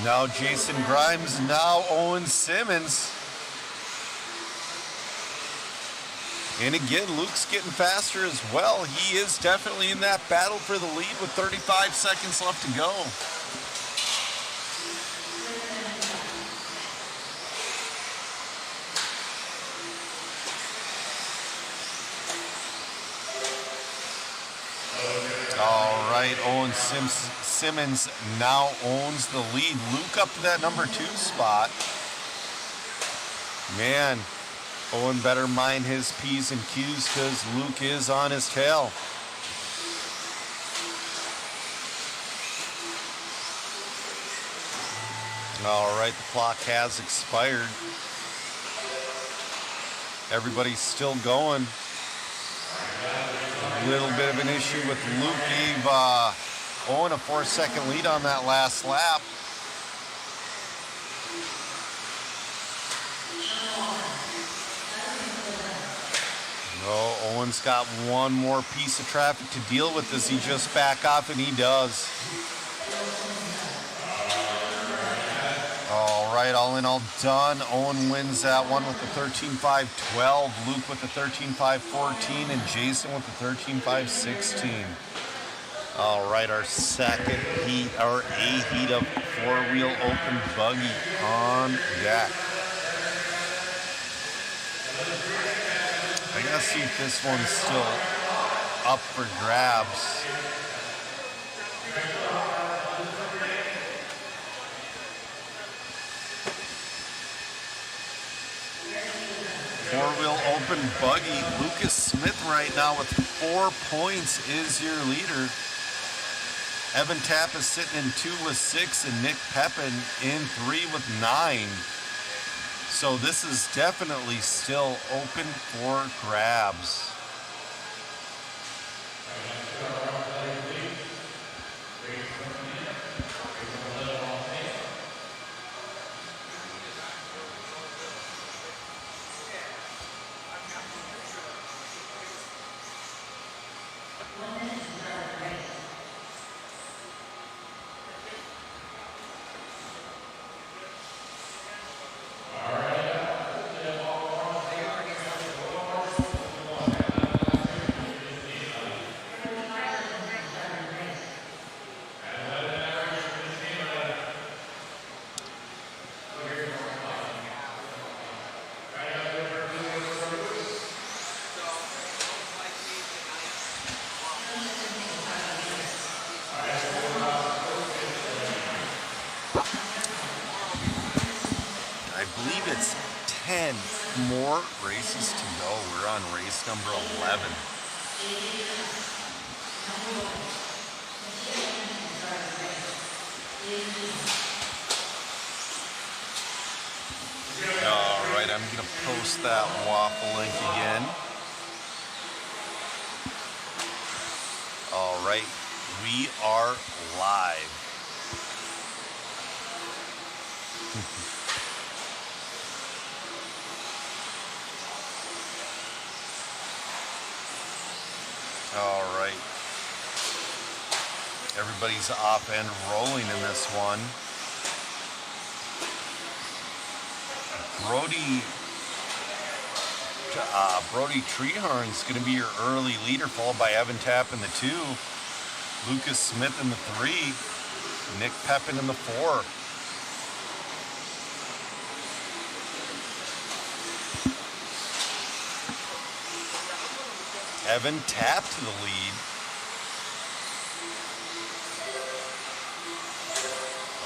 Now Jason Grimes, now Owen Simmons. And again, Luke's getting faster as well. He is definitely in that battle for the lead with 35 seconds left to go. All right, Owen Simmons now owns the lead. Luke up to that number 2 spot. Man, Owen better mind his P's and Q's because Luke is on his tail. All right, the clock has expired. Everybody's still going. A little bit of an issue with Luke. Gave Owen a 4-second lead on that last lap. No, Owen's got one more piece of traffic to deal with. Does he just back off? And he does. All right, all in all done. Owen wins that one with the 13.5.12, Luke with the 13.5.14, and Jason with the 13.5.16. All right, our second heat, our A heat of four-wheel open buggy on deck. I gotta see if this one's still up for grabs. Four-wheel open buggy. Lucas Smith right now with 4 points is your leader. Evan Tapp is sitting in 2 with 6, and Nick Pepin in 3 with 9. So this is definitely still open for grabs. I believe it's 10 more races to go. We're on race number 11. All right, I'm going to post that waffle link again. All right, we are live. All right. Everybody's off and rolling in this one. Brody Treehorn's going to be your early leader, followed by Evan Tapp in the 2, Lucas Smith in the 3, Nick Pepin in the 4. Evan Tapp to the lead.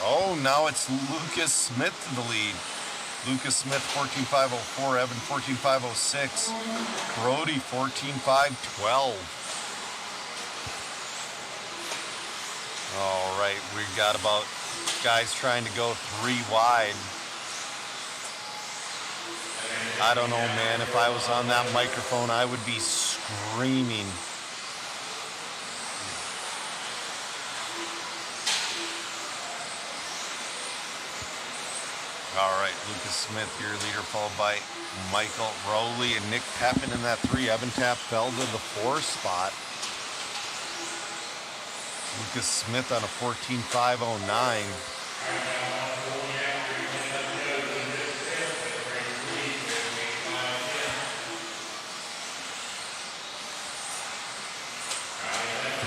Oh, now it's Lucas Smith to the lead. Lucas Smith 14.504, Evan 14.506, Brody 14.512. All right, we've got about guys trying to go 3 wide. I don't know, man. If I was on that microphone, I would be screaming. All right, Lucas Smith, your leader, followed by Michael Rowley and Nick Pepin in that 3. Evan Tapp fell to the 4 spot. Lucas Smith on a 14.509.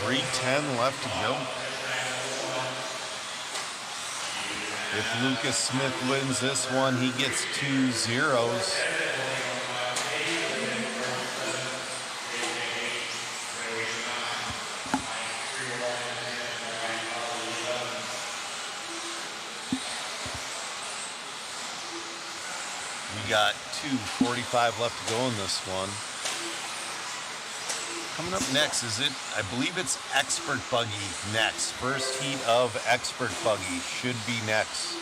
.310 left to go. If Lucas Smith wins this one, he gets 2 zeros. We got 2:45 left to go in this one. Coming up next, I believe it's Expert Buggy next. First heat of Expert Buggy should be next.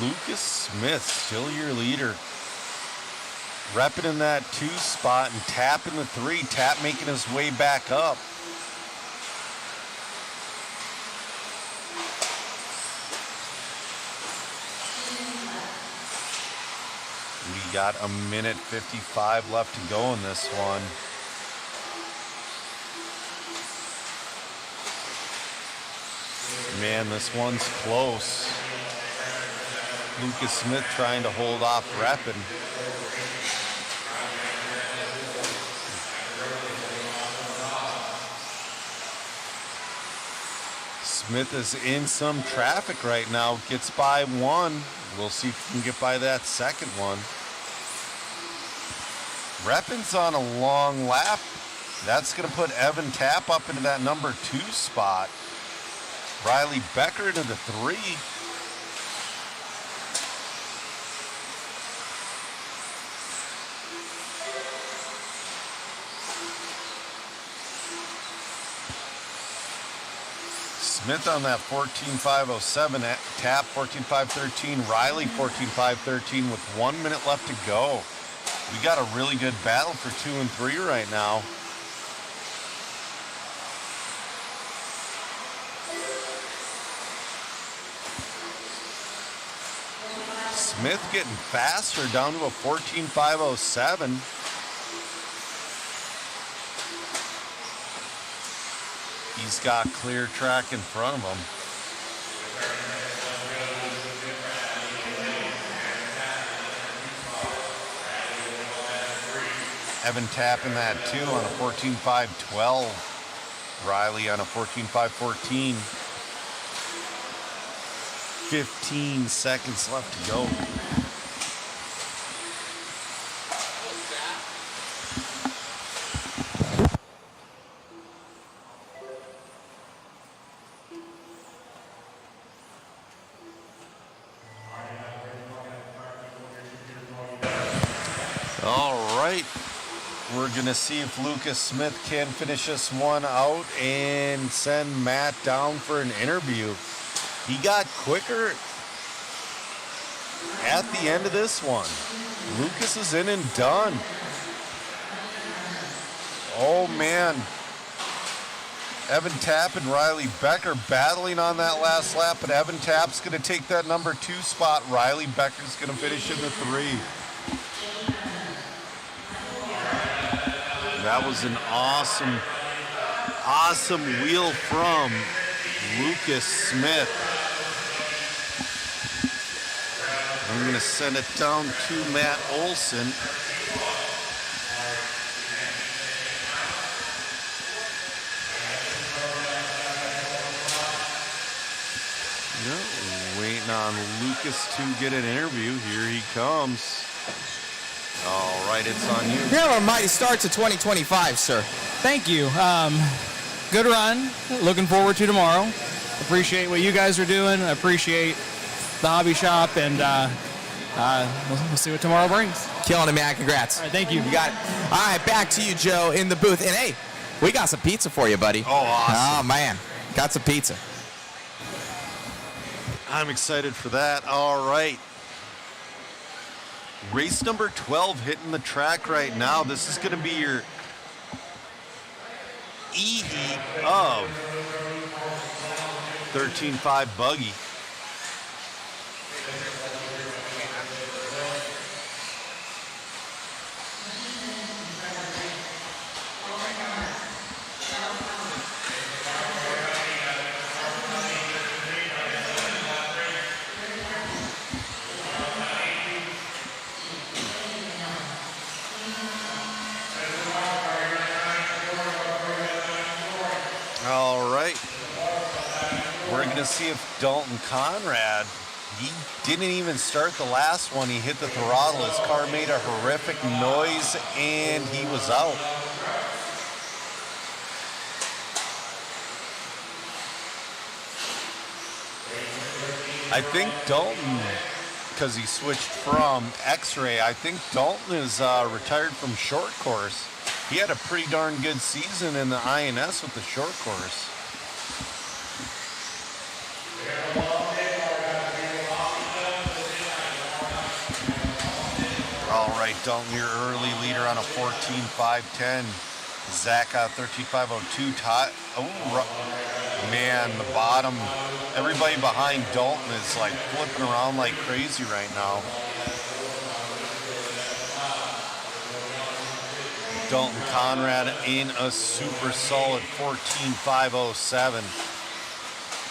Lucas Smith, still your leader. Repping in that 2 spot and Tapp in the 3. Tapp making his way back up. We got a minute 55 left to go in this one. Man, this one's close. Lucas Smith trying to hold off Reppin. Smith is in some traffic right now. Gets by one. We'll see if he can get by that second one. Reppin's on a long lap. That's going to put Evan Tapp up into that number 2 spot. Riley Becker into the 3. Smith on that 14.507, Tapp 14.513, Riley 14.513 with 1 minute left to go. We got a really good battle for 2 and 3 right now. Smith getting faster down to a 14.507. He's got clear track in front of him. Evan Tapp in that too on a 14.512. Riley on a 14.514. 15 seconds left to go. All right, we're gonna see if Lucas Smith can finish this one out and send Matt down for an interview. He got quicker at the end of this one. Lucas is in and done. Oh man. Evan Tapp and Riley Becker battling on that last lap, but Evan Tapp's going to take that number 2 spot. Riley Becker's going to finish in the 3. That was an awesome wheel from Lucas Smith. I'm going to send it down to Matt Olson. Waiting on Lucas to get an interview. Here he comes. All right, it's on you. Here are mighty start to 2025, sir. Thank you. Good run. Looking forward to tomorrow. Appreciate what you guys are doing. I appreciate the hobby shop, and we'll see what tomorrow brings. Killing it, man. Congrats. All right, thank you. You got it. All right, back to you, Joe, in the booth. And hey, we got some pizza for you, buddy. Oh, awesome. Oh, man. Got some pizza. I'm excited for that. All right. Race number 12 hitting the track right now. This is going to be your E-heat of 13.5 buggy. All right. We're going to see if Dalton Conrad, he didn't even start the last one. He hit the throttle. His car made a horrific noise, and he was out. I think Dalton, because he switched from X-Ray, I think Dalton is retired from short course. He had a pretty darn good season in the INS with the short course. All right, Dalton, your early leader on a 14.510. Zach 13.502. Oh, man, the bottom. Everybody behind Dalton is like flipping around like crazy right now. Dalton Conrad in a super solid 14.507.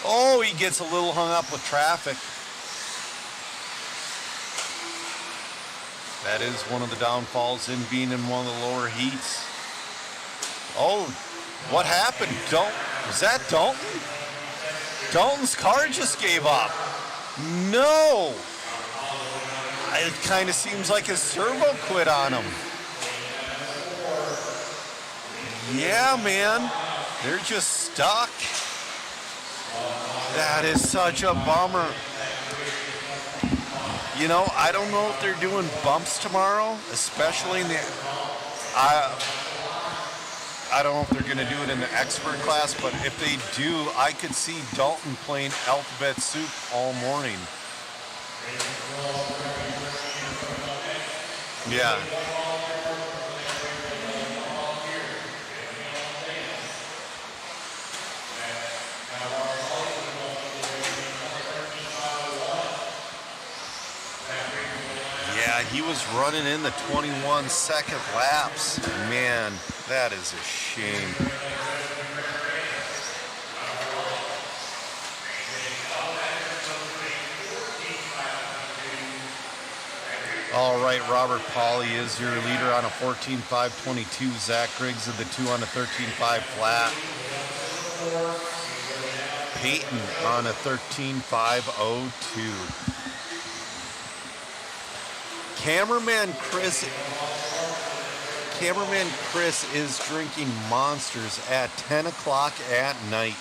Oh, he gets a little hung up with traffic. That is one of the downfalls in being in one of the lower heats. Oh, what happened? Was that Dalton? Dalton's car just gave up. No! It kind of seems like his servo quit on him. Yeah, man. They're just stuck. That is such a bummer. You know, I don't know if they're doing bumps tomorrow, especially in the... I don't know if they're going to do it in the expert class, but if they do, I could see Dalton playing alphabet soup all morning. Yeah. Yeah, he was running in the 21-second laps. Man, that is a shame. All right, Robert Pauley is your leader on a 14.522. Zach Griggs of the 2 on a 13.5 flat. Peyton on a 13.502. Cameraman Chris is drinking Monsters at 10 o'clock at night.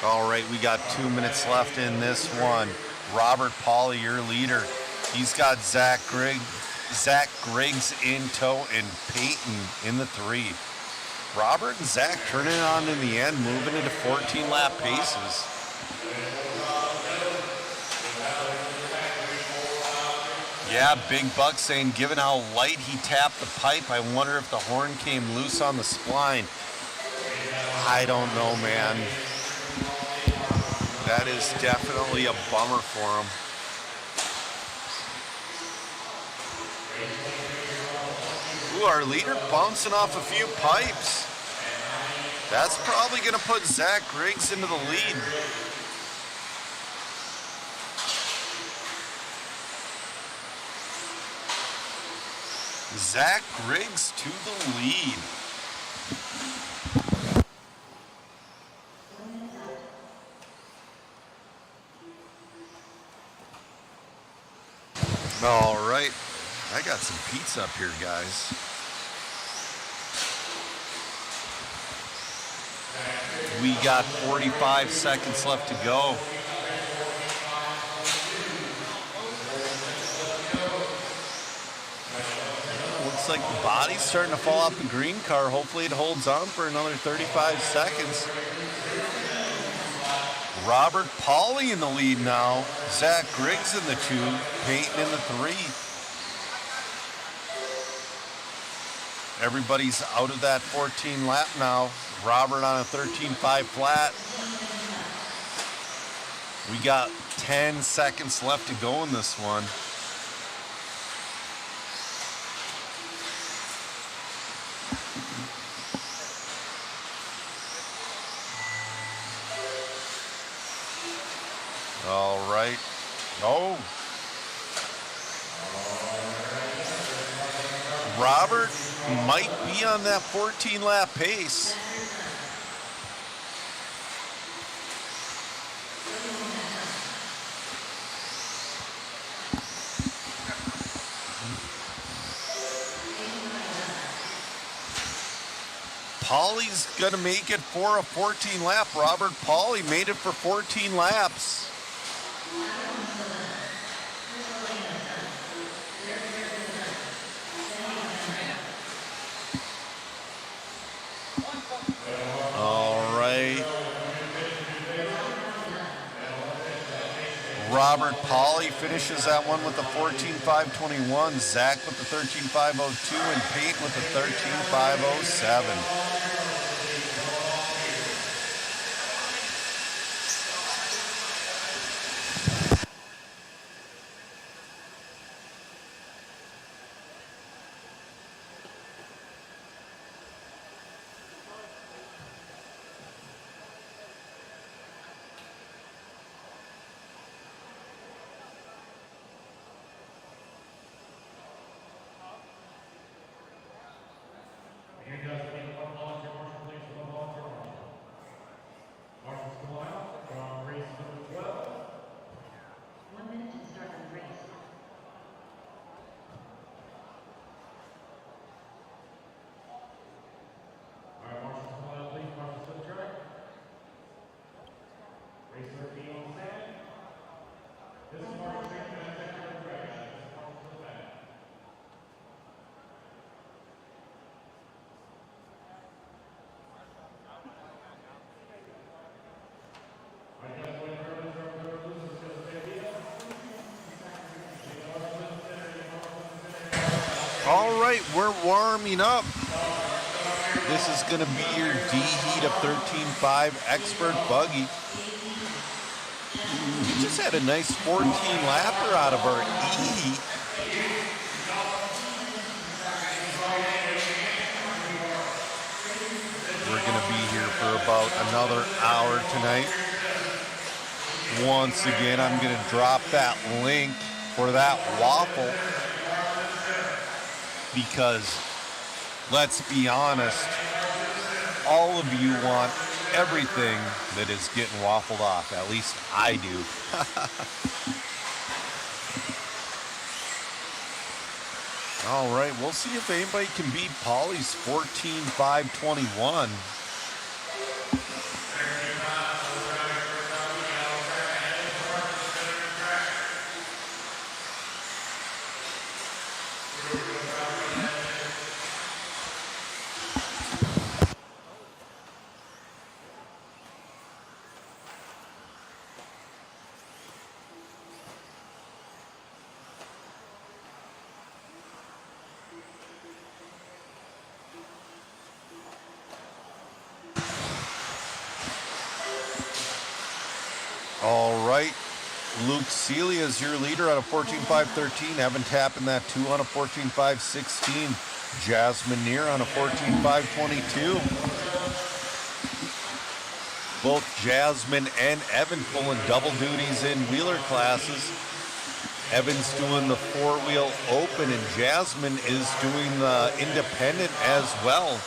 All right, we got 2 minutes left in this one. Robert Pauley, your leader. He's got Zach Griggs in tow and Peyton in the 3. Robert and Zach turning it on in the end, moving into 14-lap paces. Yeah, Big Buck saying, given how light he tapped the pipe, I wonder if the horn came loose on the spline. I don't know, man. That is definitely a bummer for him. Ooh, our leader bouncing off a few pipes. That's probably going to put Zach Griggs into the lead. Zach Griggs to the lead. All right, I got some pizza up here, guys. We got 45 seconds left to go. Looks like the body's starting to fall off the green car. Hopefully it holds on for another 35 seconds. Robert Pauley in the lead now. Zach Griggs in the 2. Peyton in the 3. Everybody's out of that 14 lap now. Robert on a 13.5 flat. We got 10 seconds left to go in this one. All right. Oh. Robert might be on that 14-lap pace. Pauley's gonna make it for a 14 lap. Robert Pauley made it for 14 laps. All right. Robert Pauley finishes that one with a 14.521. Zach with the 13.502 and Peyton with the 13.507. All right, we're warming up. This is going to be your D-Heat of 13.5 Expert Buggy. We just had a nice 14-lapper out of our E-Heat. We're going to be here for about another hour tonight. Once again, I'm going to drop that link for that waffle because, let's be honest, all of you want everything that is getting waffled off. At least I do. All right, we'll see if anybody can beat Paulie's 14.521. All right, Luke Celia is your leader on a 14.513. Evan Tappan that 2 on a 14.516. Jasmine Neer on a 14.522. Both Jasmine and Evan pulling double duties in wheeler classes. Evan's doing the four-wheel open and Jasmine is doing the independent as well.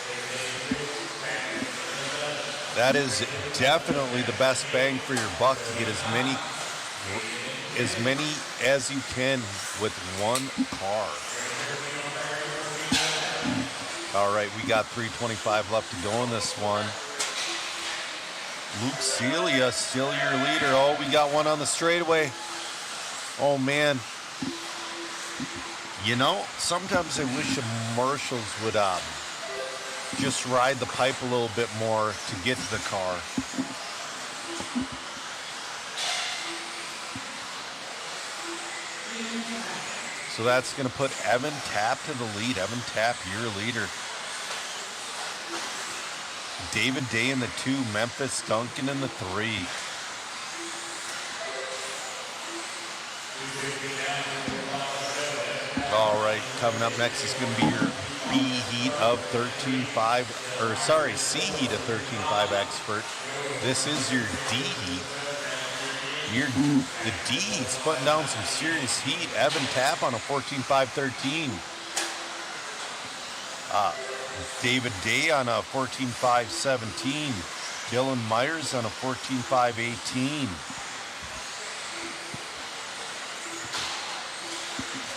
That is definitely the best bang for your buck to get as many as you can with one car. All right, we got 3:25 left to go in this one. Luke Celia still your leader. Oh, we got one on the straightaway. Oh man. You know, sometimes I wish the marshals would just ride the pipe a little bit more to get to the car. So that's going to put Evan Tapp to the lead. Evan Tapp, your leader. David Day in the 2, Memphis Duncan in the 3. All right, coming up next is going to be your B-Heat of 13.5, or sorry, C-Heat of 13.5 Expert. This is your D-Heat. The D-Heat's putting down some serious heat. Evan Tapp on a 14.513. David Day on a 14.517. Dylan Myers on a 14.518.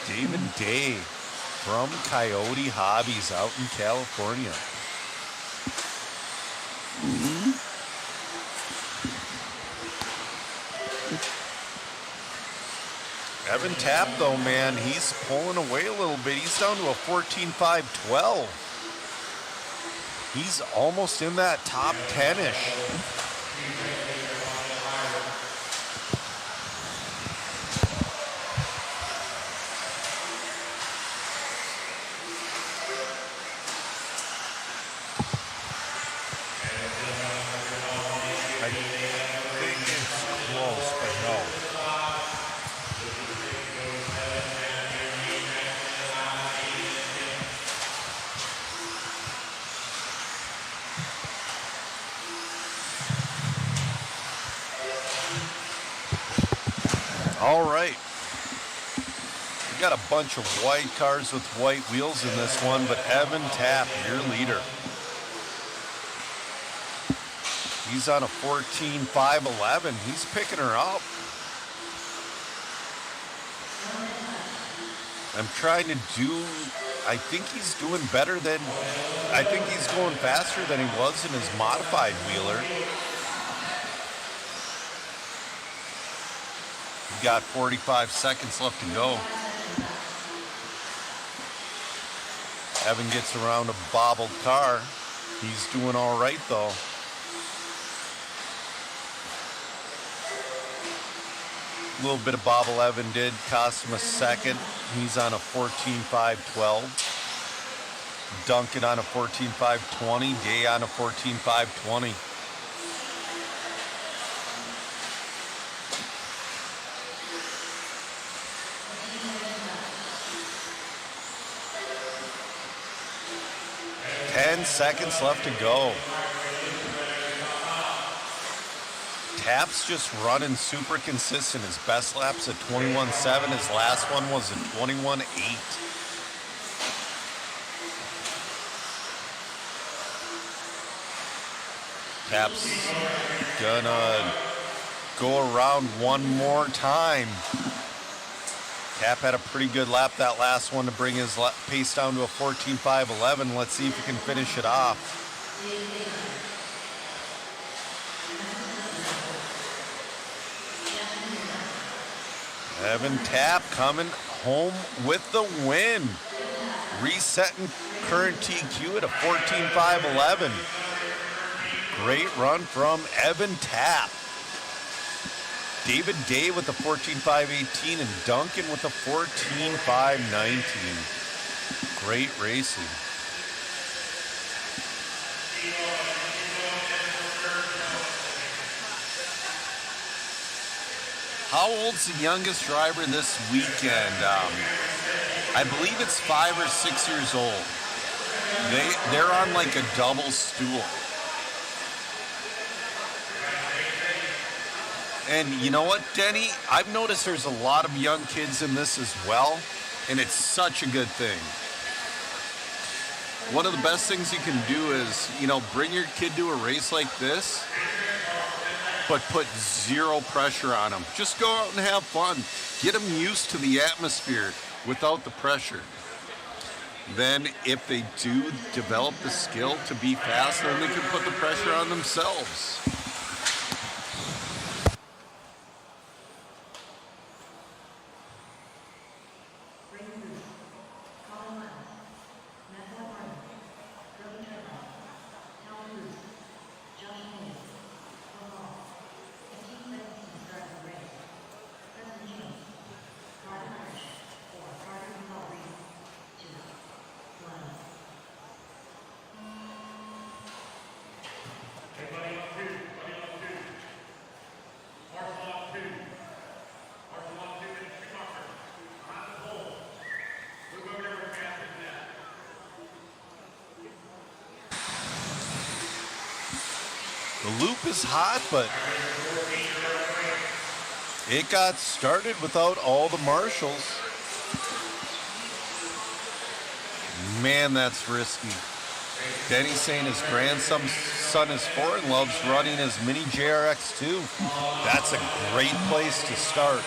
David Day from Coyote Hobbies out in California. Evan Tapp, though, man, he's pulling away a little bit. He's down to a 14.512. He's almost in that top 10-ish. I think it's close, but no. All right. We got a bunch of white cars with white wheels in this one, but Evan Tapp, your leader. He's on a 14.511. He's picking her up. I'm trying to do, I think he's doing better than, I think he's going faster than he was in his modified wheeler. We've got 45 seconds left to go. Evan gets around a bobbled car. He's doing all right though. A little bit of bobble Evan did cost him a second. He's on a 14.512. Duncan on a 14.520. Day on a 14.520. Ten seconds left to go. Tap's just running super consistent. His best lap's at 21.7. His last one was at 21.8. Tap's gonna go around one more time. Tap had a pretty good lap that last one to bring his pace down to a 14.511. Let's see if he can finish it off. Evan Tap coming home with the win. Resetting current TQ at a 14.511. Great run from Evan Tap. David Day with a 14.518 and Duncan with a 14.519. Great racing. How old's the youngest driver this weekend? I believe it's 5 or 6 years old. They're on like a double stool. And you know what, Denny? I've noticed there's a lot of young kids in this as well, and it's such a good thing. One of the best things you can do is, bring your kid to a race like this, but put zero pressure on them. Just go out and have fun. Get them used to the atmosphere without the pressure. Then if they do develop the skill to be fast, then they can put the pressure on themselves. The loop is hot, but it got started without all the marshals. Man, that's risky. Denny's saying his grandson is 4 and loves running his mini JRX2. That's a great place to start.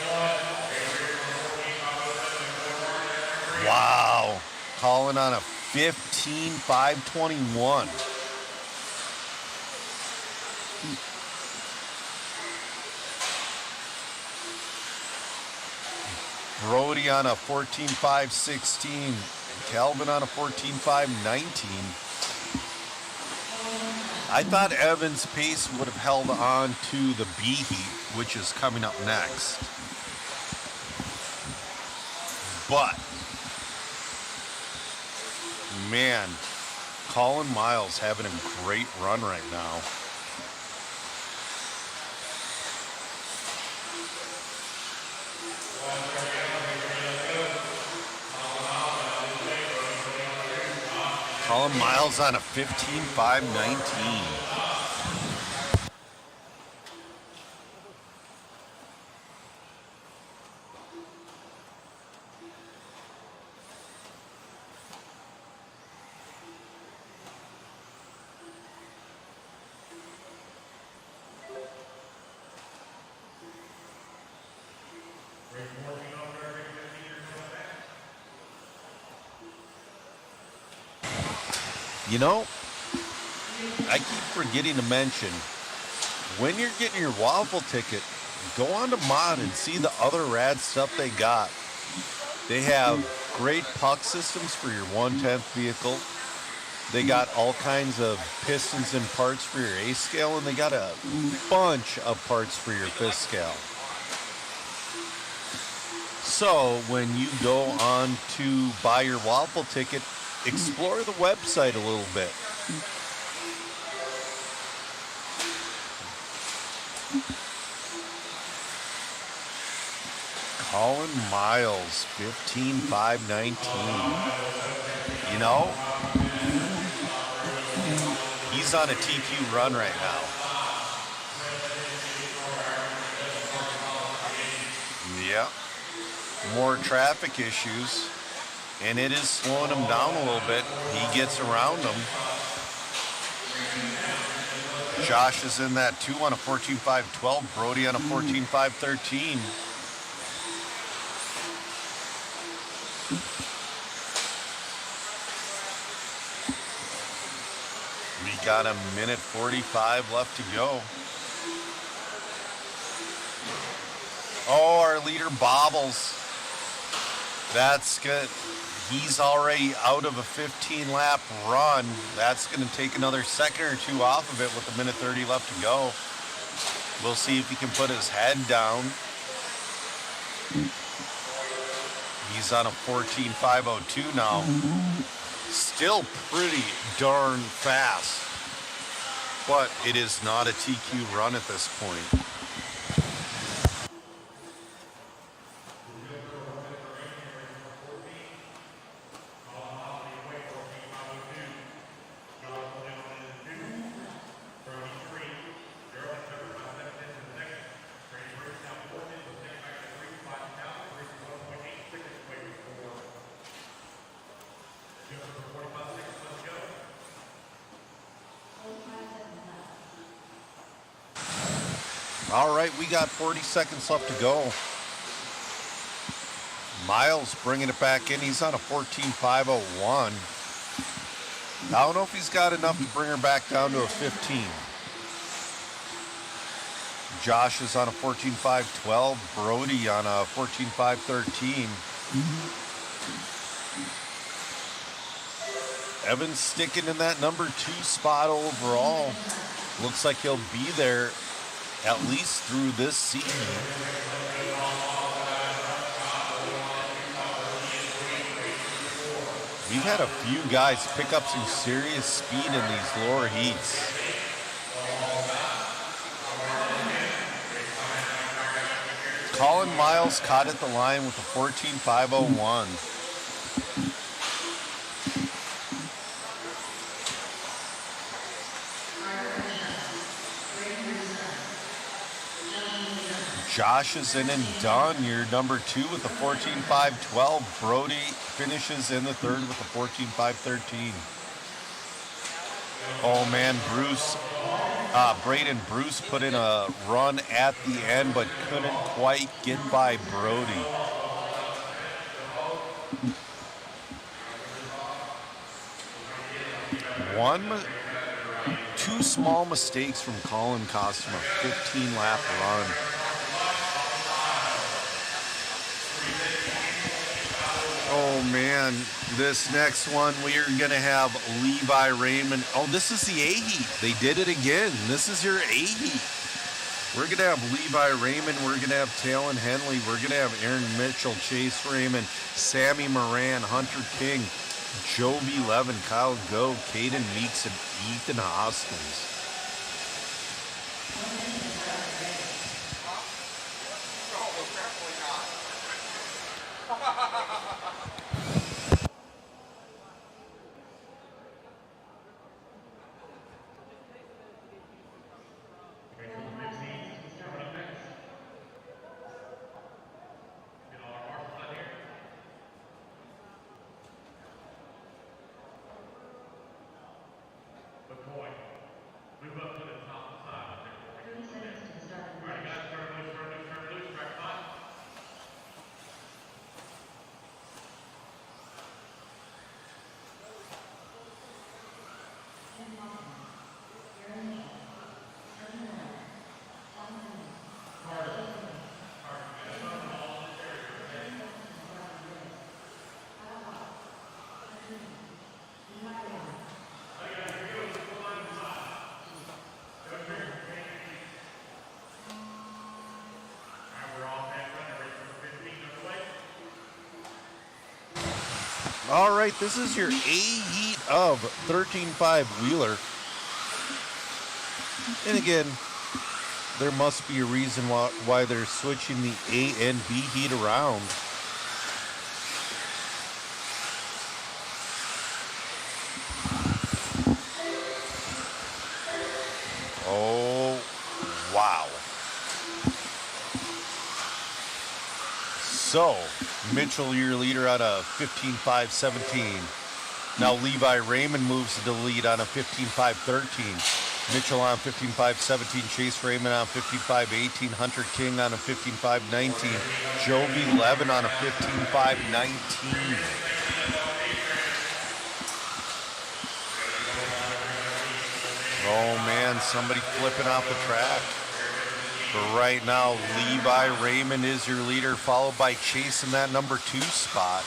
Wow. Calling on a 15.521. Brody on a 14.516. Calvin on a 14.519. I thought Evan's pace would have held on to the B heat, which is coming up next. But, man, Colin Miles having a great run right now. Colin Miles on a 15.519. I keep forgetting to mention, when you're getting your waffle ticket, go on to Mod and see the other rad stuff they got. They have great puck systems for your 1/10 vehicle. They got all kinds of pistons and parts for your A scale, and they got a bunch of parts for your 5th scale. So when you go on to buy your waffle ticket, explore the website a little bit. Colin Miles, 15,519. You know, he's on a TQ run right now. Yeah. More traffic issues, and it is slowing him down a little bit. He gets around them. Josh is in that 2 on a 14.512. Brody on a 14.513. We got a minute 45 left to go. Oh, our leader Bobbles. That's good. He's already out of a 15-lap run. That's going to take another second or two off of it with a minute 30 left to go. We'll see if he can put his head down. He's on a 14.502 now. Still pretty darn fast. But it is not a TQ run at this point. All right, we got 40 seconds left to go. Miles bringing it back in. He's on a 14.501. I don't know if he's got enough to bring her back down to a 15. Josh is on a 14.512. Brody on a 14.513. Evan's sticking in that number 2 spot overall. Looks like he'll be there at least through this season. We've had a few guys pick up some serious speed in these lower heats. Colin Miles caught at the line with a 14.501. Josh is in and done. You're number 2 with a 14.512. Brody finishes in the 3rd with a 14.513. Oh man, Braden Bruce put in a run at the end, but couldn't quite get by Brody. Two small mistakes from Colin cost him a 15-lap run. Oh man, this next one we are gonna have Levi Raymond. Oh, this is the A heat. They did it again. This is your A heat. We're gonna have Levi Raymond. We're gonna have Talon Henley. We're gonna have Aaron Mitchell, Chase Raymond, Sammy Moran, Hunter King, Joby Levin, Kyle Go, Caden Meeks, and Ethan Hoskins. All right, this is your A heat of 13.5 wheeler. And again, there must be a reason why they're switching the A and B heat around. Oh, wow. So, Mitchell, your leader on a 15.5.17. Now Levi Raymond moves to the lead on a 15.5.13. Mitchell on 15.5.17. Chase Raymond on 15.5.18. Hunter King on a 15.5.19. Jovi Levin on a 15.5.19. Oh man, somebody flipping off the track. But right now, Levi Raymond is your leader, followed by Chase in that number 2 spot.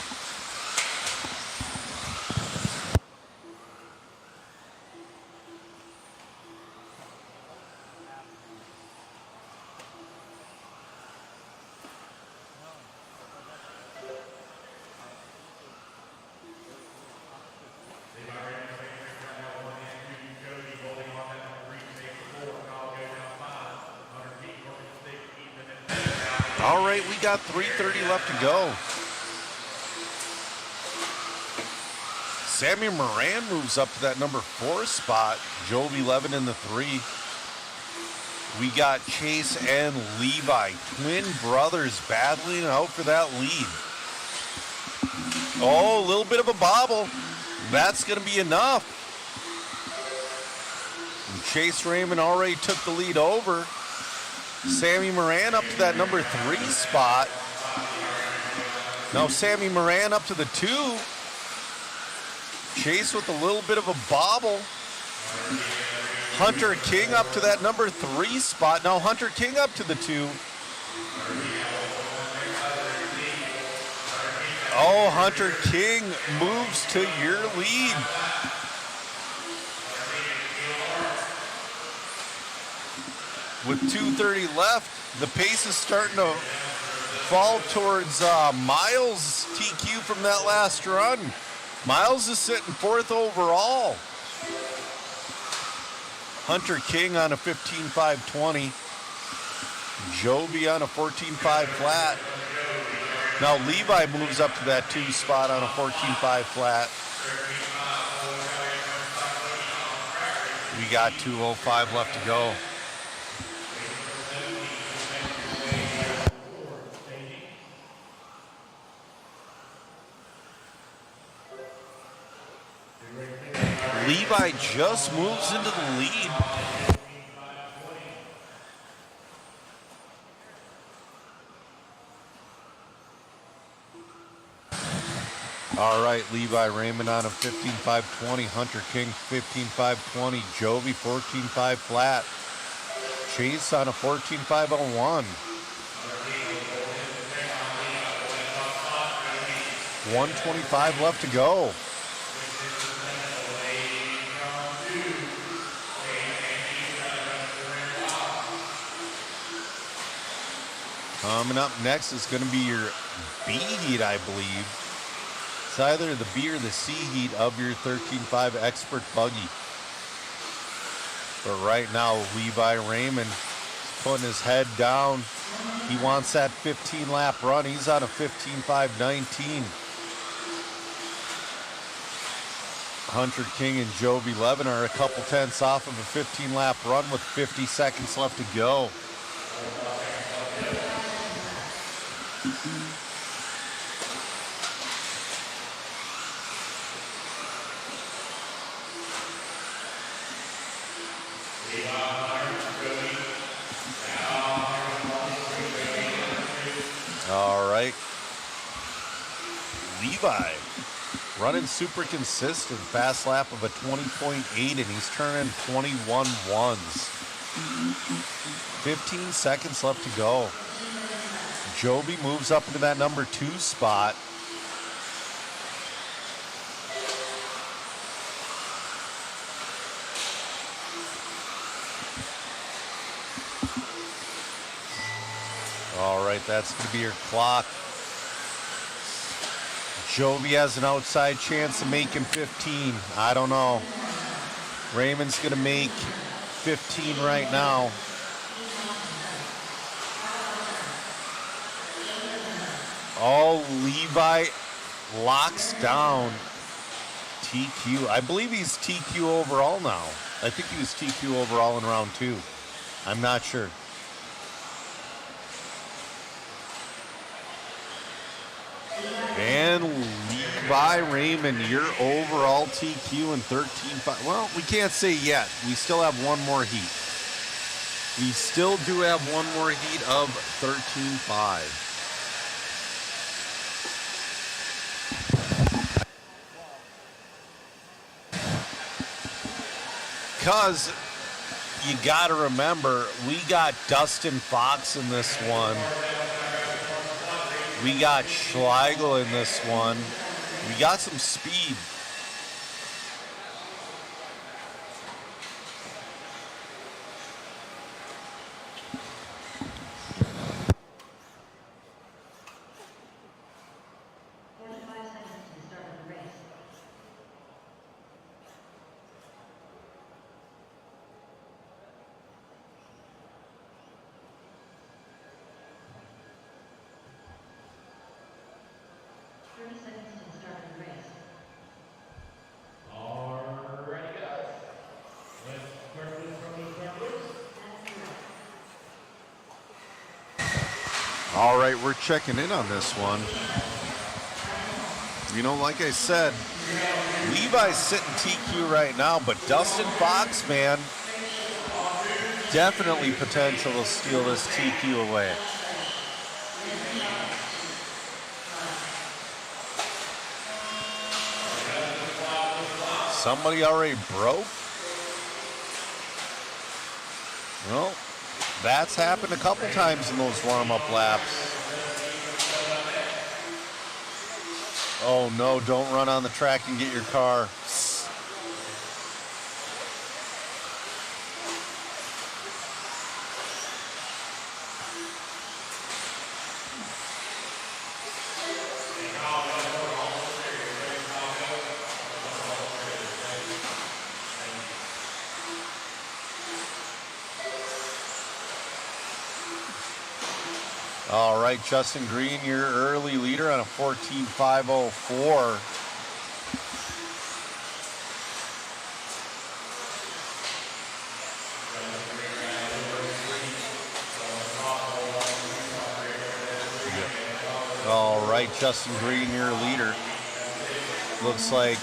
All right, we got 3:30 left to go. Sammy Moran moves up to that number 4 spot. Jovi Levin in the 3. We got Chase and Levi, twin brothers, battling out for that lead. Oh, a little bit of a bobble. That's going to be enough. And Chase Raymond already took the lead over. Sammy Moran up to that number 3 spot. Now Sammy Moran up to the 2. Chase with a little bit of a bobble. Hunter King up to that number 3 spot. Now Hunter King up to the 2. Oh, Hunter King moves to your lead. With 2:30 left, the pace is starting to fall towards Miles' TQ from that last run. Miles is sitting 4th overall. Hunter King on a 15.5.20. Jovi on a 14.5 flat. Now Levi moves up to that 2 spot on a 14.5 flat. We got 2:05 left to go. Levi just moves into the lead. All right, Levi Raymond on a 15.5.20. Hunter King 15.5.20. Jovi 14.5 flat. Chase on a 14.5.01. 1:25 left to go. Coming up next is going to be your B heat, I believe. It's either the B or the C heat of your 13.5 Expert buggy. But right now, Levi Raymond is putting his head down. He wants that 15-lap run. He's on a 15.5.19. Hunter King and Jovi Levin are a couple tenths off of a 15-lap run with 50 seconds left to go. All right. Levi running super consistent. Fast lap of a 20.8, and he's turning 21 ones. 15 seconds left to go. Jovi moves up into that number 2 spot. All right, that's going to be your clock. Jovi has an outside chance of making 15. I don't know. Raymond's going to make 15 right now. Oh, Levi locks down TQ. I believe he's TQ overall now. I think he was TQ overall in round 2. I'm not sure. And Levi Raymond, your overall TQ in 13.5. Well, we can't say yet. We still have one more heat. We still do have one more heat of 13.5. Because you got to remember, we got Dustin Fox in this one. We got Schlegel in this one. We got some speed. All right, we're checking in on this one. You know, like I said, Levi's sitting TQ right now, but Dustin Fox, man, definitely potential to steal this TQ away. Somebody already broke? Well, that's happened a couple times in those warm-up laps. Oh no, don't run on the track and get your car. All right, Justin Green, your early leader on a 14.504. All right, Justin Green, your leader. Looks like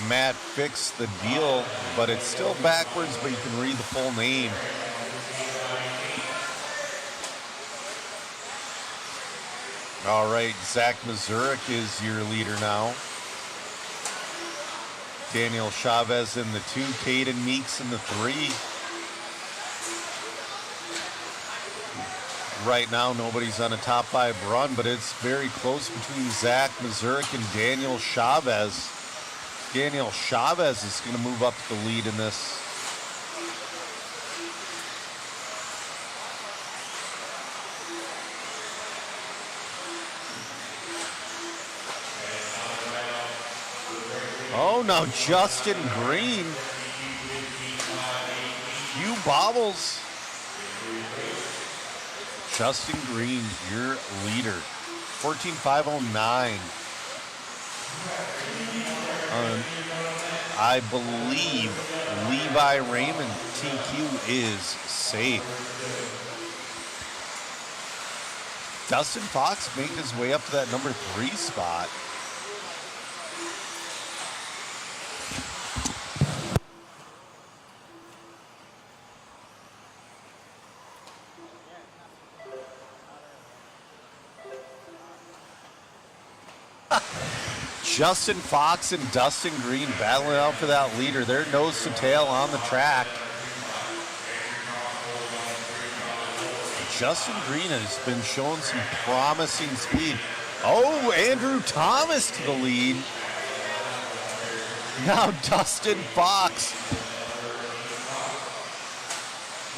Matt fixed the deal, but it's still backwards, but you can read the full name. All right, Zach Mazurek is your leader now. Daniel Chavez in the 2, Caden Meeks in the 3. Right now, nobody's on a top 5 run, but it's very close between Zach Mazurek and Daniel Chavez. Daniel Chavez is going to move up to the lead in this. Oh, now Justin Green. You bobbles. Justin Green, your leader. 14.509. I believe Levi Raymond TQ is safe. Dustin Fox made his way up to that number 3 spot. Justin Fox and Dustin Green battling out for that leader. They're nose to tail on the track. Justin Green has been showing some promising speed. Oh, Andrew Thomas to the lead. Now Dustin Fox.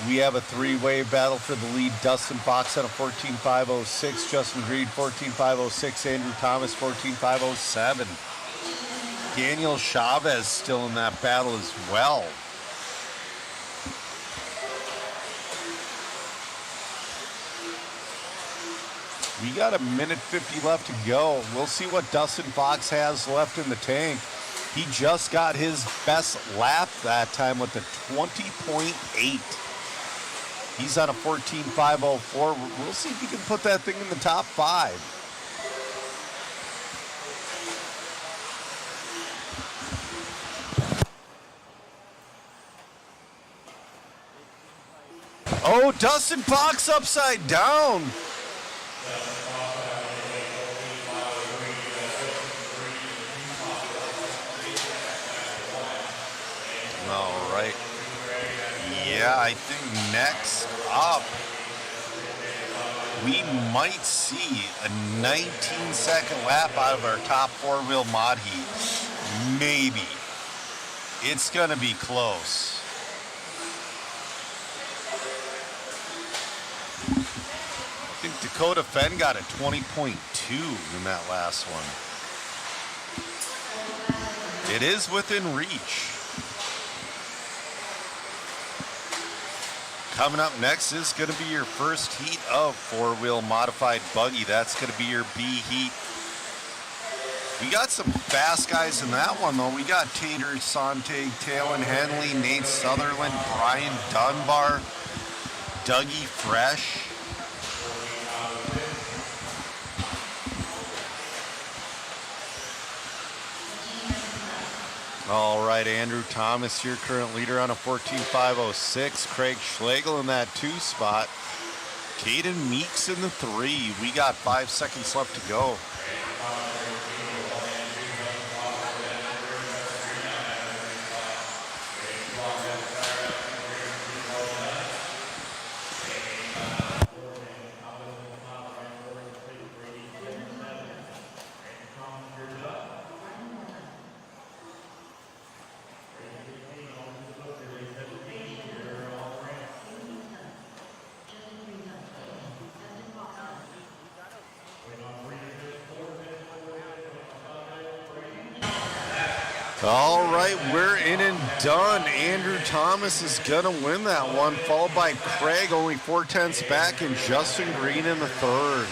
We have a three-way battle for the lead. Dustin Fox on a 14.506. Justin Green 14.506. Andrew Thomas 14.507. Daniel Chavez still in that battle as well. We got a minute 50 left to go. We'll see what Dustin Fox has left in the tank. He just got his best lap that time with a 20.8. He's on a 14.504. We'll see if he can put that thing in the top 5. Oh, Dustin Fox upside down. All right. Yeah, I think next up, we might see a 19-second lap out of our top four-wheel mod heat. Maybe. It's going to be close. I think Dakota Fenn got a 20.2 in that last one. It is within reach. Coming up next is going to be your first heat of four-wheel modified buggy. That's going to be your B heat. We got some fast guys in that one, though. We got Tater Sante, Talon Henley, Nate Sutherland, Brian Dunbar, Dougie Fresh. All right, Andrew Thomas, your current leader on a 14.506. Craig Schlegel in that 2 spot. Caden Meeks in the 3. We got 5 seconds left to go. All right, we're in and done. Andrew Thomas is going to win that one, followed by Craig, only 4/10 back, and Justin Green in the 3rd.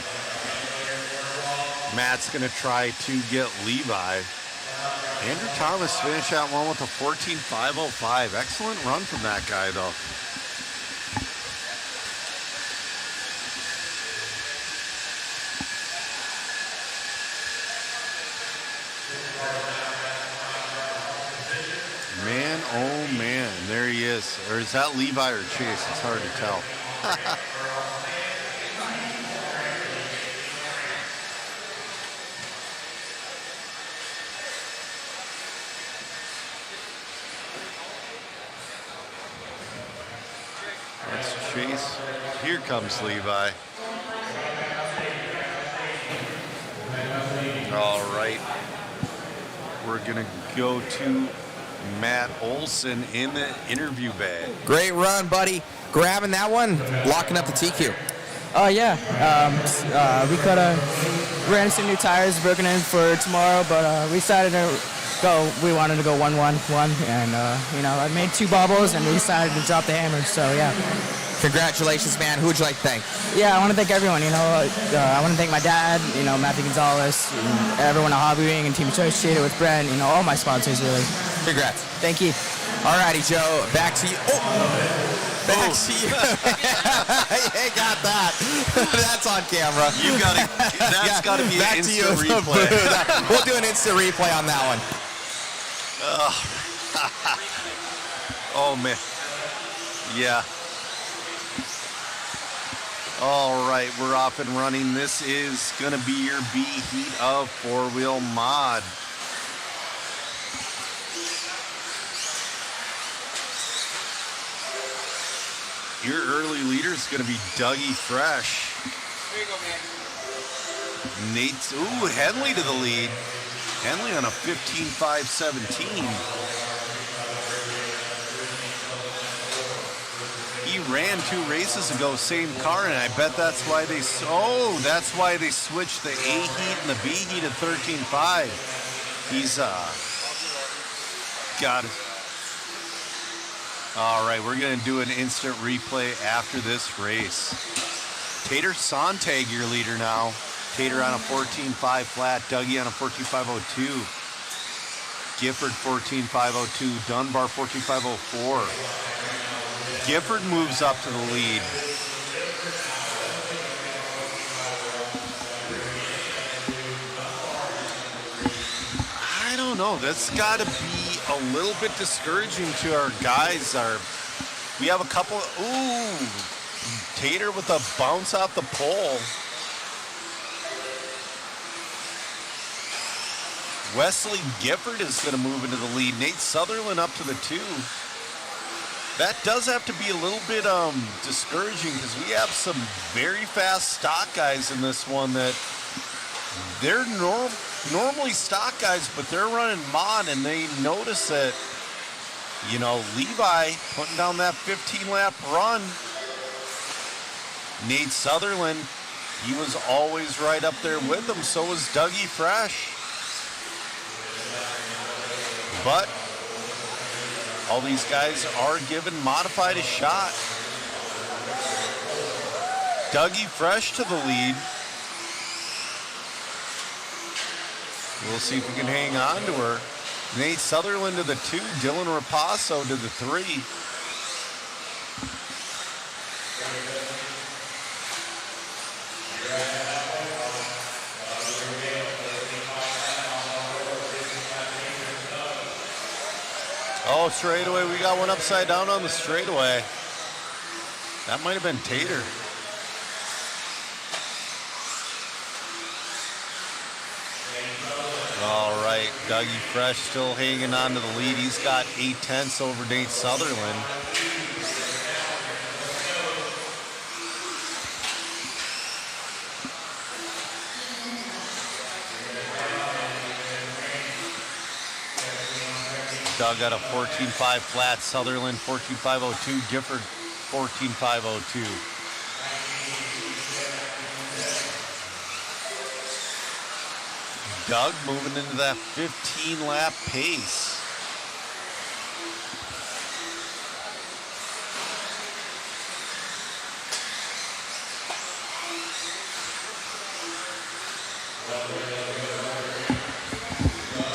Matt's going to try to get Levi. Andrew Thomas finished that one with a 14.505. Excellent run from that guy, though. Man, oh man, there he is. Or is that Levi or Chase? It's hard to tell. That's Chase. Here comes Levi. All right. We're going to go to Matt Olson in the interview bag. Great run, buddy. Grabbing that one, locking up the TQ. Yeah. We could have ran some new tires, broken in for tomorrow, but we decided to go. We wanted to go 1-1-1, and I made 2 bubbles, and we decided to drop the hammer. So yeah. Congratulations, man. Who would you like to thank? Yeah, I want to thank everyone. I want to thank my dad, Matthew Gonzalez, and everyone at Hobby Wing and Team Associated with Brent, all my sponsors, really. Congrats. Thank you. All righty, Joe, back to you. Oh, back to you. Hey, got that. That's on camera. You got it. That's got to be an instant replay. We'll do an instant replay on that one. Oh, man. Yeah. All right, we're off and running. This is going to be your B heat of four-wheel mod. Your early leader is going to be Dougie Fresh. There you go, man. Nate, Henley to the lead. Henley on a 15.517. He ran 2 races ago, same car, and I bet that's why they switched the A heat and the B heat at 13.5. He's got it. All right, we're gonna do an instant replay after this race. Tater Sontag, your leader now. Tater on a 14.5 flat, Dougie on a 14.502. Gifford 14.502, Dunbar 14.504. Gifford moves up to the lead. I don't know. That's got to be a little bit discouraging to our guys. We have a couple. Ooh, Tater with a bounce off the pole. Wesley Gifford is going to move into the lead. Nate Sutherland up to the 2. That does have to be a little bit discouraging because we have some very fast stock guys in this one that they're normally stock guys, but they're running mod, and they notice that, you know, Levi putting down that 15-lap run. Nate Sutherland, he was always right up there with him. So was Dougie Fresh. But all these guys are giving Modified a shot. Dougie Fresh to the lead. We'll see if we can hang on to her. Nate Sutherland to the 2, Dylan Rapasso to the 3. Oh, straightaway. We got one upside down on the straightaway. That might have been Tater. All right, Dougie Fresh still hanging on to the lead. He's got 8/10 over Nate Sutherland. Doug got a 14.5 flat, Sutherland 14.502, Gifford 14.502. Doug moving into that 15-lap pace.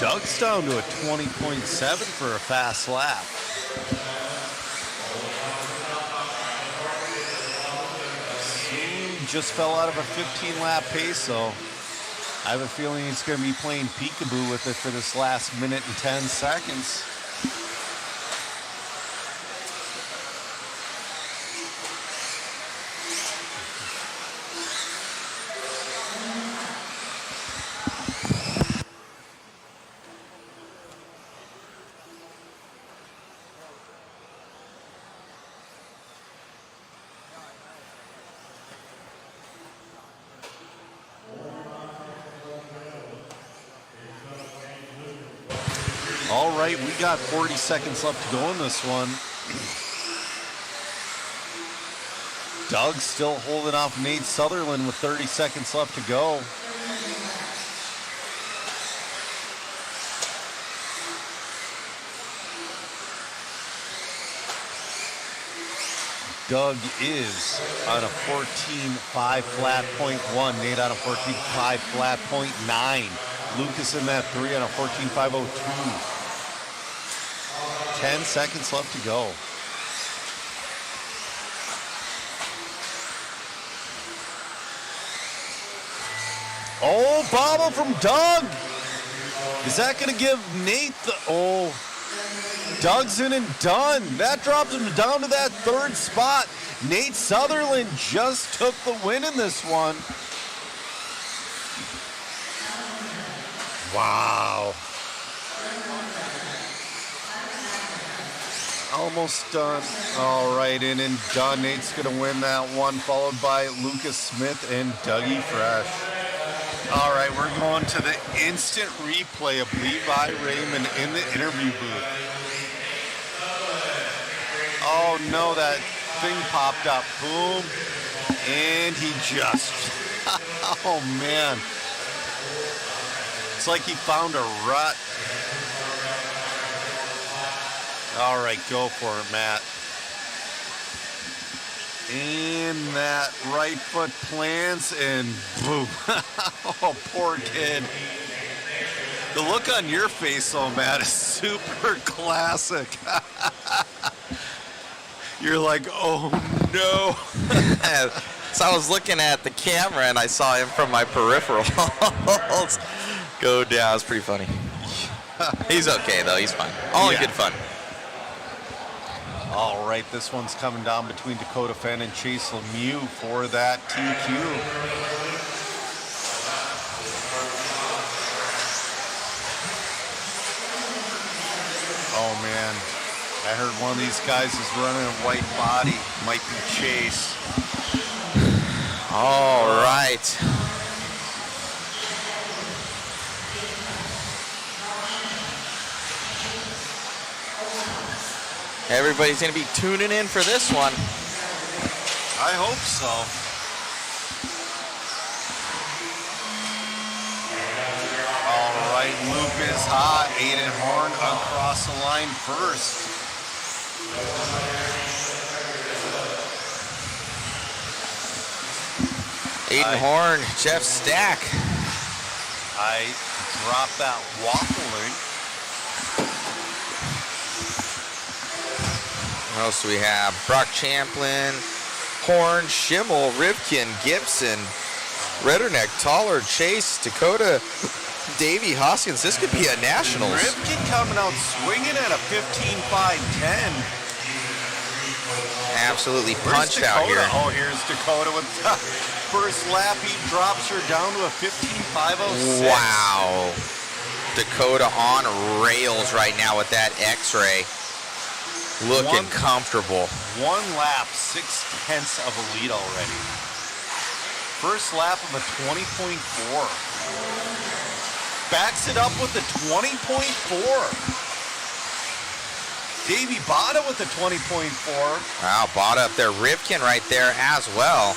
Doug's down to a 20.7 for a fast lap. Just fell out of a 15-lap pace, so I have a feeling he's going to be playing peekaboo with it for this last minute and 10 seconds. All right, we got 40 seconds left to go in this one. Doug still holding off Nate Sutherland with 30 seconds left to go. Doug is on a 14.5 flat .1. Nate on a 14.5 flat .9. Lucas in that 3 on a 14.502. 10 seconds left to go. Oh, bobble from Doug. Is that going to give Nate the... Oh, Doug's in and done. That drops him down to that 3rd spot. Nate Sutherland just took the win in this one. Wow. Almost done. All right, in and done. Nate's going to win that one, followed by Lucas Smith and Dougie Fresh. All right, we're going to the instant replay of Levi Raymond in the interview booth. Oh, no, that thing popped up. Boom. And he just, oh man. It's like he found a rut. All right, go for it, Matt. And that right foot plants and boom. Oh, poor kid. The look on your face, though, Matt, is super classic. You're like, oh no. So I was looking at the camera and I saw him from my peripherals go down. It's pretty funny. He's okay though. He's fine. All in good fun. All right, this one's coming down between Dakota Fenn and Chase Lemieux for that TQ. Oh man, I heard one of these guys is running a white body. Might be Chase. All right. Everybody's going to be tuning in for this one. I hope so. All right, loop is hot. Aiden Horn across the line first. Aiden Horn, Jeff Stack. I dropped that waffling. What else do we have? Brock Champlin, Horn, Schimmel, Rivkin, Gibson, Redderneck, Toller, Chase, Dakota, Davey, Hoskins. This could be a Nationals. Rivkin coming out swinging at a 15.510. Absolutely punched out here. Oh, here's Dakota with the first lap. He drops her down to a 15.506. Wow. Dakota on rails right now with that X-ray. Looking comfortable. One lap, 0.6 of a lead already. First lap of a 20.4. Backs it up with a 20.4. Davey Bada with a 20.4. Wow, Bada up there. Rivkin right there as well.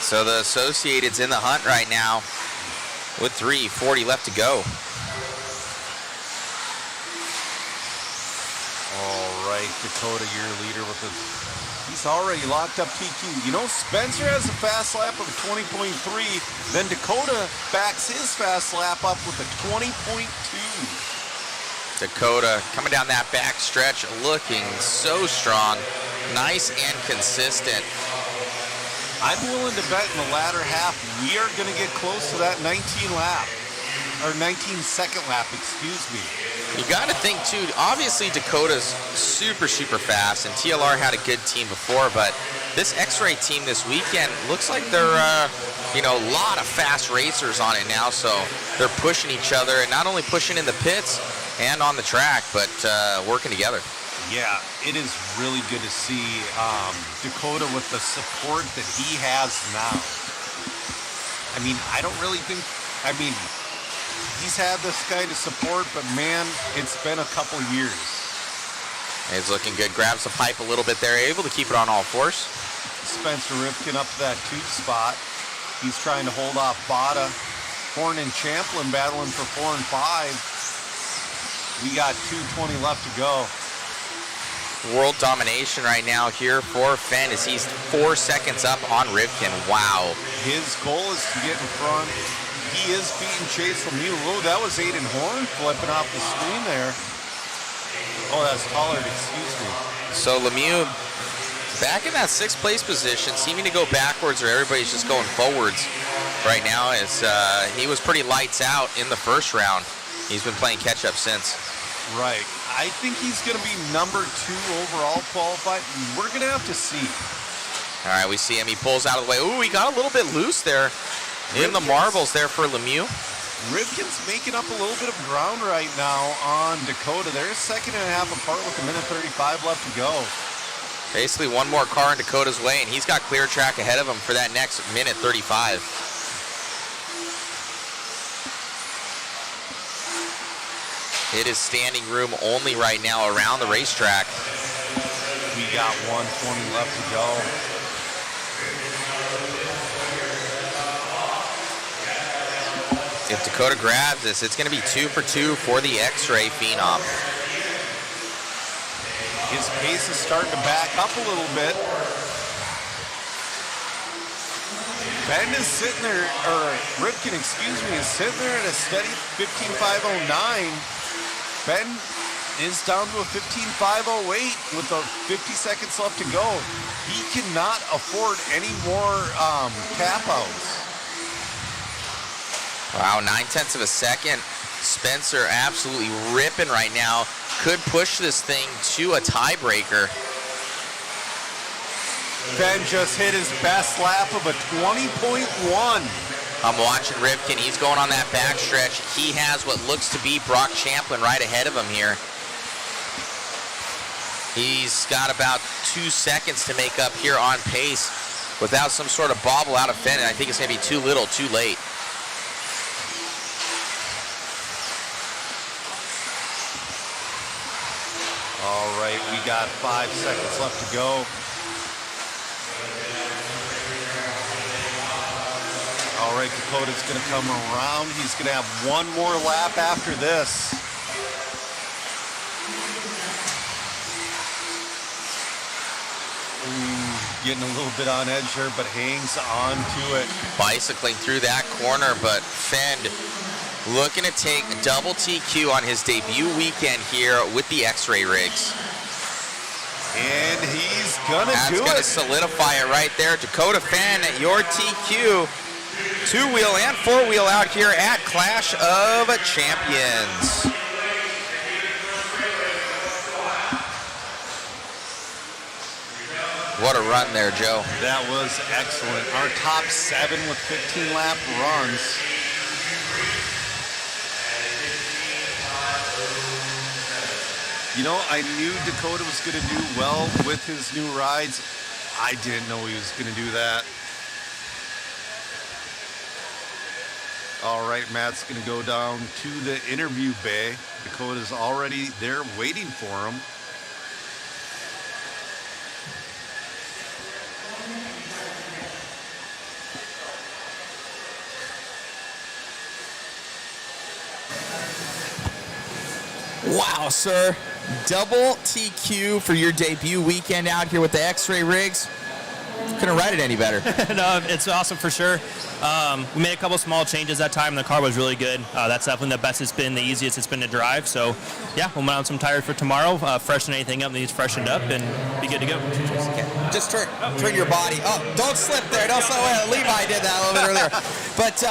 So the Associated's in the hunt right now with 3:40 left to go. All right, Dakota, your leader with the... He's already locked up TQ. You know, Spencer has a fast lap of 20.3. Then Dakota backs his fast lap up with a 20.2. Dakota coming down that back stretch, looking so strong. Nice and consistent. I'm willing to bet in the latter half we are going to get close to that 19 lap. Or 19-second lap, excuse me. You got to think, too, obviously Dakota's super, super fast, and TLR had a good team before, but this X-Ray team this weekend looks like they're, a lot of fast racers on it now, so they're pushing each other, and not only pushing in the pits and on the track, but working together. Yeah, it is really good to see Dakota with the support that he has now. I mean, I don't really think, he's had this guy to support, but man, it's been a couple years. He's looking good. Grabs the pipe a little bit there. Able to keep it on all fours. Spencer Rivkin up to that 2 spot. He's trying to hold off Bada. Horn and Champlin battling for 4 and 5. We got 2:20 left to go. World domination right now here for Fenn as he's 4 seconds up on Rivkin. Wow. His goal is to get in front. He is beating Chase Lemieux. Oh, that was Aiden Horn flipping off the screen there. Oh, that's Pollard, excuse me. So Lemieux back in that 6th place position, seeming to go backwards, or everybody's just going forwards right now, as he was pretty lights out in the first round. He's been playing catch up since. Right. I think he's going to be number 2 overall qualified. We're going to have to see. All right, we see him. He pulls out of the way. Ooh, he got a little bit loose there in the marbles there for Lemieux. Rivkin's making up a little bit of ground right now on Dakota. They're a second and a half apart with 1:35 left to go. Basically one more car in Dakota's way, and he's got clear track ahead of him for that next 1:35. It is standing room only right now around the racetrack. We got 120 left to go. If Dakota grabs this, it's going to be 2 for 2 for the X-Ray Phenom. His pace is starting to back up a little bit. Ben is sitting there, or Ripken, excuse me, is sitting there at a steady 15.509. Ben is down to a 15.508 with 50 seconds left to go. He cannot afford any more cap outs. Wow, 9/10 of a second. Spencer absolutely ripping right now. Could push this thing to a tiebreaker. Ben just hit his best lap of a 20.1. I'm watching Ripken. He's going on that backstretch. He has what looks to be Brock Champlin right ahead of him here. He's got about 2 seconds to make up here on pace without some sort of bobble out of Fenton. I think it's going to be too little, too late. All right, we got 5 seconds left to go. All right, Dakota's going to come around. He's going to have one more lap after this. Getting a little bit on edge here, but hangs on to it. Bicycling through that corner, but Fend looking to take double TQ on his debut weekend here with the X-Ray rigs. And he's gonna That's do gonna it. solidify it right there. Dakota Fenn, your TQ, 2-wheel and 4-wheel out here at Clash of Champions. What a run there, Joe. That was excellent. Our top 7 with 15-lap runs. You know, I knew Dakota was going to do well with his new rides. I didn't know he was going to do that. All right, Matt's going to go down to the interview bay. Dakota's already there waiting for him. Wow, sir. Double TQ for your debut weekend out here with the X-Ray rigs. Couldn't write it any better. No, it's awesome for sure. We made a couple small changes that time. The car was really good. That's definitely the best it's been, the easiest it's been to drive. So, yeah, we'll mount some tires for tomorrow, freshen anything up that needs freshened up, and be good to go. Okay. Just turn your body. Oh, don't slip there. Don't slip. Well, Levi did that a little bit earlier. But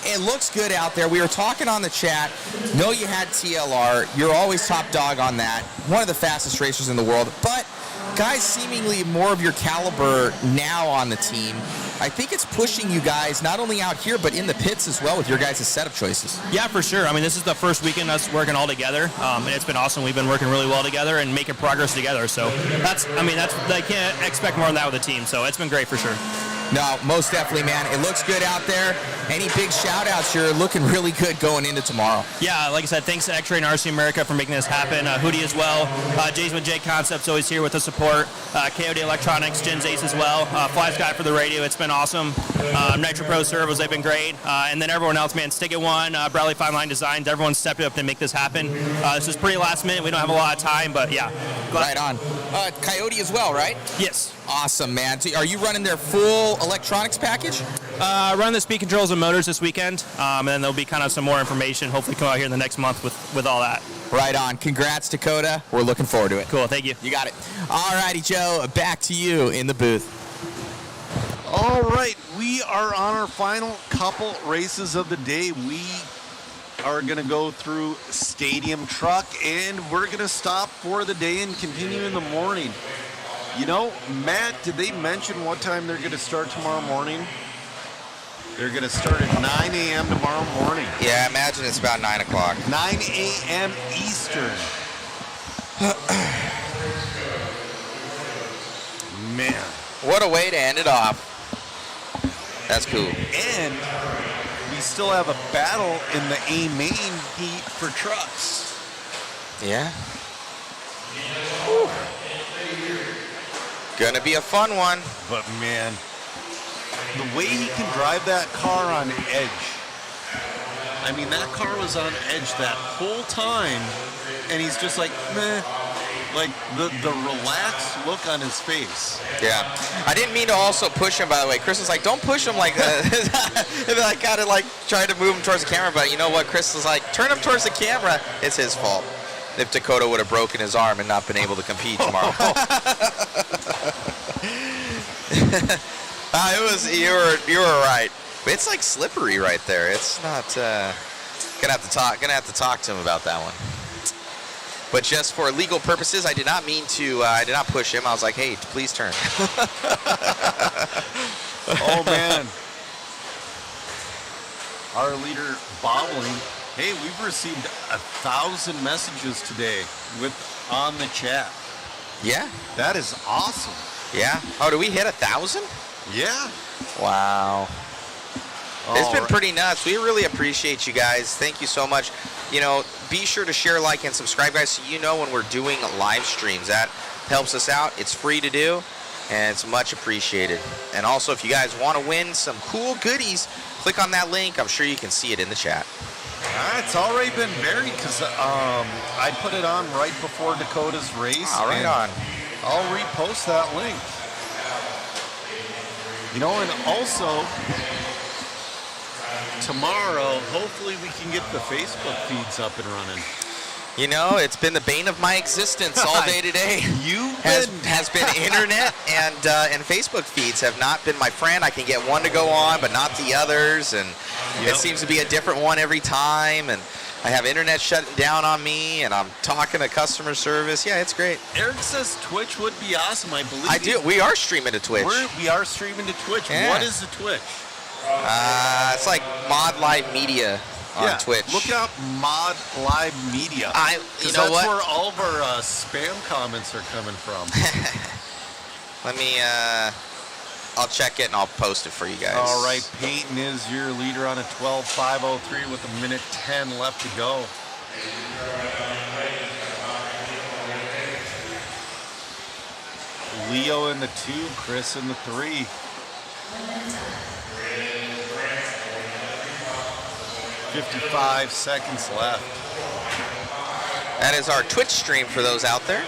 it looks good out there. We were talking on the chat. Know you had TLR. You're always top dog on that. One of the fastest racers in the world. But guys seemingly more of your caliber now on the team. I think it's pushing you guys not only out here, but in the pits as well with your guys' setup choices. Yeah, for sure. I mean, this is the first weekend us working all together, and it's been awesome. We've been working really well together and making progress together. So I can't expect more than that with the team. So it's been great for sure. No, most definitely, man. It looks good out there. Any big shout-outs? You're looking really good going into tomorrow. Yeah, like I said, thanks to X-Ray and RC America for making this happen. Hoodie as well. Jason with JConcepts always here with the support. KOD Electronics, Jen's Ace as well. Fly Sky for the radio. It's been awesome. Nitro Pro Servos, they've been great. And then everyone else, man. Stick It One, Bradley Fine Line Designs. Everyone stepped up to make this happen. This is pretty last minute. We don't have a lot of time, but yeah. Right on. Coyote as well, right? Yes. Awesome, man. So are you running their full electronics package? Run the speed controls and motors this weekend, and then there'll be kind of some more information. Hopefully come out here in the next month with all that. Right on. Congrats, Dakota. We're looking forward to it. Cool. Thank you. You got it. All righty, Joe. Back to you in the booth. All right, we are on our final couple races of the day. We are going to go through Stadium Truck, and we're going to stop for the day and continue in the morning. You know, Matt, did they mention what time they're going to start tomorrow morning? They're going to start at 9 a.m. tomorrow morning. Yeah, I imagine it's about 9 o'clock. 9 a.m. Eastern. Man. What a way to end it off. That's cool. And we still have a battle in the A main heat for trucks. Yeah. Whew. Gonna be a fun one. But man, the way he can drive that car on edge. I mean, that car was on edge that whole time, and he's just like, meh. Like, the relaxed look on his face. Yeah. I didn't mean to also push him, by the way. Chris was like, don't push him like that. And I kind of, like, tried to move him towards the camera, but you know what? Chris was like, turn him towards the camera. It's his fault. If Dakota would have broken his arm and not been able to compete tomorrow. You were right. But it's like slippery right there. It's not gonna have to talk to him about that one. But just for legal purposes, I did not mean to. I did not push him. I was like, hey, please turn. Oh man, our leader bobbling. Hey, we've received 1,000 messages today on the chat. Yeah. That is awesome. Yeah. Oh, do we hit 1,000? Yeah. Wow. It's been pretty nuts. We really appreciate you guys. Thank you so much. You know, be sure to share, like, and subscribe, guys, so you know when we're doing live streams. That helps us out. It's free to do, and it's much appreciated. And also, if you guys want to win some cool goodies, click on that link. I'm sure you can see it in the chat. It's already been buried because I put it on right before Dakota's race. Right on. I'll repost that link. You know, and also tomorrow, hopefully we can get the Facebook feeds up and running. You know, it's been the bane of my existence all day today. Has been internet and Facebook feeds have not been my friend. I can get one to go on, but not the others, and it seems to be a different one every time. And I have internet shutting down on me, and I'm talking to customer service. Yeah, it's great. Eric says Twitch would be awesome. I believe. I do. We are streaming to Twitch. We are streaming to Twitch. Yeah. What is the Twitch? It's like Mod Live Media on Twitch. Look up Mod Live Media. You know what? That's where all of our spam comments are coming from. Let me, I'll check it and I'll post it for you guys. All right, Peyton is your leader on a 12.503 with 1:10 left to go. Leo in the 2, Chris in the 3. 55 seconds left. That is our Twitch stream for those out there.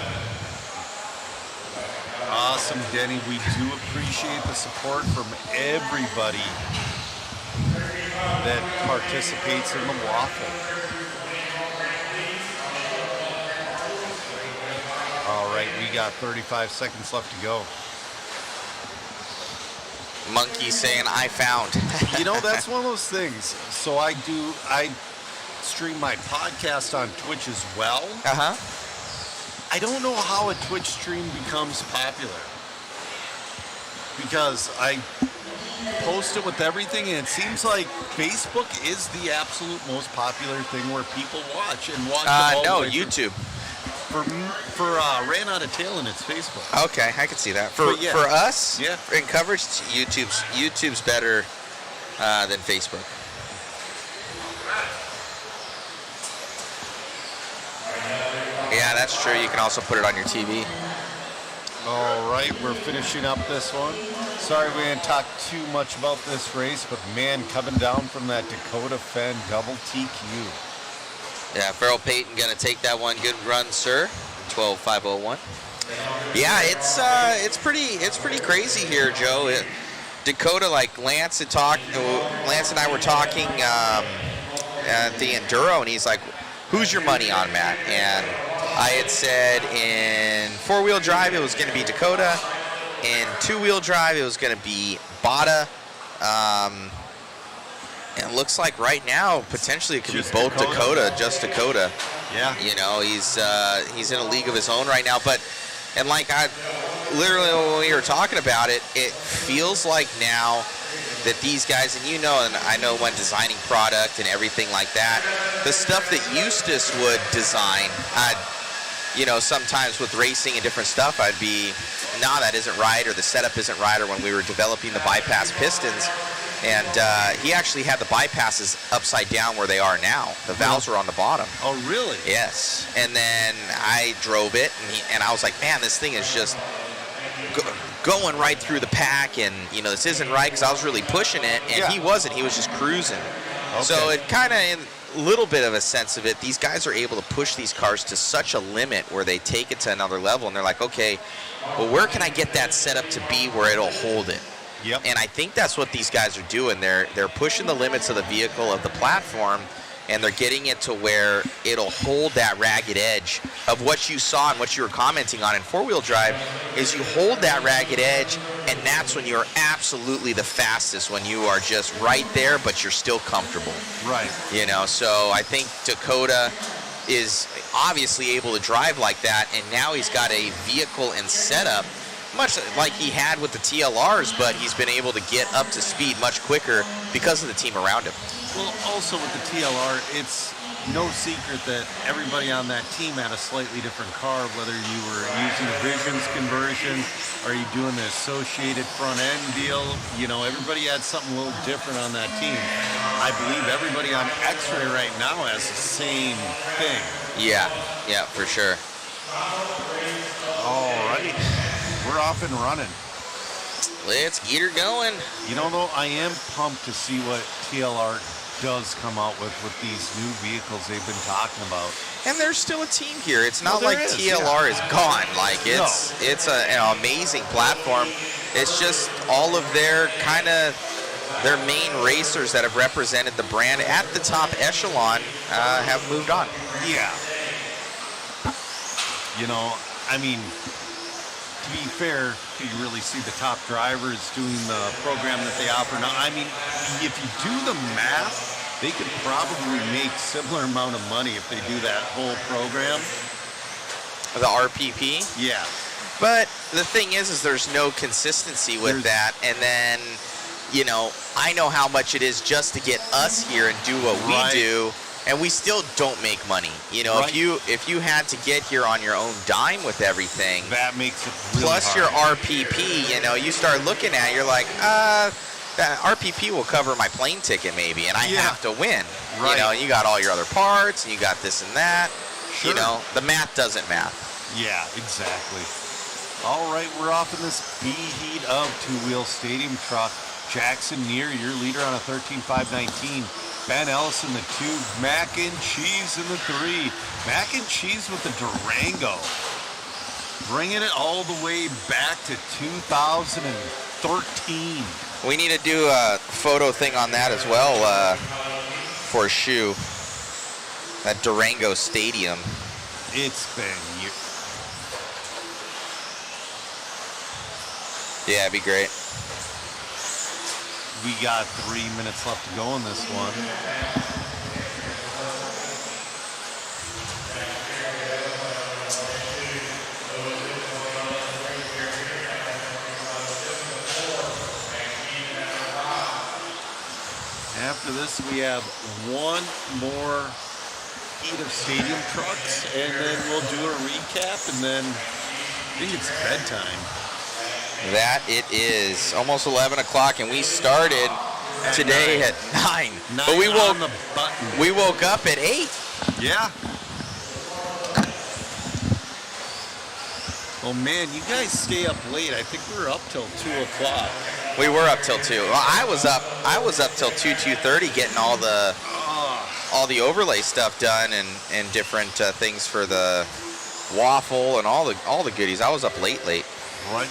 Awesome, Denny. We do appreciate the support from everybody that participates in the waffle. All right, we got 35 seconds left to go. Monkey saying, I found. You know, that's one of those things. So I stream my podcast on Twitch as well. Uh-huh. I don't know how a Twitch stream becomes popular. Because I post it with everything, and it seems like Facebook is the absolute most popular thing where people watch and watch. No, YouTube. For Ran Out of Tail, and it's Facebook. Okay, I can see that. For us, in coverage, YouTube's better than Facebook. Yeah, that's true. You can also put it on your TV. All right, we're finishing up this one. Sorry we didn't talk too much about this race, but man, coming down from that Dakota Fen double TQ. Yeah, Farrell Payton gonna take that one. Good run, sir. 12.501. Yeah, it's pretty crazy here, Joe. Dakota, like Lance and I were talking at the Enduro, and he's like, "Who's your money on, Matt?" And I had said in 4-wheel drive it was going to be Dakota. In 2-wheel drive it was going to be Bada. And it looks like right now potentially it could be both Dakota, just Dakota. Yeah. You know, he's in a league of his own right now. But and like I literally when we were talking about it, it feels like now that these guys, and you know, and I know when designing product and everything like that, the stuff that Eustace would design, you know, sometimes with racing and different stuff, I'd be, nah, that isn't right, or the setup isn't right, or when we were developing the bypass pistons, And he actually had the bypasses upside down where they are now. The valves were on the bottom. Oh, really? Yes. And then I drove it, and I was like, man, this thing is just going right through the pack, and this isn't right, because I was really pushing it, and he wasn't. He was just cruising. Okay. So it kind of, in a little bit of a sense of it, these guys are able to push these cars to such a limit where they take it to another level, and they're like, okay, well, where can I get that set up to be where it'll hold it? Yep. And I think that's what these guys are doing. They're pushing the limits of the vehicle, of the platform, and they're getting it to where it'll hold that ragged edge of what you saw and what you were commenting on in four-wheel drive. Is you hold that ragged edge, and that's when you're absolutely the fastest, when you are just right there, but you're still comfortable. Right. So I think Dakota is obviously able to drive like that, and now he's got a vehicle and setup much like he had with the TLRs, but he's been able to get up to speed much quicker because of the team around him. Well, also with the TLR, it's no secret that everybody on that team had a slightly different car, whether you were using a Visions conversion, or you doing the associated front end deal. Everybody had something a little different on that team. I believe everybody on X-Ray right now has the same thing. Yeah, for sure. All right. We're off and running. Let's get her going. Though, I am pumped to see what TLR does come out with these new vehicles they've been talking about. And there's still a team here. It's not like TLR is gone. Like it's an amazing platform. It's just all of their their main racers that have represented the brand at the top echelon have moved on. Yeah. To be fair, you really see the top drivers doing the program that they offer now. If you do the math, they could probably make similar amount of money if they do that whole program. The RPP? Yeah. But the thing is there's no consistency with that. And then, I know how much it is just to get us here and do what we do. And we still don't make money. If you had to get here on your own dime with everything, that makes it really plus hard. your RPP, you start looking at it, you're like, that RPP will cover my plane ticket maybe, and I have to win. Right. You got all your other parts, and you got this and that. Sure. The math doesn't math. Yeah, exactly. All right, we're off in this B-heat of two-wheel stadium truck. Jackson Neer, your leader on a 13.519. Ben Ellis in the 2, Mac and Cheese in the 3. Mac and Cheese with the Durango. Bringing it all the way back to 2013. We need to do a photo thing on that as well for a shoe. That Durango Stadium. It's been years. Yeah, it'd be great. We got 3 minutes left to go in this one. After this, we have one more heat of stadium trucks, and then we'll do a recap, and then I think it's bedtime. That it is. Almost 11 o'clock, and we started today at 9. But we woke up at 8. Yeah. Oh man, you guys stay up late. I think we were up till 2 o'clock. We were up till 2. Well, I was up till 2:30 getting all the overlay stuff done and different things for the waffle and all the goodies. I was up late. Right.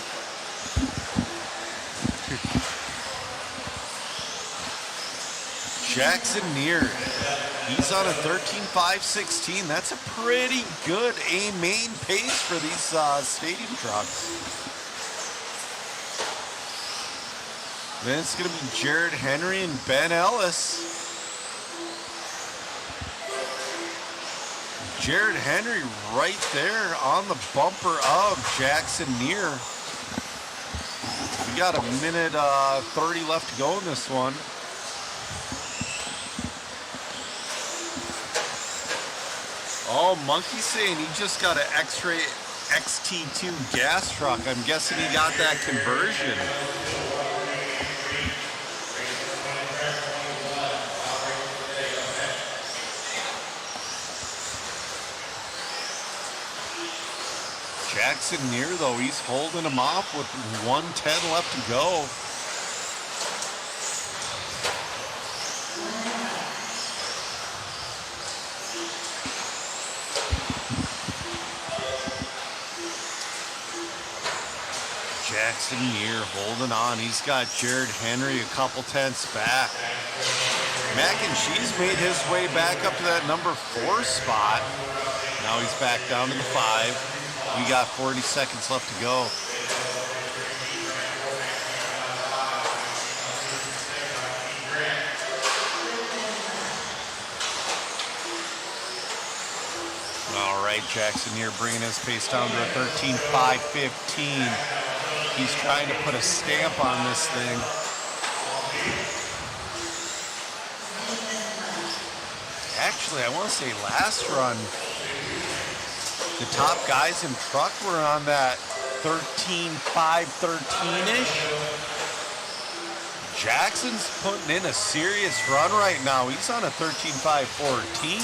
Jackson Neer, he's on a 13.516. That's a pretty good main pace for these stadium trucks. Then it's going to be Jared Henry and Ben Ellis. Jared Henry right there on the bumper of Jackson Neer. We got a minute 30 left to go in this one. Oh, Monkey saying he just got an X-Ray XT2 gas truck. I'm guessing he got that conversion. Jackson Neer, though, he's holding him off with 1:10 left to go. Jackson Neer holding on. He's got Jared Henry a couple tenths back. Mac and Cheese made his way back up to that number 4 spot. Now he's back down to the 5. We got 40 seconds left to go. All right, Jackson Neer bringing his pace down to a 13.515. He's trying to put a stamp on this thing. Actually, I want to say last run, the top guys in truck were on that 13.5, 13-ish. Jackson's putting in a serious run right now. He's on a 13.5, 14.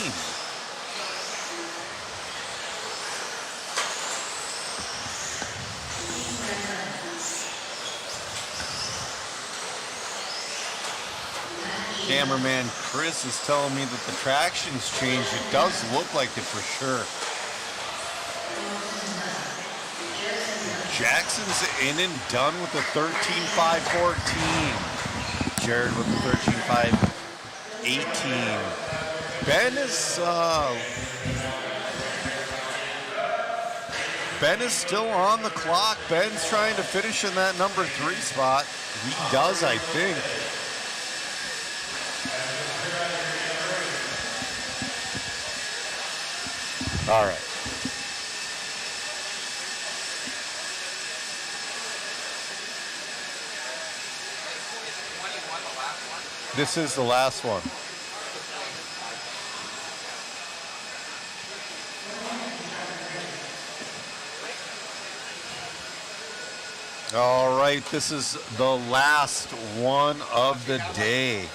Cameraman Chris is telling me that the traction's changed. It does look like it for sure. Jackson's in and done with the 13.514. Jared with the 13.518. Ben is still on the clock. Ben's trying to finish in that number 3 spot. He does, I think. All right. This is the last one. All right, this is the last one of the day.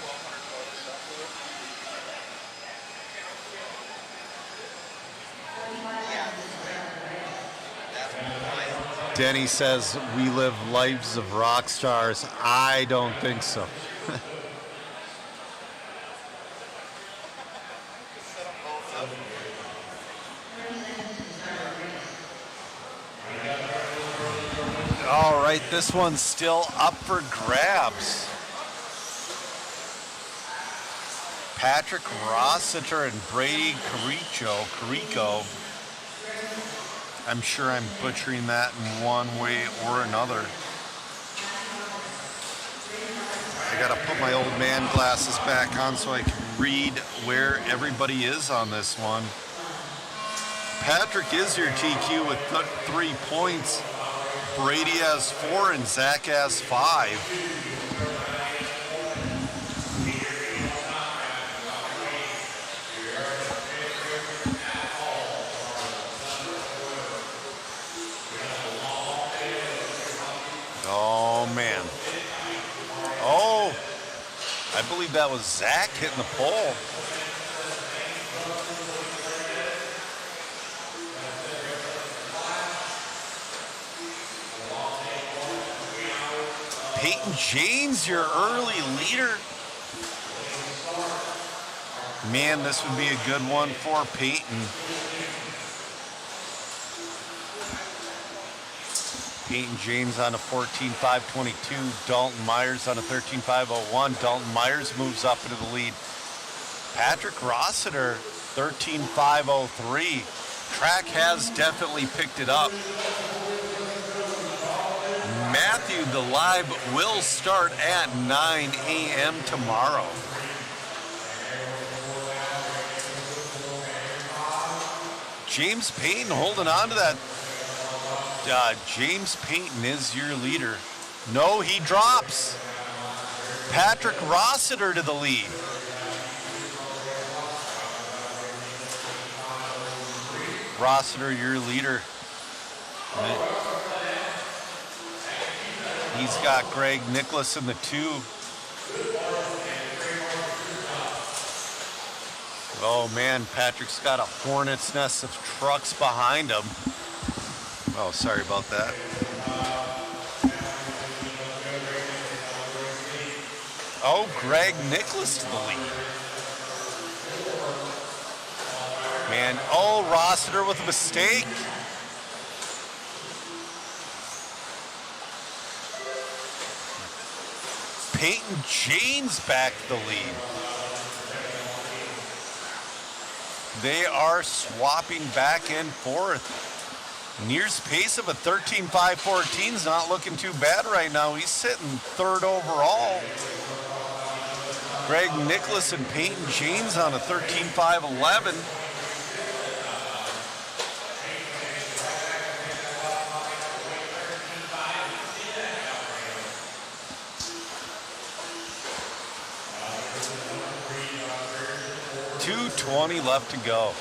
Denny says we live lives of rock stars. I don't think so. All right, this one's still up for grabs. Patrick Rossiter and Brady Carrico. I'm sure I'm butchering that in one way or another. I gotta put my old man glasses back on so I can read where everybody is on this one. Patrick is your TQ with 3 points. Brady has 4 and Zach has 5. Oh, man. Oh, I believe that was Zach hitting the pole. Peyton James, your early leader. Man, this would be a good one for Peyton. Peyton James on a 14.522. Dalton Myers on a 13.501. Dalton Myers moves up into the lead. Patrick Rossiter, 13.503. Track has definitely picked it up. Matthew, the live will start at 9 a.m. tomorrow. James Payton holding on to that. James Payton is your leader. No, he drops. Patrick Rossiter to the lead. Rossiter, your leader. He's got Greg Nicholas in the 2. Oh man, Patrick's got a hornet's nest of trucks behind him. Oh, sorry about that. Oh, Greg Nicholas to the lead. And oh, Rossiter with a mistake. Peyton James back to the lead. They are swapping back and forth. Near's pace of a 13.514 is not looking too bad right now. He's sitting third overall. Greg Nicholas and Peyton James on a 13.511. .220 left to go.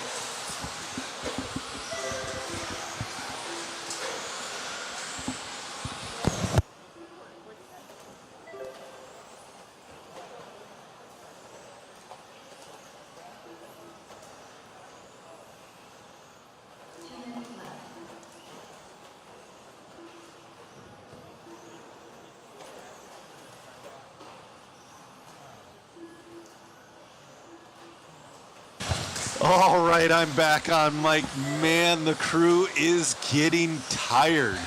All right, I'm back on mic. Man, the crew is getting tired.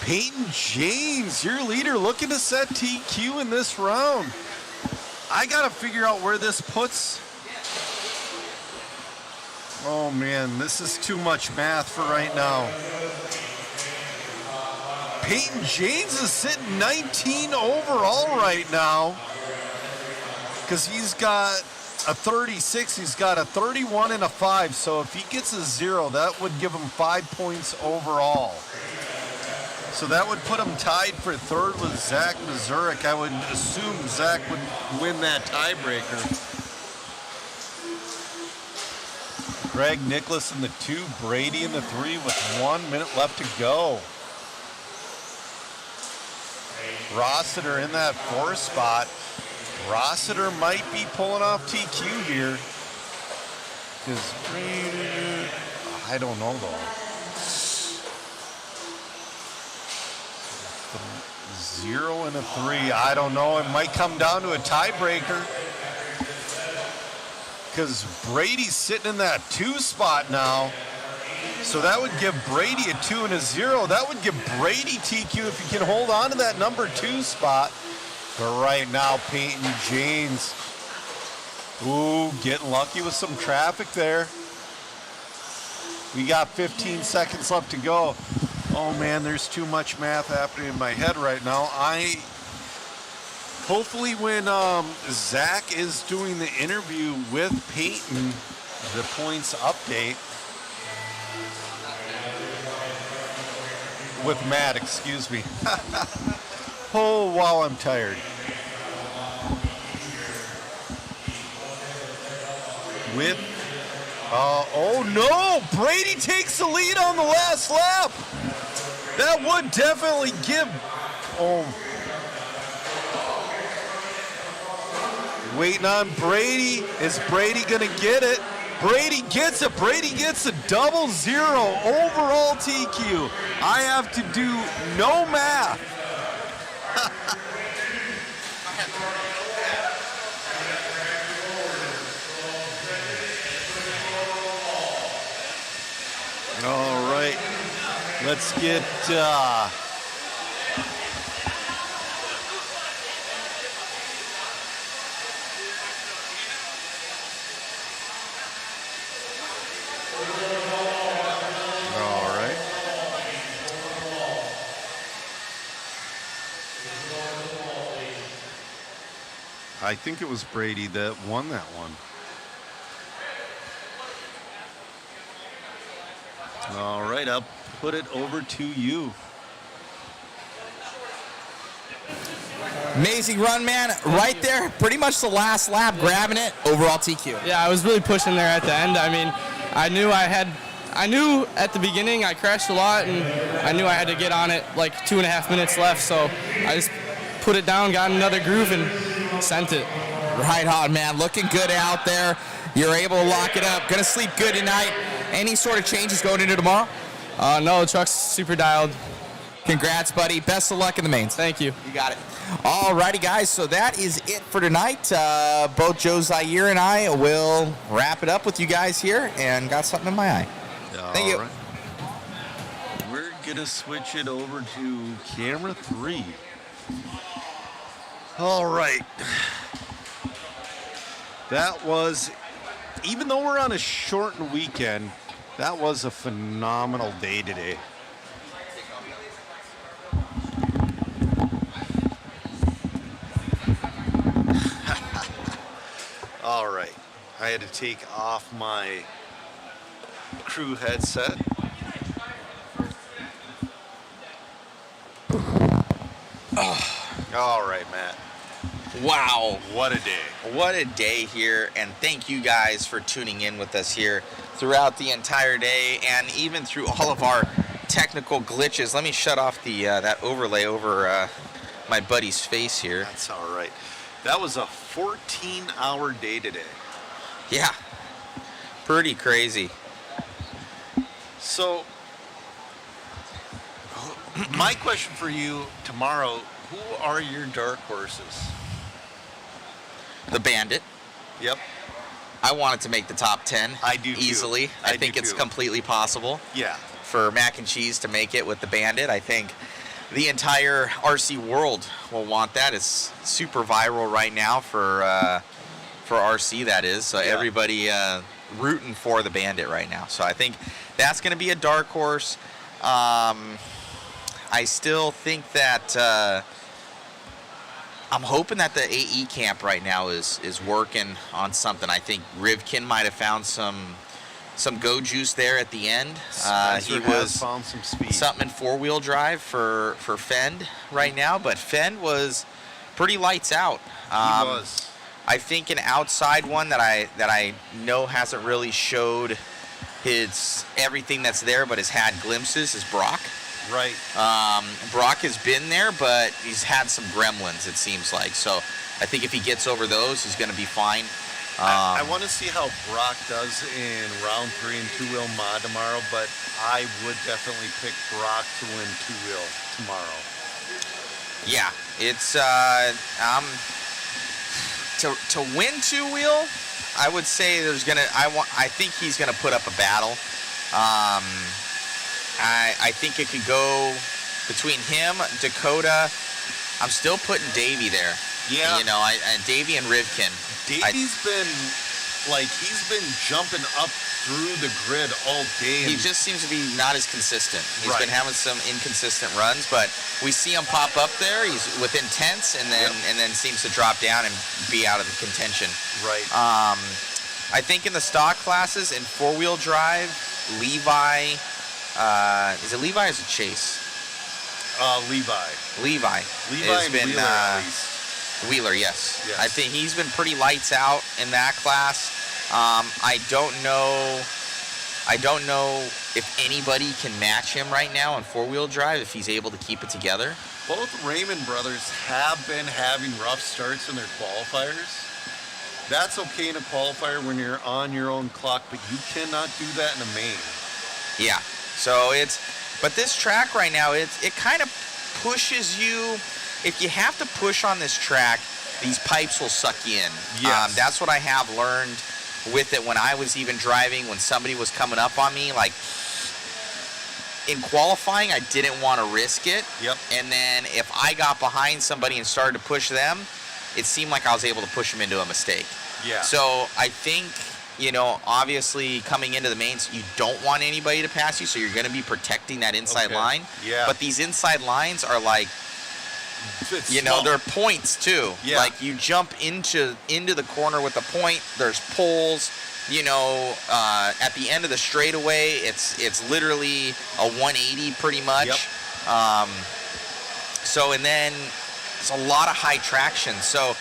Peyton James, your leader, looking to set TQ in this round. I got to figure out where this puts. Oh, man, this is too much math for right now. Peyton James is sitting 19 overall right now because he's got a 36, he's got a 31 and a 5, so if he gets a 0, that would give him 5 points overall. So that would put him tied for third with Zach Mazurek. I would assume Zach would win that tiebreaker. Greg Nicholas in the 2, Brady in the 3 with 1 minute left to go. Rossiter in that 4 spot. Rossiter might be pulling off TQ here. Because I don't know though. 0 and a 3. I don't know. It might come down to a tiebreaker. Because Brady's sitting in that 2 spot now. So that would give Brady a 2 and a 0. That would give Brady TQ if he can hold on to that number 2 spot. But right now, Peyton James, ooh, getting lucky with some traffic there. We got 15 seconds left to go. Oh man, there's too much math happening in my head right now. Hopefully when Zach is doing the interview with Peyton, the points update, with Matt, excuse me. Oh, wow, I'm tired. With, oh no, Brady takes the lead on the last lap. That would definitely give, waiting on Brady. Is Brady gonna get it? Brady gets it. Brady gets a 0-0 overall TQ. I have to do no math. All right, let's get I think it was Brady that won that one. All right, I'll put it over to you. Amazing run, man. Right there, pretty much the last lap, grabbing it, overall TQ. Yeah, I was really pushing there at the end. I mean, I knew at the beginning I crashed a lot, and I knew I had to get on it like 2.5 minutes left, so I just put it down, got in another groove, and sent it. Right on, man. Looking good out there. You're able to lock it up. Gonna sleep good tonight. Any sort of changes going into tomorrow? No, the truck's super dialed. Congrats, buddy. Best of luck in the mains. Thank you. You got it. All righty, guys. So that is it for tonight. Both Joe Zaire and I will wrap it up with you guys here, and got something in my eye. Thank you. Right. We're going to switch it over to camera 3. All right. That was, even though we're on a shortened weekend, that was a phenomenal day today. All right, I had to take off my crew headset. All right, Matt. Wow. What a day. What a day here, and thank you guys for tuning in with us here throughout the entire day and even through all of our technical glitches. Let me shut off the that overlay over my buddy's face here. That's all right. That was a 14-hour day today. Yeah, pretty crazy. So, my question for you tomorrow, who are your dark horses? The Bandit. Yep. I want it to make the top 10. I do easily. Too. I think it's completely possible. Yeah. For Mac and Cheese to make it with the Bandit. I think the entire RC world will want that. It's super viral right now for RC, that is. So everybody rooting for the Bandit right now. So I think that's going to be a dark horse. I still think that I'm hoping that the AE camp right now is working on something. I think Rivkin might have found some go juice there at the end. He has found some speed. Something in 4-wheel drive for Fend right now, but Fend was pretty lights out. He was. I think an outside one that I know hasn't really showed his everything that's there, but has had glimpses is Brock. Right. Brock has been there, but he's had some gremlins, it seems like. So I think if he gets over those, he's going to be fine. I want to see how Brock does in round 3 and 2-wheel mod tomorrow, but I would definitely pick Brock to win 2-wheel tomorrow. Yeah, it's to win 2-wheel. I would say I think he's gonna put up a battle. I think it could go between him, Dakota. I'm still putting Davey there. Yeah. You know, Davey and Rivkin. Davey's he's been jumping up through the grid all day. He just seems to be not as consistent. He's Right. been having some inconsistent runs, but we see him pop up there. He's within tenths, and then seems to drop down and be out of the contention. Right. I think in the stock classes in 4-wheel drive, Levi. Is it Levi or is it Chase? Levi. Levi has and been Wheeler, at least. Wheeler, yes. Yes. I think he's been pretty lights out in that class. I don't know if anybody can match him right now in 4-wheel drive if he's able to keep it together. Both Raymond brothers have been having rough starts in their qualifiers. That's okay in a qualifier when you're on your own clock, but you cannot do that in a main. Yeah. So but this track right now, it kind of pushes you. If you have to push on this track, these pipes will suck you in. Yes. That's what I have learned with it when I was even driving, when somebody was coming up on me. Like, in qualifying, I didn't want to risk it. Yep. And then if I got behind somebody and started to push them, it seemed like I was able to push them into a mistake. Yeah. So I think, obviously coming into the mains, you don't want anybody to pass you, so you're going to be protecting that inside line. Yeah. But these inside lines are like, they're points too. Yeah. Like you jump into the corner with a point. There's poles. At the end of the straightaway, it's literally a 180 pretty much. Yep. And then it's a lot of high traction. So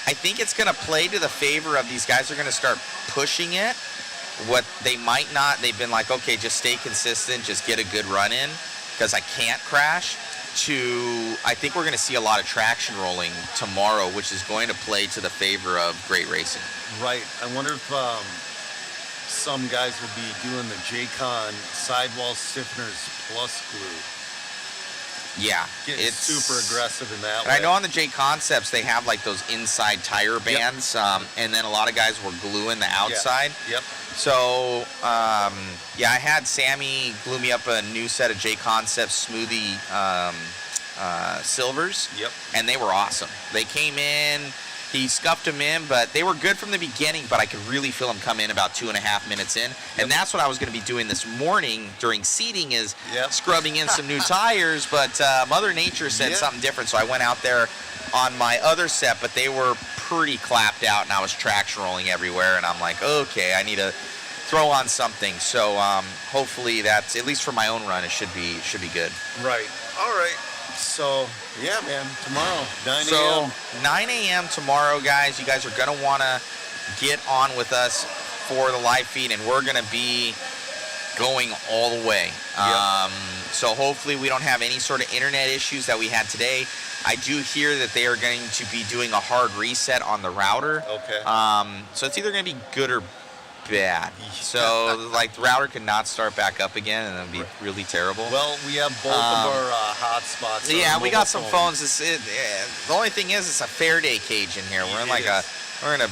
I think it's going to play to the favor of these guys are going to start pushing it. What they might not, they've been like, okay, just stay consistent, just get a good run in because I can't crash. I think we're going to see a lot of traction rolling tomorrow, which is going to play to the favor of great racing. Right. I wonder if some guys will be doing the JCon sidewall stiffeners plus glue. Yeah, Getting it's super aggressive in that And way. I know on the JConcepts they have like those inside tire bands, and then a lot of guys were gluing the outside. Yep. So yeah, I had Sammy glue me up a new set of JConcepts smoothie silvers. Yep. And they were awesome. They came in. He scuffed them in, but they were good from the beginning, but I could really feel them come in about 2.5 minutes in. And that's what I was going to be doing this morning during seeding is scrubbing in some new tires, but Mother Nature said something different, so I went out there on my other set, but they were pretty clapped out, and I was traction rolling everywhere, and I'm like, okay, I need to throw on something. So hopefully that's, at least for my own run, it should be good. Right. All right. So, yeah, man, tomorrow, 9 a.m. So 9 a.m. tomorrow, guys. You guys are going to want to get on with us for the live feed, and we're going to be going all the way. So hopefully we don't have any sort of internet issues that we had today. I do hear that they are going to be doing a hard reset on the router. Okay. So it's either going to be good or bad. So like the router could not start back up again, and it would be really terrible. Well, we have both of our hotspots. Yeah, we got some phones. The only thing is, it's a Faraday cage in here. We're in we're in a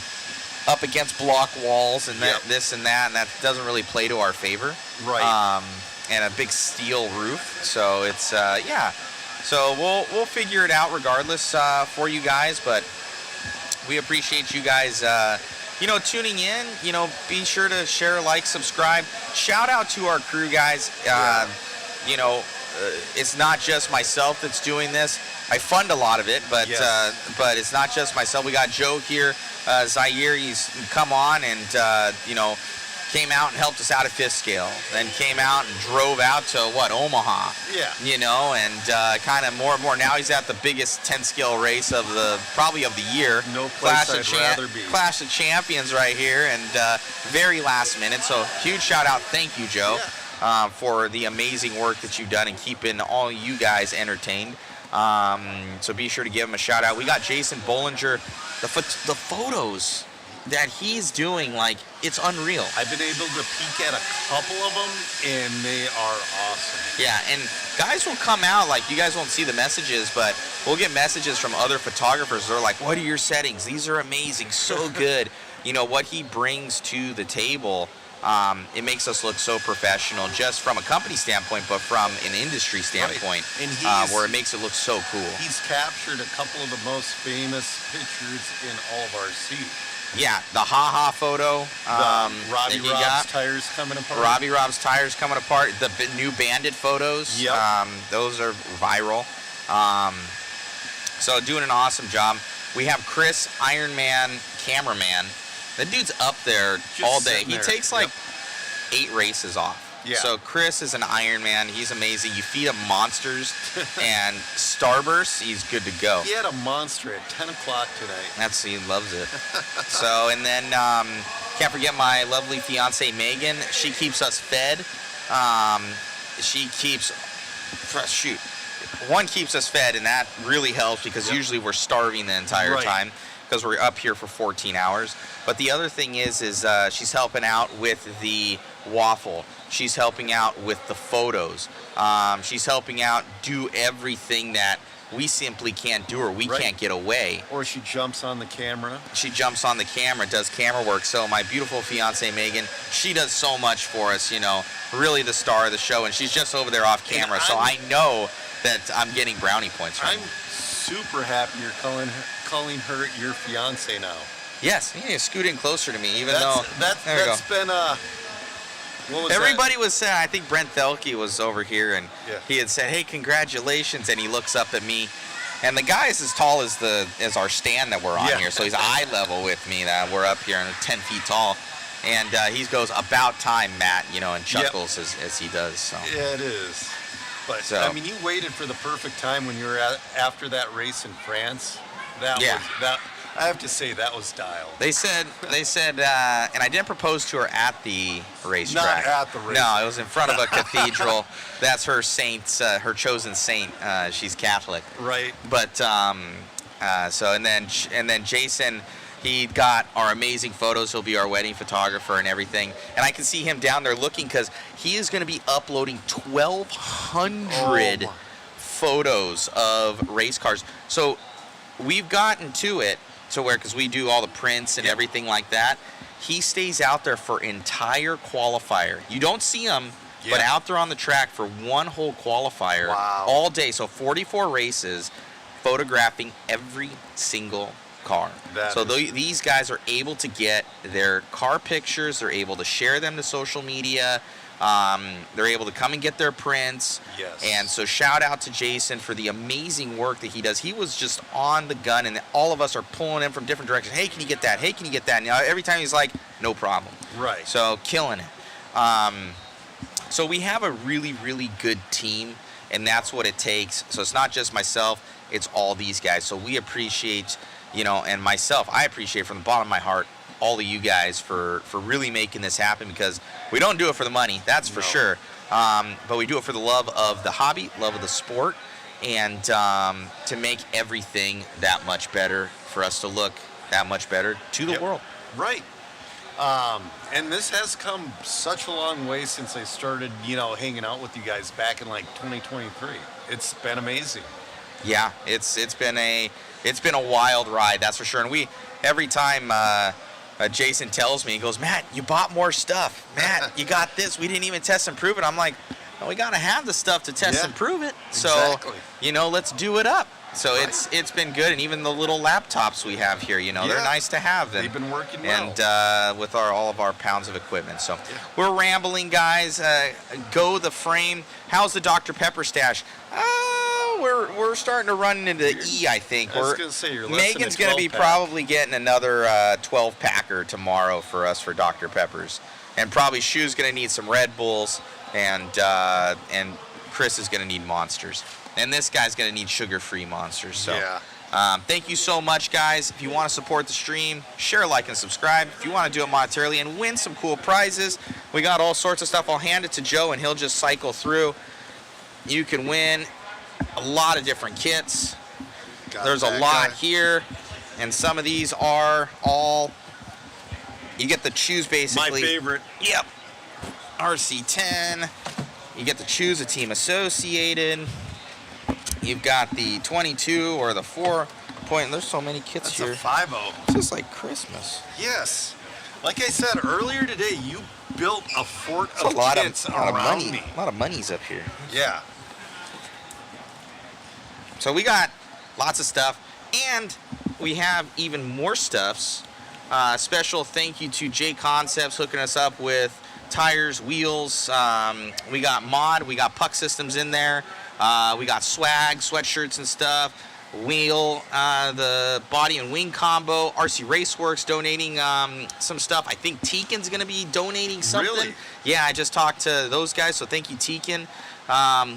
up against block walls and this and that doesn't really play to our favor. Right. And a big steel roof. So it's yeah. So we'll figure it out regardless for you guys. But we appreciate you guys. Tuning in, be sure to share, like, subscribe. Shout out to our crew, guys. It's not just myself that's doing this. I fund a lot of it, but it's not just myself. We got Joe here, Zaire. He's come on and came out and helped us out at fifth scale. Then came out and drove out to Omaha. Yeah. And kind of more and more. Now he's at the biggest 10 scale race of the year. No place I'd rather be. Clash of Champions right here, and very last minute. So huge shout out, thank you, Joe, for the amazing work that you've done and keeping all you guys entertained. So be sure to give him a shout out. We got Jason Bollinger, the photos that he's doing, it's unreal. I've been able to peek at a couple of them, and they are awesome. Yeah, and guys will come out, you guys won't see the messages, but we'll get messages from other photographers. They're like, what are your settings? These are amazing, so good. What he brings to the table, it makes us look so professional, just from a company standpoint, but from an industry standpoint, and where it makes it look so cool. He's captured a couple of the most famous pictures in all of RC. Yeah, the ha-ha photo. Robbie Rob's tires coming apart. Robbie Rob's tires coming apart. The new Bandit photos. Yep. Those are viral. So doing an awesome job. We have Chris, Ironman, cameraman. That dude's up there all day. He takes 8 races off. Yeah. So Chris is an Ironman. He's amazing. You feed him monsters and Starburst, he's good to go. He had a monster at 10 o'clock tonight. He loves it. So, and then can't forget my lovely fiance Megan. She keeps us fed. She keeps one keeps us fed, and that really helps because usually we're starving the entire time because we're up here for 14 hours. But the other thing is she's helping out with the waffle. She's helping out with the photos. She's helping out do everything that we simply can't do, or we can't get away. Or she jumps on the camera. She jumps on the camera, does camera work. So my beautiful fiance Megan, she does so much for us, really the star of the show, and she's just over there off camera. So I know that I'm getting brownie points from her. I'm super happy you're calling her your fiance now. Yes, you need to scoot in closer to me, even though that's been what was everybody was saying. I think Brent Thelke was over here, and he had said, "Hey, congratulations!" And he looks up at me, and the guy is as tall as our stand that we're on here, so he's eye level with me. That we're up here and 10 feet tall, and he goes, "About time, Matt," and chuckles as he does. So. Yeah, it is. But you waited for the perfect time when you were after that race in France. I have to say that was dialed. They said, and I didn't propose to her at the racetrack. Not at the racetrack. No, it was in front of a cathedral. That's her saint's, her chosen saint. She's Catholic. Right. But and then Jason He got our amazing photos. He'll be our wedding photographer and everything. And I can see him down there looking because he is going to be uploading 1,200 photos of race cars. So we've gotten to it to where, because we do all the prints and everything like that, he stays out there for entire qualifier. You don't see him, but out there on the track for one whole qualifier all day. So 44 races, photographing every single car. So these guys are able to get their car pictures. They're able to share them to social media. They're able to come and get their prints. Yes. And so shout out to Jason for the amazing work that he does. He was just on the gun, and all of us are pulling him from different directions. Hey, can you get that? Hey, can you get that? And every time he's like, no problem. Right. So killing it. So we have a really, really good team, and that's what it takes. So it's not just myself, it's all these guys. So we appreciate, and myself, I appreciate from the bottom of my heart all of you guys for really making this happen, because we don't do it for the money, that's for sure. But we do it for the love of the hobby, love of the sport, and to make everything that much better, for us to look that much better to the world. Right. And this has come such a long way since I started, hanging out with you guys back in like 2023. It's been amazing. Yeah, it's been a wild ride, that's for sure. And every time Jason tells me, he goes, Matt, you bought more stuff. Matt, you got this. We didn't even test and prove it. I'm like, well, we gotta have the stuff to test and prove it. So let's do it up. So it's been good, and even the little laptops we have here, they're nice to have. They've been working well. And with all of our pounds of equipment. So we're rambling, guys. Go the frame. How's the Dr. Pepper stash? We're starting to run into E, I think. I was going to say, you're less Megan's than a going to be 12-pack. probably getting another 12-packer tomorrow for us for Dr. Peppers. And probably Shu's going to need some Red Bulls, and Chris is going to need Monsters. And this guy's going to need sugar-free Monsters. So thank you so much, guys. If you want to support the stream, share, like, and subscribe. If you want to do it monetarily and win some cool prizes, we got all sorts of stuff. I'll hand it to Joe, and he'll just cycle through. You can win a lot of different kits. There's a lot here, and some of these are all, you get to choose basically. My favorite. Yep. RC10. You get to choose a team associated. You've got the 22 or the 4-point. There's so many kits here. That's a 5.0. It's just like Christmas. Yes. Like I said earlier today, you built a fort It's of a lot kits of around money. me. A lot of money's up here. Yeah. So we got lots of stuff, and we have even more stuffs. Special thank you to JConcepts hooking us up with tires, wheels. We got mod, we got puck systems in there. We got swag, sweatshirts and stuff. Wheel, the body and wing combo. RC Raceworks donating some stuff. I think Teakin's going to be donating something. Really? Yeah, I just talked to those guys, so thank you, Teakin.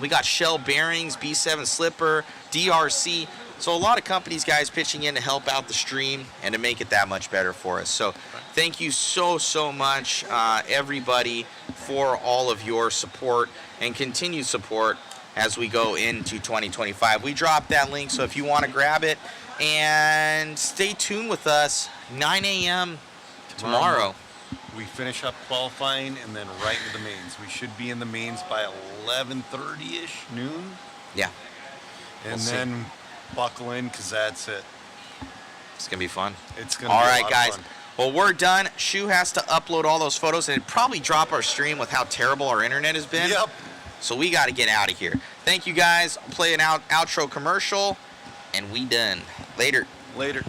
We got Shell Bearings, B7 Slipper, DRC. So a lot of companies, guys, pitching in to help out the stream and to make it that much better for us. So thank you so much, everybody, for all of your support and continued support as we go into 2025. We dropped that link, so if you want to grab it, and stay tuned with us, 9 a.m. tomorrow. We finish up qualifying and then right into the mains. We should be in the mains by 11:30-ish, noon. Yeah. And then buckle in, because that's it. It's going to be fun. It's going to be all a right, lot guys. of fun. Well, we're done. Shu has to upload all those photos, and it'd probably drop our stream with how terrible our internet has been. Yep. So we got to get out of here. Thank you, guys. I'll play an outro commercial, and we done. Later. Later.